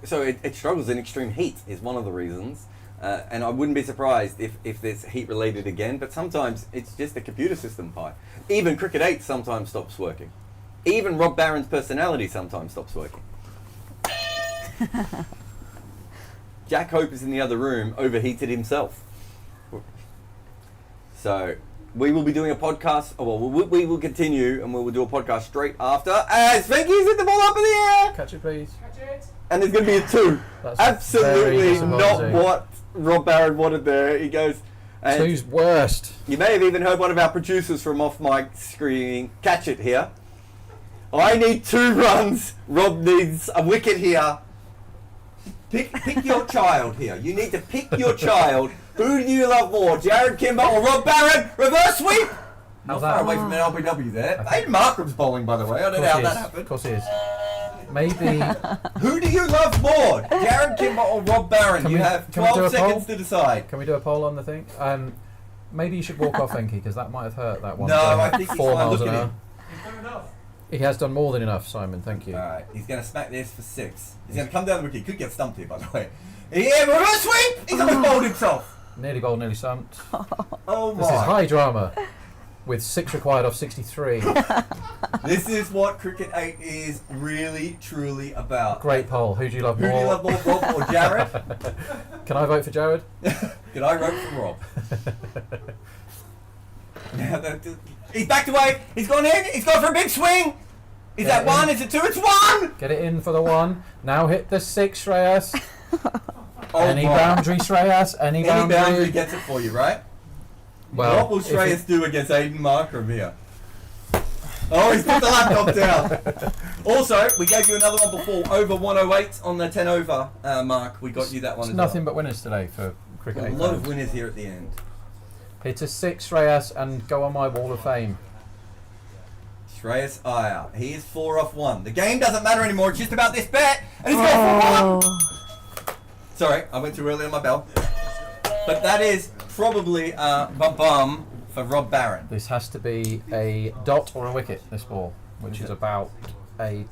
So it struggles in extreme heat is one of the reasons. And I wouldn't be surprised if there's heat related again, but sometimes it's just the computer system, Pi. Even Cricket 8 sometimes stops working. Even Rob Barron's personality sometimes stops working. Jack Hope is in the other room, overheated himself. So we will be doing a podcast. Oh, well, we will continue, and we will do a podcast straight after. As Venki's hit the ball up in the air, Catch it, please. and there's going to be a 2. That's Absolutely very not disappointing. what Rob Barron wanted there. He goes. And Two's worst. you may have even heard one of our producers from off mic screaming, "Catch it here! I need 2 runs. Rob needs a wicket here." Pick your child here. You need to pick your child. Who do you love more, Jarrod Kimber or Rob Barron? Reverse sweep! Not How's far that? away from the LBW there. Aiden Markram's bowling, by the way. I don't know how that happened. Of course he is. Maybe. Who do you love more, Jarrod Kimber or Rob Barron? Can You we- have can we do 12 a poll? seconds to decide. Can we do a poll on the thing? Maybe you should walk off Enki because that might have hurt that one. No, going I at think he's 4 fine. miles Look an at hour. him. He has done more than enough, Simon. Thank you. Alright, he's going to smack this for 6. He's going to come down the wicket. He could get stumped here, by the way. Yeah, reverse sweep! He's almost bowled himself. Nearly bowled, nearly stumped. Oh my. This is high drama, with 6 required off 63. This is what Cricket 8 is really, truly about. Great poll. Who do you love Who more? do you love more, Rob or Jarrod? Can I vote for Jarrod? Can I vote for Rob? He's backed away. He's gone in. He's gone for a big swing. Is that 1? Is it 2? It's 1! Get it in for the 1. Now hit the 6, Shreyas. Oh Any my. boundary, Shreyas? Any boundary? Any boundary gets it for you, right? Well, What will if Shreyas do against Aiden Markram here? Oh, he's put the laptop down. Also, we gave you another one before, over 108 on the 10 over mark. We got you that one It's as nothing well. but winners today for Cricket A 8. lot of winners here at the end. Hit a 6, Shreyas, and go on my wall of fame. Shreyas Iyer. He is 4 off 1. The game doesn't matter anymore. It's just about this bet. And he's gone for 1. Sorry, I went too early on my bell. But that is probably bum for Rob Barron. This has to be a dot or a wicket, this ball, which is about a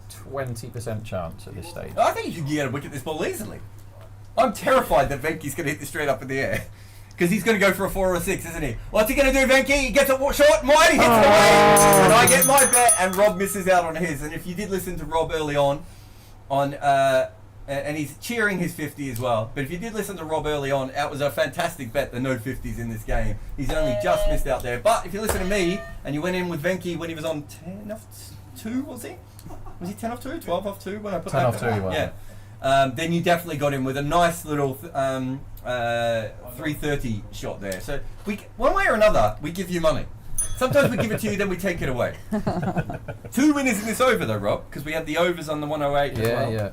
20% chance at this stage. I think you can get a wicket this ball easily. I'm terrified that Venky's going to hit this straight up in the air. Because he's going to go for a 4 or a 6, isn't he? What's he going to do, Venky? He gets it short and wide, he hits it away. And I get my bet, and Rob misses out on his. And if you did listen to Rob early on, and he's cheering his 50 as well. But if you did listen to Rob early on, that was a fantastic bet, the no 50s in this game. He's only just missed out there. But if you listen to me, and you went in with Venky when he was on 10 off 2, was he? Was he 10 off 2? 12 off 2? When I put 10 that off 2, he won. Yeah. Then you definitely got him with a nice little 330 shot there. So one way or another, we give you money. Sometimes we give it to you, then we take it away. 2 winners in this over though, Rob, because we had the overs on the 108 as well. Yeah.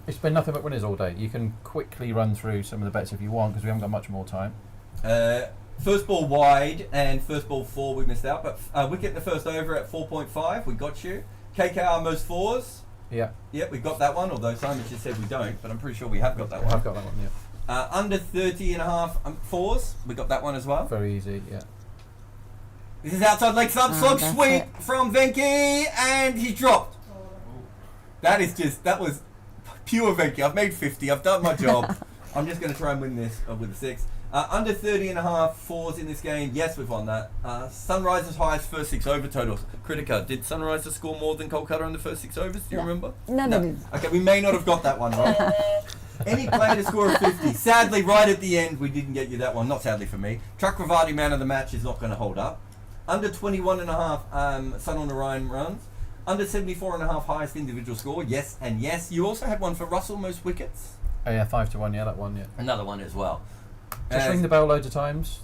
It's been nothing but winners all day. You can quickly run through some of the bets if you want, because we haven't got much more time. First ball wide and first ball 4 we missed out, but wicket the first over at 4.5, we got you. KKR most 4s. Yeah. Yep, we've got that one, although Simon just said we don't, but I'm pretty sure we have got that one. I've got that one, yeah. Under 30 and a half 4s, we got that one as well. Very easy, yeah. This is outside leg slump that's sweep it. from Venky, and he's dropped. That was pure Venky. I've made 50, I've done my job. I'm just going to try and win this with a 6. Under 30 and a half 4s in this game, yes, we've won that. Sunrisers highest first 6 over totals. Critica, did Sunrisers score more than Kolkata in the first 6 overs? Do you remember? No, they didn't. Okay, we may not have got that one right. Any player to score a 50. Sadly, right at the end, we didn't get you that one. Not sadly for me. Chakravarti man of the match is not going to hold up. Under 21 and a half Sun on Orion runs. Under 74 and a half highest individual score. Yes and yes. You also had one for Russell most wickets. Oh, yeah, 5-1, yeah, that one, yeah. Another one as well. Just ring the bell loads of times.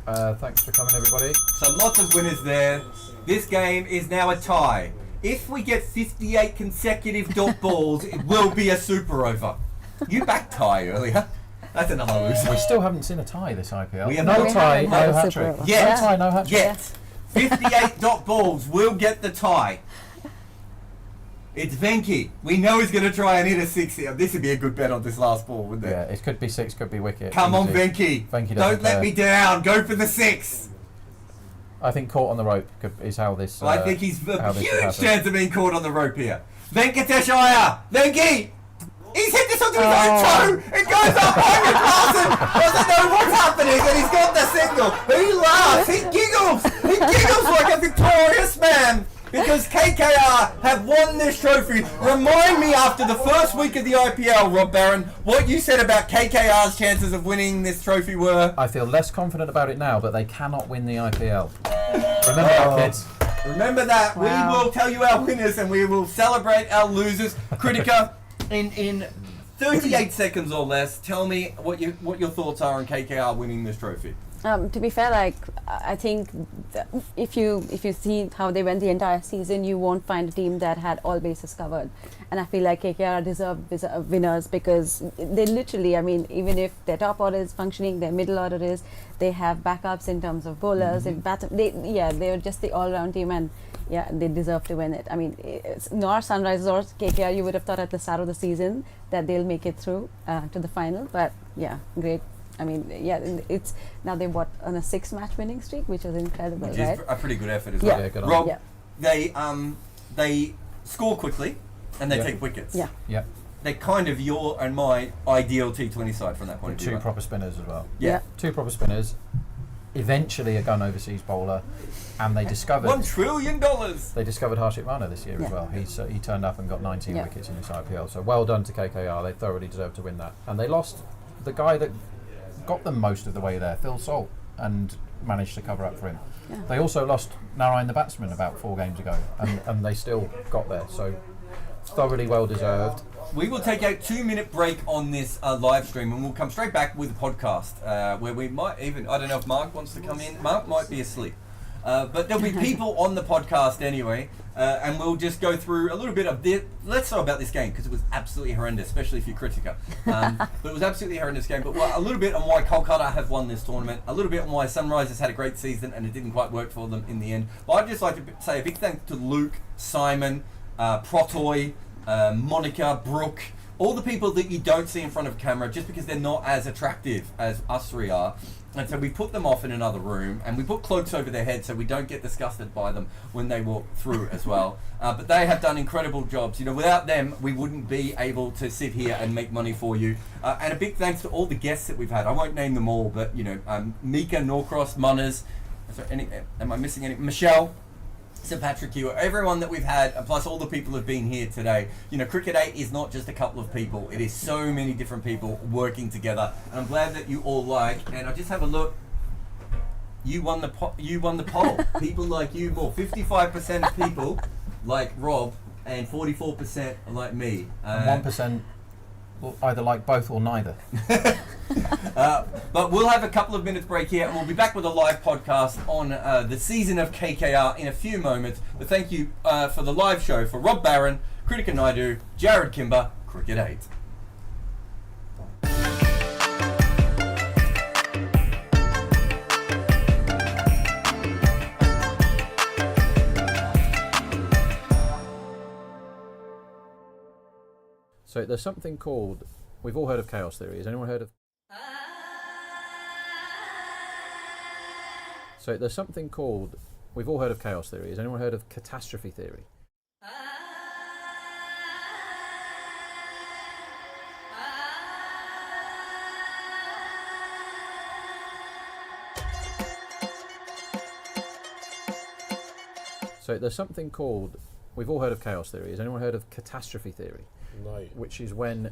Thanks for coming, everybody. So lots of winners there. This game is now a tie. If we get 58 consecutive dot balls, it will be a super over. You backed tie earlier. That's another loser. We still haven't seen a tie this IPL. We have no not. tie, We no haven't had a hat trick. super over. Yet. No tie, no hat trick. Yet. 58 dot balls will get the tie. It's Venky. We know he's going to try and hit a 6 here. This would be a good bet on this last ball, wouldn't it? Yeah, it could be 6, could be wicket. Come on, Easy. Venky. Venky doesn't Don't let care. me down. Go for the 6. I think caught on the rope is how this. I think he's a how this huge should happen. chance of being caught on the rope here. Venkatesh Iyer. Venky. He's hit this onto his own toe. It goes up over Carson. Doesn't know what's happening, and he's got the signal. He laughs. He giggles. He giggles like a victorious man. Because KKR have won this trophy. Remind me after the first week of the IPL, Rob Barron, what you said about KKR's chances of winning this trophy were. I feel less confident about it now, but they cannot win the IPL. Remember that, kids. Remember that. Wow. We will tell you our winners and we will celebrate our losers. Critica, in 38 seconds or less, tell me what your thoughts are on KKR winning this trophy. To be fair, like I think if you see how they went the entire season, you won't find a team that had all bases covered. And I feel like KKR deserve winners because they literally, I mean, even if their top order is functioning, their middle order is, they have backups in terms of bowlers. They're just the all-round team, and yeah, they deserve to win it. I mean, it's nor Sunrisers or KKR, you would have thought at the start of the season that they'll make it through to the final. But yeah, great. I mean, yeah, it's now they're on a 6-match winning streak, which is incredible, which right? is a pretty good effort as well. Yeah, good on Rob, them. they score quickly and they Yeah. take wickets. Yeah. Yeah. They're kind of your and my ideal T20 side from that point of view. Two right? proper spinners as well. Yeah. Two proper spinners. Eventually a gun overseas bowler, and they discovered $1 trillion. they discovered Harshit Rana this year Yeah. as well. He turned up and got 19 Yeah. wickets in this IPL. So well done to KKR. They thoroughly deserved to win that. And they lost the guy that got them most of the way there, Phil Salt, and managed to cover up for him. Yeah. They also lost Narayan the batsman about 4 games ago, and they still got there. So thoroughly well deserved. We will take a 2-minute break on this live stream and we'll come straight back with a podcast where we might even, I don't know if Mark wants to come in. Mark might be asleep. But there'll be people on the podcast anyway, and we'll just go through a little bit of this. Let's talk about this game because it was absolutely horrendous, especially if you're Critica. But it was absolutely horrendous game. But a little bit on why Kolkata have won this tournament, a little bit on why Sunrisers had a great season and it didn't quite work for them in the end. But I'd just like to say a big thanks to Luke, Simon, Protoy, Monica, Brooke, all the people that you don't see in front of camera just because they're not as attractive as us three are. And so we put them off in another room and we put cloaks over their heads so we don't get disgusted by them when they walk through as well. But they have done incredible jobs. You know, without them, we wouldn't be able to sit here and make money for you. And a big thanks to all the guests that we've had. I won't name them all, but, you know, Mika, Norcross, Munners, is there any, am I missing any? Michelle, Sir Patrick Hewer, everyone that we've had, plus all the people who've been here today. You know, Cricket 8 is not just a couple of people. It is so many different people working together. And I'm glad that you all like. And I'll just have a look. You won the poll. People like you more. 55% of people like Rob and 44% like me. And 1% will either like both or neither. But we'll have a couple of minutes break here and we'll be back with a live podcast on the season of KKR in a few moments. But thank you for the live show for Rob Barron, Critica Naidu, Jarrod Kimber, Cricket 8. So there's something called, we've all heard of chaos theory. Has anyone heard of? So there's something called, we've all heard of chaos theory. Has anyone heard of catastrophe theory? So there's something called, we've all heard of chaos theory. Has anyone heard of catastrophe theory? No. Which is when,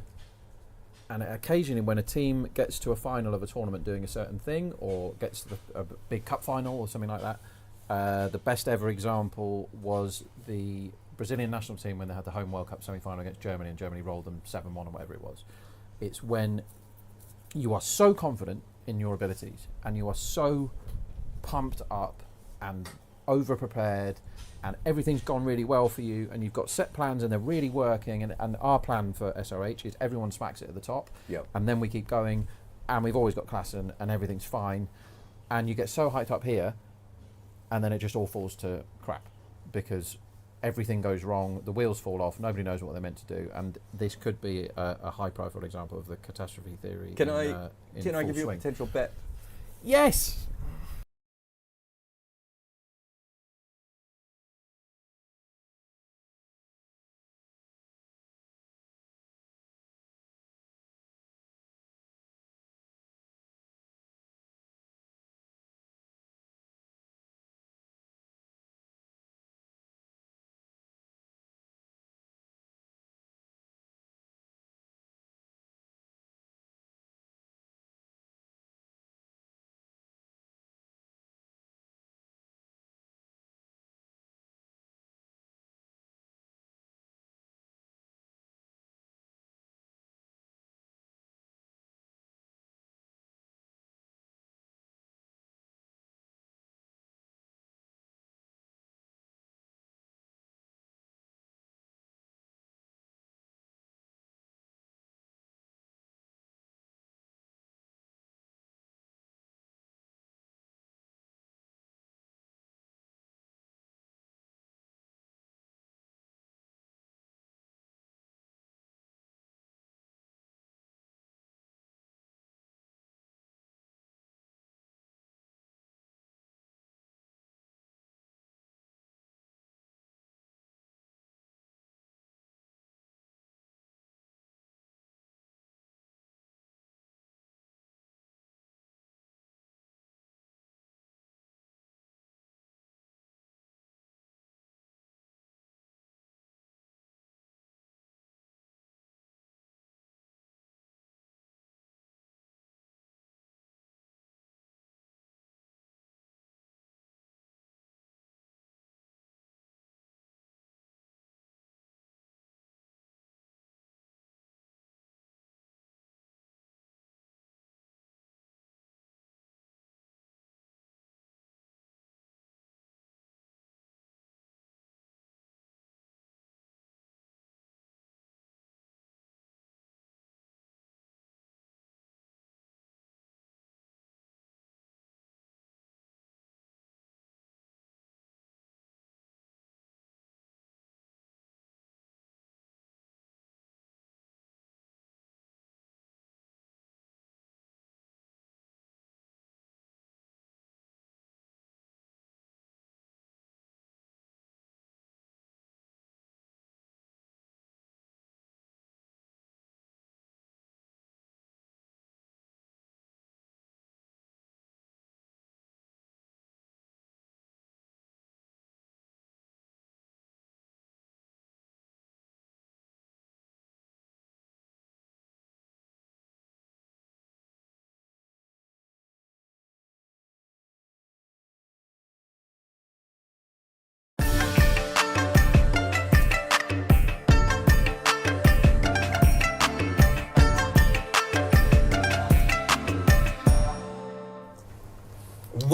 and occasionally when a team gets to a final of a tournament doing a certain thing, or gets to a big cup final or something like that. The best ever example was the Brazilian national team when they had the home World Cup semi-final against Germany, and Germany rolled them 7-1 or whatever it was. It's when you are so confident in your abilities and you are so pumped up and over prepared and everything's gone really well for you and you've got set plans and they're really working, and our plan for SRH is everyone smacks it at the top. Yep. And then we keep going and we've always got class and everything's fine, and you get so hyped up here and then it just all falls to crap because everything goes wrong, the wheels fall off, nobody knows what they're meant to do, and this could be a high profile example of the catastrophe theory. Can I give you a swing. potential bet? Yes.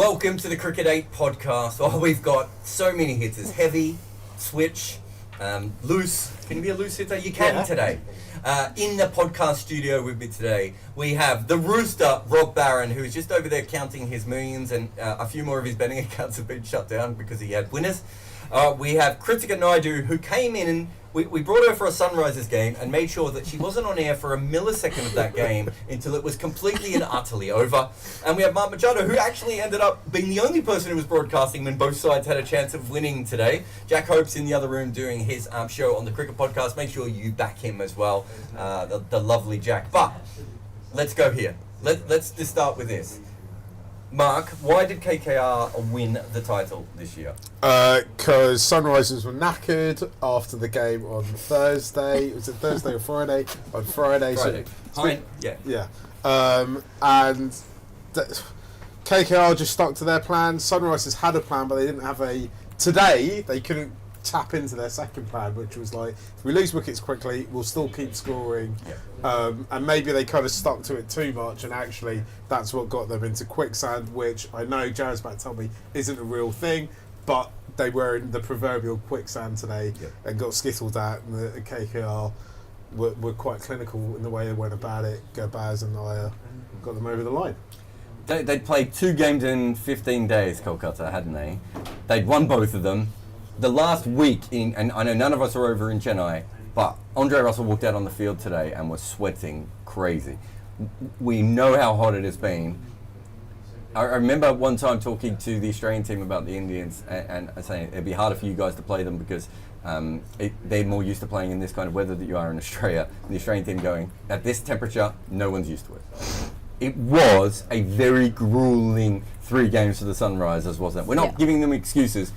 Welcome to the Cricket 8 podcast. Oh, we've got so many hitters. Heavy, switch, loose. Can you be a loose hitter? You can today. In the podcast studio with me today, we have the Rooster, Rob Barron, who is just over there counting his millions, and a few more of his betting accounts have been shut down because he had winners. We have Kritika Naidu, who came in and we brought her for a Sunrisers game and made sure that she wasn't on air for a millisecond of that game until it was completely and utterly over. And we have Mark Machado, who actually ended up being the only person who was broadcasting when both sides had a chance of winning today. Jack Hope's in the other room doing his show on the Cricket Podcast. Make sure you back him as well, the lovely Jack. But let's go here. Let's just start with this. Mark, why did KKR win the title this year? Because Sunrisers were knackered after the game on Thursday. Was it Thursday or Friday? On Friday. Friday. Yeah. And KKR just stuck to their plan. Sunrisers had a plan, but they didn't have a... Today, they couldn't tap into their second plan, which was like, if we lose wickets quickly, we'll still keep scoring. And maybe they kind of stuck to it too much, and actually that's what got them into quicksand, which I know Jarrod's about to tell me isn't a real thing, but they were in the proverbial quicksand today and got skittled at, and the KKR were quite clinical in the way they went about it. Gobaz and I got them over the line. They'd played 2 games in 15 days, Kolkata, hadn't they? They'd won both of them. The last week, and I know none of us are over in Chennai, but Andre Russell walked out on the field today and was sweating crazy. We know how hot it has been. I remember one time talking to the Australian team about the Indians and saying it'd be harder for you guys to play them because they're more used to playing in this kind of weather that you are in Australia. And the Australian team going, at this temperature, no one's used to it. It was a very grueling 3 games for the Sunrisers, wasn't it? We're not giving them excuses,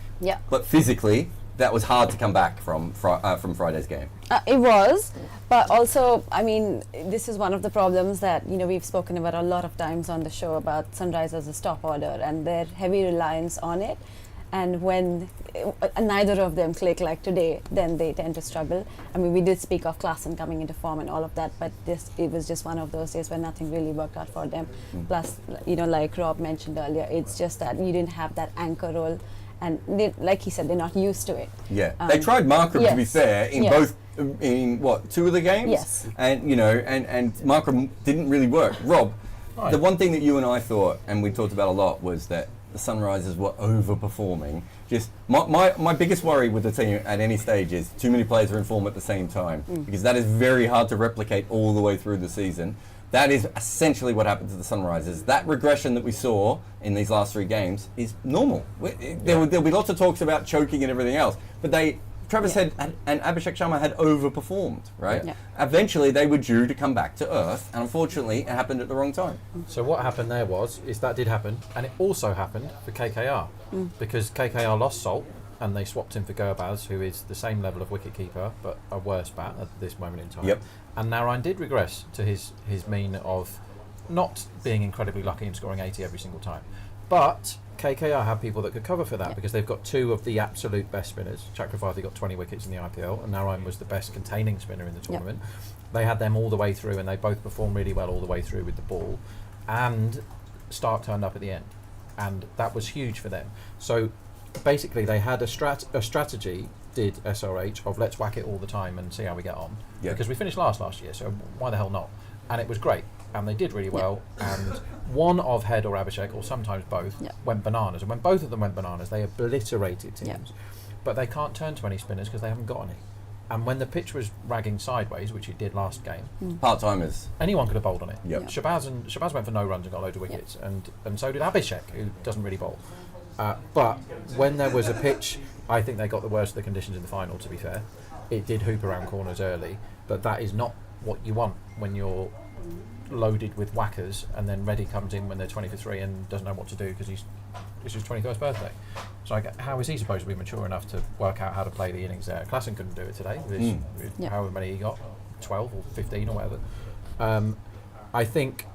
but physically, that was hard to come back from Friday's game. It was, but also, I mean, this is one of the problems that, you know, we've spoken about a lot of times on the show about Sunrisers' top order and their heavy reliance on it. And when neither of them click like today, then they tend to struggle. I mean, we did speak of Klassen coming into form and all of that, but it was just one of those days where nothing really worked out for them. Plus, you know, like Rob mentioned earlier, it's just that you didn't have that anchor role. And they, like he said, they're not used to it. They tried Markram, to be fair, in both, in what, 2 of the games? And, you know, and Markram didn't really work. Rob, the one thing that you and I thought, and we talked about a lot, was that the Sunrisers were overperforming. Just my biggest worry with the team at any stage is too many players are in form at the same time, because that is very hard to replicate all the way through the season. That is essentially what happened to the Sunrisers. That regression that we saw in these last 3 games is normal. There'll be lots of talks about choking and everything else, but Travis Head and Abhishek Sharma had overperformed, right? Eventually they were due to come back to earth, and unfortunately it happened at the wrong time. So what happened there is that did happen, and it also happened for KKR, because KKR lost Salt, and they swapped him for Gobaz, who is the same level of wicketkeeper, but a worse bat at this moment in time. And Narayan did regress to his mean of not being incredibly lucky and scoring 80 every single time. But KKR have people that could cover for that because they've got 2 of the absolute best spinners. Chakravarti got 20 wickets in the IPL, and Narayan was the best containing spinner in the tournament. They had them all the way through, and they both performed really well all the way through with the ball. And Stark turned up at the end, and that was huge for them. So basically, they had a strategy. Did SRH of let's whack it all the time and see how we get on, because we finished last year, so why the hell not? And it was great, and they did really well, and one of Head or Abhishek, or sometimes both, went bananas, and when both of them went bananas, they obliterated teams. But they can't turn to any spinners because they haven't got any. And when the pitch was ragging sideways, which it did last game, part-timers, anyone could have bowled on it. Shabazz went for no runs and got loads of wickets, and so did Abhishek, who doesn't really bowl. But when there was a pitch, I think they got the worst of the conditions in the final, to be fair. It did hoop around corners early, but that is not what you want when you're loaded with whackers, and then Reddy comes in when they're 20 for 3 and doesn't know what to do because it's his 21st birthday. So how is he supposed to be mature enough to work out how to play the innings there? Klassen couldn't do it today, with however many he got, 12 or 15 or whatever. I think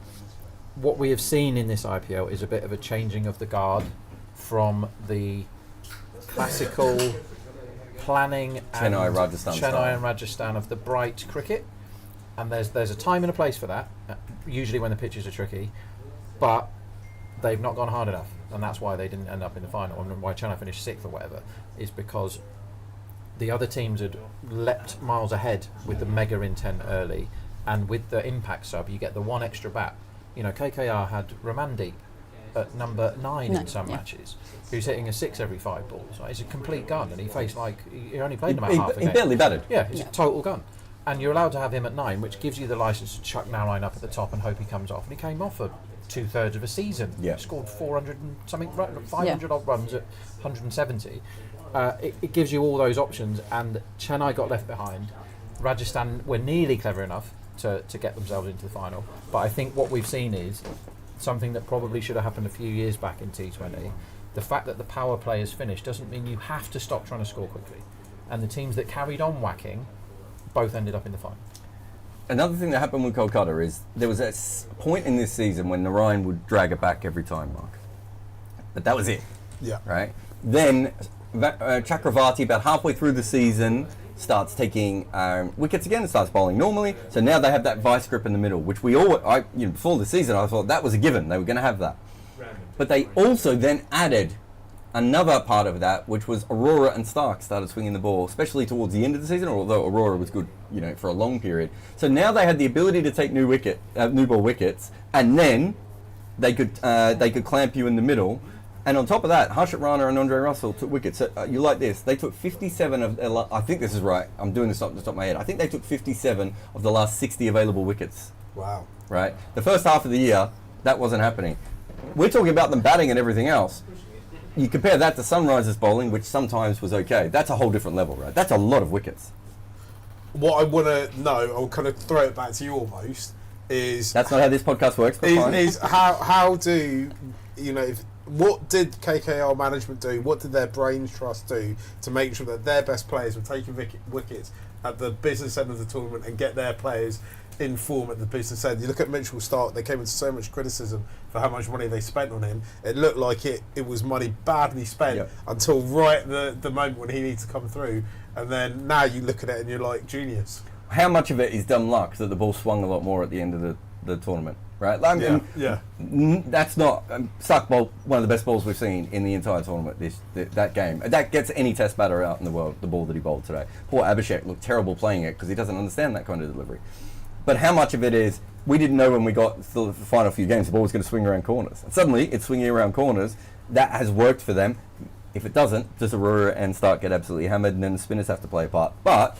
what we have seen in this IPL is a bit of a changing of the guard from the classical planning and Chennai and Rajasthan of the bright cricket, and there's a time and a place for that, usually when the pitches are tricky, but they've not gone hard enough. and that's why they didn't end up in the final, and why Chennai finished 6th or whatever, is because the other teams had leapt miles ahead with the mega intent early, and with the impact sub, you get the one extra bat. You know, KKR had Ramandeep at number 9 in some matches, who's hitting a 6 every 5 balls. Right? He's a complete gun, and he faced he only played about half a game. He barely batted. Yeah, he's a total gun. And you're allowed to have him at 9, which gives you the license to chuck Narine up at the top and hope he comes off. And he came off for 2/3 of a season. Yeah. Scored 400 and something, 500 odd runs at 170. It gives you all those options, and Chennai got left behind. Rajasthan were nearly clever enough to get themselves into the final. But I think what we've seen is something that probably should have happened a few years back in T20. The fact that the power play is finished doesn't mean you have to stop trying to score quickly. And the teams that carried on whacking both ended up in the final. Another thing that happened with Kolkata is there was a point in this season when Narine would drag it back every time, Mark. But that was it. Yeah. Right? Then Chakravarti, about halfway through the season, starts taking wickets again and starts bowling normally. So now they have that vice grip in the middle, which before the season I thought that was a given. They were going to have that. But they also then added another part of that, which was Aurora and Stark started swinging the ball, especially towards the end of the season, although Aurora was good, for a long period. So now they had the ability to take new ball wickets, and then they could clamp you in the middle. And on top of that, Harshit Rana and Andre Russell took wickets. So, you like this? They took 57 of their I think this is right. I'm doing this off the top of my head. I think they took 57 of the last 60 available wickets. Wow. Right? The first half of the year, that wasn't happening. We're talking about them batting and everything else. You compare that to Sunrisers bowling, which sometimes was okay. That's a whole different level, right? That's a lot of wickets. What I want to know, I'll kind of throw it back to you almost, is... That's not how this podcast works, but fine. Is how do, what did KKR management do? What did their brains trust do to make sure that their best players were taking wickets at the business end of the tournament and get their players in form at the business end? You look at Mitchell Stark, they came into so much criticism for how much money they spent on him. It looked like it was money badly spent until right the moment when he needs to come through. And then now you look at it and you're like, genius. How much of it is dumb luck that the ball swung a lot more at the end of the tournament, right? That's not... Stark bowled one of the best balls we've seen in the entire tournament, that game. That gets any test batter out in the world, the ball that he bowled today. Poor Abhishek looked terrible playing it because he doesn't understand that kind of delivery. But how much of it is, we didn't know when we got to the final few games the ball was going to swing around corners. And suddenly, it's swinging around corners. That has worked for them. If it doesn't, does Aurora and Stark get absolutely hammered, and then the spinners have to play a part. But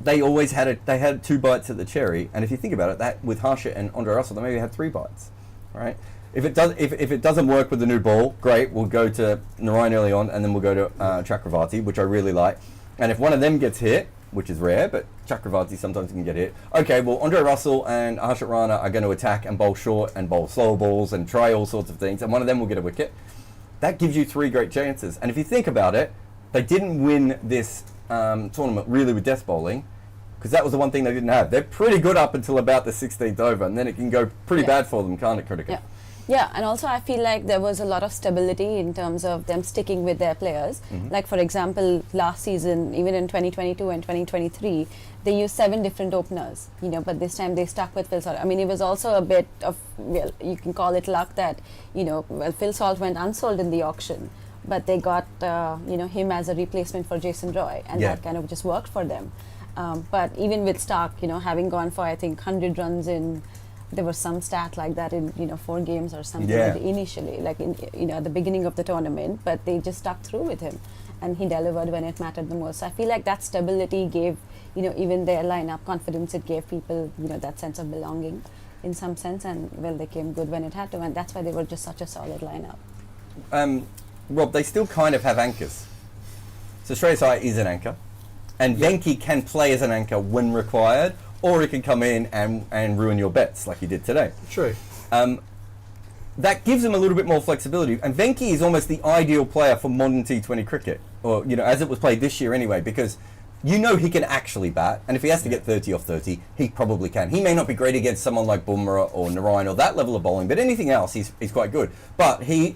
they always had they had 2 bites at the cherry. And if you think about it, that with Harshit and Andre Russell, they maybe had 3 bites, right? If it doesn't work with the new ball, great. We'll go to Narine early on, and then we'll go to Chakravarti, which I really like. And if one of them gets hit, which is rare, but Chakravarti sometimes can get hit. Okay, well, Andre Russell and Harshit Rana are going to attack and bowl short and bowl slower balls and try all sorts of things, and one of them will get a wicket. That gives you 3 great chances. And if you think about it, they didn't win this tournament really with death bowling, because that was the one thing they didn't have. They're pretty good up until about the 16th over, and then it can go pretty bad for them, can't it, Kritika? Yeah, and also I feel like there was a lot of stability in terms of them sticking with their players. Like, for example, last season, even in 2022 and 2023, they used 7 different openers, but this time they stuck with Phil Salt. I mean, it was also a bit of, you can call it luck that, Phil Salt went unsold in the auction, but they got, him as a replacement for Jason Roy, and that kind of just worked for them. But even with Stark, having gone for, I think, 100 runs in... There was some stat like that in 4 games or something initially, like at the beginning of the tournament, but they just stuck through with him, and he delivered when it mattered the most. So I feel like that stability gave even their lineup confidence. It gave people that sense of belonging in some sense, and they came good when it had to, and that's why they were just such a solid lineup. Rob, they still kind of have anchors. So Shreyas Iyer is an anchor, and Venki can play as an anchor when required. Or he can come in and ruin your bets like he did today. True. That gives him a little bit more flexibility. And Venki is almost the ideal player for modern T20 cricket, or as it was played this year anyway, because he can actually bat, and if he has to get 30 off 30, he probably can. He may not be great against someone like Bumrah or Narine or that level of bowling, but anything else, he's quite good. But he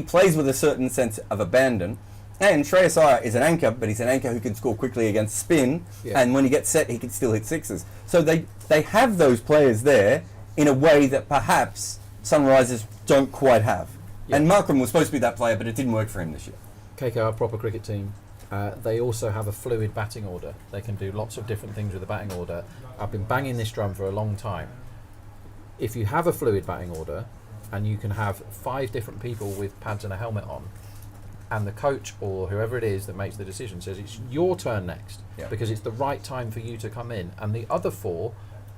plays with a certain sense of abandon. And Shreyas Iyer is an anchor, but he's an anchor who can score quickly against spin, and when he gets set, he can still hit 6s. So they have those players there in a way that perhaps Sunrisers don't quite have. And Markram was supposed to be that player, but it didn't work for him this year. KKR, proper cricket team. They also have a fluid batting order. They can do lots of different things with the batting order. I've been banging this drum for a long time. If you have a fluid batting order, and you can have 5 different people with pads and a helmet on, and the coach or whoever it is that makes the decision says it's your turn next, because it's the right time for you to come in, and the other 4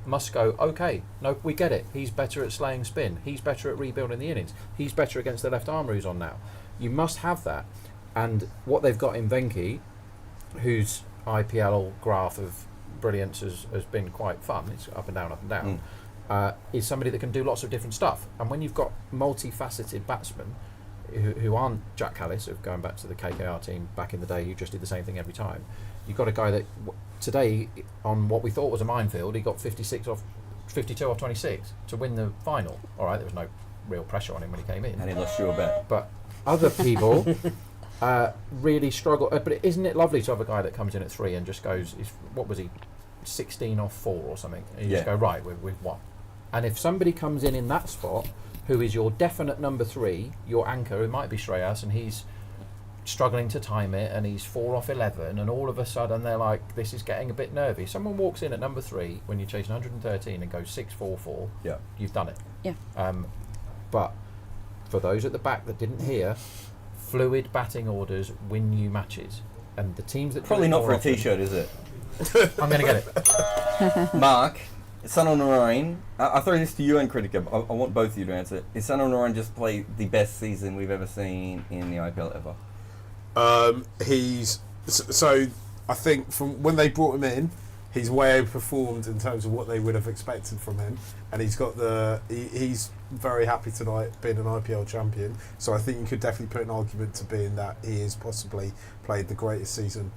must go, okay, no, we get it. He's better at slaying spin. He's better at rebuilding the innings. He's better against the left armour who's on now. You must have that. And what they've got in Venki, whose IPL graph of brilliance has been quite fun, it's up and down, is somebody that can do lots of different stuff. And when you've got multifaceted batsmen who aren't Jack Callis, of going back to the KKR team back in the day, who just did the same thing every time, you've got a guy that today, on what we thought was a minefield, he got 52 off 26 to win the final. All right, there was no real pressure on him when he came in. And he lost you a bet. But other people really struggle. But isn't it lovely to have a guy that comes in at 3 and just goes, what was he, 16 off 4 or something? And you just go, right, we've won. And if somebody comes in that spot, who is your definite number 3, your anchor, it might be Shreyas, and he's struggling to time it, and he's 4 off 11, and all of a sudden they're like, this is getting a bit nervy. Someone walks in at number 3 when you're chasing 113 and goes 6-4-4, you've done it. But for those at the back that didn't hear, fluid batting orders win you matches, and the teams that probably not for a t-shirt, is it? I'm going to get it. Mark, Sunil Narine, I'll throw this to you and Critica. I want both of you to answer it. Is Sunil Narine just played the best season we've ever seen in the IPL ever? So I think from when they brought him in, he's way overperformed in terms of what they would have expected from him, and he's very happy tonight being an IPL champion. So I think you could definitely put an argument to being that he has possibly played the greatest season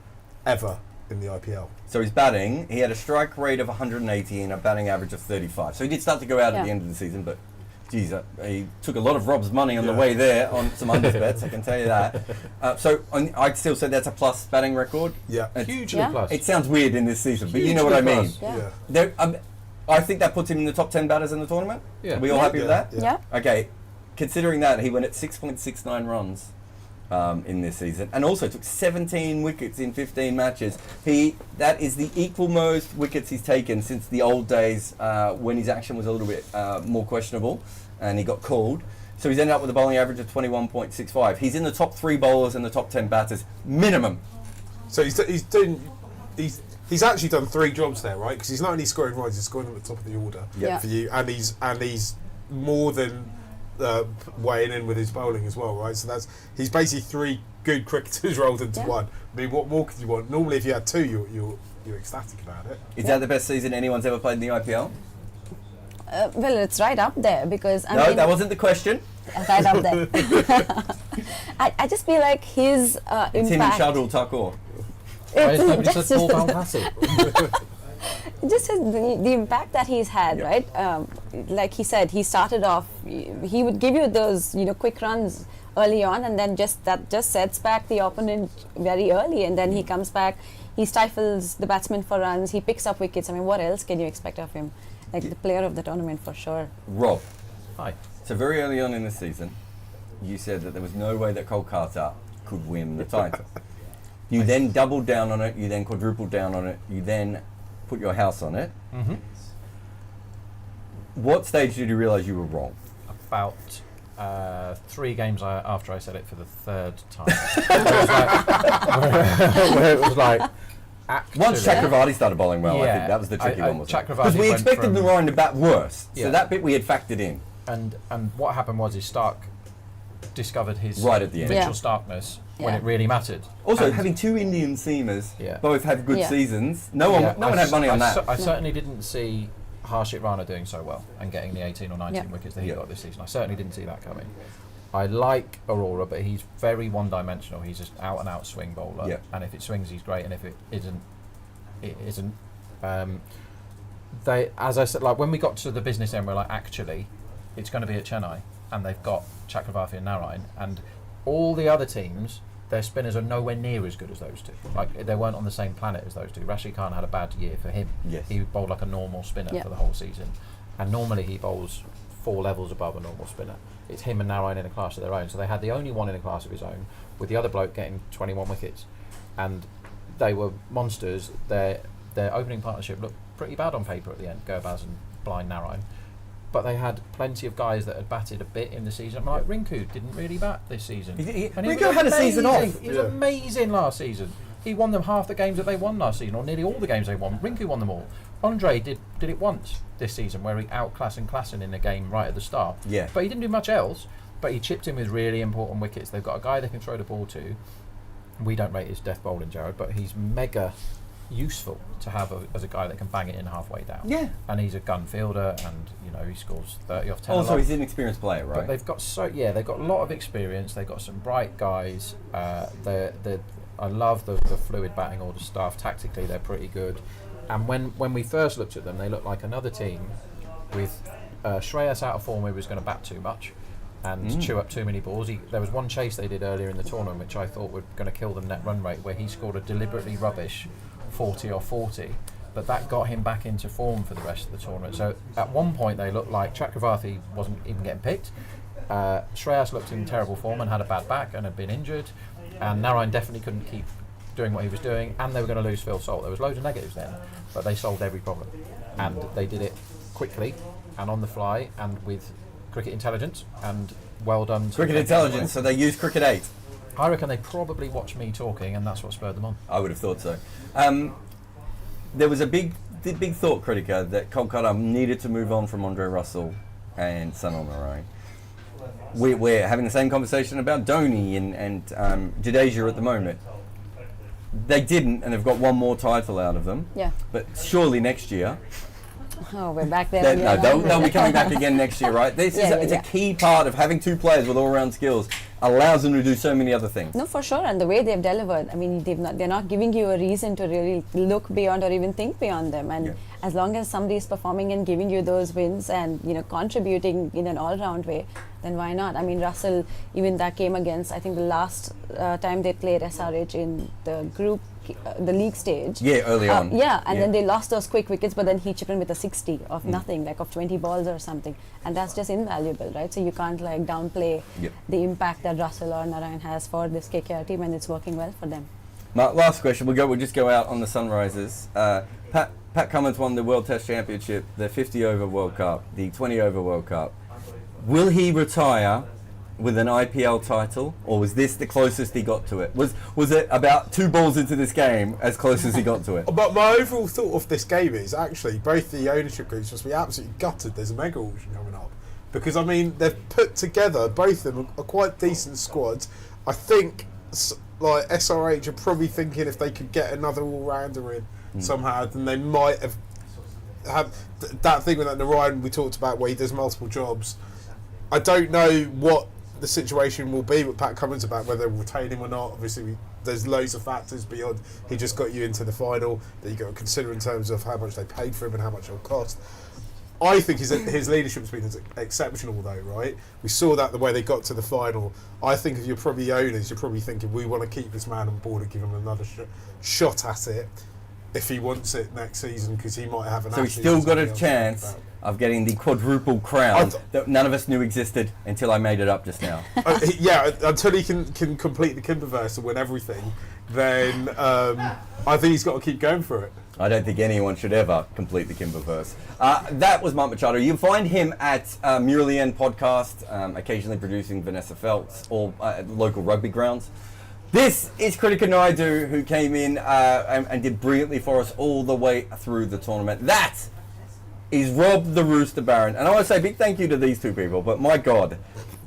ever in the IPL. So he's batting. He had a strike rate of 180 and a batting average of 35. So he did start to go out at the end of the season, but geez, he took a lot of Rob's money on the way there on some unders bets, I can tell you that. I'd still say that's a plus batting record. Yeah. Hugely plus. It sounds weird in this season, but you know what I mean. I think that puts him in the top 10 batters in the tournament. Are we all happy with that? Yeah. Okay, considering that, he went at 6.69 runs in this season, and also took 17 wickets in 15 matches. That is the equal most wickets he's taken since the old days when his action was a little bit more questionable and he got called. So he's ended up with a bowling average of 21.65. He's in the top 3 bowlers and the top 10 batters minimum. So he's actually done 3 jobs there, right? Because he's not only scoring runs, he's scoring them at the top of the order for you, and he's more than weighing in with his bowling as well, right? So he's basically 3 good cricketers rolled into one. I mean, what more could you want? Normally, if you had 2, you're ecstatic about it. Is that the best season anyone's ever played in the IPL? Well, it's right up there because that wasn't the question. Right up there. I just feel like his impact. It's him and Shardul Thakur. Just the impact that he's had, right? Like he said, he started off. He would give you those, quick runs early on, and then that sets back the opponent very early, and then he comes back. He stifles the batsman for runs. He picks up wickets. I mean, what else can you expect of him? Like the player of the tournament for sure. Rob, hi. So very early on in the season, you said that there was no way that Kolkata could win the title. You then doubled down on it. You then quadrupled down on it. You then put your house on it. Mm-hmm. What stage did you realise you were wrong? About 3 games after I said it for the 3rd time. where it was like, actually, once Chakravarti started bowling well, I think that was the tricky one, wasn't it? Because we expected Narine to bat worse, so that bit we had factored in. And what happened was Stark discovered his right at the end. Mitchell Starkness when it really mattered. Also, having 2 Indian seamers both have good seasons, no one had money on that. I certainly didn't see Harshit Rana doing so well and getting the 18 or 19 wickets that he got this season. I certainly didn't see that coming. I like Aurora, but he's very one-dimensional. He's just out-and-out swing bowler, and if it swings, he's great, and if it isn't, it isn't. As I said, like when we got to the business end, we're like, actually, it's going to be at Chennai, and they've got Chakravarti and Narine, and all the other teams, their spinners are nowhere near as good as those 2. Like they weren't on the same planet as those 2. Rashid Khan had a bad year for him. Yes. He bowled like a normal spinner for the whole season, and normally he bowls 4 levels above a normal spinner. It's him and Narayan in a class of their own. So they had the only one in a class of his own, with the other bloke getting 21 wickets, and they were monsters. Their opening partnership looked pretty bad on paper at the end, Gurbaz and blind Narayan. But they had plenty of guys that had batted a bit in the season. Like Rinku didn't really bat this season. Rinku had a season off. He was amazing last season. He won them half the games that they won last season, or nearly all the games they won. Rinku won them all. Andre did it once this season, where he outclassed Klassen in the game right at the start. Yeah. But he didn't do much else. But he chipped in with really important wickets. They've got a guy they can throw the ball to. We don't rate his death bowling, Jarrod, but he's mega useful to have as a guy that can bang it in halfway down. Yeah. And he's a gun fielder, and he scores 30 off 10. Also, he's an experienced player, right? But they've got they've got a lot of experience. They've got some bright guys. I love the fluid batting order stuff. Tactically, they're pretty good. And when we first looked at them, they looked like another team with Shreyas out of form, who was going to bat too much and chew up too many balls. There was one chase they did earlier in the tournament, which I thought were going to kill them net run rate, where he scored a deliberately rubbish 40 or 40, but that got him back into form for the rest of the tournament. So at one point they looked like Chakravarti wasn't even getting picked. Shreyas looked in terrible form and had a bad back and had been injured, and Narayan definitely couldn't keep doing what he was doing, and they were going to lose Phil Salt. There was loads of negatives then, but they solved every problem, and they did it quickly and on the fly and with cricket intelligence, and well done to Cricket intelligence, so they use Cricket 8. I reckon they probably watched me talking, and that's what spurred them on. I would have thought so. There was a big thought critica that Kolkata needed to move on from Andre Russell and Sunil Narayan. We're having the same conversation about Dhoni and Jadeja at the moment. They didn't, and have got one more title out of them. Yeah. But surely next year... Oh, we're back there again. No, they'll be coming back again next year, right? It's a key part of having two players with all-round skills. Allows them to do so many other things. No, for sure, and the way they've delivered, I mean, they're not giving you a reason to really look beyond or even think beyond them. And as long as somebody is performing and giving you those wins and contributing in an all-round way, then why not? I mean, Russell, even that came against, I think the last time they played SRH in the group, the league stage. Yeah, early on. And then they lost those quick wickets, but then he chipped in with a 60 of nothing, like of 20 balls or something, and that's just invaluable, right? So you can't like downplay the impact that Russell or Narayan has for this KKR team, and it's working well for them. Last question. We'll just go out on the Sunrisers. Pat Cummins won the World Test Championship, the 50-over World Cup, the 20-over World Cup. Will he retire with an IPL title, or was this the closest he got to it? Was it about 2 balls into this game as close as he got to it? But my overall thought of this game is actually both the ownership groups must be absolutely gutted there's a mega auction coming up, because I mean they've put together, both of them are quite decent squads. I think like SRH are probably thinking if they could get another all-rounder in somehow, then they might have that thing with that Narayan we talked about where he does multiple jobs. I don't know what the situation will be with Pat Cummins about whether they'll retain him or not. Obviously, there's loads of factors beyond he just got you into the final that you got to consider in terms of how much they paid for him and how much it'll cost. I think his leadership's been exceptional, though, right? We saw that the way they got to the final. I think if you're probably owners, you're probably thinking we want to keep this man on board and give him another shot at it if he wants it next season, because he might have an. So he's still got a chance of getting the quadruple crown that none of us knew existed until I made it up just now. Until he can complete the Kimberverse and win everything, then I think he's got to keep going for it. I don't think anyone should ever complete the Kimberverse. That was Mark Machado. You can find him at Muralian Podcast, occasionally producing Vanessa Feltz or local rugby grounds. This is Kritika Naidu, who came in and did brilliantly for us all the way through the tournament. That is Rob the Rooster Barron. And I want to say a big thank you to these two people, but my God,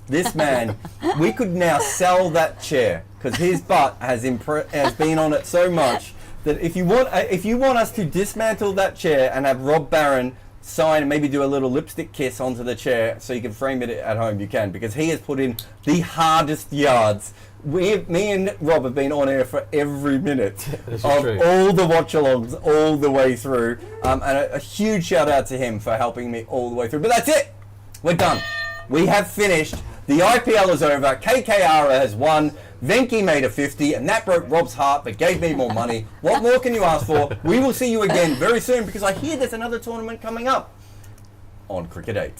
this man, we could now sell that chair, because his butt has been on it so much that if you want us to dismantle that chair and have Rob Barron sign and maybe do a little lipstick kiss onto the chair so you can frame it at home, you can, because he has put in the hardest yards. Me and Rob have been on air for every minute of all the watch-alongs all the way through, and a huge shout out to him for helping me all the way through. But that's it. We're done. We have finished. The IPL is over. KKR has won. Venki made a 50, and that broke Rob's heart but gave me more money. What more can you ask for? We will see you again very soon, because I hear there's another tournament coming up on Cricket 8.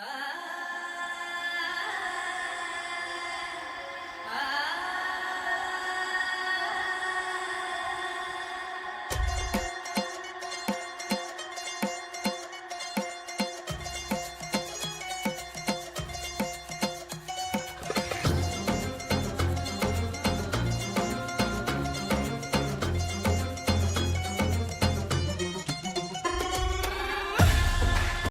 Ah